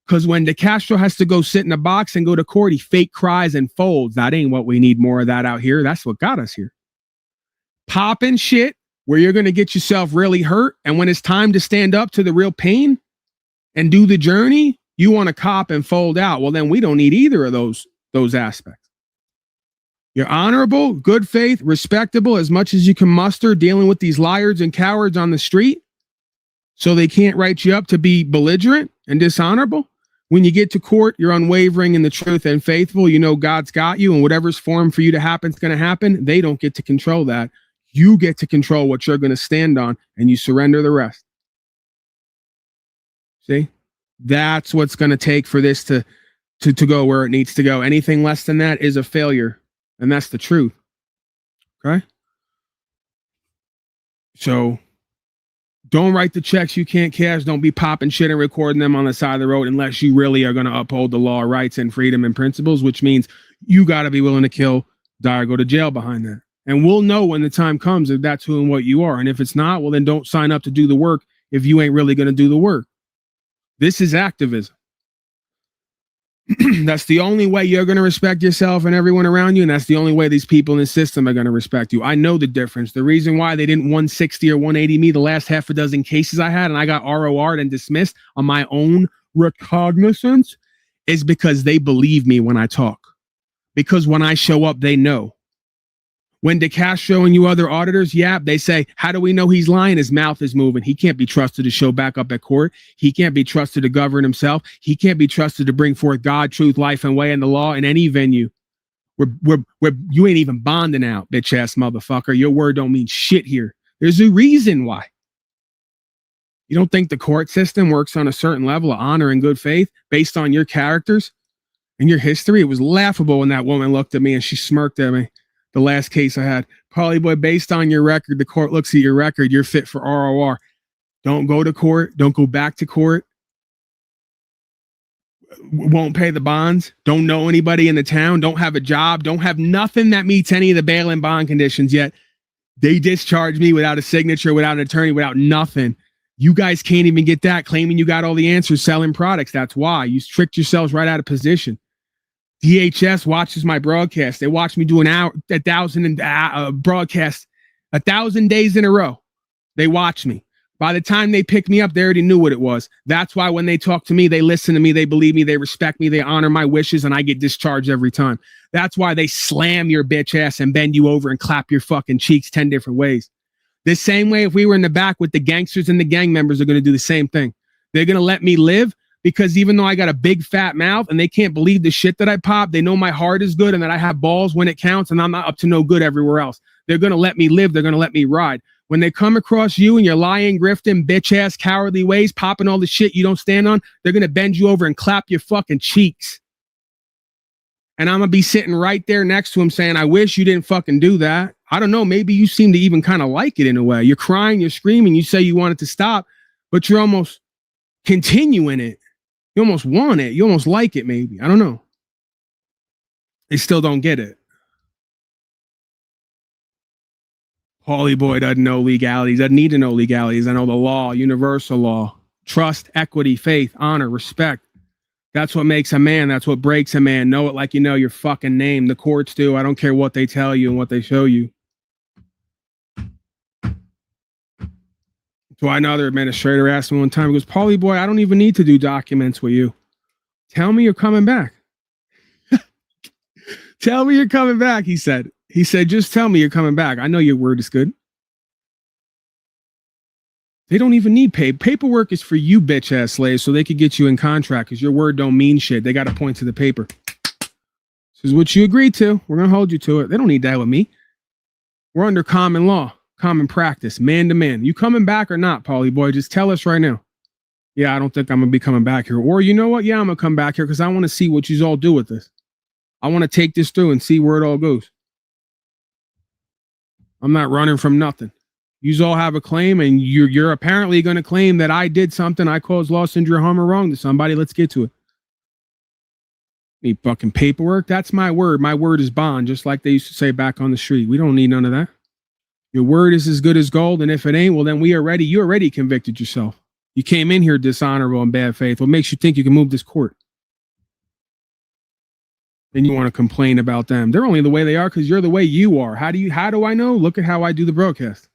Speaker 1: Because when DeCastro has to go sit in a box and go to court, he fake cries and folds. That ain't what we need more of that out here. That's what got us here. Popping shit where you're going to get yourself really hurt. And when it's time to stand up to the real pain and do the journey, you want to cop and fold out. Well, then we don't need either of those aspects. You're honorable, good faith, respectable as much as you can muster dealing with these liars and cowards on the street so they can't write you up to be belligerent and dishonorable. When you get to court, you're unwavering in the truth and faithful. You know God's got you, and whatever's formed for you to happen is going to happen. They don't get to control that. You get to control what you're going to stand on, and you surrender the rest. See? That's what's going to take for this to go where it needs to go. Anything less than that is a failure, and that's the truth. Okay? So don't write the checks you can't cash. Don't be popping shit and recording them on the side of the road unless you really are going to uphold the law, rights, and freedom and principles, which means you got to be willing to kill, die, or go to jail behind that. And we'll know when the time comes if that's who and what you are. And if it's not, well, then don't sign up to do the work if you ain't really going to do the work. This is activism. That's the only way you're going to respect yourself and everyone around you. And that's the only way these people in the system are going to respect you. I know the difference. The reason why they didn't 160 or 180 me the last half a dozen cases I had and I got ROR'd and dismissed on my own recognizance is because they believe me when I talk. Because when I show up, they know. When DeCastro and you other auditors yap, they say, how do we know he's lying? His mouth is moving. He can't be trusted to show back up at court. He can't be trusted to govern himself. He can't be trusted to bring forth God, truth, life, and way in the law in any venue. You ain't even bonding out, bitch ass motherfucker. Your word don't mean shit here. There's a reason why. You don't think the court system works on a certain level of honor and good faith based on your characters and your history? It was laughable when that woman looked at me and she smirked at me. The last case I had. Paulie boy, based on your record, the court looks at your record, you're fit for ROR. Don't go to court. Don't go back to court. Won't pay the bonds. Don't know anybody in the town. Don't have a job. Don't have nothing that meets any of the bail and bond conditions yet. They discharged me without a signature, without an attorney, without nothing. You guys can't even get that, claiming you got all the answers, selling products. That's why. You tricked yourselves right out of position. DHS watches my broadcast. They watch me do an hour, 1,000 broadcasts, 1,000 days in a row. They watch me. By the time they picked me up, they already knew what it was. That's why when they talk to me, they listen to me, they believe me, they respect me, they honor my wishes, and I get discharged every time. That's why they slam your bitch ass and bend you over and clap your fucking cheeks 10 different ways. The same way if we were in the back with the gangsters and the gang members are going to do the same thing. They're going to let me live because even though I got a big fat mouth and they can't believe the shit that I pop, they know my heart is good and that I have balls when it counts and I'm not up to no good everywhere else. They're going to let me live. They're going to let me ride. When they come across you and you're lying, grifting, bitch ass, cowardly ways, popping all the shit you don't stand on, they're going to bend you over and clap your fucking cheeks. And I'm going to be sitting right there next to him saying, I wish you didn't fucking do that. I don't know. Maybe you seem to even kind of like it in a way. You're crying, you're screaming, you say you want it to stop, but you're almost continuing it. You almost want it. You almost like it, maybe. I don't know. They still don't get it. Paulie boy doesn't know legalities, doesn't need to know legalities. I know the law, universal law, trust, equity, faith, honor, respect. That's what makes a man. That's what breaks a man. Know it like you know your fucking name. The courts do. I don't care what they tell you and what they show you. So another administrator asked me one time, he goes, Paulie boy, I don't even need to do documents with you. Tell me you're coming back. Tell me you're coming back, he said. He said, just tell me you're coming back. I know your word is good. They don't even need paperwork is for you bitch ass slaves so they could get you in contract because your word don't mean shit. They got to point to the paper. This is what you agreed to. We're going to hold you to it. They don't need that with me. We're under common law, common practice, man to man. You coming back or not, Paulie boy? Just tell us right now. Yeah, I don't think I'm going to be coming back here. Or you know what? Yeah, I'm going to come back here because I want to see what you all do with this. I want to take this through and see where it all goes. I'm not running from nothing. You all have a claim, and you're apparently going to claim that I did something. I caused loss, injury, harm, or wrong to somebody. Let's get to it. Need fucking paperwork. That's my word. My word is bond, just like they used to say back on the street. We don't need none of that. Your word is as good as gold, and if it ain't, well, then you already convicted yourself. You came in here dishonorable and bad faith. What makes you think you can move this court? Then you want to complain about them. They're only the way they are because you're the way you are. How do I know? Look at how I do the broadcast.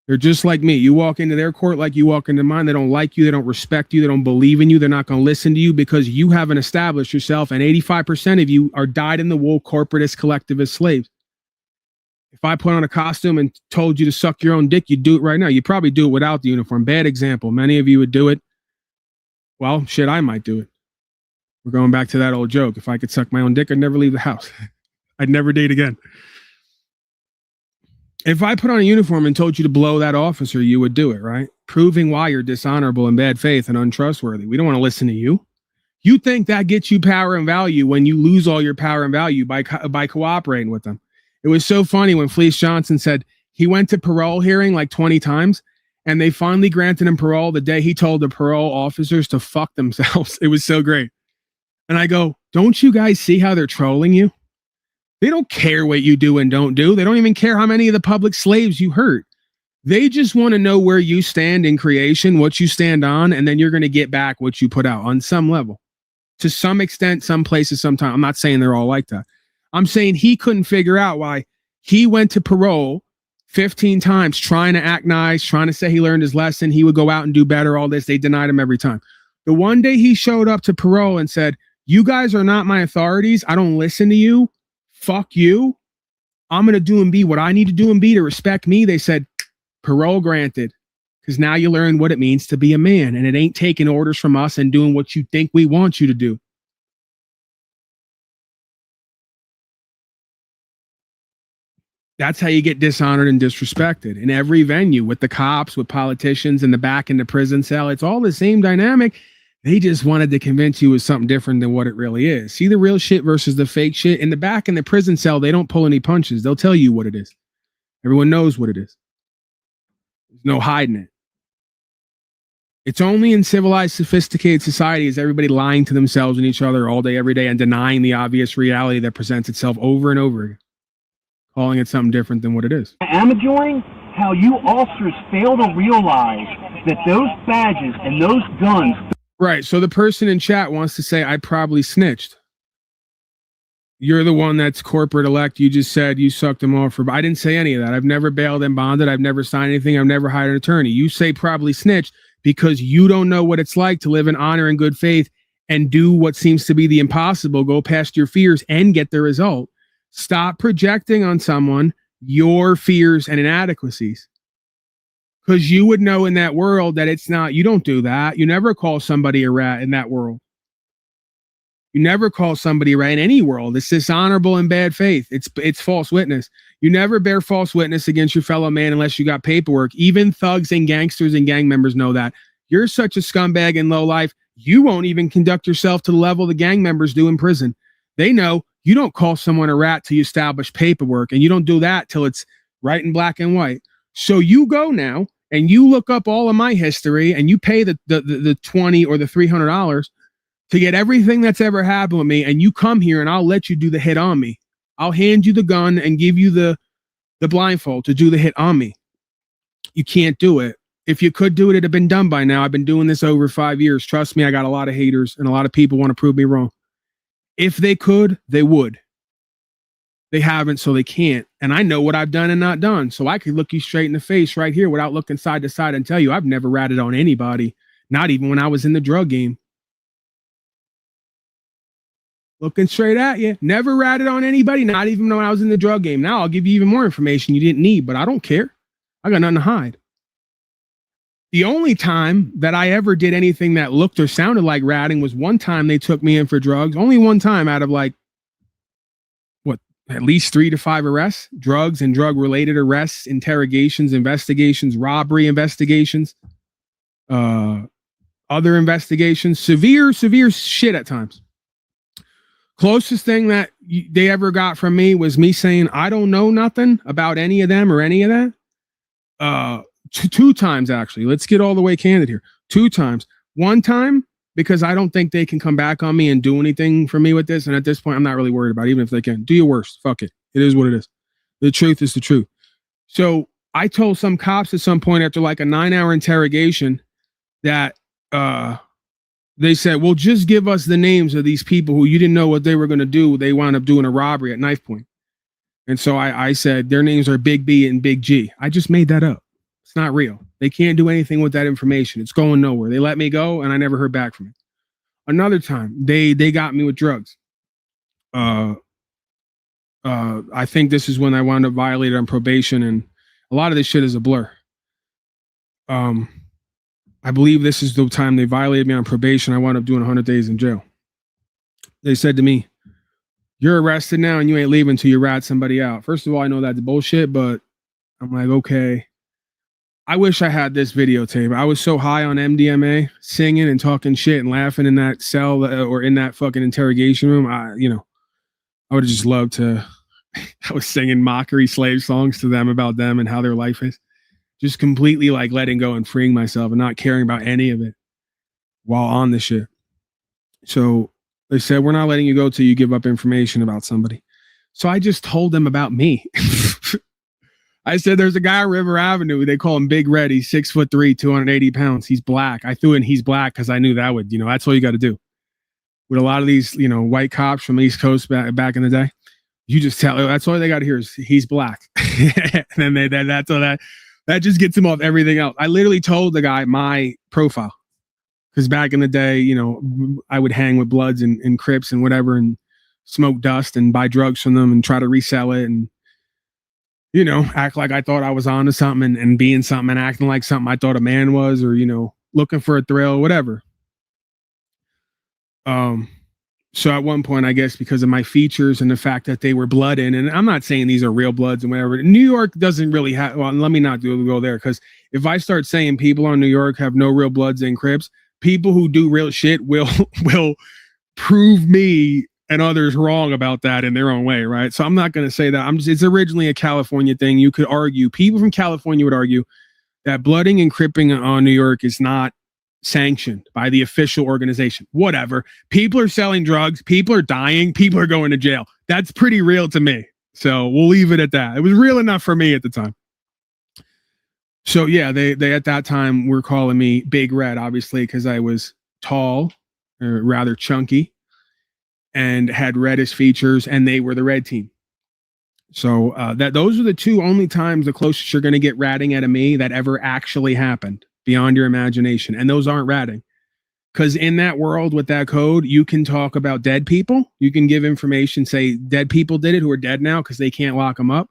Speaker 1: They're just like me. You walk into their court like you walk into mine. They don't like you. They don't respect you. They don't believe in you. They're not going to listen to you because you haven't established yourself. And 85% of you are dyed-in-the-wool corporatist collectivist slaves. If I put on a costume and told you to suck your own dick, you'd do it right now. You'd probably do it without the uniform. Bad example. Many of you would do it. Well, shit, I might do it. We're going back to that old joke. If I could suck my own dick, I'd never leave the house. I'd never date again. If I put on a uniform and told you to blow that officer, you would do it, right? Proving why you're dishonorable and bad faith and untrustworthy. We don't want to listen to you. You think that gets you power and value when you lose all your power and value by cooperating with them. It was so funny when Fleece Johnson said he went to parole hearing like 20 times and they finally granted him parole the day he told the parole officers to fuck themselves. It was so great. And I go, don't you guys see how they're trolling you? They don't care what you do and don't do. They don't even care how many of the public slaves you hurt. They just want to know where you stand in creation, what you stand on, and then you're going to get back what you put out on some level. To some extent, some places, sometimes. I'm not saying they're all like that. I'm saying he couldn't figure out why he went to parole 15 times trying to act nice, trying to say he learned his lesson. He would go out and do better, all this. They denied him every time. The one day he showed up to parole and said, you guys are not my authorities. I don't listen to you. Fuck you. I'm going to do and be what I need to do and be to respect me. They said, parole granted. Because now you learn what it means to be a man. And it ain't taking orders from us and doing what you think we want you to do. That's how you get dishonored and disrespected in every venue with the cops, with politicians in the back in the prison cell. It's all the same dynamic. They just wanted to convince you it was something different than what it really is. See the real shit versus the fake shit. In the back in the prison cell, they don't pull any punches. They'll tell you what it is. Everyone knows what it is. There's no hiding it. It's only in civilized, sophisticated society is everybody lying to themselves and each other all day, every day, and denying the obvious reality that presents itself over and over again, calling it something different than what it is.
Speaker 19: I am enjoying how you officers fail to realize that those badges and those guns.
Speaker 1: Right. So the person in chat wants to say, I probably snitched. You're the one that's corporate elect. You just said you sucked them off. I didn't say any of that. I've never bailed and bonded. I've never signed anything. I've never hired an attorney. You say probably snitched because you don't know what it's like to live in honor and good faith and do what seems to be the impossible, go past your fears and get the result. Stop projecting on someone your fears and inadequacies. Because you would know in that world that it's not, you don't do that. You never call somebody a rat in that world. You never call somebody a rat in any world. It's dishonorable and bad faith. It's false witness. You never bear false witness against your fellow man unless you got paperwork. Even thugs and gangsters and gang members know that. You're such a scumbag and low life, you won't even conduct yourself to the level the gang members do in prison. They know you don't call someone a rat till you establish paperwork, and you don't do that till it's right in black and white. So you go now and you look up all of my history and you pay the $20 or the $300 to get everything that's ever happened with me, and you come here and I'll let you do the hit on me. I'll hand you the gun and give you the blindfold to do the hit on me. You can't do it. If you could do it, it'd have been done by now. I've been doing this over 5 years. Trust me, I got a lot of haters and a lot of people want to prove me wrong. If they could, they would. They haven't, so they can't. And I know what I've done and not done. So I could look you straight in the face right here without looking side to side and tell you I've never ratted on anybody, not even when I was in the drug game. Looking straight at you. Never ratted on anybody, not even when I was in the drug game. Now I'll give you even more information you didn't need, but I don't care. I got nothing to hide. The only time that I ever did anything that looked or sounded like ratting was one time they took me in for drugs. Only one time out of like, what, at least 3 to 5 arrests, drugs and drug-related arrests, interrogations, investigations, robbery investigations, other investigations, severe shit at times. Closest thing that they ever got from me was me saying, I don't know nothing about any of them or any of that. Two times, actually. Let's get all the way candid here. 2 times. One time, because I don't think they can come back on me and do anything for me with this. And at this point, I'm not really worried about it, even if they can. Do your worst. Fuck it. It is what it is. The truth is the truth. So I told some cops at some point after like a 9-hour interrogation that they said, well, just give us the names of these people who you didn't know what they were going to do. They wound up doing a robbery at knife point. And so I said, their names are Big B and Big G. I just made that up. It's not real. They can't do anything with that information. It's going nowhere. They let me go and I never heard back from it. Another time, they got me with drugs. I think this is when I wound up violated on probation, and a lot of this shit is a blur. I believe this is the time they violated me on probation. I wound up doing 100 days in jail. They said to me, you're arrested now and you ain't leaving until you rat somebody out. First of all, I know that's bullshit, but I'm like, okay. I wish I had this videotape. I was so high on MDMA, singing and talking shit and laughing in that cell or in that fucking interrogation room. I would have just loved to. I was singing mockery slave songs to them about them and how their life is. Just completely like letting go and freeing myself and not caring about any of it while on the shit. So they said, we're not letting you go till you give up information about somebody. So I just told them about me. I said, there's a guy on River Avenue. They call him Big Red. He's 6'3", 280 pounds. He's black. I threw in he's black because I knew that would, that's all you got to do. With a lot of these, white cops from the East Coast back in the day, you just tell, that's all they got to hear is he's black. And then that's all that just gets him off everything else. I literally told the guy my profile because back in the day, I would hang with Bloods and Crips and whatever and smoke dust and buy drugs from them and try to resell it and act like I thought I was onto something and being something and acting like something I thought a man was, or, looking for a thrill, whatever. So at one point, I guess because of my features and the fact that they were blood in, and I'm not saying these are real Bloods and whatever. New York doesn't really have, well, let me not go there. Cause if I start saying people on New York have no real Bloods and Crips, people who do real shit will prove me and others wrong about that in their own way, right? So I'm not going to say that. It's originally a California thing. You could argue, people from California would argue that blooding and cripping on New York is not sanctioned by the official organization. Whatever. People are selling drugs. People are dying. People are going to jail. That's pretty real to me. So we'll leave it at that. It was real enough for me at the time. So yeah, they at that time were calling me Big Red, obviously, because I was tall, or rather chunky, and had reddish features, and they were the red team. So those are the two only times the closest you're going to get ratting out of me that ever actually happened beyond your imagination. And those aren't ratting. Because in that world with that code, you can talk about dead people. You can give information, say dead people did it who are dead now because they can't lock them up.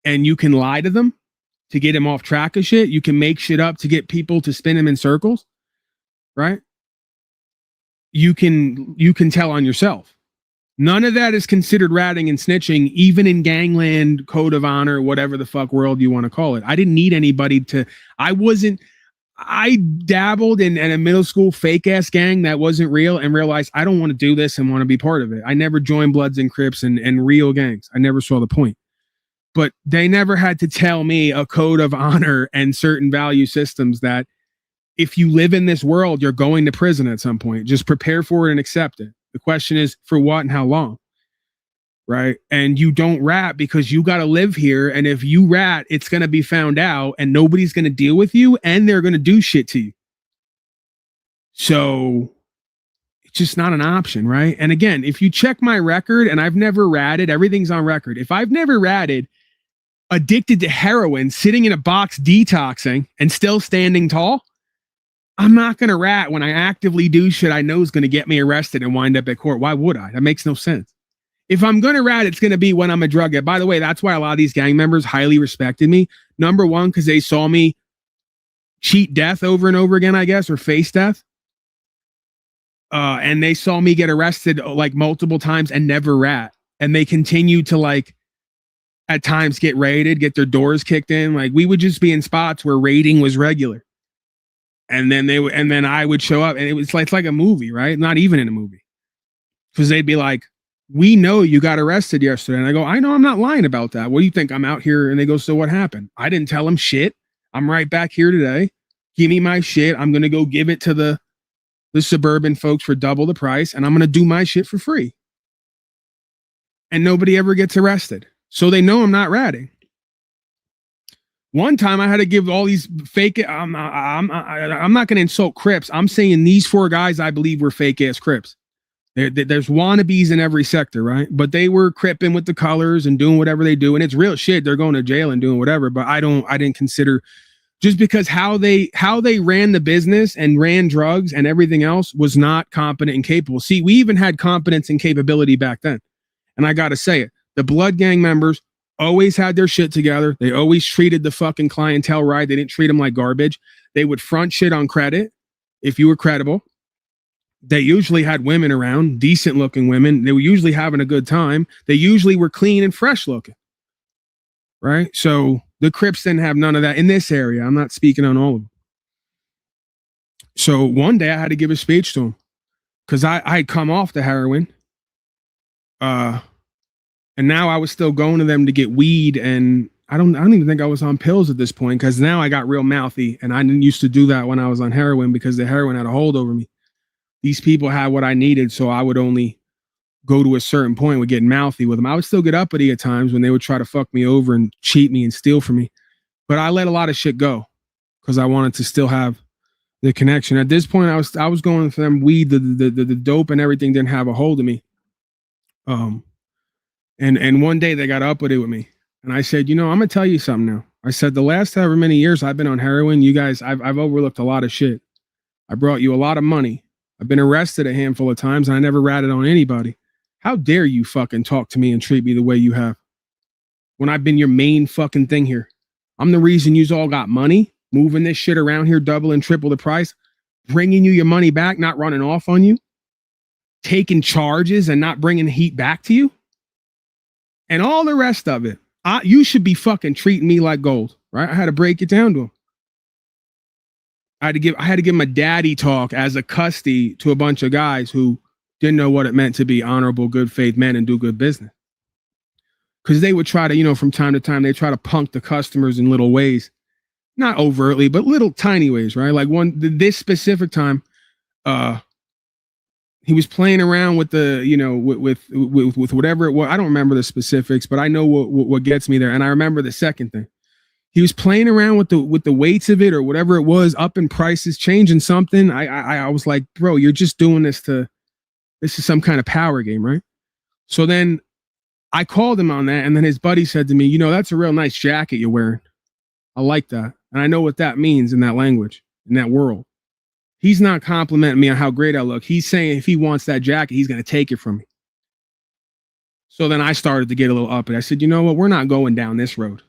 Speaker 1: And you can lie to them to get them off track of shit. You can make shit up to get people to spin them in circles, right? You can tell on yourself. None of that is considered ratting and snitching, even in gangland, code of honor, whatever the fuck world you want to call it. I didn't need anybody to, I dabbled in a middle school fake ass gang that wasn't real and realized I don't want to do this and want to be part of it. I never joined Bloods and Crips and real gangs. I never saw the point. But they never had to tell me a code of honor and certain value systems that if you live in this world, you're going to prison at some point. Just prepare for it and accept it. The question is for what and how long, right? And you don't rat because you got to live here. And if you rat, it's going to be found out and nobody's going to deal with you and they're going to do shit to you. So it's just not an option, right? And again, if you check my record, and I've never ratted, everything's on record. If I've never ratted, addicted to heroin, sitting in a box detoxing and still standing tall, I'm not going to rat when I actively do shit I know is going to get me arrested and wind up at court. Why would I? That makes no sense. If I'm going to rat, it's going to be when I'm a drug addict. By the way, that's why a lot of these gang members highly respected me. Number one, because they saw me cheat death over and over again, I guess, or face death. And they saw me get arrested like multiple times and never rat. And they continue to like at times get raided, get their doors kicked in. Like we would just be in spots where raiding was regular. And then then I would show up and it's like a movie, right? Not even in a movie. Because they'd be like, we know you got arrested yesterday. And I go, I know, I'm not lying about that. What do you think? I'm out here. And they go, so what happened? I didn't tell them shit. I'm right back here today. Give me my shit. I'm going to go give it to the suburban folks for double the price. And I'm going to do my shit for free. And nobody ever gets arrested. So they know I'm not ratting. One time I had to give all these fake, I'm not going to insult Crips. I'm saying these four guys I believe were fake ass Crips. There's wannabes in every sector, right? But they were cripping with the colors and doing whatever they do. And it's real shit. They're going to jail and doing whatever. But I didn't consider, just because how they ran the business and ran drugs and everything else was not competent and capable. See, we even had competence and capability back then. And I got to say it. The Blood Gang members always had their shit together. They always treated the fucking clientele right. They didn't treat them like garbage. They would front shit on credit if you were credible. They usually had women around, decent looking women. They were usually having a good time. They usually were clean and fresh looking. Right? So the Crips didn't have none of that in this area. I'm not speaking on all of them. So one day I had to give a speech to them because I had come off the heroin. And now I was still going to them to get weed, and I don't even think I was on pills at this point because now I got real mouthy, and I didn't used to do that when I was on heroin because the heroin had a hold over me. These people had what I needed, so I would only go to a certain point with getting mouthy with them. I would still get uppity at times when they would try to fuck me over and cheat me and steal from me, but I let a lot of shit go because I wanted to still have the connection. At this point, I was going for them weed, the dope and everything didn't have a hold of me. And one day they got uppity with me. And I said, I'm going to tell you something now. I said, the last however many years I've been on heroin, you guys, I've overlooked a lot of shit. I brought you a lot of money. I've been arrested a handful of times and I never ratted on anybody. How dare you fucking talk to me and treat me the way you have when I've been your main fucking thing here? I'm the reason you all got money, moving this shit around here, double and triple the price, bringing you your money back, not running off on you, taking charges and not bringing the heat back to you. And all the rest of it, you should be fucking treating me like gold, right? I had to break it down to him. I had to give my daddy talk as a custody to a bunch of guys who didn't know what it meant to be honorable, good faith men and do good business. Because they would try to, you know, from time to time, they try to punk the customers in little ways, not overtly, but little tiny ways, right? Like this specific time, he was playing around with the, you know, with whatever it was. I don't remember the specifics, but I know what gets me there. And I remember the second thing. He was playing around with the weights of it or whatever it was, up in prices, changing something. I was like, bro, you're just doing this is some kind of power game, right? So then I called him on that, and then his buddy said to me, you know, that's a real nice jacket you're wearing. I like that. And I know what that means in that language, in that world. He's not complimenting me on how great I look. He's saying if he wants that jacket, he's going to take it from me. So then I started to get a little uppity. I said, you know what? We're not going down this road.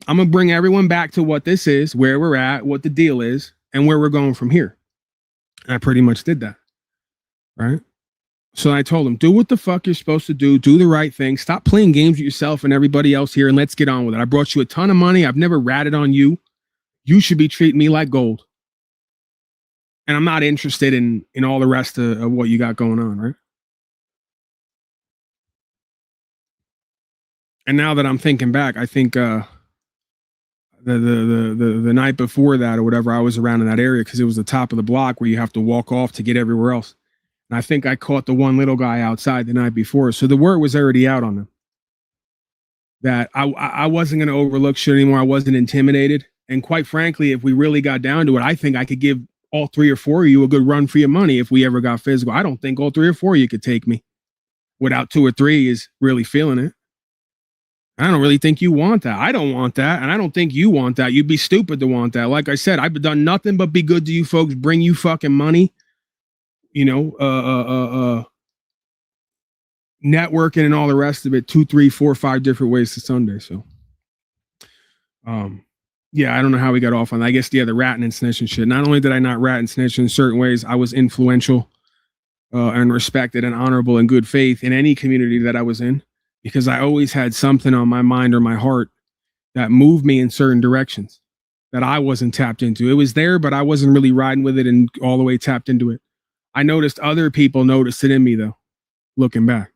Speaker 1: I'm going to bring everyone back to what this is, where we're at, what the deal is, and where we're going from here. And I pretty much did that. Right? So I told him, do what the fuck you're supposed to do. Do the right thing. Stop playing games with yourself and everybody else here, and let's get on with it. I brought you a ton of money. I've never ratted on you. You should be treating me like gold. And I'm not interested in all the rest of what you got going on, right? And now that I'm thinking back, I think the night before that or whatever, I was around in that area because it was the top of the block where you have to walk off to get everywhere else. And I think I caught the one little guy outside the night before. So the word was already out on them that I wasn't going to overlook shit anymore. I wasn't intimidated. And quite frankly, if we really got down to it, I think I could give all 3 or 4 of you a good run for your money if we ever got physical. I don't think all 3 or 4 of you could take me without 2 or 3 is really feeling it. I don't really think you want that. I don't want that. And I don't think you want that. You'd be stupid to want that. Like I said, I've done nothing but be good to you folks, bring you fucking money, you know, networking and all the rest of it, 2, 3, 4, 5 different ways to Sunday. So, yeah, I don't know how we got off on that. I guess, yeah, the ratting and snitching shit. Not only did I not rat and snitch in certain ways, I was influential and respected and honorable and good faith in any community that I was in. Because I always had something on my mind or my heart that moved me in certain directions that I wasn't tapped into. It was there, but I wasn't really riding with it and all the way tapped into it. I noticed other people noticed it in me, though, looking back.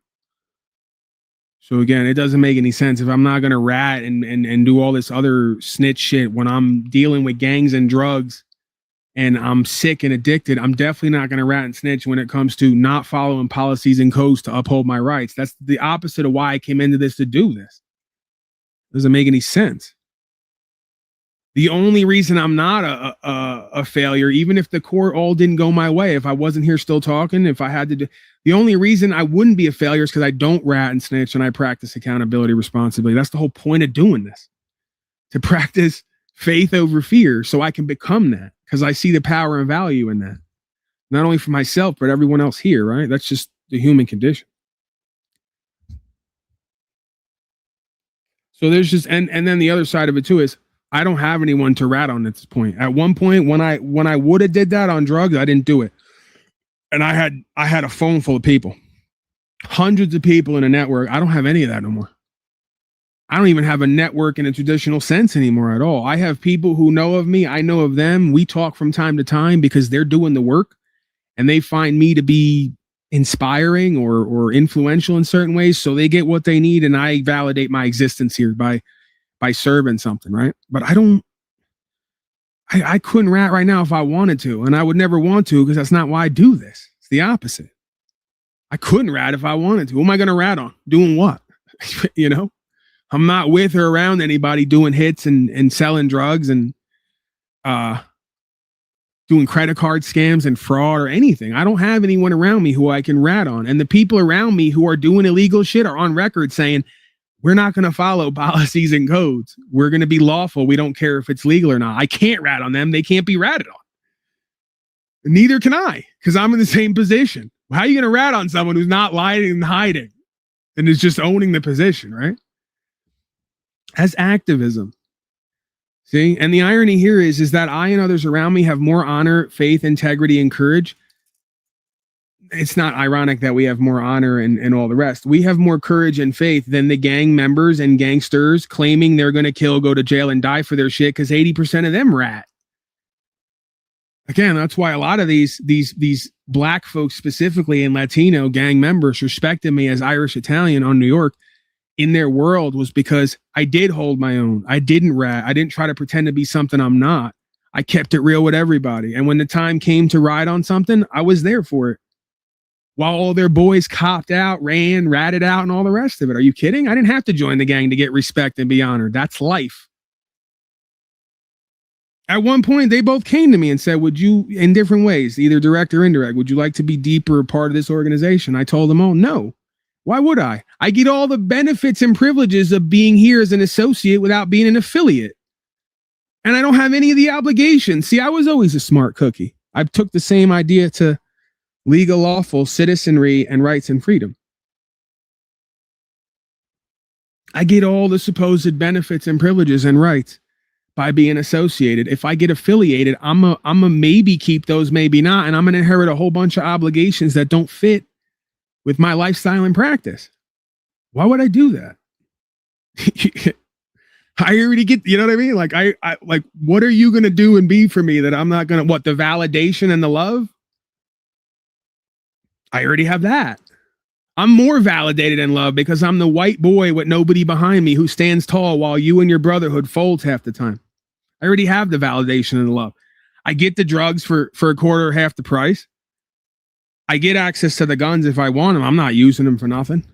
Speaker 1: So again, it doesn't make any sense if I'm not going to rat and do all this other snitch shit when I'm dealing with gangs and drugs and I'm sick and addicted. I'm definitely not going to rat and snitch when it comes to not following policies and codes to uphold my rights. That's the opposite of why I came into this to do this. Doesn't make any sense. The only reason I'm not a failure, even if the court all didn't go my way, if I wasn't here still talking, if I had to do, the only reason I wouldn't be a failure is because I don't rat and snitch and I practice accountability, responsibility. That's the whole point of doing this, to practice faith over fear so I can become that. Because I see the power and value in that. Not only for myself, but everyone else here, right? That's just the human condition. So there's just, and then the other side of it too is, I don't have anyone to rat on at this point. At one point, when I would have did that on drugs, I didn't do it. And I had a phone full of people. Hundreds of people in a network. I don't have any of that no more. I don't even have a network in a traditional sense anymore at all. I have people who know of me. I know of them. We talk from time to time because they're doing the work and they find me to be inspiring or influential in certain ways. So they get what they need and I validate my existence here by serving something, right? But I couldn't rat right now if I wanted to, and I would never want to because that's not why I do this. It's the opposite. I couldn't rat if I wanted to. Who am I going to rat on? Doing what? You know? I'm not with or around anybody doing hits and selling drugs and doing credit card scams and fraud or anything. I don't have anyone around me who I can rat on. And the people around me who are doing illegal shit are on record saying, we're not going to follow policies and codes. We're going to be lawful. We don't care if it's legal or not. I can't rat on them. They can't be ratted on. Neither can I, because I'm in the same position. How are you going to rat on someone who's not lying and hiding and is just owning the position, right? As activism. See, and the irony here is that I and others around me have more honor, faith, integrity, and courage. It's not ironic that we have more honor and all the rest. We have more courage and faith than the gang members and gangsters claiming they're going to kill, go to jail, and die for their shit because 80% of them rat. Again, that's why a lot of these black folks, specifically and Latino gang members, respected me as Irish Italian on New York in their world, was because I did hold my own. I didn't rat. I didn't try to pretend to be something I'm not. I kept it real with everybody. And when the time came to ride on something, I was there for it. While all their boys copped out, ran, ratted out, and all the rest of it. Are you kidding? I didn't have to join the gang to get respect and be honored. That's life. At one point, they both came to me and said, would you, in different ways, either direct or indirect, would you like to be deeper a part of this organization? I told them all, no. Why would I? I get all the benefits and privileges of being here as an associate without being an affiliate. And I don't have any of the obligations. See, I was always a smart cookie. I took the same idea to legal, lawful, citizenry, and rights and freedom. I get all the supposed benefits and privileges and rights by being associated. If I get affiliated, I'm a maybe keep those, maybe not, and I'm going to inherit a whole bunch of obligations that don't fit with my lifestyle and practice. Why would I do that? I already get, you know what I mean? Like, I like, what are you going to do and be for me that I'm not going to, what, the validation and the love? I already have that. I'm more validated in love because I'm the white boy with nobody behind me who stands tall while you and your brotherhood folds half the time. I already have the validation and the love. I get the drugs for a quarter or half the price. I get access to the guns if I want them. I'm not using them for nothing.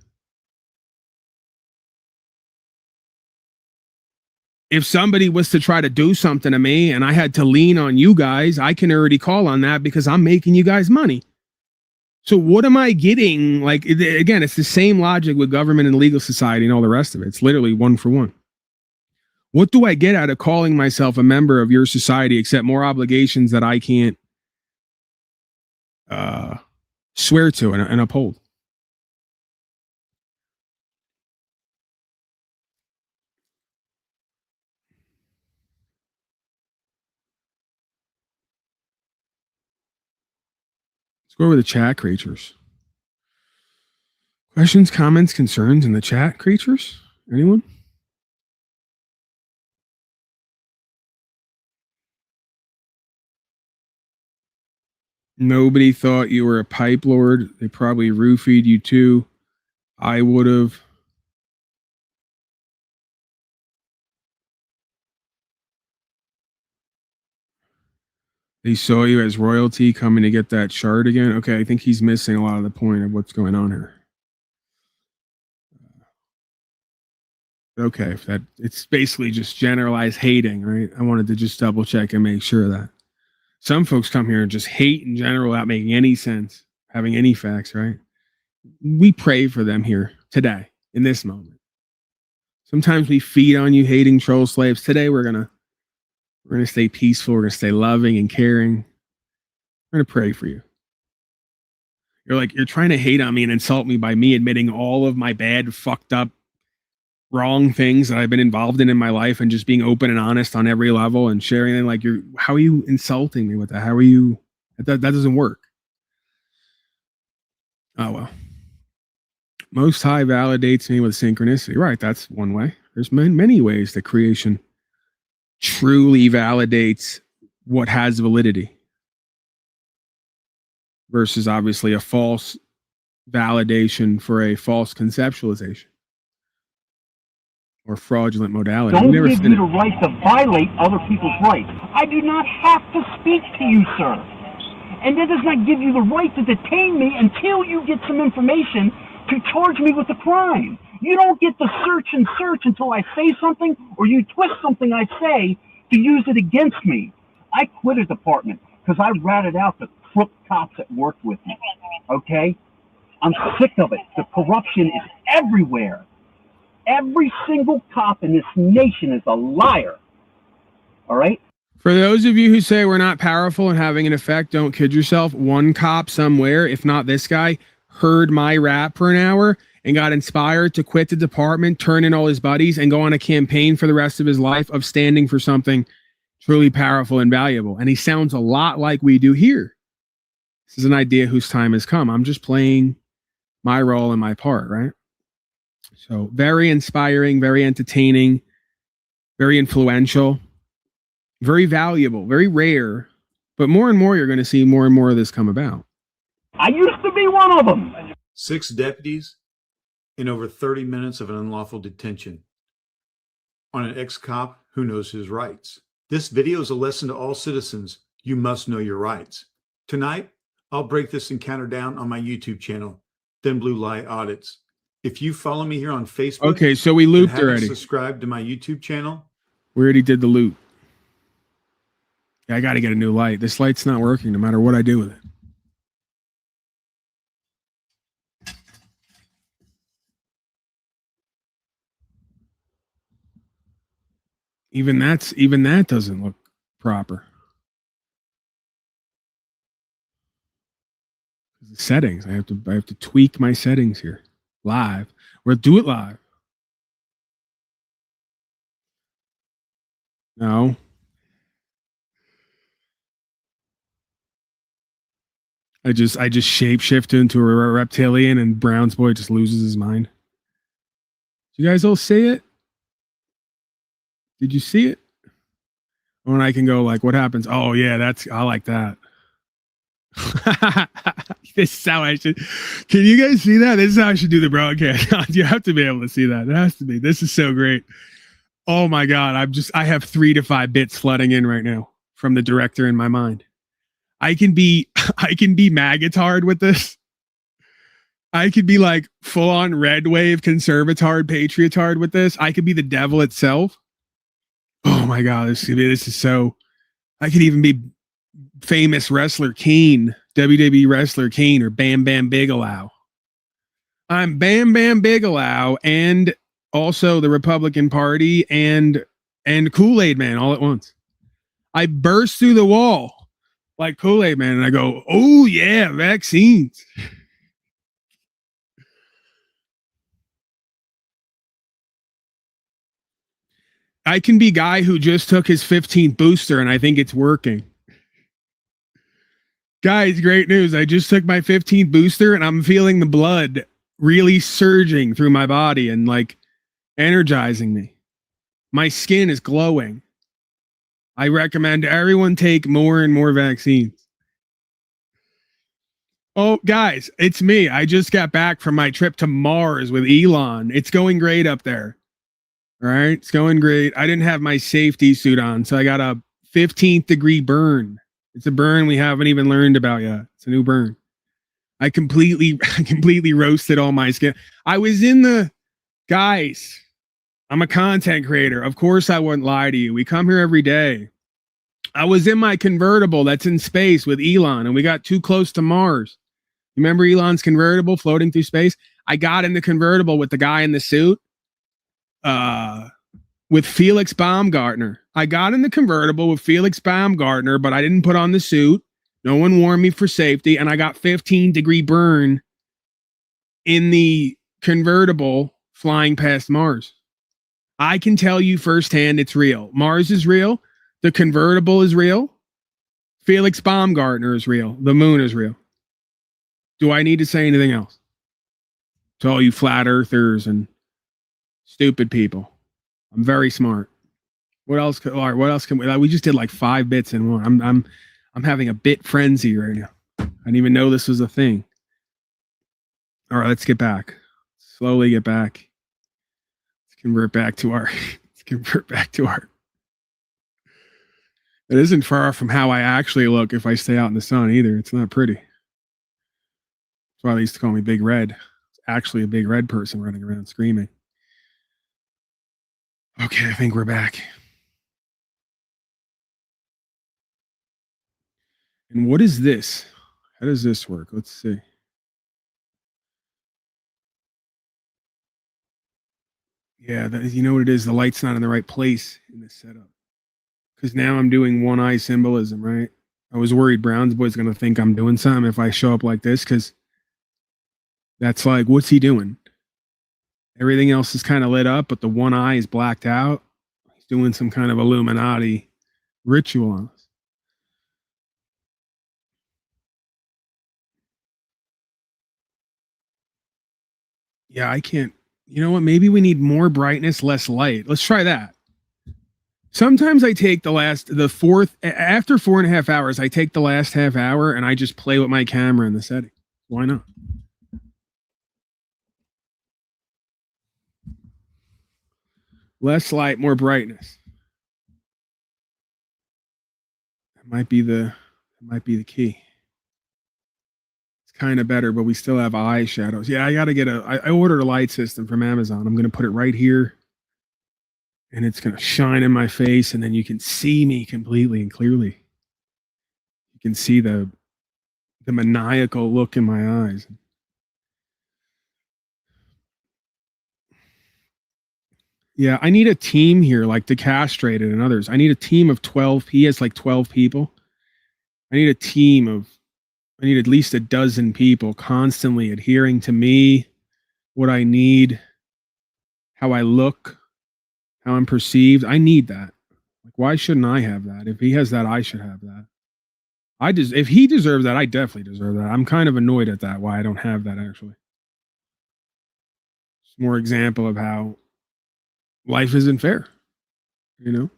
Speaker 1: If somebody was to try to do something to me and I had to lean on you guys, I can already call on that because I'm making you guys money. So what am I getting? Like, again, it's the same logic with government and legal society and all the rest of it. It's literally one for one. What do I get out of calling myself a member of your society except more obligations that I can't swear to and uphold? Let's go over the chat creatures. Questions, comments, concerns in the chat creatures? Anyone? Nobody thought you were a pipe lord. They probably roofied you too. I would have. They saw you as royalty coming to get that shard again. Okay, I think he's missing a lot of the point of what's going on here. Okay, if that it's basically just generalized hating, right? I wanted to just double check and make sure that some folks come here and just hate in general without making any sense, having any facts, right? We pray for them here today, in this moment. Sometimes we feed on you hating troll slaves. Today we're gonna stay peaceful, we're gonna stay loving and caring. We're gonna pray for you. You're trying to hate on me and insult me by me admitting all of my bad, fucked up, wrong things that I've been involved in my life and just being open and honest on every level and sharing them. Like, how are you insulting me with that? How are you? That doesn't work. Oh, well. Most High validates me with synchronicity. Right. That's one way. There's many ways that creation truly validates what has validity versus obviously a false validation for a false conceptualization or fraudulent modality.
Speaker 19: Don't give you the right to violate other people's rights. I do not have to speak to you, sir. And that does not give you the right to detain me until you get some information to charge me with a crime. You don't get to search and search until I say something or you twist something I say to use it against me. I quit a department because I ratted out the crook cops that worked with me. Okay? I'm sick of it. The corruption is everywhere. Every single cop in this nation is a liar. All right?
Speaker 1: For those of you who say we're not powerful and having an effect, don't kid yourself. One cop somewhere, if not this guy, heard my rap for an hour and got inspired to quit the department, turn in all his buddies, and go on a campaign for the rest of his life of standing for something truly powerful and valuable. And he sounds a lot like we do here. This is an idea whose time has come. I'm just playing my role and my part, right? So very inspiring, very entertaining, very influential, very valuable, very rare But more and more, you're going to see more and more of this come about.
Speaker 19: I used to be one of them.
Speaker 20: 6 deputies in over 30 minutes of an unlawful detention on an ex-cop who knows his rights. This video is a lesson to all citizens. You must know your rights. Tonight, I'll break this encounter down on my YouTube channel, Thin Blue Light Audits. If you follow me here on Facebook,
Speaker 1: okay, so we looped already.
Speaker 20: Subscribe to my YouTube channel.
Speaker 1: We already did the loop. Yeah, I got to get a new light. This light's not working no matter what I do with it. Even that doesn't look proper. The settings. I have to tweak my settings here. Live. We'll do it live. No. I just shapeshift into a reptilian and Brown's boy just loses his mind. You guys all see it? Did you see it? When I can go like, what happens? Oh yeah, I like that. This is how I should. Can you guys see that? This is how I should do the broadcast. You have to be able to see that. It has to be. This is so great. Oh my God. I have 3 to 5 bits flooding in right now from the director in my mind. I can be maggotard with this. I could be like full on red wave conservatard patriotard with this. I could be the devil itself. Oh my God, this is so. I could even be famous wrestler Kane, WWE wrestler Kane, or Bam Bam Bigelow. I'm Bam Bam Bigelow, and also the Republican Party, and Kool-Aid Man all at once. I burst through the wall like Kool-Aid Man, and I go, "Oh yeah, vaccines." I can be guy who just took his 15th booster and I think it's working. Guys, great news. I just took my 15th booster and I'm feeling the blood really surging through my body and like energizing me. My skin is glowing. I recommend everyone take more and more vaccines. Oh, guys, it's me. I just got back from my trip to Mars with Elon. It's going great up there. All right, it's going great. I didn't have my safety suit on, so I got a 15th degree burn. It's a burn we haven't even learned about yet. It's a new burn. I completely roasted all my skin. I was in the guys. I'm a content creator. Of course, I wouldn't lie to you. We come here every day. I was in my convertible that's in space with Elon, and we got too close to Mars. Remember Elon's convertible floating through space? I got in the convertible with the guy in the suit. With Felix Baumgartner. I got in the convertible with Felix Baumgartner, but I didn't put on the suit. No one warned me for safety, and I got 15-degree burn in the convertible flying past Mars. I can tell you firsthand it's real. Mars is real. The convertible is real. Felix Baumgartner is real. The moon is real. Do I need to say anything else? To all you flat earthers and stupid people. I'm very smart. What else? All right, what else can we just did like 5 bits in one. I'm having a bit frenzy right now. I didn't even know this was a thing. All right, let's get back. Slowly get back. Let's convert back to our. It isn't far from how I actually look if I stay out in the sun either. It's not pretty. That's why they used to call me Big Red. It's actually a big red person running around screaming. Okay, I think we're back. And what is this? How does this work? Let's see. Yeah, you know what it is? The light's not in the right place in this setup. Because now I'm doing one eye symbolism, right? I was worried Brown's boy's going to think I'm doing something if I show up like this, because that's like, what's he doing? Everything else is kind of lit up, but the one eye is blacked out. He's doing some kind of Illuminati ritual on us. Yeah, I can't. You know what? Maybe we need more brightness, less light. Let's try that. Sometimes I take after 4.5 hours, I take the last half hour and I just play with my camera in the setting. Why not? Less light, more brightness. That might be the key. It's kind of better, but we still have eye shadows. Yeah, I got to get I ordered a light system from Amazon. I'm going to put it right here. And it's going to shine in my face, and then you can see me completely and clearly. You can see the maniacal look in my eyes. Yeah, I need a team here, like the castrated and others. I need a team of 12. He has like 12 people. I need at least a dozen people constantly adhering to me, what I need, how I look, how I'm perceived. I need that. Like, why shouldn't I have that? If he has that, I should have that. If he deserves that, I definitely deserve that. I'm kind of annoyed at that, why I don't have that actually. It's more example of how life isn't fair, you know?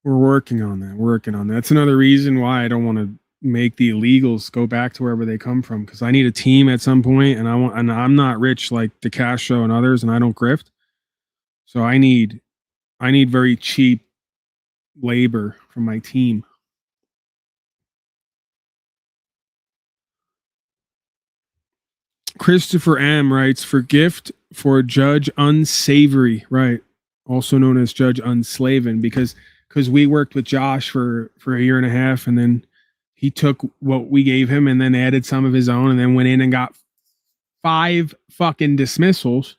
Speaker 1: We're working on that. That's another reason why I don't want to make the illegals go back to wherever they come from, because I need a team at some point, and I'm not rich like the Castro and others, and I don't grift. So I need very cheap labor from my team. Christopher M writes, for gift for Judge Unsavory, right? Also known as Judge Unslaven, because we worked with Josh for a year and a half, and then he took what we gave him and then added some of his own, and then went in and got 5 fucking dismissals.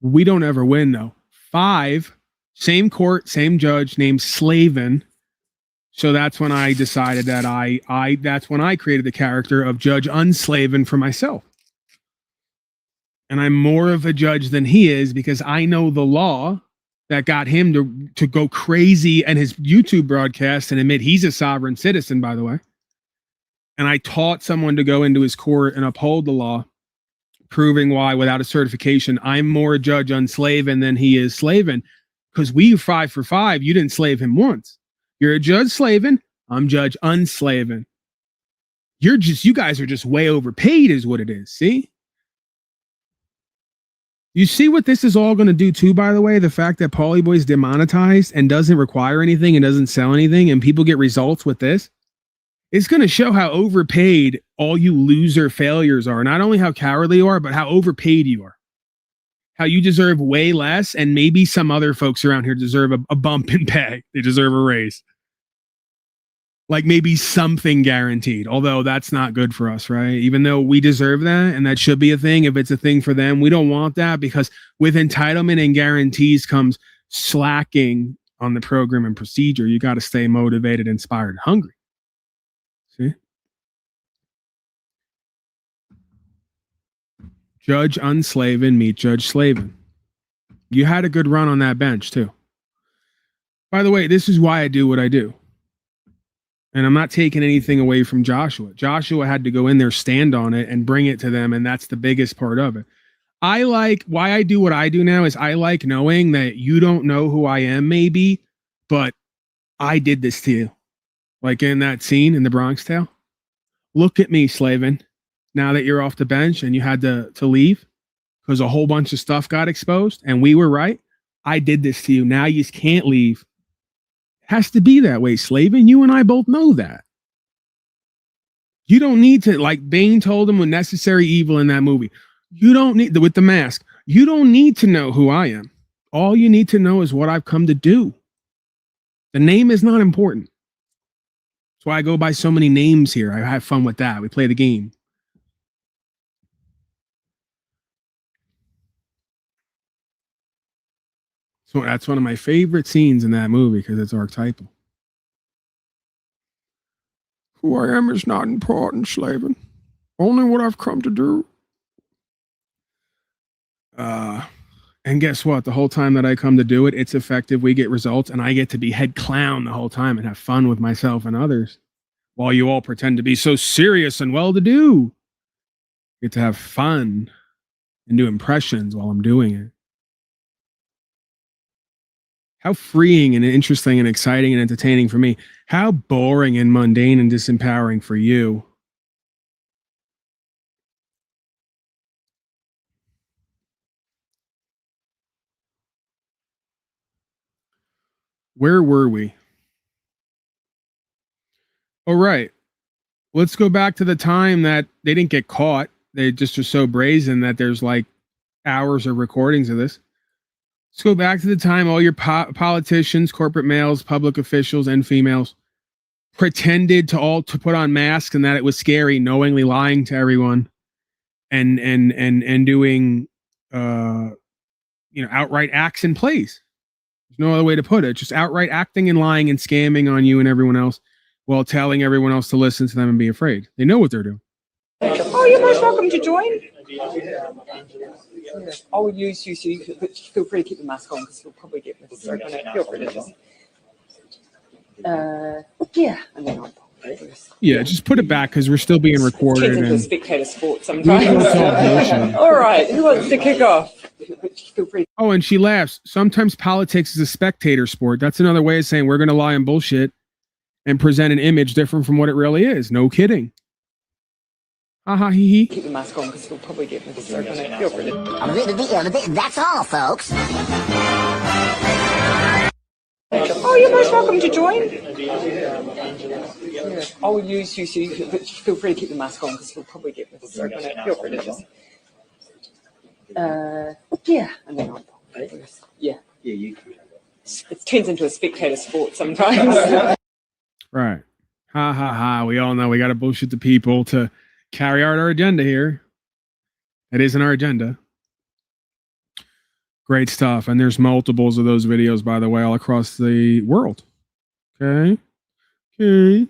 Speaker 1: We don't ever win though. 5, same court, same judge, named Slavin. So that's when I decided that that's when I created the character of Judge Unslaven for myself. And I'm more of a judge than he is, because I know the law that got him to go crazy and his YouTube broadcast and admit he's a sovereign citizen, by the way. And I taught someone to go into his court and uphold the law, proving why without a certification, I'm more Judge Unslaven than he is Slavin, because we 5 for 5. You didn't slave him once. You're a Judge Slavin. I'm Judge Unslavin. You guys are just way overpaid is what it is. See? You see what this is all going to do too, by the way? The fact that Pauly Boy's demonetized and doesn't require anything and doesn't sell anything, and people get results with this. It's going to show how overpaid all you loser failures are. Not only how cowardly you are, but how overpaid you are. How you deserve way less, and maybe some other folks around here deserve a bump in pay. They deserve a raise. Like maybe something guaranteed, although that's not good for us, right? Even though we deserve that, and that should be a thing. If it's a thing for them, we don't want that, because with entitlement and guarantees comes slacking on the program and procedure. You got to stay motivated, inspired, hungry. See? Judge Unslaven meet Judge Slavin. You had a good run on that bench too. By the way, this is why I do what I do. And I'm not taking anything away from Joshua. Joshua had to go in there, stand on it, and bring it to them. And that's the biggest part of it. Why I do what I do now is I like knowing that you don't know who I am, maybe, but I did this to you. Like in that scene in the Bronx Tale. Look at me, Slavin. Now that you're off the bench and you had to leave because a whole bunch of stuff got exposed and we were right. I did this to you. Now you can't leave. Has to be that way, Slavin. You and I both know that. You don't need to, like Bane told him with Necessary Evil in that movie. You don't need, with the mask, you don't need to know who I am. All you need to know is what I've come to do. The name is not important. That's why I go by so many names here. I have fun with that. We play the game. So that's one of my favorite scenes in that movie because it's archetypal. Who I am is not important, Slavin. Only what I've come to do. And guess what? The whole time that I come to do it, it's effective. We get results, and I get to be head clown the whole time and have fun with myself and others, while you all pretend to be so serious and well-to-do. Get to have fun and do impressions while I'm doing it. How freeing and interesting and exciting and entertaining for me. How boring and mundane and disempowering for you. Where were we? Oh, right. Let's go back to the time that they didn't get caught. They just are so brazen that there's like hours of recordings of this. Let's go back to the time all your politicians, corporate males, public officials, and females pretended to put on masks and that it was scary, knowingly lying to everyone, and doing outright acts in plays. There's no other way to put it. Just outright acting and lying and scamming on you and everyone else, while telling everyone else to listen to them and be afraid. They know what they're doing.
Speaker 15: Oh, you're most welcome to join. I'll use you, so you feel free to keep the mask on because you'll probably get this. So feel free to just. Yeah, and then I'll.
Speaker 1: Yeah, just put it back because we're still being recorded.
Speaker 15: Turns into a spectator sport sometimes. All right, who wants to kick off? Feel free.
Speaker 1: Oh, and she laughs. Sometimes politics is a spectator sport. That's another way of saying we're going to lie and bullshit and present an image different from what it really is. No kidding. Ha hee hee.
Speaker 15: Keep the mask on because you'll probably get this. So feel free to.
Speaker 21: That's all, folks.
Speaker 15: Oh, you're most welcome to join. I'll use you, so you feel free to keep the mask on because you'll probably get this. So feel free to just. Yeah, and then I'll. Yeah. Yeah, you. It turns into a spectator sport sometimes.
Speaker 1: Right. Ha ha ha. We all know we got to bullshit the people to carry out our agenda here. That isn't our agenda. Great stuff. And there's multiples of those videos, by the way, all across the world. Okay. Okay.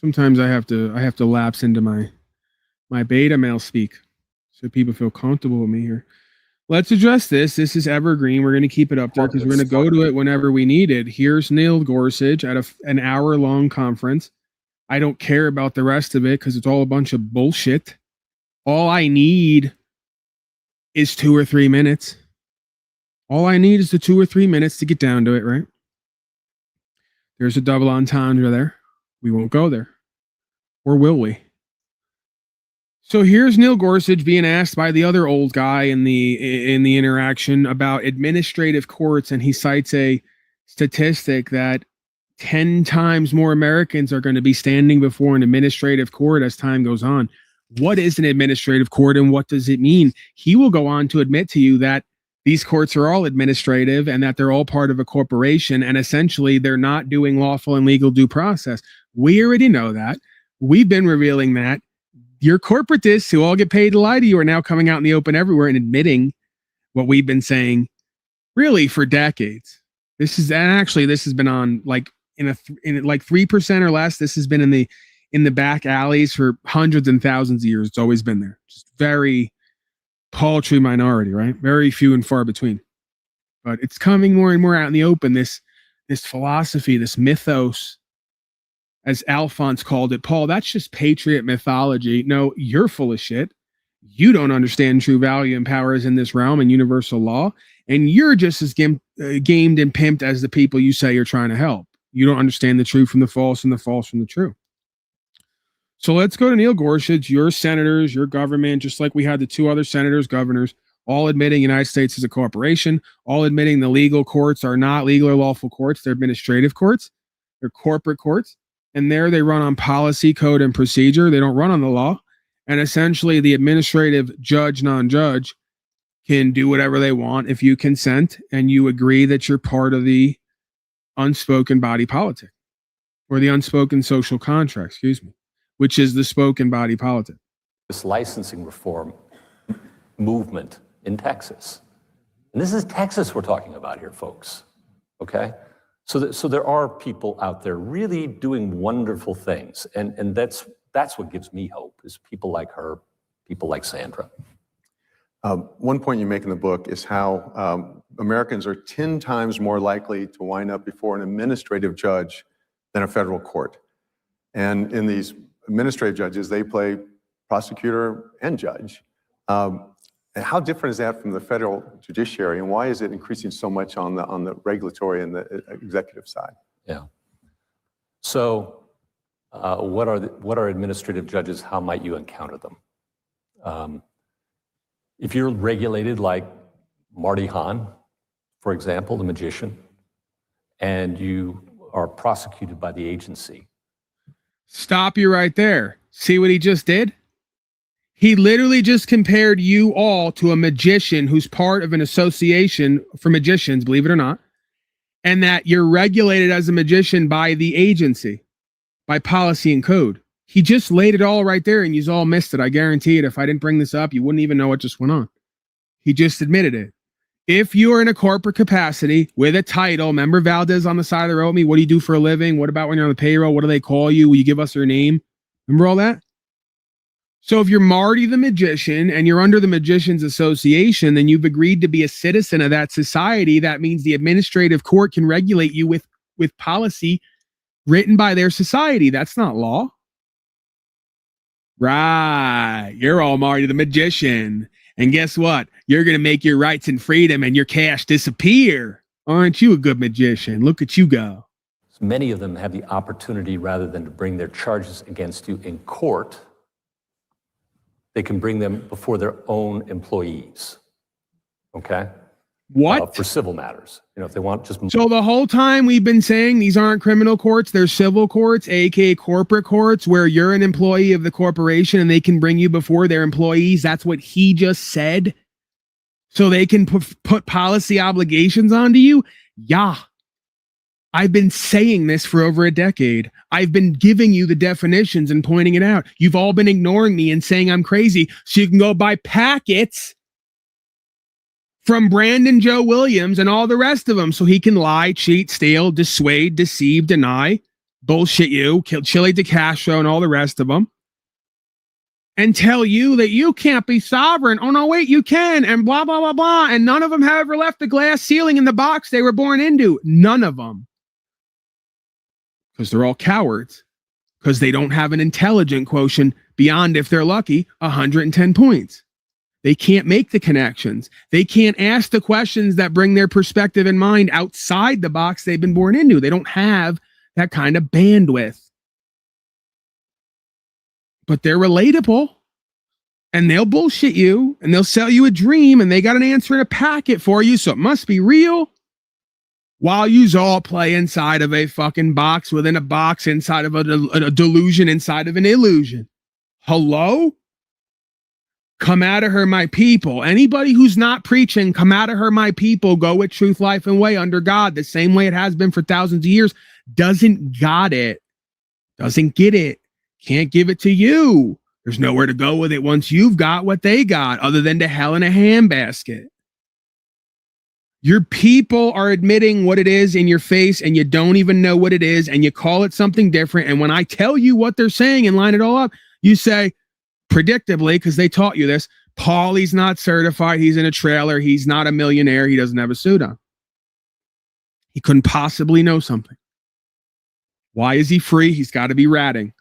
Speaker 1: Sometimes I have to lapse into my beta male speak so people feel comfortable with me here. Let's address this. This is evergreen. We're going to keep it up there because we're going to go to it whenever we need it. Here's Neil Gorsuch at an hour-long conference. I don't care about the rest of it because it's all a bunch of bullshit. All I need is 2 or 3 minutes. All I need is the 2 or 3 minutes to get down to it, right? There's a double entendre there. We won't go there. Or will we? So here's Neil Gorsuch being asked by the other old guy in the interaction about administrative courts, and he cites a statistic that 10 times more Americans are going to be standing before an administrative court as time goes on. What is an administrative court and what does it mean? He will go on to admit to you that these courts are all administrative and that they're all part of a corporation, and essentially they're not doing lawful and legal due process. We already know that. We've been revealing that. Your corporatists who all get paid to lie to you are now coming out in the open everywhere and admitting what we've been saying really for decades. This has been on like in like 3% or less. This has been in the back alleys for hundreds and thousands of years. It's always been there. Just very paltry minority, right? Very few and far between. But it's coming more and more out in the open. This philosophy, this mythos, as Alphonse called it. Paul, that's just patriot mythology. No, you're full of shit. You don't understand true value and power is in this realm and universal law. And you're just as gamed and pimped as the people you say you're trying to help. You don't understand the true from the false and the false from the true. So let's go to Neil Gorsuch, your senators, your government, just like we had the 2 other senators, governors, all admitting the United States is a corporation, all admitting the legal courts are not legal or lawful courts. They're administrative courts. They're corporate courts. And there they run on policy, code, and procedure. They don't run on the law. And essentially the administrative judge, non-judge can do whatever they want if you consent and you agree that you're part of the unspoken body politic or the unspoken social contract, which is the spoken body politic.
Speaker 22: This licensing reform movement in Texas. And this is Texas we're talking about here, folks. Okay? So there are people out there really doing wonderful things. And that's what gives me hope, is people like her, people like Sandra.
Speaker 23: One point you make in the book is how Americans are 10 times more likely to wind up before an administrative judge than a federal court. And in these administrative judges, they play prosecutor and judge. And how different is that from the federal judiciary, and why is it increasing so much on the regulatory and the executive side?
Speaker 22: Yeah. So what are administrative judges? How might you encounter them? If you're regulated like Marty Hahn, for example, the magician, and you are prosecuted by the agency.
Speaker 1: Stop you right there. See what he just did? He literally just compared you all to a magician who's part of an association for magicians, believe it or not, and that you're regulated as a magician by the agency, by policy and code. He just laid it all right there, and you all missed it. I guarantee it. If I didn't bring this up, you wouldn't even know what just went on. He just admitted it. If you are in a corporate capacity with a title, remember Valdez on the side of the road with me? What do you do for a living? What about when you're on the payroll? What do they call you? Will you give us your name? Remember all that? So if you're Marty the magician and you're under the Magicians Association, then you've agreed to be a citizen of that society. That means the administrative court can regulate you with policy written by their society. That's not law. Right. You're all Marty the magician. And guess what? You're going to make your rights and freedom and your cash disappear. Aren't you a good magician? Look at you go.
Speaker 22: Many of them have the opportunity, rather than to bring their charges against you in court, they can bring them before their own employees. Okay?
Speaker 1: What?
Speaker 22: For civil matters. You know, if they want just...
Speaker 1: So the whole time we've been saying these aren't criminal courts, they're civil courts, aka corporate courts, where you're an employee of the corporation and they can bring you before their employees. That's what he just said. So they can put policy obligations onto you. Yeah. I've been saying this for over a decade. I've been giving you the definitions and pointing it out. You've all been ignoring me and saying I'm crazy, so you can go buy packets from Brandon Joe Williams and all the rest of them, so he can lie, cheat, steal, dissuade, deceive, deny, bullshit you, kill Chile DeCastro and all the rest of them, and tell you that you can't be sovereign. Oh, no, wait, you can, and blah, blah, blah, blah. And none of them have ever left the glass ceiling in the box they were born into. None of them. Because they're all cowards. Because they don't have an intelligent quotient beyond, if they're lucky, 110 points. They can't make the connections. They can't ask the questions that bring their perspective in mind outside the box they've been born into. They don't have that kind of bandwidth. But they're relatable. And they'll bullshit you. And they'll sell you a dream. And they got an answer in a packet for you. So it must be real. While yous all play inside of a fucking box within a box inside of a delusion inside of an illusion. Hello? Come out of her, my people. Anybody who's not preaching, come out of her, my people, go with truth, life, and way under God, the same way it has been for thousands of years, doesn't got it. Doesn't get it. Can't give it to you. There's nowhere to go with it once you've got what they got, other than to hell in a handbasket. Your people are admitting what it is in your face, and you don't even know what it is, and you call it something different. And when I tell you what they're saying and line it all up, you say, predictably, because they taught you this, Paulie's not certified. He's in a trailer. He's not a millionaire. He doesn't have a suit on. He couldn't possibly know something. Why is he free? He's got to be ratting.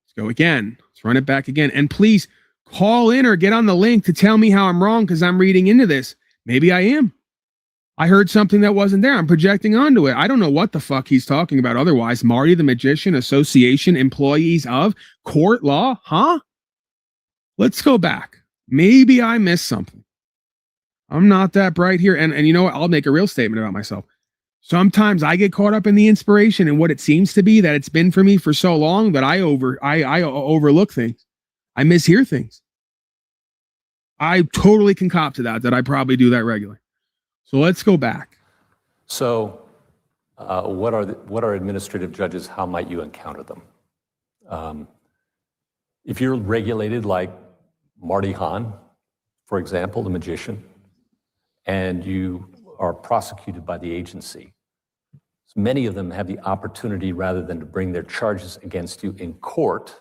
Speaker 1: Let's go again. Let's run it back again. And please call in or get on the link to tell me how I'm wrong, because I'm reading into this. Maybe I am. I heard something that wasn't there. I'm projecting onto it. I don't know what the fuck he's talking about otherwise. Marty the Magician Association, employees of court law, huh? Let's go back. Maybe I missed something. I'm not that bright here. And you know what? I'll make a real statement about myself. Sometimes I get caught up in the inspiration and what it seems to be that it's been for me for so long that I overlook things. I mishear things. I totally can cop to that I probably do that regularly. So let's go back.
Speaker 22: So what are administrative judges? How might you encounter them? If you're regulated like Marty Hahn, for example, the magician, and you are prosecuted by the agency, so many of them have the opportunity, rather than to bring their charges against you in court,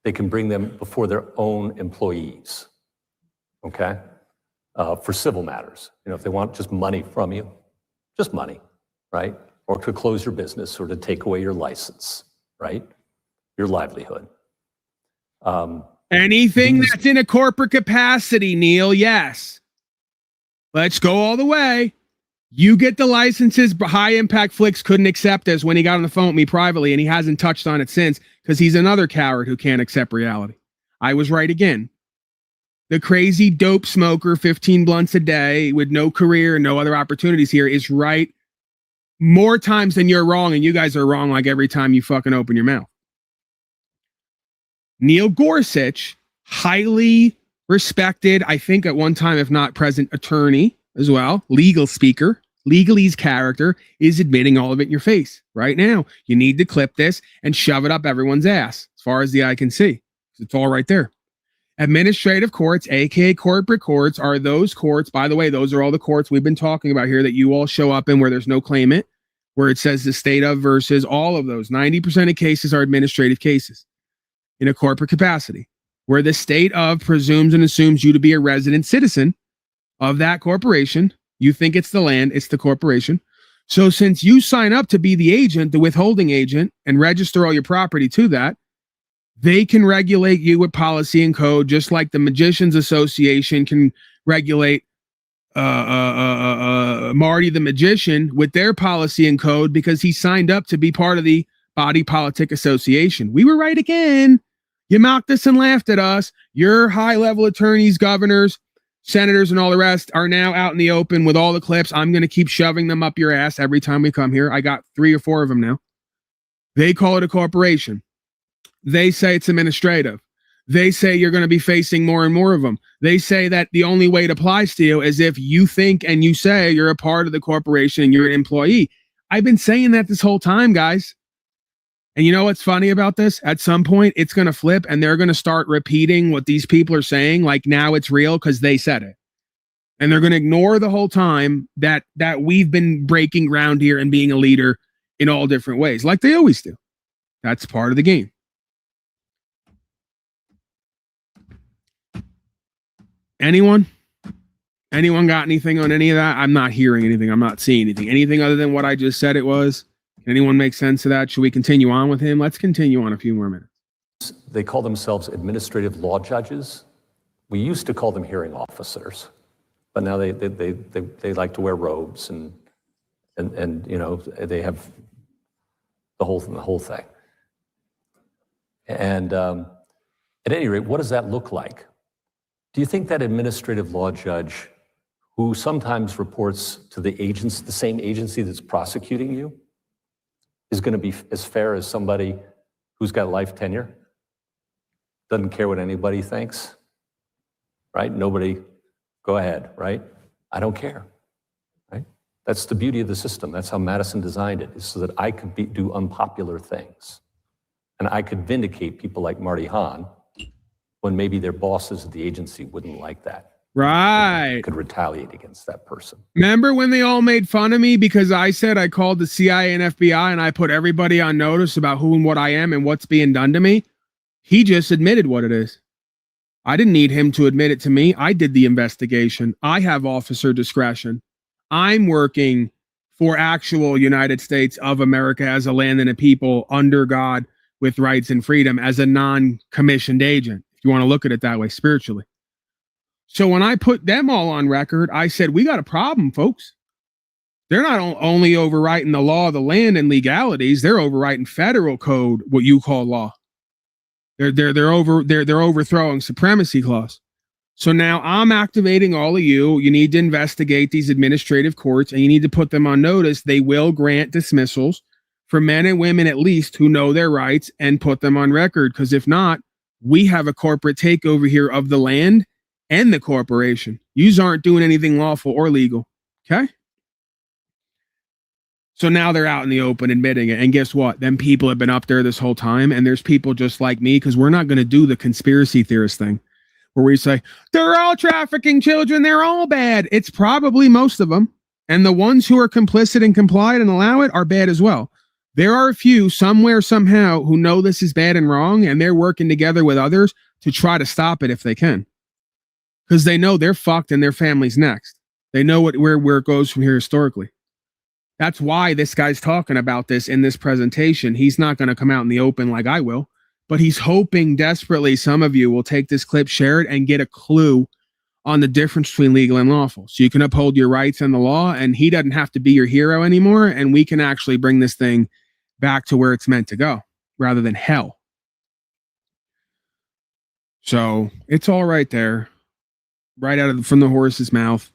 Speaker 22: they can bring them before their own employees, okay? For civil matters. You know, if they want just money from you, just money, right? Or to close your business or to take away your license, right? Your livelihood.
Speaker 1: Anything that's in a corporate capacity, Neil, yes. Let's go all the way. You get the licenses, but High Impact Flicks couldn't accept us when he got on the phone with me privately, and he hasn't touched on it since because he's another coward who can't accept reality. I was right again. The crazy dope smoker, 15 blunts a day with no career and no other opportunities here is right more times than you're wrong, and you guys are wrong like every time you fucking open your mouth. Neil Gorsuch, highly respected, I think at one time, if not present, attorney as well, legal speaker, legalese character, is admitting all of it in your face right now. You need to clip this and shove it up everyone's ass as far as the eye can see. It's all right there. Administrative courts, aka corporate courts, are those courts. By the way, those are all the courts we've been talking about here that you all show up in where there's no claimant, where it says the state of versus all of those. 90% of cases are administrative cases in a corporate capacity, where the state of presumes and assumes you to be a resident citizen of that corporation. You think it's the land, it's the corporation. So since you sign up to be the agent, the withholding agent, and register all your property to that, they can regulate you with policy and code, just like the Magicians Association can regulate Marty the Magician with their policy and code because he signed up to be part of the Body Politic Association. We were right again. You mocked us and laughed at us. Your high-level attorneys, governors, senators, and all the rest are now out in the open with all the clips. I'm going to keep shoving them up your ass every time we come here. I got 3 or 4 of them now. They call it a corporation. They say it's administrative. They say you're going to be facing more and more of them. They say that the only way it applies to you is if you think and you say you're a part of the corporation and you're an employee. I've been saying that this whole time, guys. And you know what's funny about this? At some point, it's going to flip and they're going to start repeating what these people are saying, like now it's real because they said it. And they're going to ignore the whole time that we've been breaking ground here and being a leader in all different ways, like they always do. That's part of the game. Anyone got anything on any of that? I'm not hearing anything. I'm not seeing anything. Anything other than what I just said it was? Can anyone make sense of that? Should we continue on with him? Let's continue on a few more minutes.
Speaker 22: They call themselves administrative law judges. We used to call them hearing officers, but now they like to wear robes and you know, they have the whole thing. And at any rate, what does that look like? Do you think that administrative law judge, who sometimes reports to the same agency that's prosecuting you, is going to be as fair as somebody who's got life tenure? Doesn't care what anybody thinks, right? Nobody, go ahead, right? I don't care, right? That's the beauty of the system. That's how Madison designed it, is so that I could do unpopular things. And I could vindicate people like Marty Hahn when maybe their bosses at the agency wouldn't like that.
Speaker 1: Right.
Speaker 22: Could retaliate against that person.
Speaker 1: Remember when they all made fun of me because I said I called the CIA and FBI and I put everybody on notice about who and what I am and what's being done to me? He just admitted what it is. I didn't need him to admit it to me. I did the investigation. I have officer discretion. I'm working for actual United States of America as a land and a people under God with rights and freedom as a non-commissioned agent. If you want to look at it that way spiritually. So when I put them all on record, I said, we got a problem, folks. They're not only overwriting the law of the land and legalities, they're overwriting federal code, what you call law. They're overthrowing supremacy clause. So now I'm activating all of you. You need to investigate these administrative courts and you need to put them on notice. They will grant dismissals for men and women at least who know their rights and put them on record. Because if not, we have a corporate takeover here of the land and the corporation. Yous aren't doing anything lawful or legal. Okay? So now they're out in the open admitting it. And guess what? Them people have been up there this whole time. And there's people just like me, because we're not going to do the conspiracy theorist thing where we say, they're all trafficking children. They're all bad. It's probably most of them. And the ones who are complicit and complied and allow it are bad as well. There are a few somewhere, somehow, who know this is bad and wrong, and they're working together with others to try to stop it if they can. Because they know they're fucked and their family's next. They know where it goes from here historically. That's why this guy's talking about this in this presentation. He's not going to come out in the open like I will, but he's hoping desperately some of you will take this clip, share it, and get a clue on the difference between legal and lawful. So you can uphold your rights and the law, and he doesn't have to be your hero anymore, and we can actually bring this thing back to where it's meant to go, rather than hell. So it's all right there, right from the horse's mouth.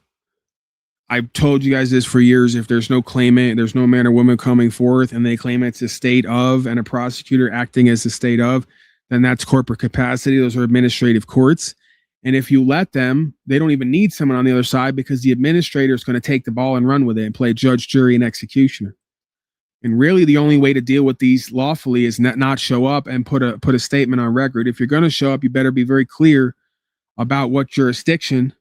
Speaker 1: I've told you guys this for years. If there's no claimant, there's no man or woman coming forth, and they claim it's a state of, and a prosecutor acting as the state of, then that's corporate capacity. Those are administrative courts. And if you let them, they don't even need someone on the other side, because the administrator is going to take the ball and run with it and play judge, jury, and executioner. And really, the only way to deal with these lawfully is not show up and put a statement on record. If you're going to show up, you better be very clear about what jurisdiction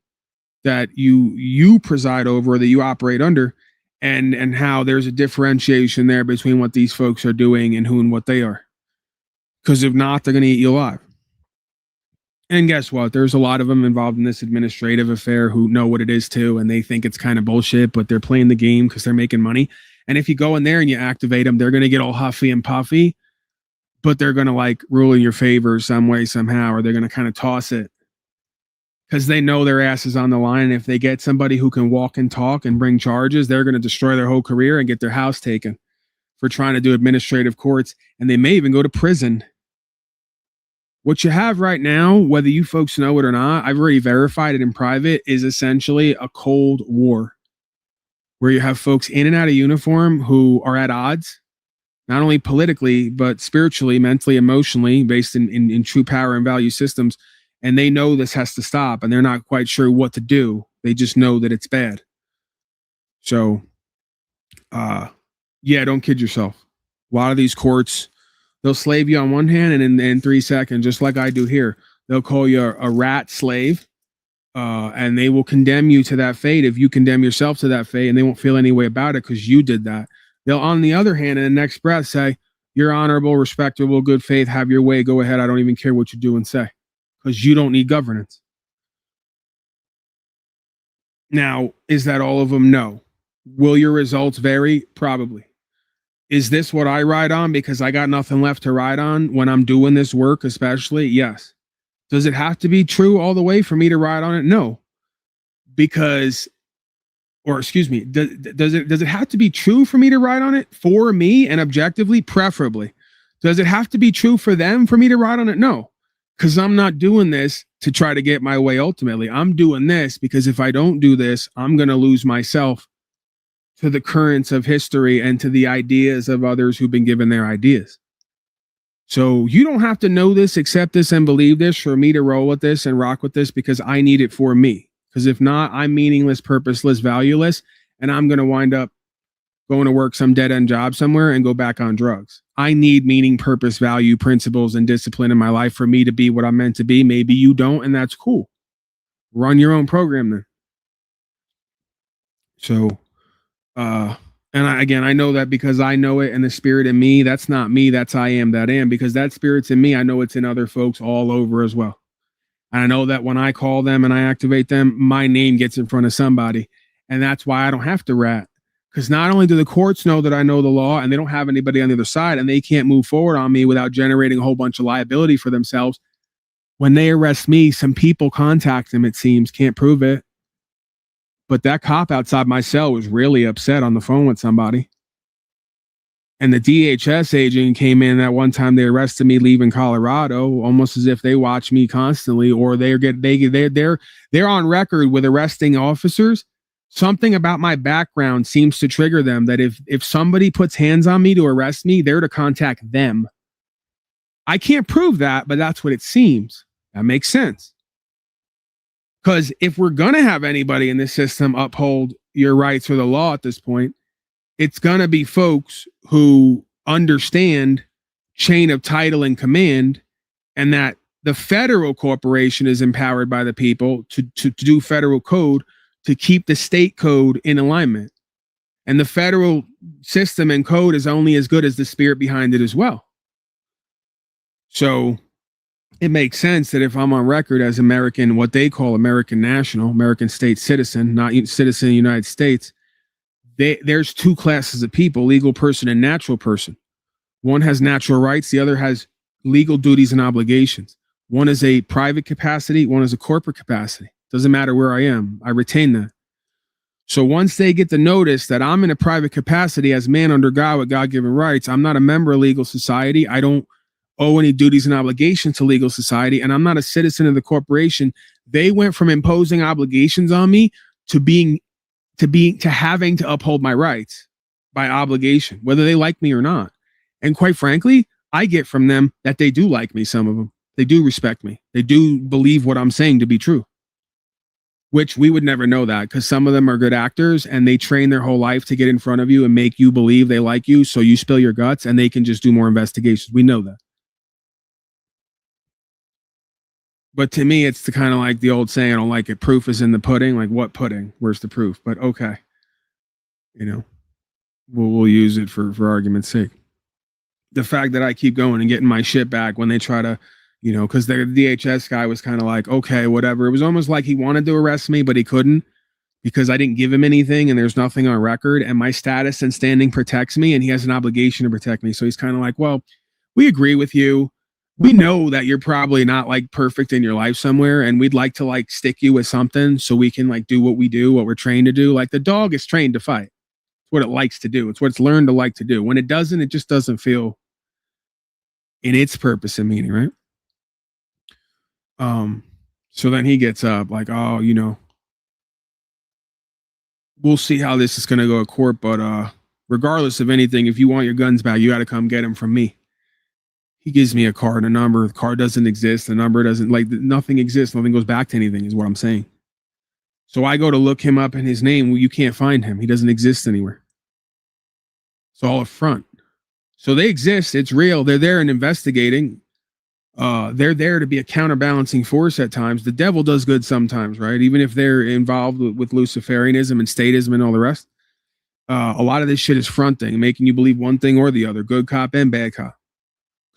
Speaker 1: that you preside over, or that you operate under, and how there's a differentiation there between what these folks are doing and who and what they are. Because if not, they're going to eat you alive. And guess what? There's a lot of them involved in this administrative affair who know what it is too, and they think it's kind of bullshit, but they're playing the game because they're making money. And if you go in there and you activate them, they're going to get all huffy and puffy, but they're going to like rule in your favor some way, somehow, or they're going to kind of toss it because they know their ass is on the line. And if they get somebody who can walk and talk and bring charges, they're going to destroy their whole career and get their house taken for trying to do administrative courts. And they may even go to prison. What you have right now, whether you folks know it or not, I've already verified it in private, is essentially a Cold War, where you have folks in and out of uniform who are at odds, not only politically, but spiritually, mentally, emotionally, based in true power and value systems. And they know this has to stop, and they're not quite sure what to do. They just know that it's bad. So, yeah, don't kid yourself. A lot of these courts, they'll slave you on one hand, and in 3 seconds, just like I do here, they'll call you a rat slave, and they will condemn you to that fate if you condemn yourself to that fate, and they won't feel any way about it because you did that. They'll, on the other hand, in the next breath, say, you're honorable, respectable, good faith, have your way, go ahead, I don't even care what you do and say, because you don't need governance. Now, is that all of them? No. Will your results vary? Probably. Is this what I ride on because I got nothing left to ride on when I'm doing this work, especially? Yes. Does it have to be true all the way for me to ride on it? No. Because, or excuse me, does it have to be true for me to ride on it? For me and objectively, preferably. Does it have to be true for them for me to ride on it? No. Because I'm not doing this to try to get my way ultimately. I'm doing this because if I don't do this, I'm going to lose myself to the currents of history and to the ideas of others who've been given their ideas. So you don't have to know this, accept this, and believe this for me to roll with this and rock with this, because I need it for me. Because if not, I'm meaningless, purposeless, valueless, and I'm going to wind up going to work some dead-end job somewhere and go back on drugs. I need meaning, purpose, value, principles, and discipline in my life for me to be what I'm meant to be. Maybe you don't, and that's cool. Run your own program then. So, and I know that because I know it, and the spirit in me, that's not me, that's I am that am, because that spirit's in me. I know it's in other folks all over as well. And I know that when I call them and I activate them, my name gets in front of somebody. And that's why I don't have to rat. Because not only do the courts know that I know the law, and they don't have anybody on the other side, and they can't move forward on me without generating a whole bunch of liability for themselves. When they arrest me, some people contact them, it seems, can't prove it. But that cop outside my cell was really upset on the phone with somebody. And the DHS agent came in that one time they arrested me leaving Colorado, almost as if they watch me constantly, or they're on record with arresting officers. Something about my background seems to trigger them that if somebody puts hands on me to arrest me, they're to contact them. I can't prove that, but that's what it seems. That makes sense. Because if we're going to have anybody in this system uphold your rights or the law at this point, it's going to be folks who understand chain of title and command, and that the federal corporation is empowered by the people to do federal code to keep the state code in alignment. And the federal system and code is only as good as the spirit behind it as well. So it makes sense that if I'm on record as American, what they call American national, American state citizen, not citizen of the United States, there's two classes of people, legal person and natural person. One has natural rights. The other has legal duties and obligations. One is a private capacity, one is a corporate capacity. Doesn't matter where I am, I retain that. So once they get the notice that I'm in a private capacity as man under God with God-given rights, I'm not a member of legal society. I don't owe any duties and obligations to legal society, and I'm not a citizen of the corporation. They went from imposing obligations on me to having to uphold my rights by obligation, whether they like me or not. And quite frankly, I get from them that they do like me, some of them. They do respect me. They do believe what I'm saying to be true. Which we would never know that, because some of them are good actors and they train their whole life to get in front of you and make you believe they like you, so you spill your guts and they can just do more investigations. We know that. But to me, it's the kind of like the old saying, I don't like it, proof is in the pudding. Like, what pudding? Where's the proof? But okay. You know, we'll use it for argument's sake. The fact that I keep going and getting my shit back when they try to, you know, because the DHS guy was kind of like, okay, whatever. It was almost like he wanted to arrest me, but he couldn't because I didn't give him anything and there's nothing on record and my status and standing protects me and he has an obligation to protect me. So he's kind of like, well, we agree with you. We know that you're probably not like perfect in your life somewhere and we'd like to like stick you with something so we can like do what we do, what we're trained to do. Like the dog is trained to fight. It's what it likes to do. It's what it's learned to like to do. When it doesn't, it just doesn't feel in its purpose and meaning, right? So then he gets up like, oh, you know, we'll see how this is going to go at court, but regardless of anything, if you want your guns back, you got to come get them from me. He gives me a card, a number. The card doesn't exist. The number doesn't, like, nothing exists. Nothing goes back to anything is what I'm saying. So I go to look him up in his name. Well, you can't find him. He doesn't exist anywhere. It's all up front. So they exist. It's real. They're there and investigating. They're there to be a counterbalancing force at times. The devil does good sometimes, right? Even if they're involved with Luciferianism and statism and all the rest. A lot of this shit is fronting, making you believe one thing or the other, good cop and bad cop.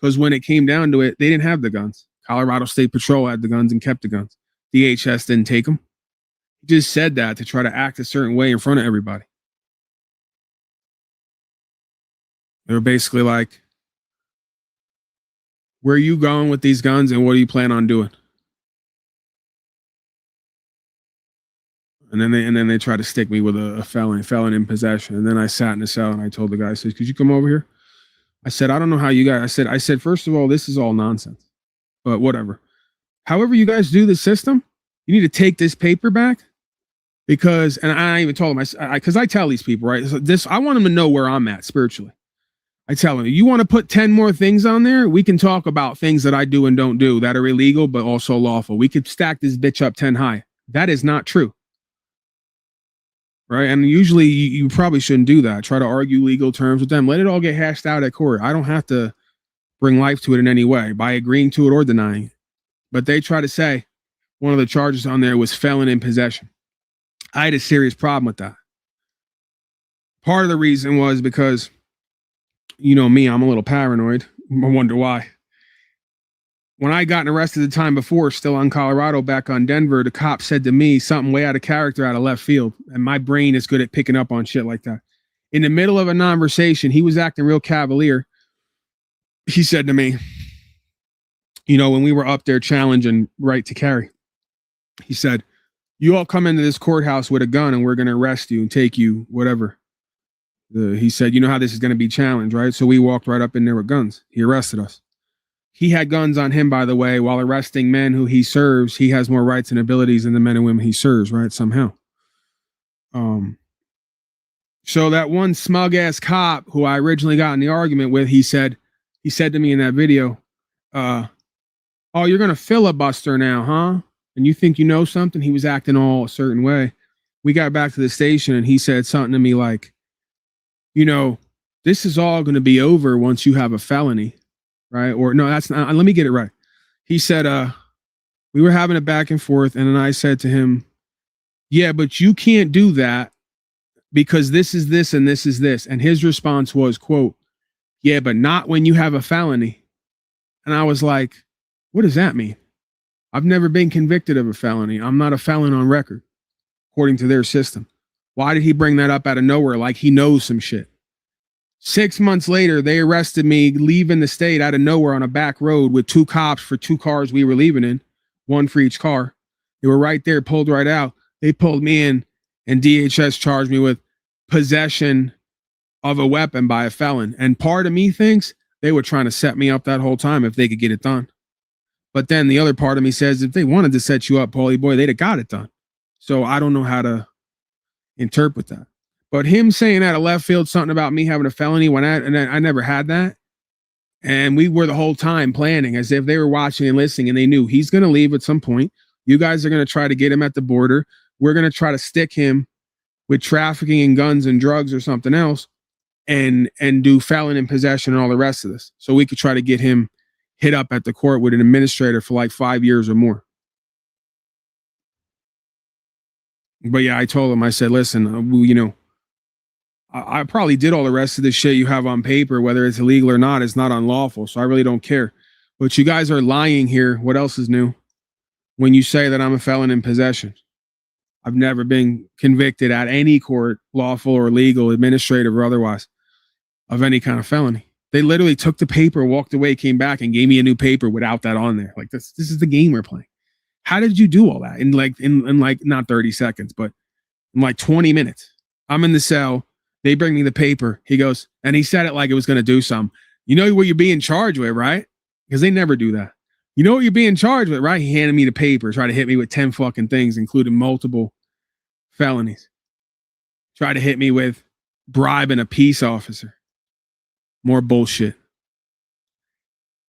Speaker 1: Because when it came down to it, they didn't have the guns. Colorado State Patrol had the guns and kept the guns. DHS didn't take them. He just said that to try to act a certain way in front of everybody. They were basically like, where are you going with these guns and what do you plan on doing? And then they tried to stick me with a felon in possession. And then I sat in the cell and I told the guy, I said, could you come over here? I said, I don't know how you guys, I said, first of all, this is all nonsense, but whatever. However you guys do the system, you need to take this paper back because, and I even told him, because I tell these people, right, I want them to know where I'm at spiritually. I tell them, you want to put 10 more things on there? We can talk about things that I do and don't do that are illegal, but also lawful. We could stack this bitch up 10 high. That is not true. Right. And usually you probably shouldn't do that. Try to argue legal terms with them. Let it all get hashed out at court. I don't have to bring life to it in any way by agreeing to it or denying it. But they try to say one of the charges on there was felon in possession. I had a serious problem with that. Part of the reason was because, you know me, I'm a little paranoid. I wonder why. When I got arrested the time before, still on Colorado, back on Denver, the cop said to me something way out of character, out of left field. And my brain is good at picking up on shit like that. In the middle of a conversation, he was acting real cavalier. He said to me, you know, when we were up there challenging right to carry, he said, you all come into this courthouse with a gun and we're going to arrest you and take you, whatever. He said, you know how this is going to be challenged, right? So we walked right up in there with guns. He arrested us. He had guns on him, by the way, while arresting men who he serves. He has more rights and abilities than the men and women he serves, right? Somehow. So that one smug ass cop who I originally got in the argument with, he said to me in that video, oh, you're going to filibuster now, huh? And you think you know something? He was acting all a certain way. We got back to the station and he said something to me like, you know, this is all going to be over once you have a felony. Right? Or no, that's not, let me get it right. He said, we were having a back and forth. And then I said to him, yeah, but you can't do that because this is this and this is this. And his response was, quote, yeah, but not when you have a felony. And I was like, what does that mean? I've never been convicted of a felony. I'm not a felon on record, according to their system. Why did he bring that up out of nowhere? Like he knows some shit. 6 months later, they arrested me leaving the state out of nowhere on a back road with 2 cops for 2 cars we were leaving in, 1 for each car. They were right there, pulled right out. They pulled me in, and DHS charged me with possession of a weapon by a felon. And part of me thinks they were trying to set me up that whole time if they could get it done. But then the other part of me says if they wanted to set you up, Paulie boy, they'd have got it done. So I don't know how to interpret that. But him saying out of left field something about me having a felony when I never had that. And we were the whole time planning as if they were watching and listening, and they knew he's going to leave at some point. You guys are going to try to get him at the border. We're going to try to stick him with trafficking in guns and drugs or something else and do felon in possession and all the rest of this. So we could try to get him hit up at the court with an administrator for like 5 years or more. But yeah, I told him, I said, listen, you know, I probably did all the rest of the shit you have on paper, whether it's illegal or not, it's not unlawful. So I really don't care. But you guys are lying here. What else is new? When you say that I'm a felon in possession. I've never been convicted at any court, lawful or legal, administrative or otherwise, of any kind of felony. They literally took the paper, walked away, came back and gave me a new paper without that on there. Like this is the game we're playing. How did you do all that in like not 30 seconds, but in like 20 minutes? I'm in the cell. They bring me the paper. He goes, and he said it like it was going to do something. You know what you're being charged with, right? Because they never do that. You know what you're being charged with, right? He handed me the paper, tried to hit me with 10 fucking things, including multiple felonies. Tried to hit me with bribing a peace officer. More bullshit.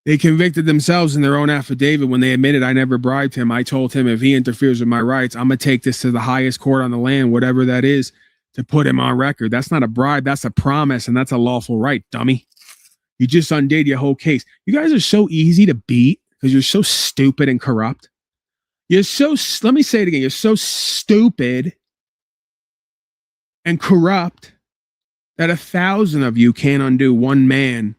Speaker 1: They convicted themselves in their own affidavit when they admitted I never bribed him. I told him if he interferes with my rights, I'm going to take this to the highest court on the land, whatever that is, to put him on record. That's not a bribe. That's a promise, and that's a lawful right, dummy. You just undid your whole case. You guys are so easy to beat because you're so stupid and corrupt. You're so, let me say it again. You're so stupid and corrupt that 1,000 of you can't undo one man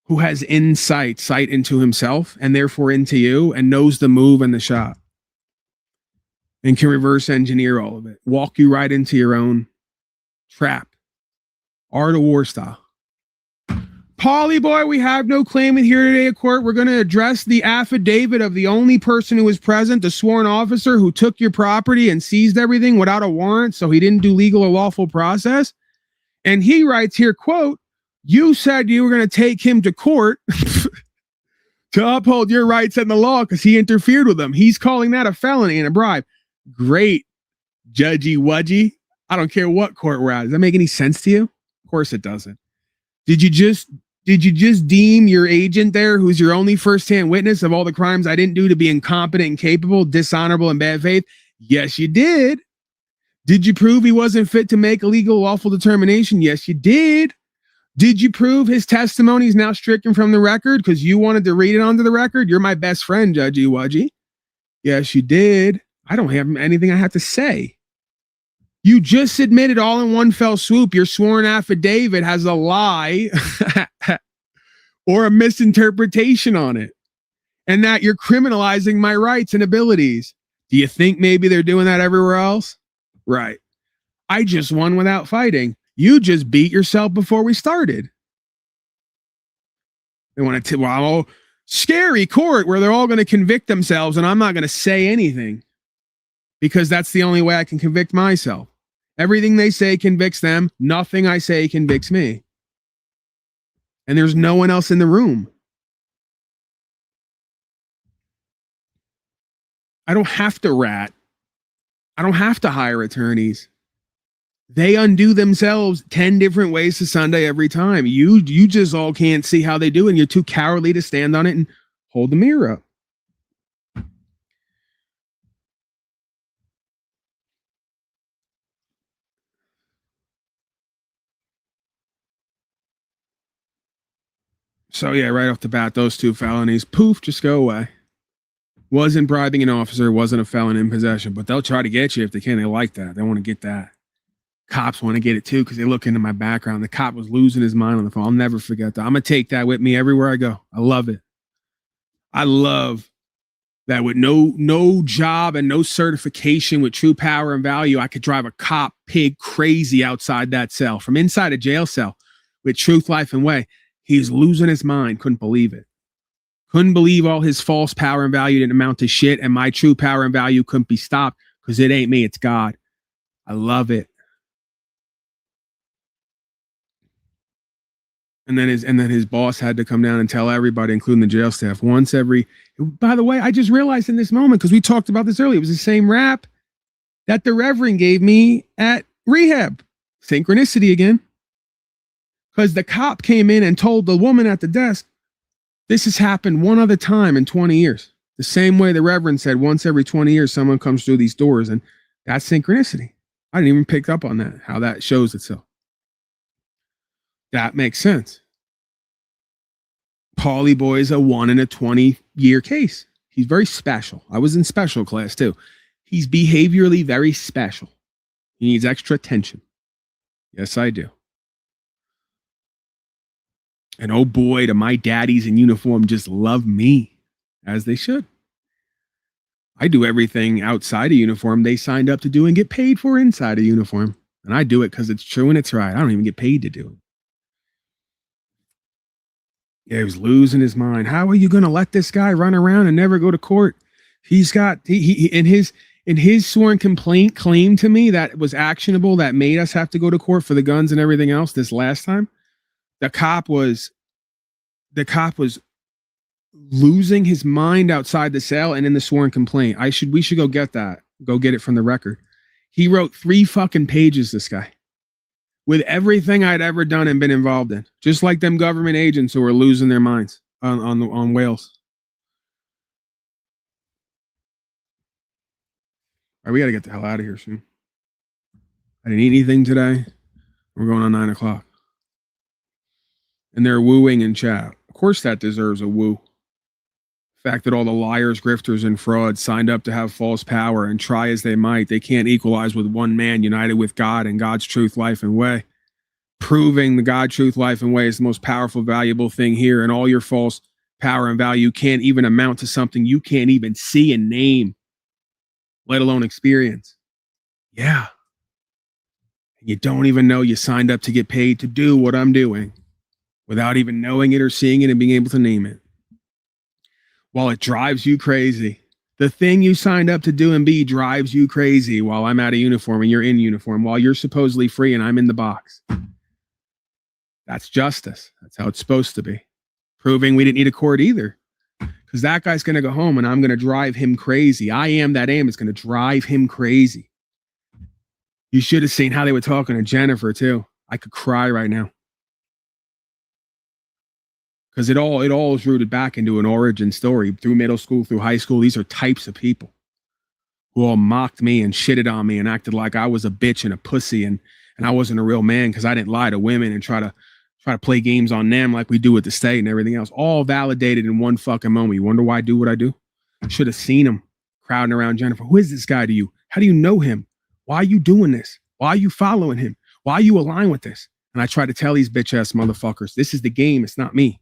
Speaker 1: who has sight into himself and therefore into you and knows the move and the shot and can reverse engineer all of it. Walk you right into your own trap. Art of war style. Paulie boy, we have no claimant here today at court. We're going to address the affidavit of the only person who was present, the sworn officer who took your property and seized everything without a warrant, so he didn't do legal or lawful process. And he writes here, quote, you said you were going to take him to court to uphold your rights and the law because he interfered with them. He's calling that a felony and a bribe. Great, judgy wudgy. I don't care what court we're at. Does that make any sense to you? Of course it doesn't. Did you just deem your agent there, who's your only firsthand witness of all the crimes I didn't do, to be incompetent, incapable, dishonorable, and bad faith? Yes, you did. Did you prove he wasn't fit to make a legal, lawful determination? Yes, you did. Did you prove his testimony is now stricken from the record because you wanted to read it onto the record? You're my best friend, Judgy Wudgy. Yes, you did. I don't have anything I have to say. You just admitted all in one fell swoop your sworn affidavit has a lie or a misinterpretation on it, and that you're criminalizing my rights and abilities. Do you think maybe they're doing that everywhere else? Right. I just won without fighting. You just beat yourself before we started. They want to, well, scary court where they're all going to convict themselves and I'm not going to say anything because that's the only way I can convict myself. Everything they say convicts them. Nothing I say convicts me. And there's no one else in the room. I don't have to rat. I don't have to hire attorneys. They undo themselves 10 different ways to Sunday every time. You just all can't see how they do it, and you're too cowardly to stand on it and hold the mirror up. So yeah, right off the bat, those 2 felonies, poof, just go away. Wasn't bribing an officer, wasn't a felon in possession, but they'll try to get you if they can. They like that. They want to get that. Cops want to get it too because they look into my background. The cop was losing his mind on the phone. I'll never forget that. I'm going to take that with me everywhere I go. I love it. I love that with no job and no certification with true power and value, I could drive a cop pig crazy outside that cell from inside a jail cell with truth, life, and way. He's losing his mind. Couldn't believe it. Couldn't believe all his false power and value didn't amount to shit, and my true power and value couldn't be stopped because it ain't me, it's God. I love it. And then his boss had to come down and tell everybody, including the jail staff, once every. By the way, I just realized in this moment, because we talked about this earlier, it was the same rap that the Reverend gave me at rehab. Synchronicity again. Because the cop came in and told the woman at the desk, this has happened one other time in 20 years. The same way the Reverend said, once every 20 years, someone comes through these doors, and that's synchronicity. I didn't even pick up on that, how that shows itself. That makes sense. Paulie Boy is a 1 in a 20-year case. He's very special. I was in special class too. He's behaviorally very special. He needs extra attention. Yes, I do. And oh boy, do my daddies in uniform just love me, as they should. I do everything outside of uniform they signed up to do and get paid for inside of uniform. And I do it because it's true and it's right. I don't even get paid to do it. Yeah, he was losing his mind. How are you going to let this guy run around and never go to court? He's got, he in his sworn complaint claim to me that was actionable, that made us have to go to court for the guns and everything else this last time. The cop was losing his mind outside the cell and in the sworn complaint. We should go get that. Go get it from the record. He wrote 3 fucking pages, this guy, with everything I'd ever done and been involved in. Just like them government agents who were losing their minds on Wales. All right, we got to get the hell out of here soon. I didn't eat anything today. We're going on 9 o'clock. And they're wooing in chat. Of course that deserves a woo. The fact that all the liars, grifters, and frauds signed up to have false power and try as they might, they can't equalize with one man united with God and God's truth, life, and way. Proving the God, truth, life, and way is the most powerful, valuable thing here. And all your false power and value can't even amount to something you can't even see and name, let alone experience. Yeah. You don't even know you signed up to get paid to do what I'm doing without even knowing it or seeing it and being able to name it. While it drives you crazy, the thing you signed up to do and be drives you crazy while I'm out of uniform and you're in uniform, while you're supposedly free and I'm in the box. That's justice. That's how it's supposed to be. Proving we didn't need a court either. Because that guy's going to go home and I'm going to drive him crazy. I am that aim is going to drive him crazy. You should have seen how they were talking to Jennifer too. I could cry right now. Because it all is rooted back into an origin story. Through middle school, through high school, these are types of people who all mocked me and shitted on me and acted like I was a bitch and a pussy and I wasn't a real man because I didn't lie to women and try to play games on them like we do with the state and everything else. All validated in one fucking moment. You wonder why I do what I do? I should have seen him crowding around Jennifer. Who is this guy to you? How do you know him? Why are you doing this? Why are you following him? Why are you aligned with this? And I try to tell these bitch ass motherfuckers, this is the game. It's not me.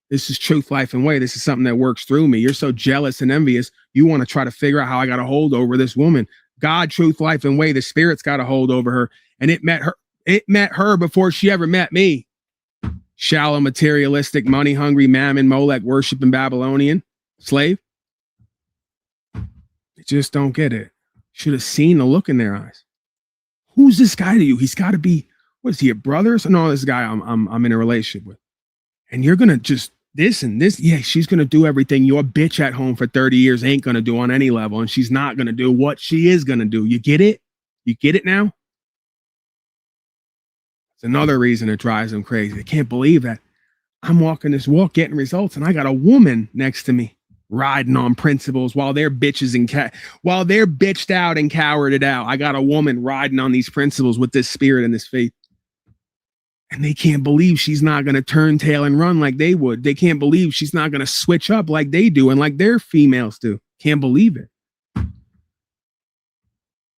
Speaker 1: This is truth, life, and way. This is something that works through me. You're so jealous and envious. You want to try to figure out how I got a hold over this woman. God, truth, life, and way. The spirit's got a hold over her. And it met her before she ever met me. Shallow, materialistic, money-hungry, mammon, Molech, worshiping Babylonian slave. They just don't get it. Should have seen the look in their eyes. Who's this guy to you? He's got to be, what is he, a brother? So no, this guy I'm in a relationship with. And you're going to just this and this. Yeah, she's going to do everything your bitch at home for 30 years ain't going to do on any level. And she's not going to do what she is going to do. You get it? You get it now? It's another reason it drives them crazy. They can't believe that I'm walking this walk, getting results, and I got a woman next to me riding on principles while they're bitches and while they're bitched out and cowarded out. I got a woman riding on these principles with this spirit and this faith. And they can't believe she's not going to turn tail and run like they would. They can't believe she's not going to switch up like they do and like their females do. Can't believe it.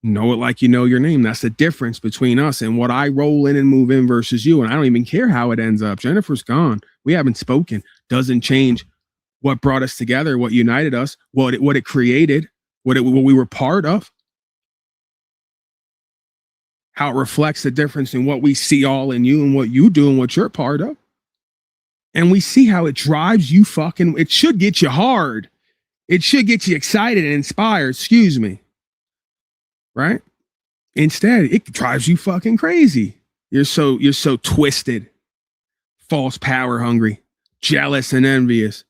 Speaker 1: Know it like you know your name. That's the difference between us and what I roll in and move in versus you. And I don't even care how it ends up. Jennifer's gone. We haven't spoken. Doesn't change what brought us together, what united us, what it created, what we were part of. how it reflects the difference in what we see all in you and what you do and what you're a part of. And we see how it drives you fucking, it should get you hard. It should get you excited and inspired, excuse me. Right? Instead, it drives you fucking crazy. You're so twisted, false power hungry, jealous and envious,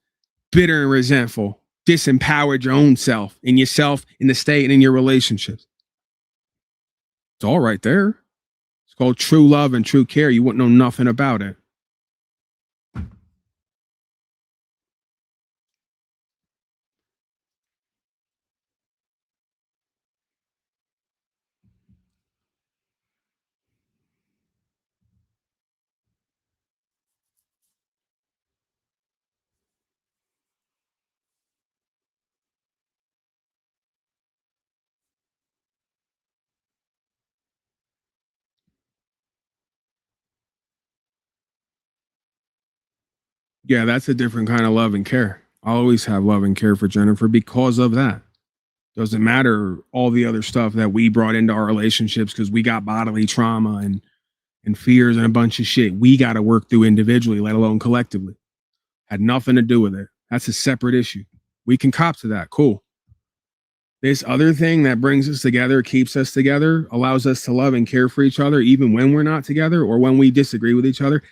Speaker 1: bitter and resentful, disempowered your own self, in yourself, in the state, and in your relationships. It's all right there. It's called true love and true care. You wouldn't know nothing about it. Yeah, that's a different kind of love and care. I always have love and care for Jennifer because of that. Doesn't matter all the other stuff that we brought into our relationships because we got bodily trauma and fears and a bunch of shit we got to work through individually, let alone collectively. Had nothing to do with it. That's a separate issue. We can cop to that. Cool. This other thing that brings us together, keeps us together, allows us to love and care for each other even when we're not together or when we disagree with each other.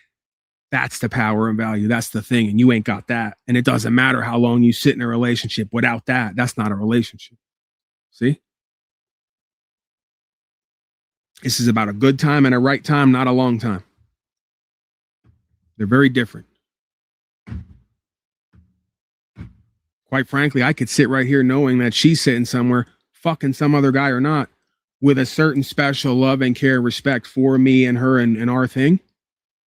Speaker 1: That's the power and value. That's the thing. And you ain't got that. And it doesn't matter how long you sit in a relationship. Without that, that's not a relationship. See? This is about a good time and a right time, not a long time. They're very different. Quite frankly, I could sit right here knowing that she's sitting somewhere, fucking some other guy or not, with a certain special love and care and respect for me and her and our thing,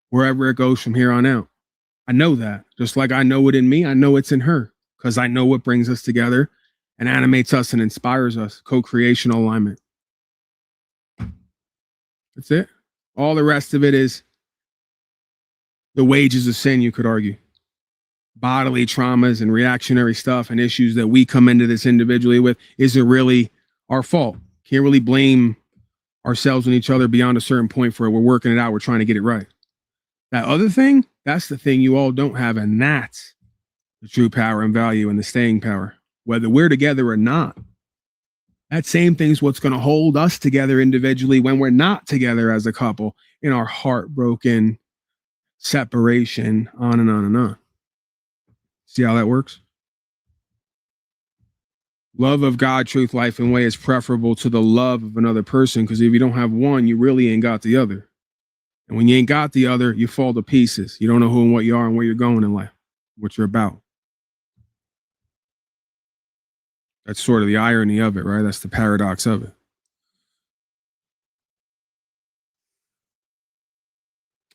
Speaker 1: wherever it goes from here on out. I know that. Just like I know it in me, I know it's in her, because I know what brings us together and animates us and inspires us. Co-creation alignment. That's it. All the rest of it is the wages of sin, you could argue. Bodily traumas and reactionary stuff and issues that we come into this individually with isn't really our fault. Can't really blame ourselves and each other beyond a certain point for it. We're working it out. We're trying to get it right. That other thing, that's the thing you all don't have. And that's the true power and value and the staying power, whether we're together or not. That same thing's what's going to hold us together individually when we're not together as a couple in our heartbroken separation, on and on and on. See how that works? Love of God, truth, life, and way is preferable to the love of another person, because if you don't have one, you really ain't got the other. And when you ain't got the other, you fall to pieces. You don't know who and what you are and where you're going in life, what you're about. That's sort of the irony of it, right? That's the paradox of it.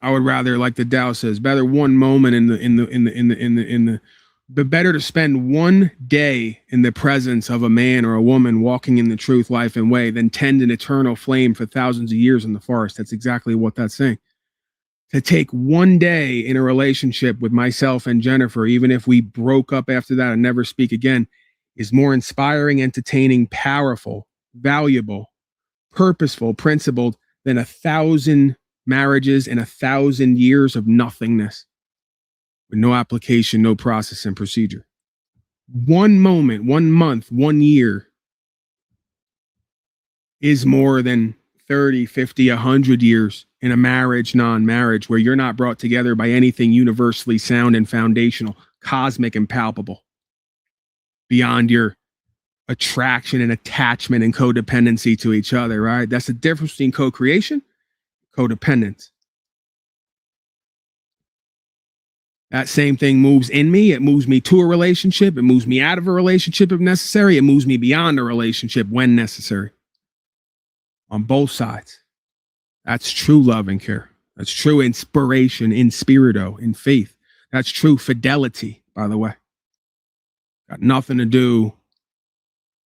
Speaker 1: I would rather, like the Tao says, better one moment but better to spend one day in the presence of a man or a woman walking in the truth, life, and way than tend an eternal flame for thousands of years in the forest. That's exactly what that's saying. To take one day in a relationship with myself and Jennifer, even if we broke up after that and never speak again, is more inspiring, entertaining, powerful, valuable, purposeful, principled than 1,000 marriages and 1,000 years of nothingness with no application, no process and procedure. One moment, 1 month, 1 year is more than 30, 50, 100 years in a marriage, non-marriage, where you're not brought together by anything universally sound and foundational, cosmic and palpable, beyond your attraction and attachment and codependency to each other, right? That's the difference between co-creation, codependence. That same thing moves in me. It moves me to a relationship. It moves me out of a relationship if necessary. It moves me beyond a relationship when necessary. On both sides. That's true love and care. That's true inspiration, in spirito, in faith. That's true fidelity, by the way. Got nothing to do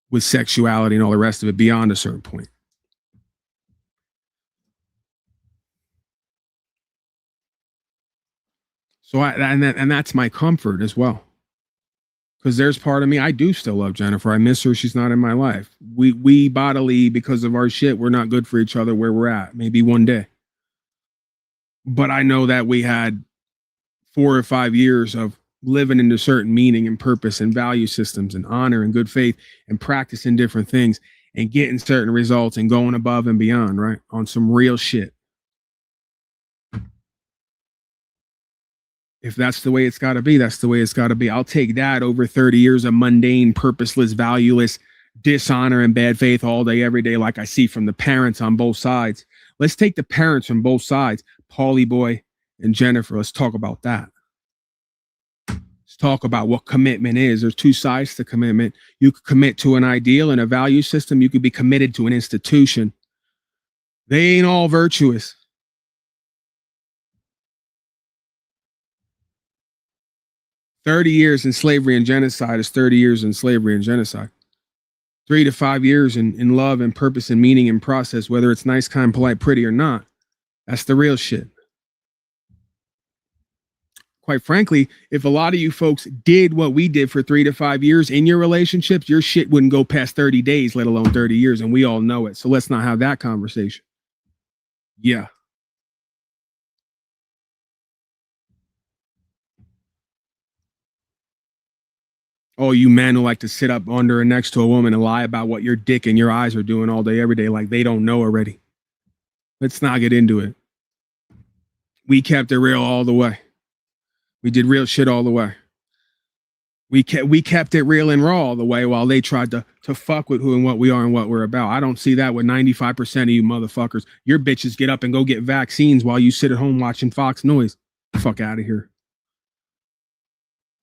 Speaker 1: with sexuality and all the rest of it beyond a certain point. So and that's my comfort as well. Because there's part of me, I do still love Jennifer. I miss her. She's not in my life. We bodily, because of our shit, we're not good for each other where we're at. Maybe one day. But I know that we had 4 or 5 years of living into certain meaning and purpose and value systems and honor and good faith and practicing different things and getting certain results and going above and beyond, right? On some real shit. If that's the way it's got to be, that's the way it's got to be. I'll take that over 30 years of mundane, purposeless, valueless dishonor and bad faith all day, every day, like I see from the parents on both sides. Let's take the parents from both sides, Paulie Boy and Jennifer. Let's talk about that. Let's talk about what commitment is. There's 2 sides to commitment. You could commit to an ideal and a value system. You could be committed to an institution. They ain't all virtuous. "30 years in slavery and genocide is 30 years in slavery and genocide. 3 to 5 years in love and purpose and meaning and process, whether it's nice, kind, polite, pretty or not. That's the real shit. Quite frankly, if a lot of you folks did what we did for 3 to 5 years in your relationships, your shit wouldn't go past 30 days, let alone 30 years. And we all know it. So let's not have that conversation. Yeah. Oh, you men who like to sit up under and next to a woman and lie about what your dick and your eyes are doing all day, every day, like they don't know already. Let's not get into it. We kept it real all the way. We did real shit all the way. We kept it real and raw all the way while they tried to fuck with who and what we are and what we're about. I don't see that with 95% of you motherfuckers. Your bitches get up and go get vaccines while you sit at home watching Fox Noise. Fuck out of here.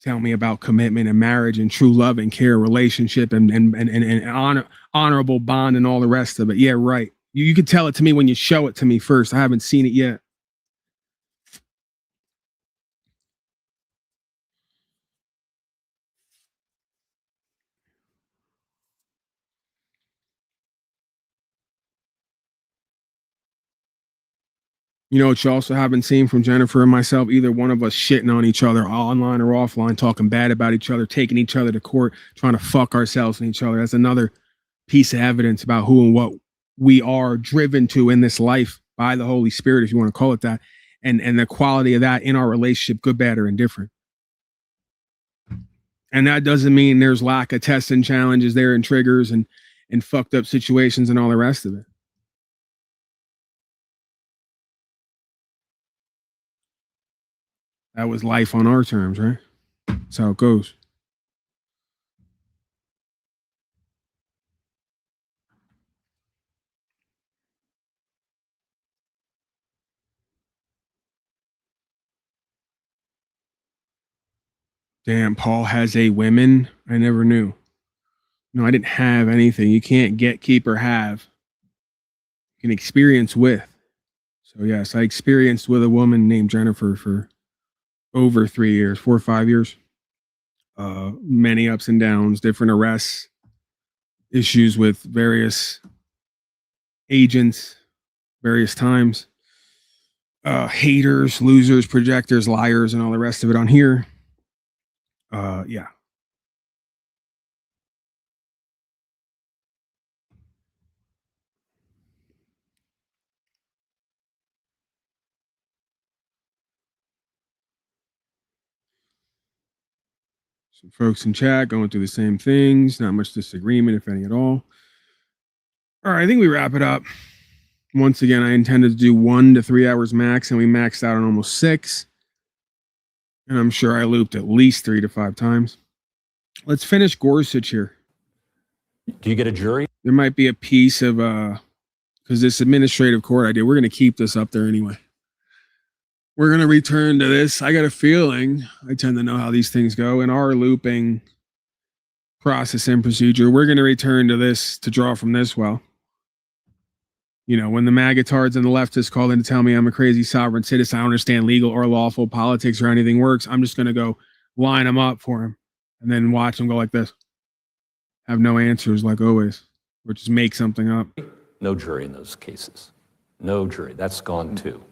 Speaker 1: Tell me about commitment and marriage and true love and care, relationship and honorable bond and all the rest of it. Yeah, right. You can tell it to me when you show it to me first. I haven't seen it yet. You know what you also haven't seen from Jennifer and myself? Either one of us shitting on each other online or offline, talking bad about each other, taking each other to court, trying to fuck ourselves and each other. That's another piece of evidence about who and what we are driven to in this life by the Holy Spirit, if you want to call it that, and the quality of that in our relationship, good, bad, or indifferent. And that doesn't mean there's lack of tests and challenges there and triggers and fucked up situations and all the rest of it. That was life on our terms, right? That's how it goes. Damn, Paul has 8 women. I never knew. No, I didn't have anything. You can't get, keep, or have. You can experience with. So yes, I experienced with a woman named Jennifer for over 3 years, 4 or 5 years. Many ups and downs, different arrests, issues with various agents, various times, haters, losers, projectors, liars, and all the rest of it on here. Yeah. Some folks in chat going through the same things. Not much disagreement, if any at all. All right, I think we wrap it up. Once again, I intended to do 1 to 3 hours max, and we maxed out on almost 6. And I'm sure I looped at least 3 to 5 times. Let's finish Gorsuch here.
Speaker 22: Do you get a jury?
Speaker 1: There might be a piece of, because this administrative court idea, we're going to keep this up there anyway. We're going to return to this. I got a feeling, I tend to know how these things go. In our looping process and procedure, we're going to return to this to draw from this well. You know, when the magatards and the leftists call in to tell me I'm a crazy sovereign citizen, I don't understand legal or lawful politics or anything works, I'm just going to go line them up for him and then watch them go like this. Have no answers like always, or just make something up.
Speaker 22: No jury in those cases. No jury. That's gone too.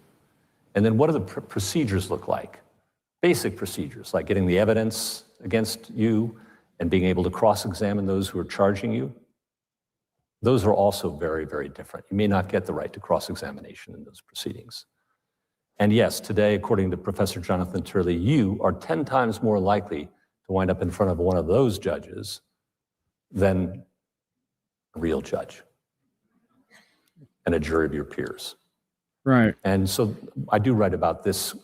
Speaker 22: And then what do the procedures look like? Basic procedures, like getting the evidence against you, and being able to cross-examine those who are charging you, those are also very, very different. You may not get the right to cross-examination in those proceedings. And yes, today, according to Professor Jonathan Turley, you are 10 times more likely to wind up in front of one of those judges than a real judge and a jury of your peers.
Speaker 1: Right.
Speaker 22: And so I do write about this.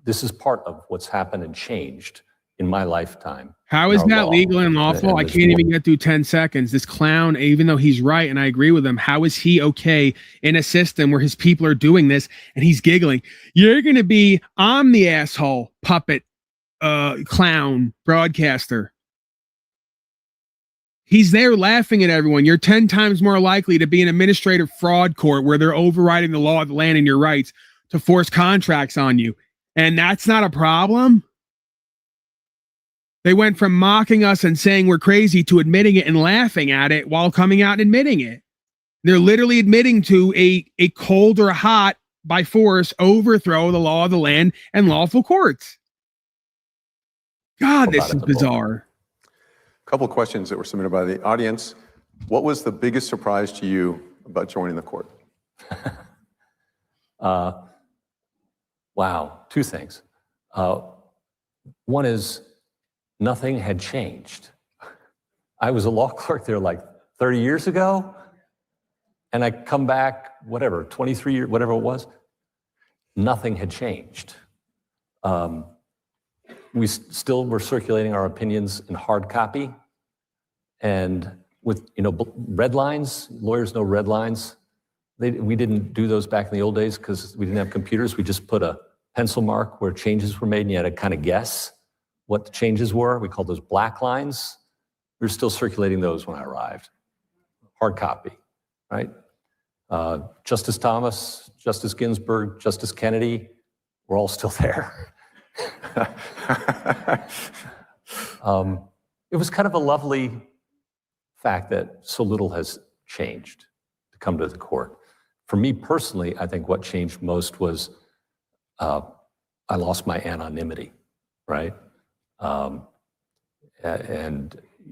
Speaker 22: This is part of what's happened and changed in my lifetime.
Speaker 1: How is that legal and lawful? I can't even get through 10 seconds. This clown, even though he's right, and I agree with him, how is he okay in a system where his people are doing this and he's giggling? You're going to be, I'm the asshole, puppet, clown, broadcaster. He's there laughing at everyone. You're 10 times more likely to be an administrative fraud court where they're overriding the law of the land and your rights to force contracts on you. And that's not a problem? They went from mocking us and saying we're crazy to admitting it and laughing at it while coming out and admitting it. They're literally admitting to a cold or a hot, by force, overthrow of the law of the land and lawful courts. God, this is bizarre.
Speaker 23: A couple of questions that were submitted by the audience. What was the biggest surprise to you about joining the court?
Speaker 22: Wow, two things. One is nothing had changed. I was a law clerk there like 30 years ago, and I come back, whatever, 23 years, whatever it was, nothing had changed. We still were circulating our opinions in hard copy, and with red lines, lawyers know red lines. We didn't do those back in the old days because we didn't have computers. We just put a pencil mark where changes were made, and you had to kind of guess what the changes were. We called those black lines. We were still circulating those when I arrived. Hard copy, right? Justice Thomas, Justice Ginsburg, Justice Kennedy, we're all still there. It was kind of a lovely fact that so little has changed to come to the court. For me personally, I think what changed most was I lost my anonymity, right? And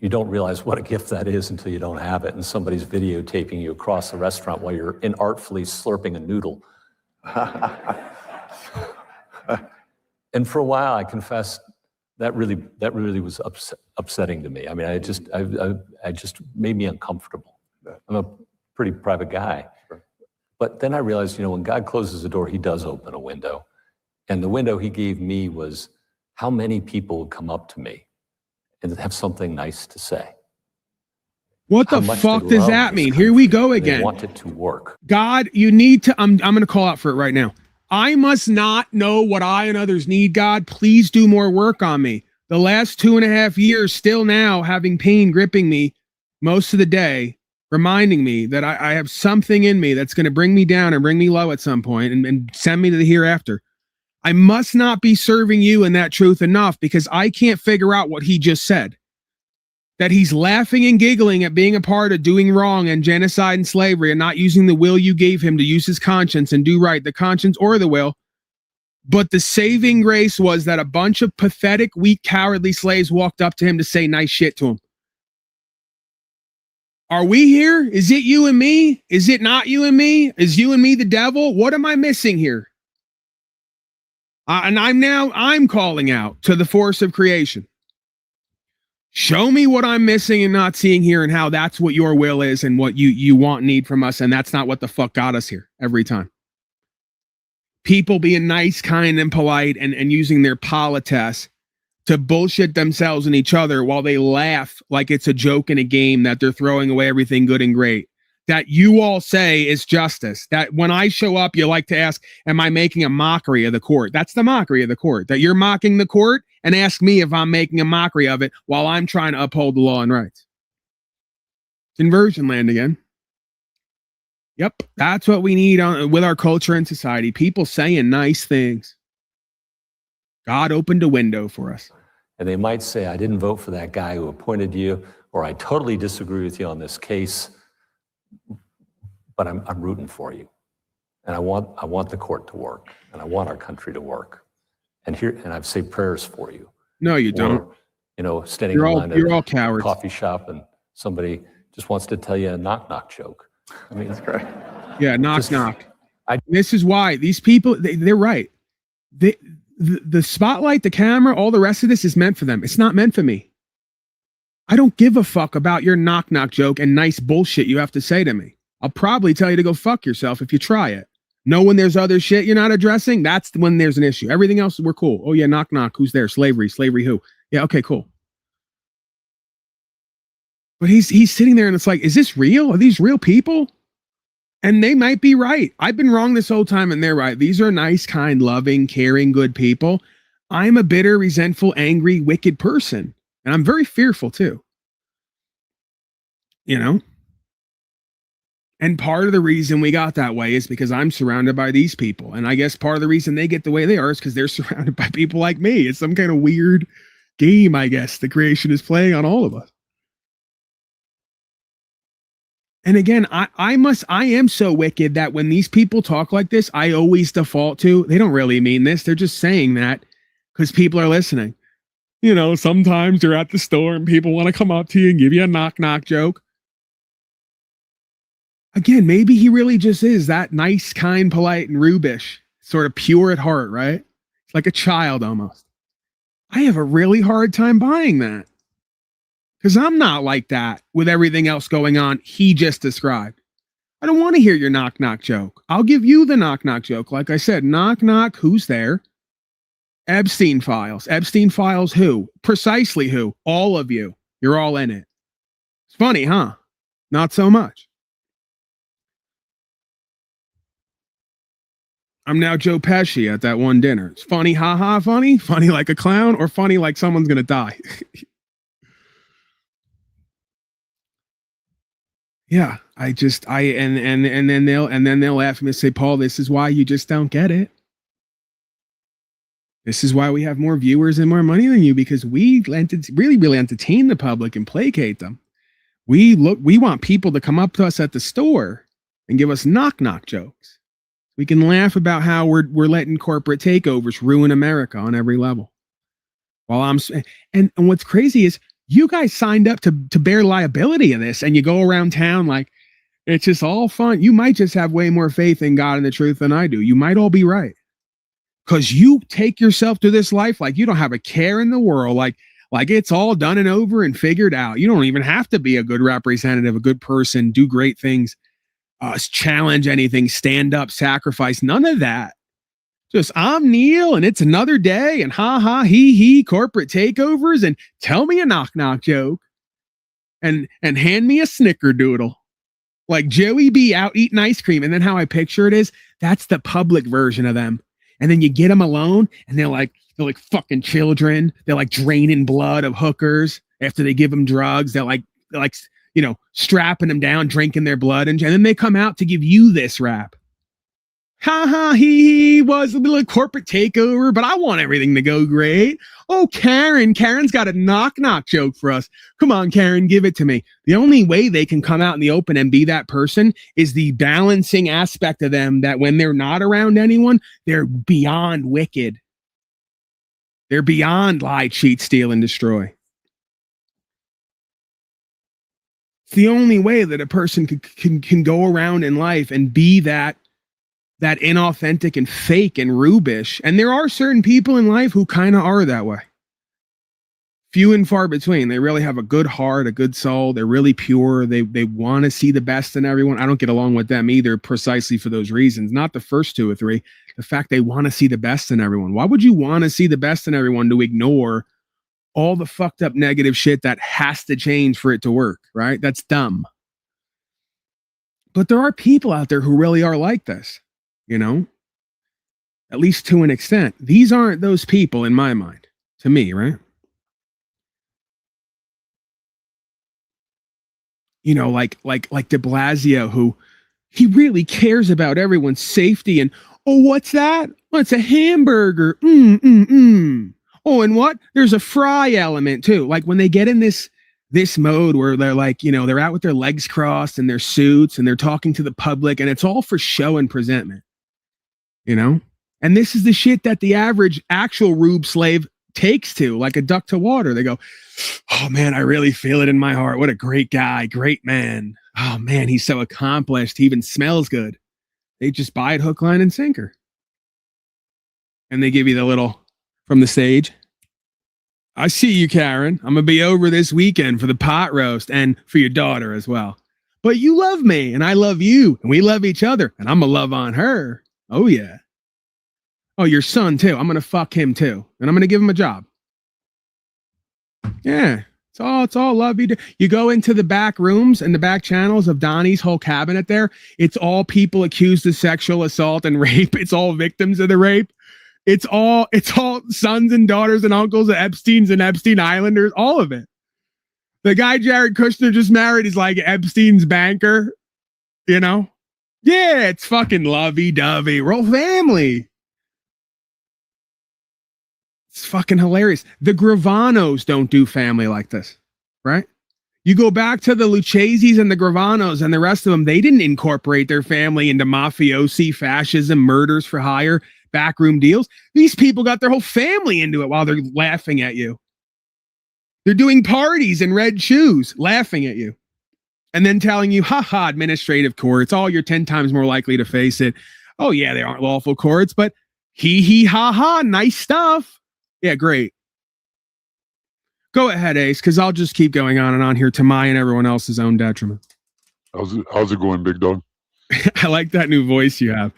Speaker 22: you don't realize what a gift that is until you don't have it, and somebody's videotaping you across the restaurant while you're inartfully slurping a noodle. And for a while, I confess that really was upsetting to me. I mean, I just made me uncomfortable. I'm a pretty private guy. But then I realized, when God closes a door, he does open a window. And the window he gave me was how many people would come up to me and have something nice to say.
Speaker 1: What the fuck does that mean? Here we go again.
Speaker 22: They want it to work.
Speaker 1: God, you need to, I'm going to call out for it right now. I must not know what I and others need, God. Please do more work on me. The last 2.5 years, still now having pain gripping me most of the day, reminding me that I have something in me that's going to bring me down and bring me low at some point and send me to the hereafter. I must not be serving you in that truth enough because I can't figure out what he just said. That he's laughing and giggling at being a part of doing wrong and genocide and slavery and not using the will you gave him to use his conscience and do right, the conscience or the will. But the saving grace was that a bunch of pathetic, weak, cowardly slaves walked up to him to say nice shit to him. Are we here? Is it you and me? Is it not you and me? Is you and me the devil? What am I missing here? And I'm calling out to the force of creation. Show me what I'm missing and not seeing here and how that's what your will is and what you want and need from us. And that's not what the fuck got us here every time. People being nice, kind, and polite and using their politesse to bullshit themselves and each other while they laugh like it's a joke in a game that they're throwing away everything good and great. That you all say is justice. That when I show up, you like to ask, am I making a mockery of the court? That's the mockery of the court. That you're mocking the court and ask me if I'm making a mockery of it while I'm trying to uphold the law and rights. It's inversion land again. Yep, that's what we need with our culture and society. People saying nice things. God opened a window for us.
Speaker 22: And they might say, I didn't vote for that guy who appointed you, or I totally disagree with you on this case, but I'm rooting for you. And I want the court to work, and I want our country to work. And I've said prayers for you.
Speaker 1: No, you don't.
Speaker 22: you know, standing
Speaker 1: You're
Speaker 22: in
Speaker 1: all
Speaker 22: line
Speaker 1: you're
Speaker 22: at
Speaker 1: all
Speaker 22: a
Speaker 1: cowards.
Speaker 22: coffee shop and somebody just wants to tell you a knock-knock joke. I mean, that's great.
Speaker 1: Yeah, knock
Speaker 22: Just-
Speaker 1: knock. This is why these people, they're right. The spotlight, the camera, all the rest of this is meant for them. It's not meant for me. I don't give a fuck about your knock knock joke and nice bullshit you have to say to me. I'll probably tell you to go fuck yourself if you try it. Know when there's other shit you're not addressing, that's when there's an issue. Everything else, we're cool. Oh yeah, knock knock. Who's there? Slavery who? Yeah, okay, cool. But he's sitting there and it's like, is this real? Are these real people? And they might be right. I've been wrong this whole time and they're right. These are nice, kind, loving, caring, good people. I'm a bitter, resentful, angry, wicked person. And I'm very fearful too. You know? And part of the reason we got that way is because I'm surrounded by these people. And I guess part of the reason they get the way they are is because they're surrounded by people like me. It's some kind of weird game, I guess, the creation is playing on all of us. And again, I am so wicked that when these people talk like this, I always default to, they don't really mean this. They're just saying that because people are listening. You know, sometimes you're at the store and people want to come up to you and give you a knock knock joke. Again, maybe he really just is that nice, kind, polite, and rubish, sort of pure at heart, right? It's like a child almost. I have a really hard time buying that. Because I'm not like that with everything else going on he just described. I don't want to hear your knock knock joke. I'll give you the knock knock joke. Like I said, knock knock, who's there? Epstein files. Epstein files who? Precisely who? All of you. You're all in it. It's funny, huh? Not so much. I'm now Joe Pesci at that one dinner. It's funny, haha, funny? Funny like a clown or funny like someone's going to die? Yeah, and then they'll laugh at me and say, Paul, this is why you just don't get it. This is why we have more viewers and more money than you, because we really entertain the public and placate them. We want people to come up to us at the store and give us knock knock jokes. We can laugh about how we're letting corporate takeovers ruin America on every level. And what's crazy is, you guys signed up to bear liability of this, and you go around town like it's just all fun. You might just have way more faith in God and the truth than I do. You might all be right. Because you take yourself to this life like you don't have a care in the world, like it's all done and over and figured out. You don't even have to be a good representative, a good person, do great things, challenge anything, stand up, sacrifice, none of that. Just, I'm Neil and it's another day and ha ha, he, corporate takeovers, and tell me a knock knock joke and hand me a snickerdoodle. Like Joey B out eating ice cream. And then how I picture it is, that's the public version of them. And then you get them alone and they're like fucking children. They're like draining blood of hookers after they give them drugs. They're like, you know, strapping them down, drinking their blood. And then they come out to give you this rap. Ha ha, he was a little corporate takeover, but I want everything to go great. Oh, Karen's got a knock knock joke for us. Come on, Karen, give it to me. The only way they can come out in the open and be that person is the balancing aspect of them that when they're not around anyone, they're beyond wicked. They're beyond lie, cheat, steal, and destroy. It's the only way that a person can go around in life and be that inauthentic and fake and rubish. And there are certain people in life who kind of are that way. Few and far between. They really have a good heart, a good soul. They're really pure. They want to see the best in everyone. I don't get along with them either, precisely for those reasons. Not the first two or three. The fact they want to see the best in everyone. Why would you want to see the best in everyone to ignore all the fucked up negative shit that has to change for it to work, right? That's dumb. But there are people out there who really are like this. You know, at least to an extent. These aren't those people in my mind, to me, right? You know, like de Blasio, who he really cares about everyone's safety. And oh, what's that? Well, it's a hamburger. Oh, and what? There's a fry element too. Like when they get in this mode where they're like, you know, they're out with their legs crossed and their suits and they're talking to the public, and it's all for show and presentment. You know, and this is the shit that the average actual rube slave takes to, like a duck to water. They go, oh man, I really feel it in my heart. What a great guy, great man. Oh man, he's so accomplished. He even smells good. They just buy it hook, line, and sinker. And they give you the little from the stage. I see you, Karen. I'm gonna be over this weekend for the pot roast and for your daughter as well. But you love me and I love you and we love each other and I'm gonna love on her. Oh yeah. Oh, your son too. I'm gonna fuck him too. And I'm gonna give him a job. Yeah. It's all lovey. You go into the back rooms and the back channels of Donnie's whole cabinet there. It's all people accused of sexual assault and rape. It's all victims of the rape. It's all sons and daughters and uncles of Epstein's and Epstein Islanders, all of it. The guy Jared Kushner just married is like Epstein's banker, you know? Yeah, it's fucking lovey-dovey. Roll family. It's fucking hilarious. The Gravanos don't do family like this, right? You go back to the Lucchese's and the Gravanos and the rest of them, they didn't incorporate their family into mafiosi, fascism, murders for hire, backroom deals. These people got their whole family into it while they're laughing at you. They're doing parties in red shoes, laughing at you. And then telling you, haha, administrative courts. Oh, you're 10 times more likely to face it. Oh, yeah, they aren't lawful courts, but hee, haha, nice stuff. Yeah, great. Go ahead, Ace, because I'll just keep going on and on here to my and everyone else's own detriment.
Speaker 3: How's it going, big dog?
Speaker 1: I like that new voice you have.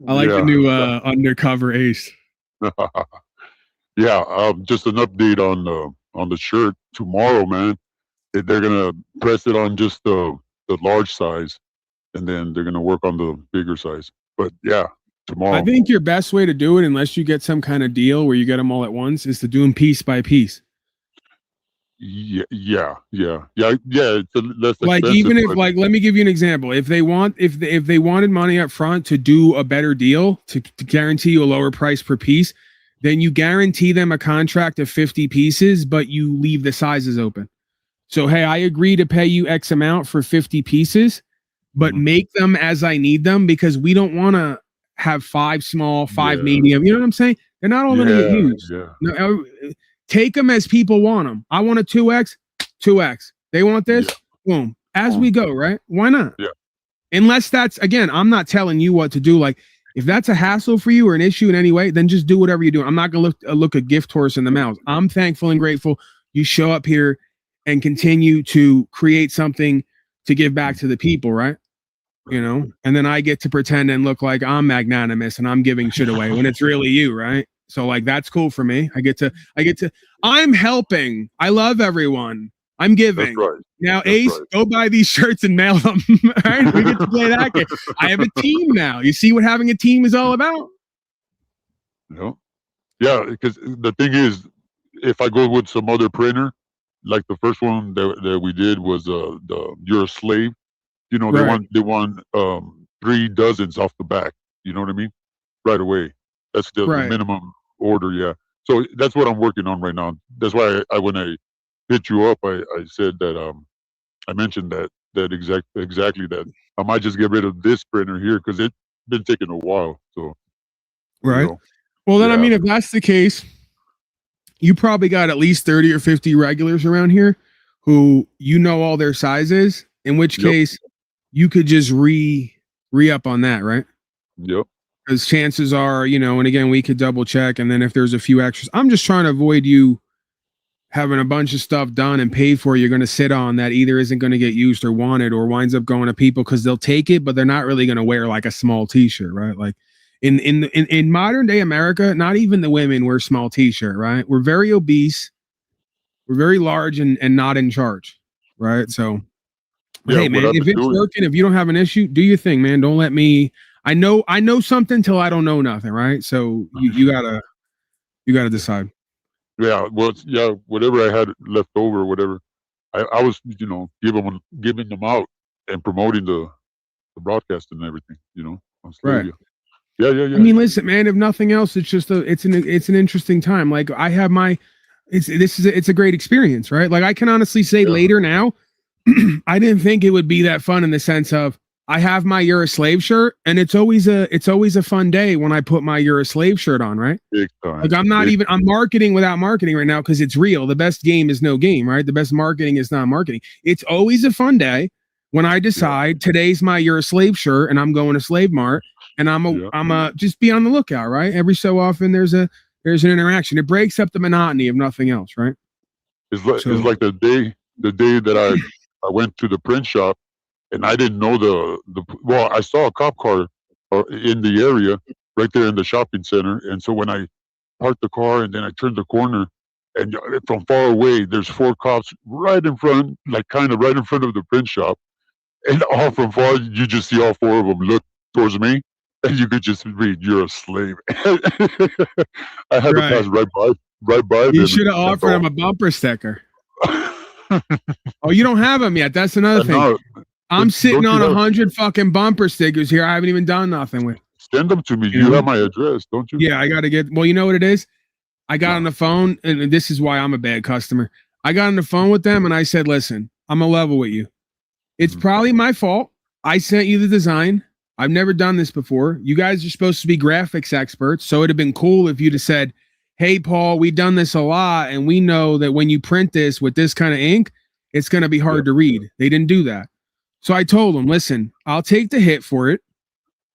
Speaker 1: I like the new undercover Ace.
Speaker 3: Yeah, just an update on the shirt tomorrow, man. They're gonna press it on just the large size, and then they're gonna work on the bigger size. But yeah, tomorrow.
Speaker 1: I think your best way to do it, unless you get some kind of deal where you get them all at once, is to do them piece by piece.
Speaker 3: Yeah. It's less
Speaker 1: like
Speaker 3: expensive,
Speaker 1: even if
Speaker 3: but
Speaker 1: like, let me give you an example. If they wanted money up front to do a better deal to guarantee you a lower price per piece, then you guarantee them a contract of 50 pieces, but you leave the sizes open. So, hey, I agree to pay you X amount for 50 pieces, but make them as I need them because we don't want to have 5 small, 5 medium. You know what I'm saying? They're not all going to get used. No, take them as people want them. I want a 2X, 2X. They want this, boom. As we go, right? Why not?
Speaker 3: Yeah.
Speaker 1: Unless that's, again, I'm not telling you what to do. Like, if that's a hassle for you or an issue in any way, then just do whatever you do. I'm not going to look a gift horse in the mouth. I'm thankful and grateful you show up here and continue to create something to give back to the people, right? You know, and then I get to pretend and look like I'm magnanimous and I'm giving shit away when it's really you, right? So like, that's cool for me. I'm helping. I love everyone. I'm giving.
Speaker 3: That's right.
Speaker 1: Now,
Speaker 3: That's
Speaker 1: Ace,
Speaker 3: right.
Speaker 1: go buy these shirts and mail them. All right, we get to play that game. I have a team now. You see what having a team is all about?
Speaker 3: Yeah, because the thing is, if I go with some other printer, like the first one that we did was the You're a Slave. You know, they want 3 dozens off the back. You know what I mean? Right away. That's the minimum order. Yeah. So that's what I'm working on right now. That's why when I hit you up, I said that I mentioned that exactly that I might just get rid of this printer here because it's been taking a while. So
Speaker 1: right. Well, then I mean, if that's the case, you probably got at least 30 or 50 regulars around here who you know all their sizes. In which case, you could just re-up on that, right?
Speaker 3: Yep.
Speaker 1: Because chances are, you know, and again, we could double check. And then if there's a few extras, I'm just trying to avoid you having a bunch of stuff done and paid for you're going to sit on that either isn't going to get used or wanted or winds up going to people because they'll take it, but they're not really going to wear like a small t-shirt, right? Like in modern day America, not even the women wear small t-shirt, right? We're very obese. We're very large and not in charge, right? So, hey man, if it's working, if you don't have an issue, do your thing, man. Don't let me, I know something till I don't know nothing, right? So you gotta decide.
Speaker 3: Yeah, well, yeah, whatever I had left over, whatever, I was, you know, giving them out and promoting the broadcast and everything, you know.
Speaker 1: Right.
Speaker 3: Yeah.
Speaker 1: I mean, listen, man. If nothing else, it's just it's an interesting time. Like I have it's a great experience, right? Like I can honestly say later now, I didn't think it would be that fun in the sense of I have my "You're a Slave" shirt, and it's always a fun day when I put my "You're a Slave" shirt on, right?
Speaker 3: Big time.
Speaker 1: Like I'm marketing without marketing right now because it's real. The best game is no game, right? The best marketing is not marketing. It's always a fun day when I decide today's my "You're a Slave" shirt, and I'm going to Slave Mart, and I'm just be on the lookout, right? Every so often there's an interaction. It breaks up the monotony of nothing else, right?
Speaker 3: It's like the day that I went to the print shop, and I didn't know well, I saw a cop car in the area right there in the shopping center. And so when I parked the car and then I turned the corner, and from far away, there's 4 cops right in front, like kind of right in front of the print shop. And all from far, you just see all 4 of them look towards me, and you could just read, "You're a slave." I had to pass right by them.
Speaker 1: You should have offered him a bumper sticker. Oh, you don't have them yet. That's another thing.
Speaker 3: No,
Speaker 1: I'm sitting on 100 fucking bumper stickers here. I haven't even done nothing with.
Speaker 3: Send them to me. You have my address, don't you?
Speaker 1: Yeah, I got to get. Well, you know what it is? I got on the phone, and this is why I'm a bad customer. I got on the phone with them, and I said, "Listen, I'm a level with you. It's probably my fault. I sent you the design. I've never done this before. You guys are supposed to be graphics experts, so it'd have been cool if you'd have said, 'Hey, Paul, we've done this a lot, and we know that when you print this with this kind of ink, it's going to be hard to read.'" They didn't do that. So I told them, "Listen, I'll take the hit for it.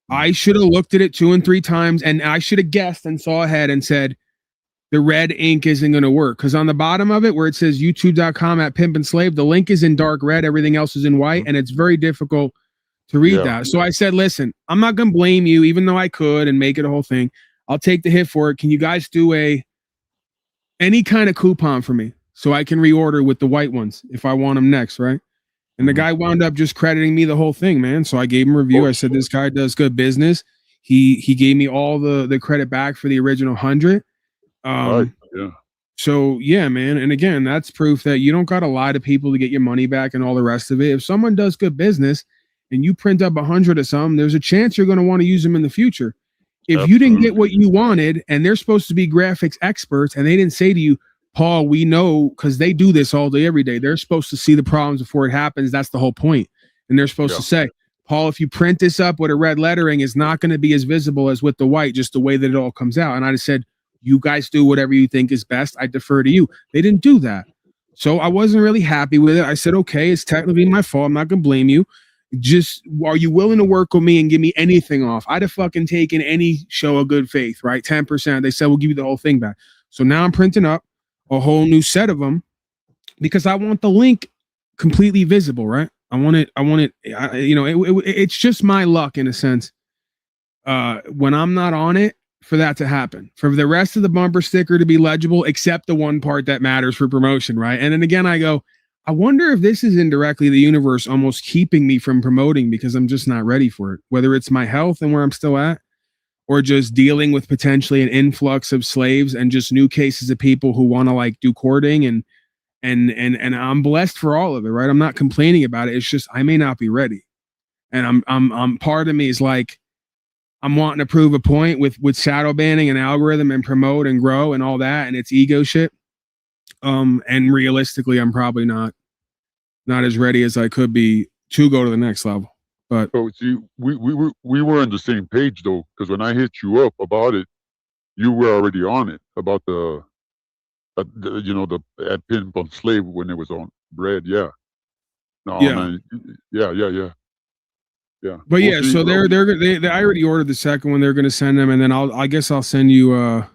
Speaker 1: I should have looked at it 2 and 3 times, and I should have guessed and saw ahead and said, the red ink isn't going to work." Because on the bottom of it, where it says youtube.com/pimp-and-slave, the link is in dark red, everything else is in white, and it's very difficult to read that. So I said, "Listen, I'm not going to blame you, even though I could and make it a whole thing. I'll take the hit for it. Can you guys do any kind of coupon for me so I can reorder with the white ones if I want them next, right?" And the guy wound up just crediting me the whole thing, man. So I gave him a review. I said, "This guy does good business." He gave me all the credit back for the original 100. So yeah, man. And again, that's proof that you don't got to lie to people to get your money back and all the rest of it. If someone does good business and you print up 100 of some, there's a chance you're going to want to use them in the future. If you didn't get what you wanted, and they're supposed to be graphics experts, and they didn't say to you, "Paul, we know," because they do this all day, every day. They're supposed to see the problems before it happens. That's the whole point. And they're supposed to say, "Paul, if you print this up with a red lettering, it's not going to be as visible as with the white, just the way that it all comes out." And I just said, "You guys do whatever you think is best. I defer to you." They didn't do that. So I wasn't really happy with it. I said, "Okay, it's technically my fault. I'm not going to blame you. Just, are you willing to work with me and give me anything off?" I'd have fucking taken any show of good faith, right? 10%. They said, "We'll give you the whole thing back." So now I'm printing up a whole new set of them because I want the link completely visible, right? I want it, it's just my luck in a sense. When I'm not on it, for that to happen, for the rest of the bumper sticker to be legible, except the one part that matters for promotion, right? And then again, I go, I wonder if this is indirectly the universe almost keeping me from promoting because I'm just not ready for it, whether it's my health and where I'm still at, or just dealing with potentially an influx of slaves and just new cases of people who want to like do courting and I'm blessed for all of it, right? I'm not complaining about it. It's just I may not be ready. And I'm part of me is like, I'm wanting to prove a point with shadow banning and algorithm and promote and grow and all that, and it's ego shit. And realistically, I'm probably not as ready as I could be to go to the next level. But
Speaker 3: see, we were on the same page though, because when I hit you up about it, you were already on it about the at pimp on slave when it was on bread. Yeah. No,
Speaker 1: yeah.
Speaker 3: Man, yeah.
Speaker 1: But yeah, so they I already ordered the second one. They're going to send them, and then I guess I'll send you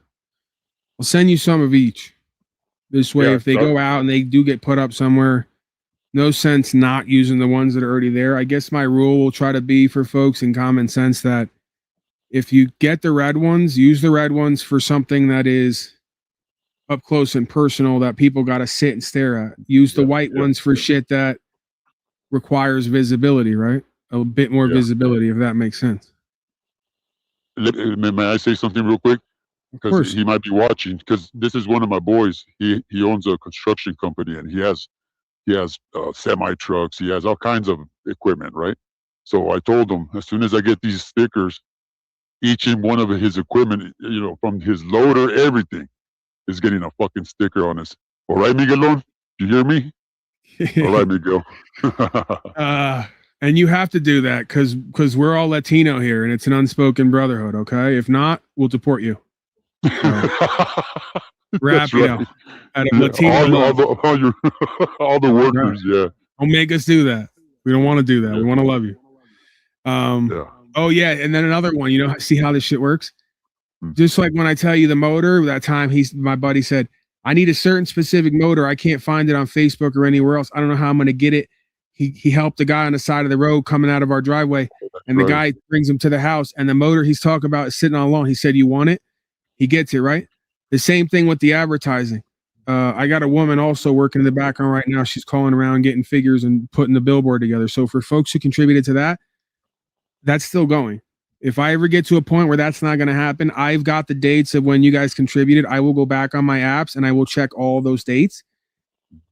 Speaker 1: some of each. This way, if they go out and they do get put up somewhere, no sense not using the ones that are already there. I guess my rule will try to be for folks in common sense that if you get the red ones, use the red ones for something that is up close and personal that people got to sit and stare at. Use the white ones for shit that requires visibility, right? A bit more visibility, if that makes sense.
Speaker 3: May I say something real quick? Because he might be watching. Because this is one of my boys. He owns a construction company, and he has semi trucks. He has all kinds of equipment, right? So I told him, as soon as I get these stickers, each and one of his equipment, from his loader, everything is getting a fucking sticker on us. All right, Miguelon? You hear me? All right, Miguel.
Speaker 1: And you have to do that because we're all Latino here and it's an unspoken brotherhood. Okay. If not, we'll deport you. So, wrap, you know, at a Latino
Speaker 3: all the workers. Yeah.
Speaker 1: Don't make us do that. We don't want to do that. We want to love you. Oh yeah. And then another one, you know, see how this shit works? Just like when I tell you the motor, that time my buddy said, I need a certain specific motor. I can't find it on Facebook or anywhere else. I don't know how I'm going to get it. He helped the guy on the side of the road coming out of our driveway, and the guy brings him to the house, and the motor he's talking about is sitting on lawn. He said, you want it? He gets it, right? The same thing with the advertising. I got a woman also working in the background right now. She's calling around, getting figures and putting the billboard together. So for folks who contributed to that, that's still going. If I ever get to a point where that's not going to happen, I've got the dates of when you guys contributed. I will go back on my apps and I will check all those dates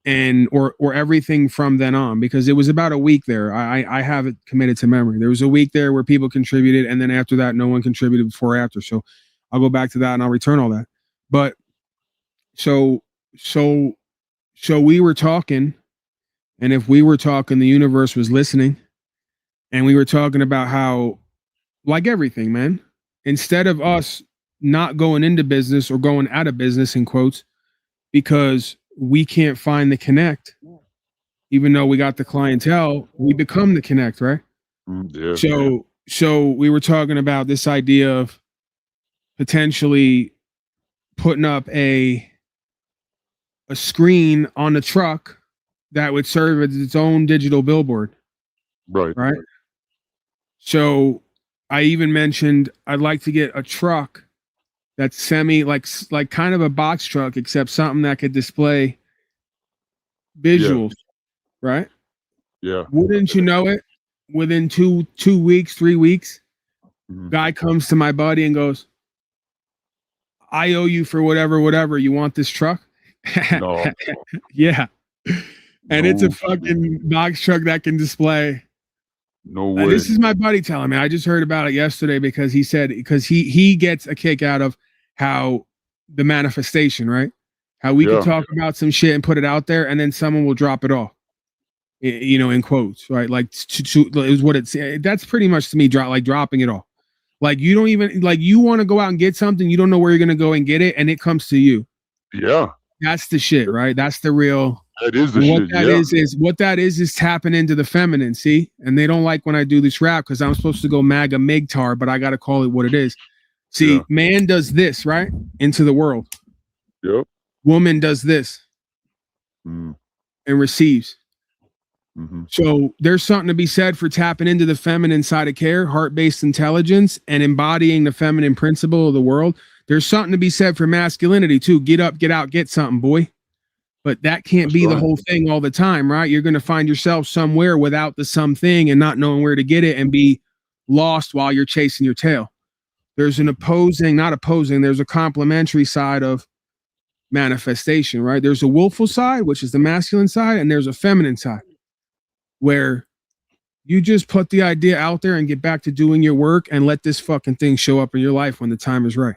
Speaker 1: and or everything from then on, because it was about a week there. I have it committed to memory. There was a week there where people contributed, and then after that, no one contributed before or after. So I'll go back to that and I'll return all that. But so we were talking, and if we were talking, the universe was listening, and we were talking about how, like everything, man, instead of us not going into business or going out of business in quotes, because we can't find the connect, even though we got the clientele, we become the connect, right?
Speaker 3: Yeah.
Speaker 1: So we were talking about this idea of potentially putting up a screen on the truck that would serve as its own digital billboard. Right. So I even mentioned I'd like to get a truck that's like kind of a box truck, except something that could display visuals, right?
Speaker 3: Yeah.
Speaker 1: Wouldn't you know it? Within 2 weeks, 3 weeks, guy comes to my buddy and goes, I owe you for whatever. You want this truck?
Speaker 3: No.
Speaker 1: Yeah. And it's a fucking box truck that can display.
Speaker 3: No way.
Speaker 1: This is my buddy telling me. I just heard about it yesterday because he said, because he gets a kick out of how the manifestation, right? How we can talk about some shit and put it out there, and then someone will drop it off, you know, in quotes, right? Like is what it's. That's pretty much to me dropping it off. Like you don't even you want to go out and get something, you don't know where you're gonna go and get it, and it comes to you.
Speaker 3: Yeah,
Speaker 1: that's the shit, right? That's the real.
Speaker 3: That is the
Speaker 1: what
Speaker 3: shit.
Speaker 1: That is what that is tapping into the feminine. See, and they don't like when I do this rap because I'm supposed to go MAGA MGTOR, but I got to call it what it is. See, man does this right into the world.
Speaker 3: Yep.
Speaker 1: Woman does this and receives. So there's something to be said for tapping into the feminine side of care, heart-based intelligence, and embodying the feminine principle of the world. There's something to be said for masculinity too. Get up, get out, get something, boy. But that can't be the whole thing all the time, right? You're going to find yourself somewhere without the something and not knowing where to get it and be lost while you're chasing your tail. There's an there's a complementary side of manifestation, right? There's a willful side, which is the masculine side, and there's a feminine side where you just put the idea out there and get back to doing your work and let this fucking thing show up in your life when the time is right.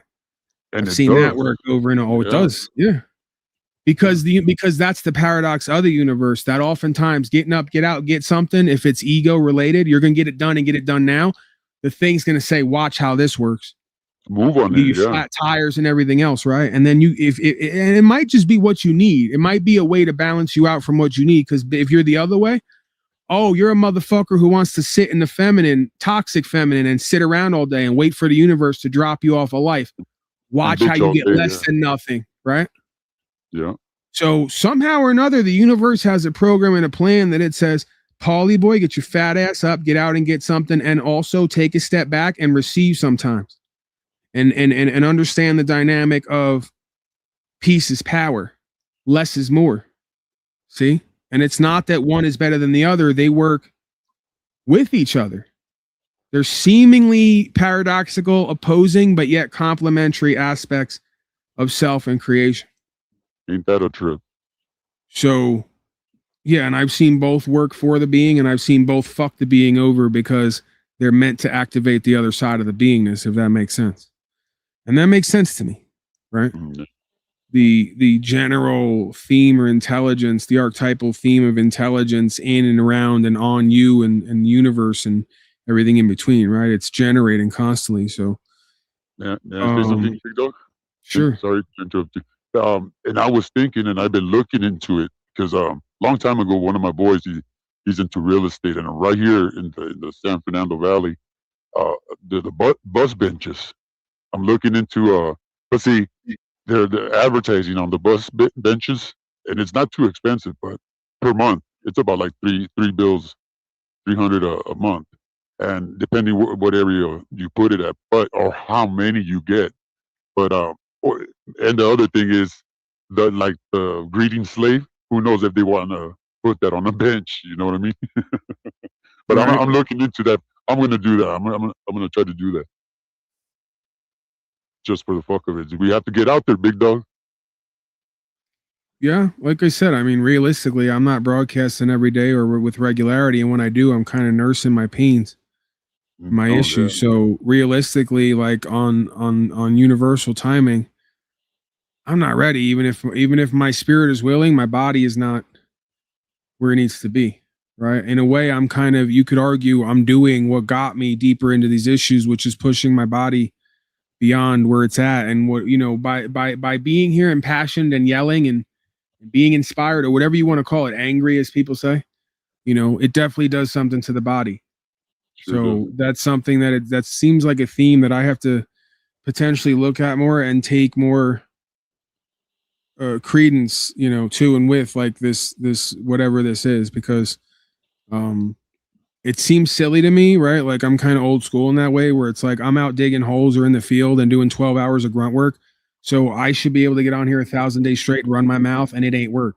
Speaker 3: And
Speaker 1: I've seen that work over and over. It does. Yeah. Because that's the paradox of the universe, that oftentimes getting up, get out, get something, if it's ego related, you're going to get it done and get it done now. The thing's going to say, watch how this works.
Speaker 3: Move on
Speaker 1: it. Flat tires and everything else, right? And then and it might just be what you need. It might be a way to balance you out from what you need. Because if you're the other way, oh, you're a motherfucker who wants to sit in the feminine, toxic feminine, and sit around all day and wait for the universe to drop you off a life. Watch how you get less than nothing, right?
Speaker 3: Yeah.
Speaker 1: So somehow or another, the universe has a program and a plan that it says, Paulie boy, get your fat ass up, get out and get something, and also take a step back and receive sometimes. And understand the dynamic of peace is power, less is more. See? And it's not that one is better than the other. They work with each other. They're seemingly paradoxical, opposing, but yet complementary aspects of self and creation.
Speaker 3: Ain't that a trip?
Speaker 1: So, yeah, and I've seen both work for the being, and I've seen both fuck the being over because they're meant to activate the other side of the beingness, if that makes sense. And that makes sense to me, right? the general theme or intelligence, the archetypal theme of intelligence in and around and on you and the universe and everything in between, right? It's generating constantly. So
Speaker 3: may I say something, Big Dog?
Speaker 1: Sure.
Speaker 3: Sorry to interrupt you. And I was thinking, and I've been looking into it because long time ago, one of my boys, he's into real estate, and right here in the San Fernando Valley, the bus benches. I'm looking into let's see, they're advertising on the bus benches, and it's not too expensive, but per month it's about like three bills, 300 a month, and depending what area you put it at, but or how many you get. But and the other thing is the greeting slave. Who knows if they want to put that on a bench? You know what I mean? But
Speaker 1: Right.
Speaker 3: I'm looking into that. I'm gonna do that. I'm gonna try to do that just for the fuck of it. We have to get out there, big dog.
Speaker 1: Yeah, like I said, I mean, realistically, I'm not broadcasting every day or with regularity, and when I do, I'm kind of nursing my pains, my issues. So realistically, like on universal timing, I'm not ready. Even if my spirit is willing, my body is not where it needs to be. Right. In a way, I'm kind of, you could argue, I'm doing what got me deeper into these issues, which is pushing my body beyond where it's at. And what, by being here impassioned and yelling and being inspired, or whatever you want to call it, angry, as people say, it definitely does something to the body. So that's something that seems like a theme that I have to potentially look at more and take more credence, to and with, like this whatever this is, because it seems silly to me, right? Like I'm kind of old school in that way, where it's like I'm out digging holes or in the field and doing 12 hours of grunt work. So I should be able to get on here 1,000 days straight, run my mouth, and it ain't work.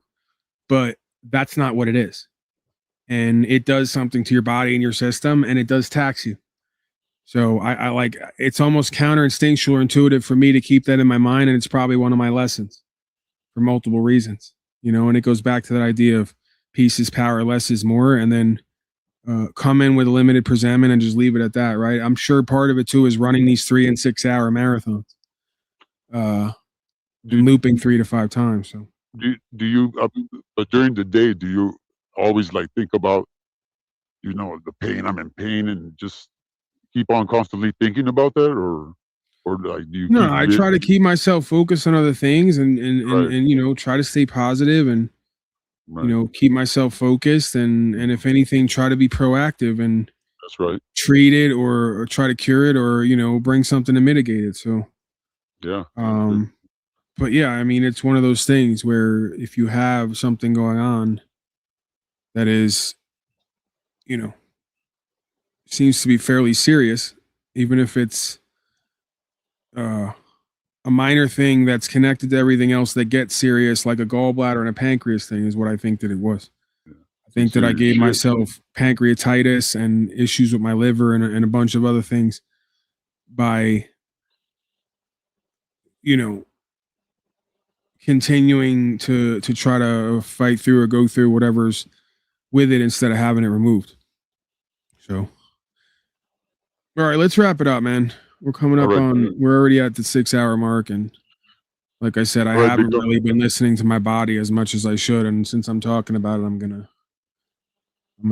Speaker 1: But that's not what it is. And it does something to your body and your system, and it does tax you. So I like, it's almost counter instinctual or intuitive for me to keep that in my mind. And it's probably one of my lessons for multiple reasons, and it goes back to that idea of peace is power, less is more. And then come in with a limited presentment and just leave it at that. Right. I'm sure part of it too is running these 3 and 6 hour marathons, looping 3 to 5 times. So
Speaker 3: do you but during the day, do you always like think about, the pain, I'm in pain, and just keep on constantly thinking about that, or like do you?
Speaker 1: No, I try to keep myself focused on other things and try to stay positive and keep myself focused and if anything, try to be proactive and
Speaker 3: that's right,
Speaker 1: treat it or try to cure it or bring something to mitigate it. So
Speaker 3: yeah.
Speaker 1: But yeah, I mean, it's one of those things where if you have something going on that is, seems to be fairly serious, even if it's a minor thing that's connected to everything else that gets serious, like a gallbladder and a pancreas thing, is what I think that it was. I think that I gave myself pancreatitis and issues with my liver and a bunch of other things by, continuing to try to fight through or go through whatever's with it instead of having it removed. So, all right, let's wrap it up, man. We're coming up we're already at the 6 hour mark. And like I said, I haven't really been listening to my body as much as I should. And since I'm talking about it, I'm going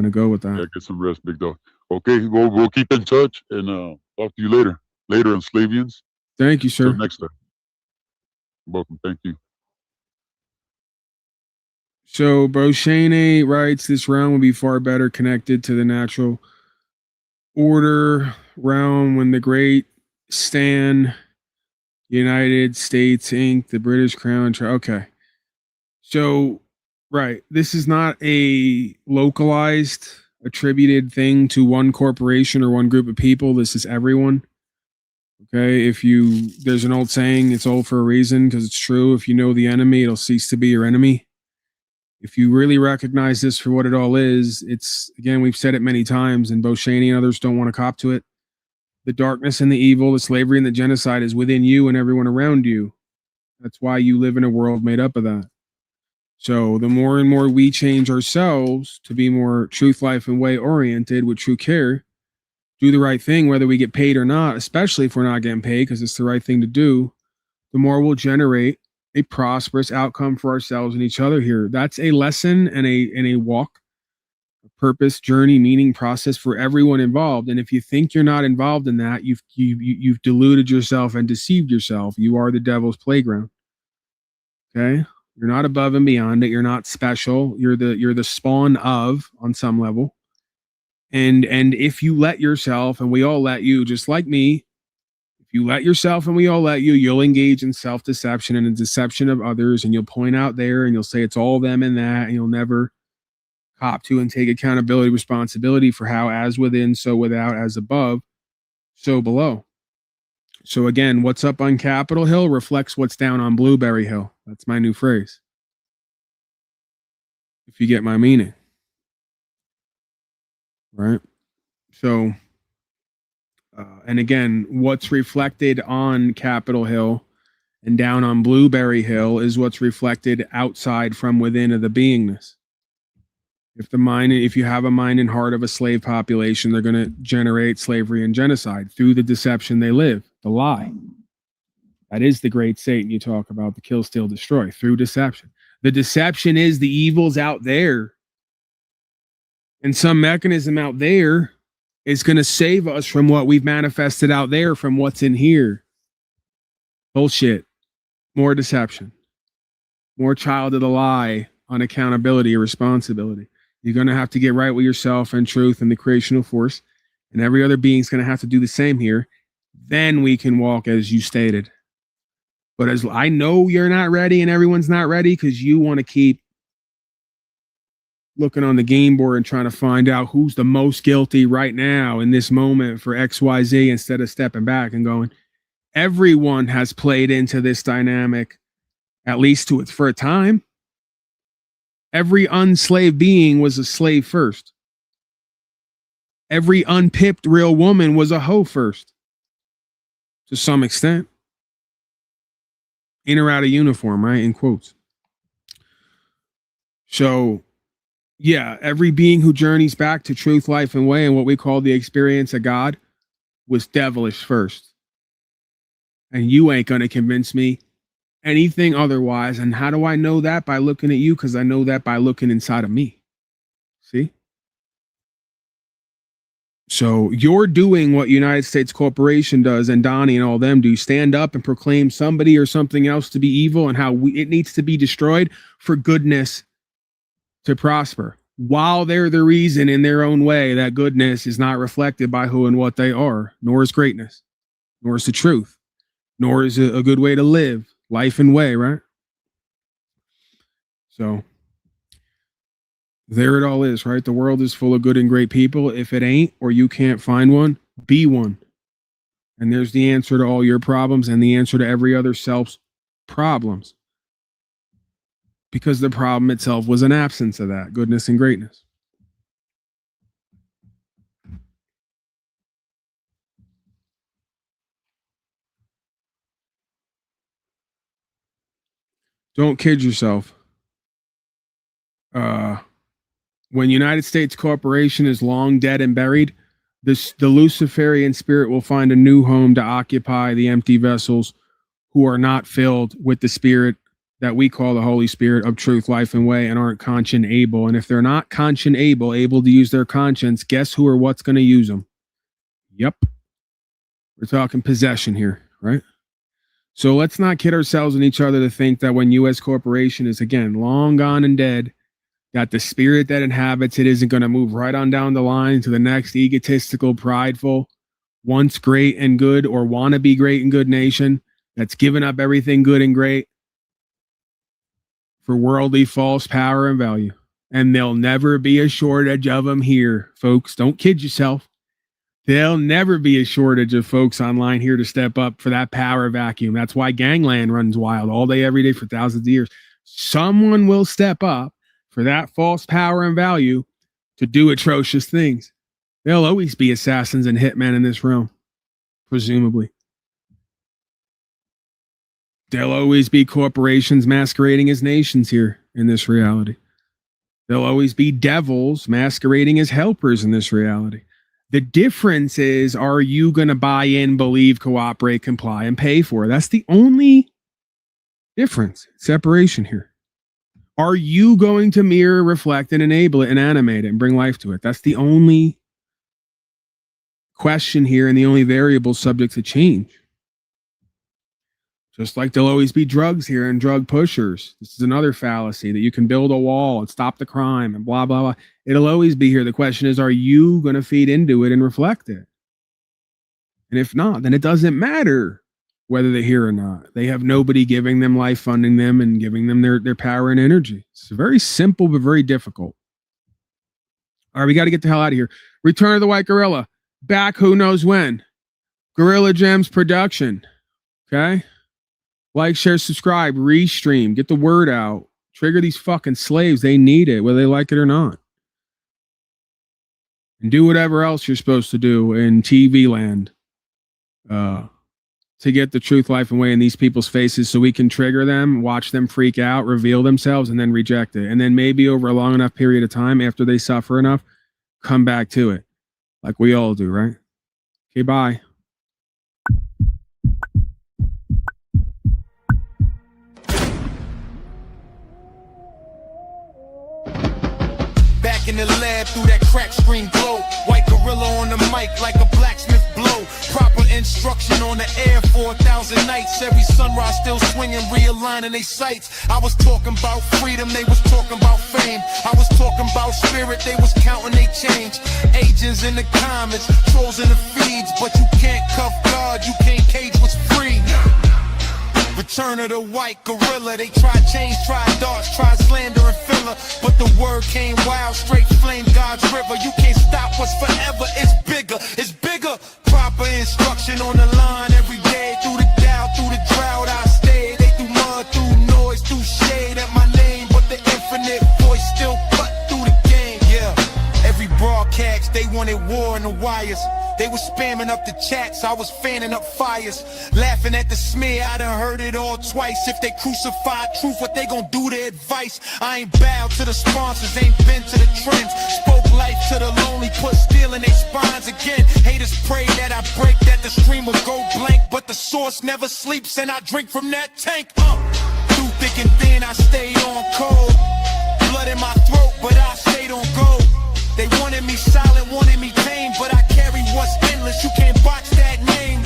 Speaker 1: to go with that.
Speaker 3: Yeah, get some rest, big dog. Okay. We'll keep in touch and talk to you later on Slavians.
Speaker 1: Thank you, sir.
Speaker 3: Until next time. Welcome. Thank you.
Speaker 1: So Boshane writes, this realm will be far better connected to the natural order realm when the great Stan United States Inc., the British Crown. Okay. So, right. This is not a localized, attributed thing to one corporation or one group of people. This is everyone. Okay. There's an old saying, it's old for a reason because it's true. If you know the enemy, it'll cease to be your enemy. If you really recognize this for what it all is, it's, again, we've said it many times, and Boshani and others don't want to cop to it. The darkness and the evil, the slavery and the genocide is within you and everyone around you. That's why you live in a world made up of that. So the more and more we change ourselves to be more truth, life, and way oriented with true care, do the right thing, whether we get paid or not, especially if we're not getting paid, because it's the right thing to do, the more we'll generate a prosperous outcome for ourselves and each other here. That's a lesson and a walk, a purpose, journey, meaning, process for everyone involved. And if you think you're not involved in that, you've deluded yourself and deceived yourself. You are the devil's playground. Okay? You're not above and beyond it. You're not special. You're the spawn of, on some level. And if you let yourself, and we all let you, just like me, if you let yourself and we all let you, you'll engage in self-deception and in deception of others, and you'll point out there and you'll say it's all them and that, and you'll never cop to and take accountability, responsibility for how as within, so without, as above, so below. So again, what's up on Capitol Hill reflects what's down on Blueberry Hill. That's my new phrase. If you get my meaning. Right? So, and again, what's reflected on Capitol Hill and down on Blueberry Hill is what's reflected outside from within of the beingness. If you have a mind and heart of a slave population, they're going to generate slavery and genocide through the deception they live, the lie. That is the great Satan you talk about, the kill, steal, destroy, through deception. The deception is the evils out there. And some mechanism out there is going to save us from what we've manifested out there, from what's in here. Bullshit. More deception. More child of the lie on accountability or responsibility. You're going to have to get right with yourself and truth and the creational force. And every other being's going to have to do the same here. Then we can walk as you stated. But as I know you're not ready and everyone's not ready because you want to keep looking on the game board and trying to find out who's the most guilty right now in this moment for XYZ instead of stepping back and going, everyone has played into this dynamic, at least to it for a time. Every unslaved being was a slave first. Every unpipped real woman was a hoe first. To some extent. In or out of uniform, right? In quotes. So, yeah, every being who journeys back to truth, life, and way, and what we call the experience of God, was devilish first. And you ain't going to convince me anything otherwise. And how do I know that? By looking at you, because I know that by looking inside of me. See? So you're doing what United States Corporation does and Donnie and all them do. Stand up and proclaim somebody or something else to be evil and how it needs to be destroyed for goodness to prosper. While they're the reason in their own way that goodness is not reflected by who and what they are, nor is greatness, nor is the truth, nor is it a good way to live, life and way, right? So there it all is, right? The world is full of good and great people. If it ain't, or you can't find one, be one. And there's the answer to all your problems and the answer to every other self's problems. Because the problem itself was an absence of that goodness and greatness. Don't kid yourself. When United States Corporation is long dead and buried, the Luciferian spirit will find a new home to occupy the empty vessels who are not filled with the spirit that we call the Holy Spirit of truth, life, and way, and aren't conscience able. And if they're not conscience able to use their conscience, guess who or what's going to use them? Yep. We're talking possession here, right? So let's not kid ourselves and each other to think that when U.S. Corporation is, again, long gone and dead, that the spirit that inhabits it isn't going to move right on down the line to the next egotistical, prideful, once great and good or want to be great and good nation that's given up everything good and great for worldly false power and value. And there'll never be a shortage of them here, folks. Don't kid yourself. There'll never be a shortage of folks online here to step up for that power vacuum. That's why gangland runs wild all day, every day for thousands of years. Someone will step up for that false power and value to do atrocious things. There'll always be assassins and hitmen in this realm, presumably. There'll always be corporations masquerading as nations here in this reality. There'll always be devils masquerading as helpers in this reality. The difference is, are you going to buy in, believe, cooperate, comply, and pay for it? That's the only Difference, separation here. Are you going to mirror, reflect, and enable it and animate it and bring life to it? That's the only question here and the only variable subject to change. Just like there'll always be drugs here and drug pushers. This is another fallacy that you can build a wall and stop the crime and blah, blah, blah. It'll always be here. The question is, are you going to feed into it and reflect it? And if not, then it doesn't matter whether they're here or not. They have nobody giving them life, funding them, and giving them their power and energy. It's very simple, but very difficult. All right, we got to get the hell out of here. Return of the White Gorilla. Back who knows when. Gorilla Gems production. Okay? Like, share, subscribe, restream, get the word out. Trigger these fucking slaves. They need it, whether they like it or not. And do whatever else you're supposed to do in TV land to get the truth, life, and way in these people's faces so we can trigger them, watch them freak out, reveal themselves, and then reject it. And then maybe over a long enough period of time, after they suffer enough, come back to it. Like we all do, right? Okay, bye.
Speaker 2: Back in the lab through that crack screen glow. White gorilla on the mic like a blacksmith blow. Proper instruction on the air for 1,000 nights. Every sunrise still swinging, realigning they sights. I was talking about freedom, they was talking about fame. I was talking about spirit, they was counting they change. Agents in the comments, trolls in the feeds. But you can't cuff God, you can't cage what's free. Return of the white gorilla. They tried change, tried darts, tried slander and filler. But the word came wild, straight flame God's river. You can't stop what's forever, it's bigger, it's bigger. Proper instruction on the line every day. Through the doubt, through the drought I stayed. They threw mud, through noise, through shade at my name. But the infinite voice still cut through the game. Yeah, every broadcast they wanted war in the wires. They was spamming up the chats, I was fanning up fires. Laughing at the smear, I done heard it all twice. If they crucify truth, what they gon' do to advice? I ain't bowed to the sponsors, ain't been to the trends. Spoke life to the lonely, put steel in their spines again. Haters pray that I break, that the stream will go blank. But the source never sleeps and I drink from that tank. Through thick and thin, I stayed on cold. Blood in my throat, but I stayed on gold. They wanted me silent, wanted me tame, but I carry what's endless, you can't box that name.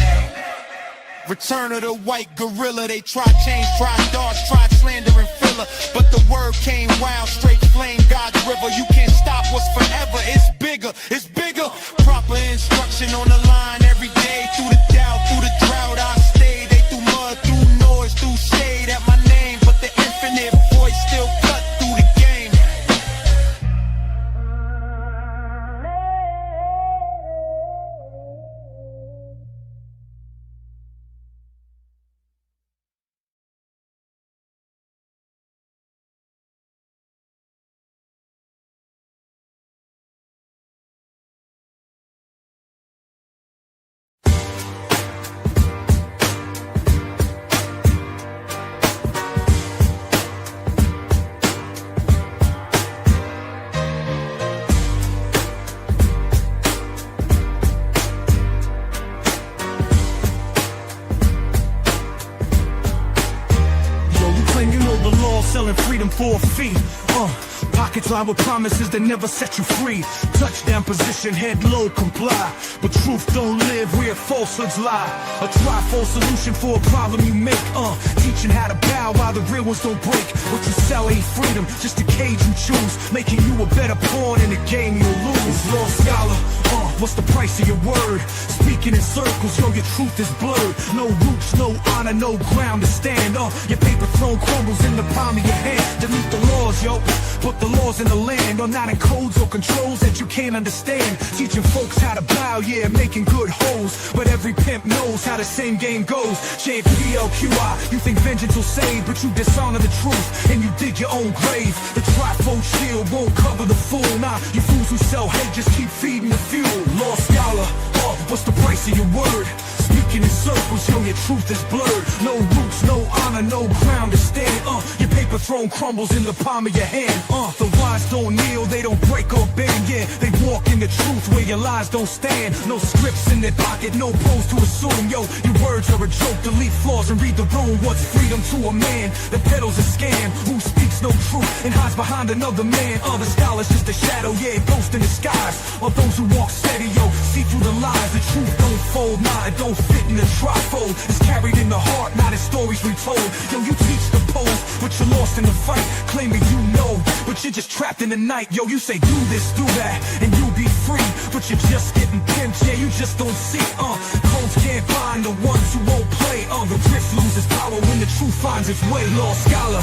Speaker 2: Return of the white gorilla. They tried change, tried darts, tried slander and filler. But the word came wild, straight flame God's river. You can't stop what's forever, it's bigger, it's bigger. Proper instruction on the line every day. Through the doubt, through the drought I stayed. They threw mud, through noise, through shade at my name. But the infinite voice still cut through the game. Selling freedom for a fee. Pockets lined with promises that never set you free. Touchdown position, head low, comply. But truth don't live where falsehoods lie. A trifold solution for a problem you make. Teaching how to bow while the real ones don't break. What you sell ain't freedom, just a cage you choose. Making you a better pawn in a game you'll lose. Lost scholar, what's the price of your word? Speaking in circles, yo, your truth is blurred. No roots, no honor, no ground to stand on. Your paper throne crumbles in the palm of your hand. Delete the laws, yo, put the laws in the land. Or not in codes or controls that you can't understand. Teaching folks how to bow, yeah, making good hoes. But every pimp knows how the same game goes. Chant PLQI, you think vengeance will save, but you dishonor the truth and you dig your own grave. The trifold shield won't cover the fool. Nah, you fools who sell hate just keep feeding the fuel. Lost scholar, what's the price of your word? Speak Speaking in circles, yo, your truth is blurred. No roots, no honor, no ground to stand. Your paper throne crumbles in the palm of your hand. The wise don't kneel, they don't break or bend. Yeah, they walk in the truth where your lies don't stand. No scripts in their pocket, no pose to assume. Yo, your words are a joke, delete flaws and read the room. What's freedom to a man that peddles a scam? Who speaks no truth and hides behind another man? The scholar's just a shadow, yeah, a ghost in disguise. Or those who walk steady, yo, see through the lies. The truth don't fold, nah, it don't fit in the trifold. It's carried in the heart, not in stories retold. Yo, you teach the pose, but you're lost in the fight. Claiming you know, but you're just trapped in the night. Yo, you say do this, do that, and you'll be free. But you're just getting pimped, yeah, you just don't see. Codes can't find the ones who won't play. The drift loses power when the truth finds its way. Lost scholar,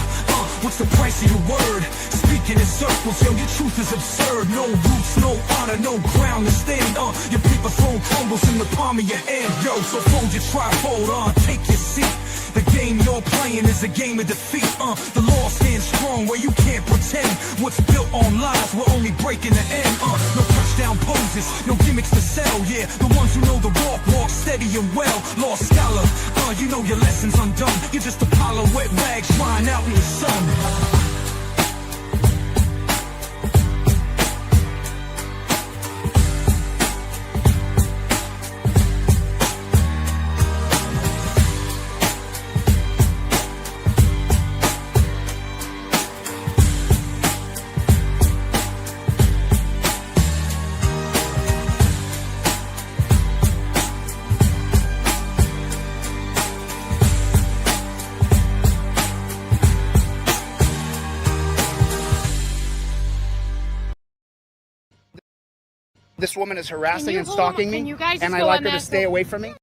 Speaker 2: what's the price of your word? Speaking in circles, yo, your truth is absurd. No roots, no honor, no ground to stand. Your paper throne crumbles in the palm of your hand. Yo, so fold your trifold, take your seat. The game you're playing is a game of defeat. The law stands strong where you can't pretend. What's built on lies will only break in the end. No touchdown poses, no gimmicks to sell. Yeah, the ones who know the walk steady and well. Lost scholar, you know your lesson's undone. You're just a pile of wet rags drying out in the sun.
Speaker 17: This woman is harassing and stalking me, and I like her to stay away from me.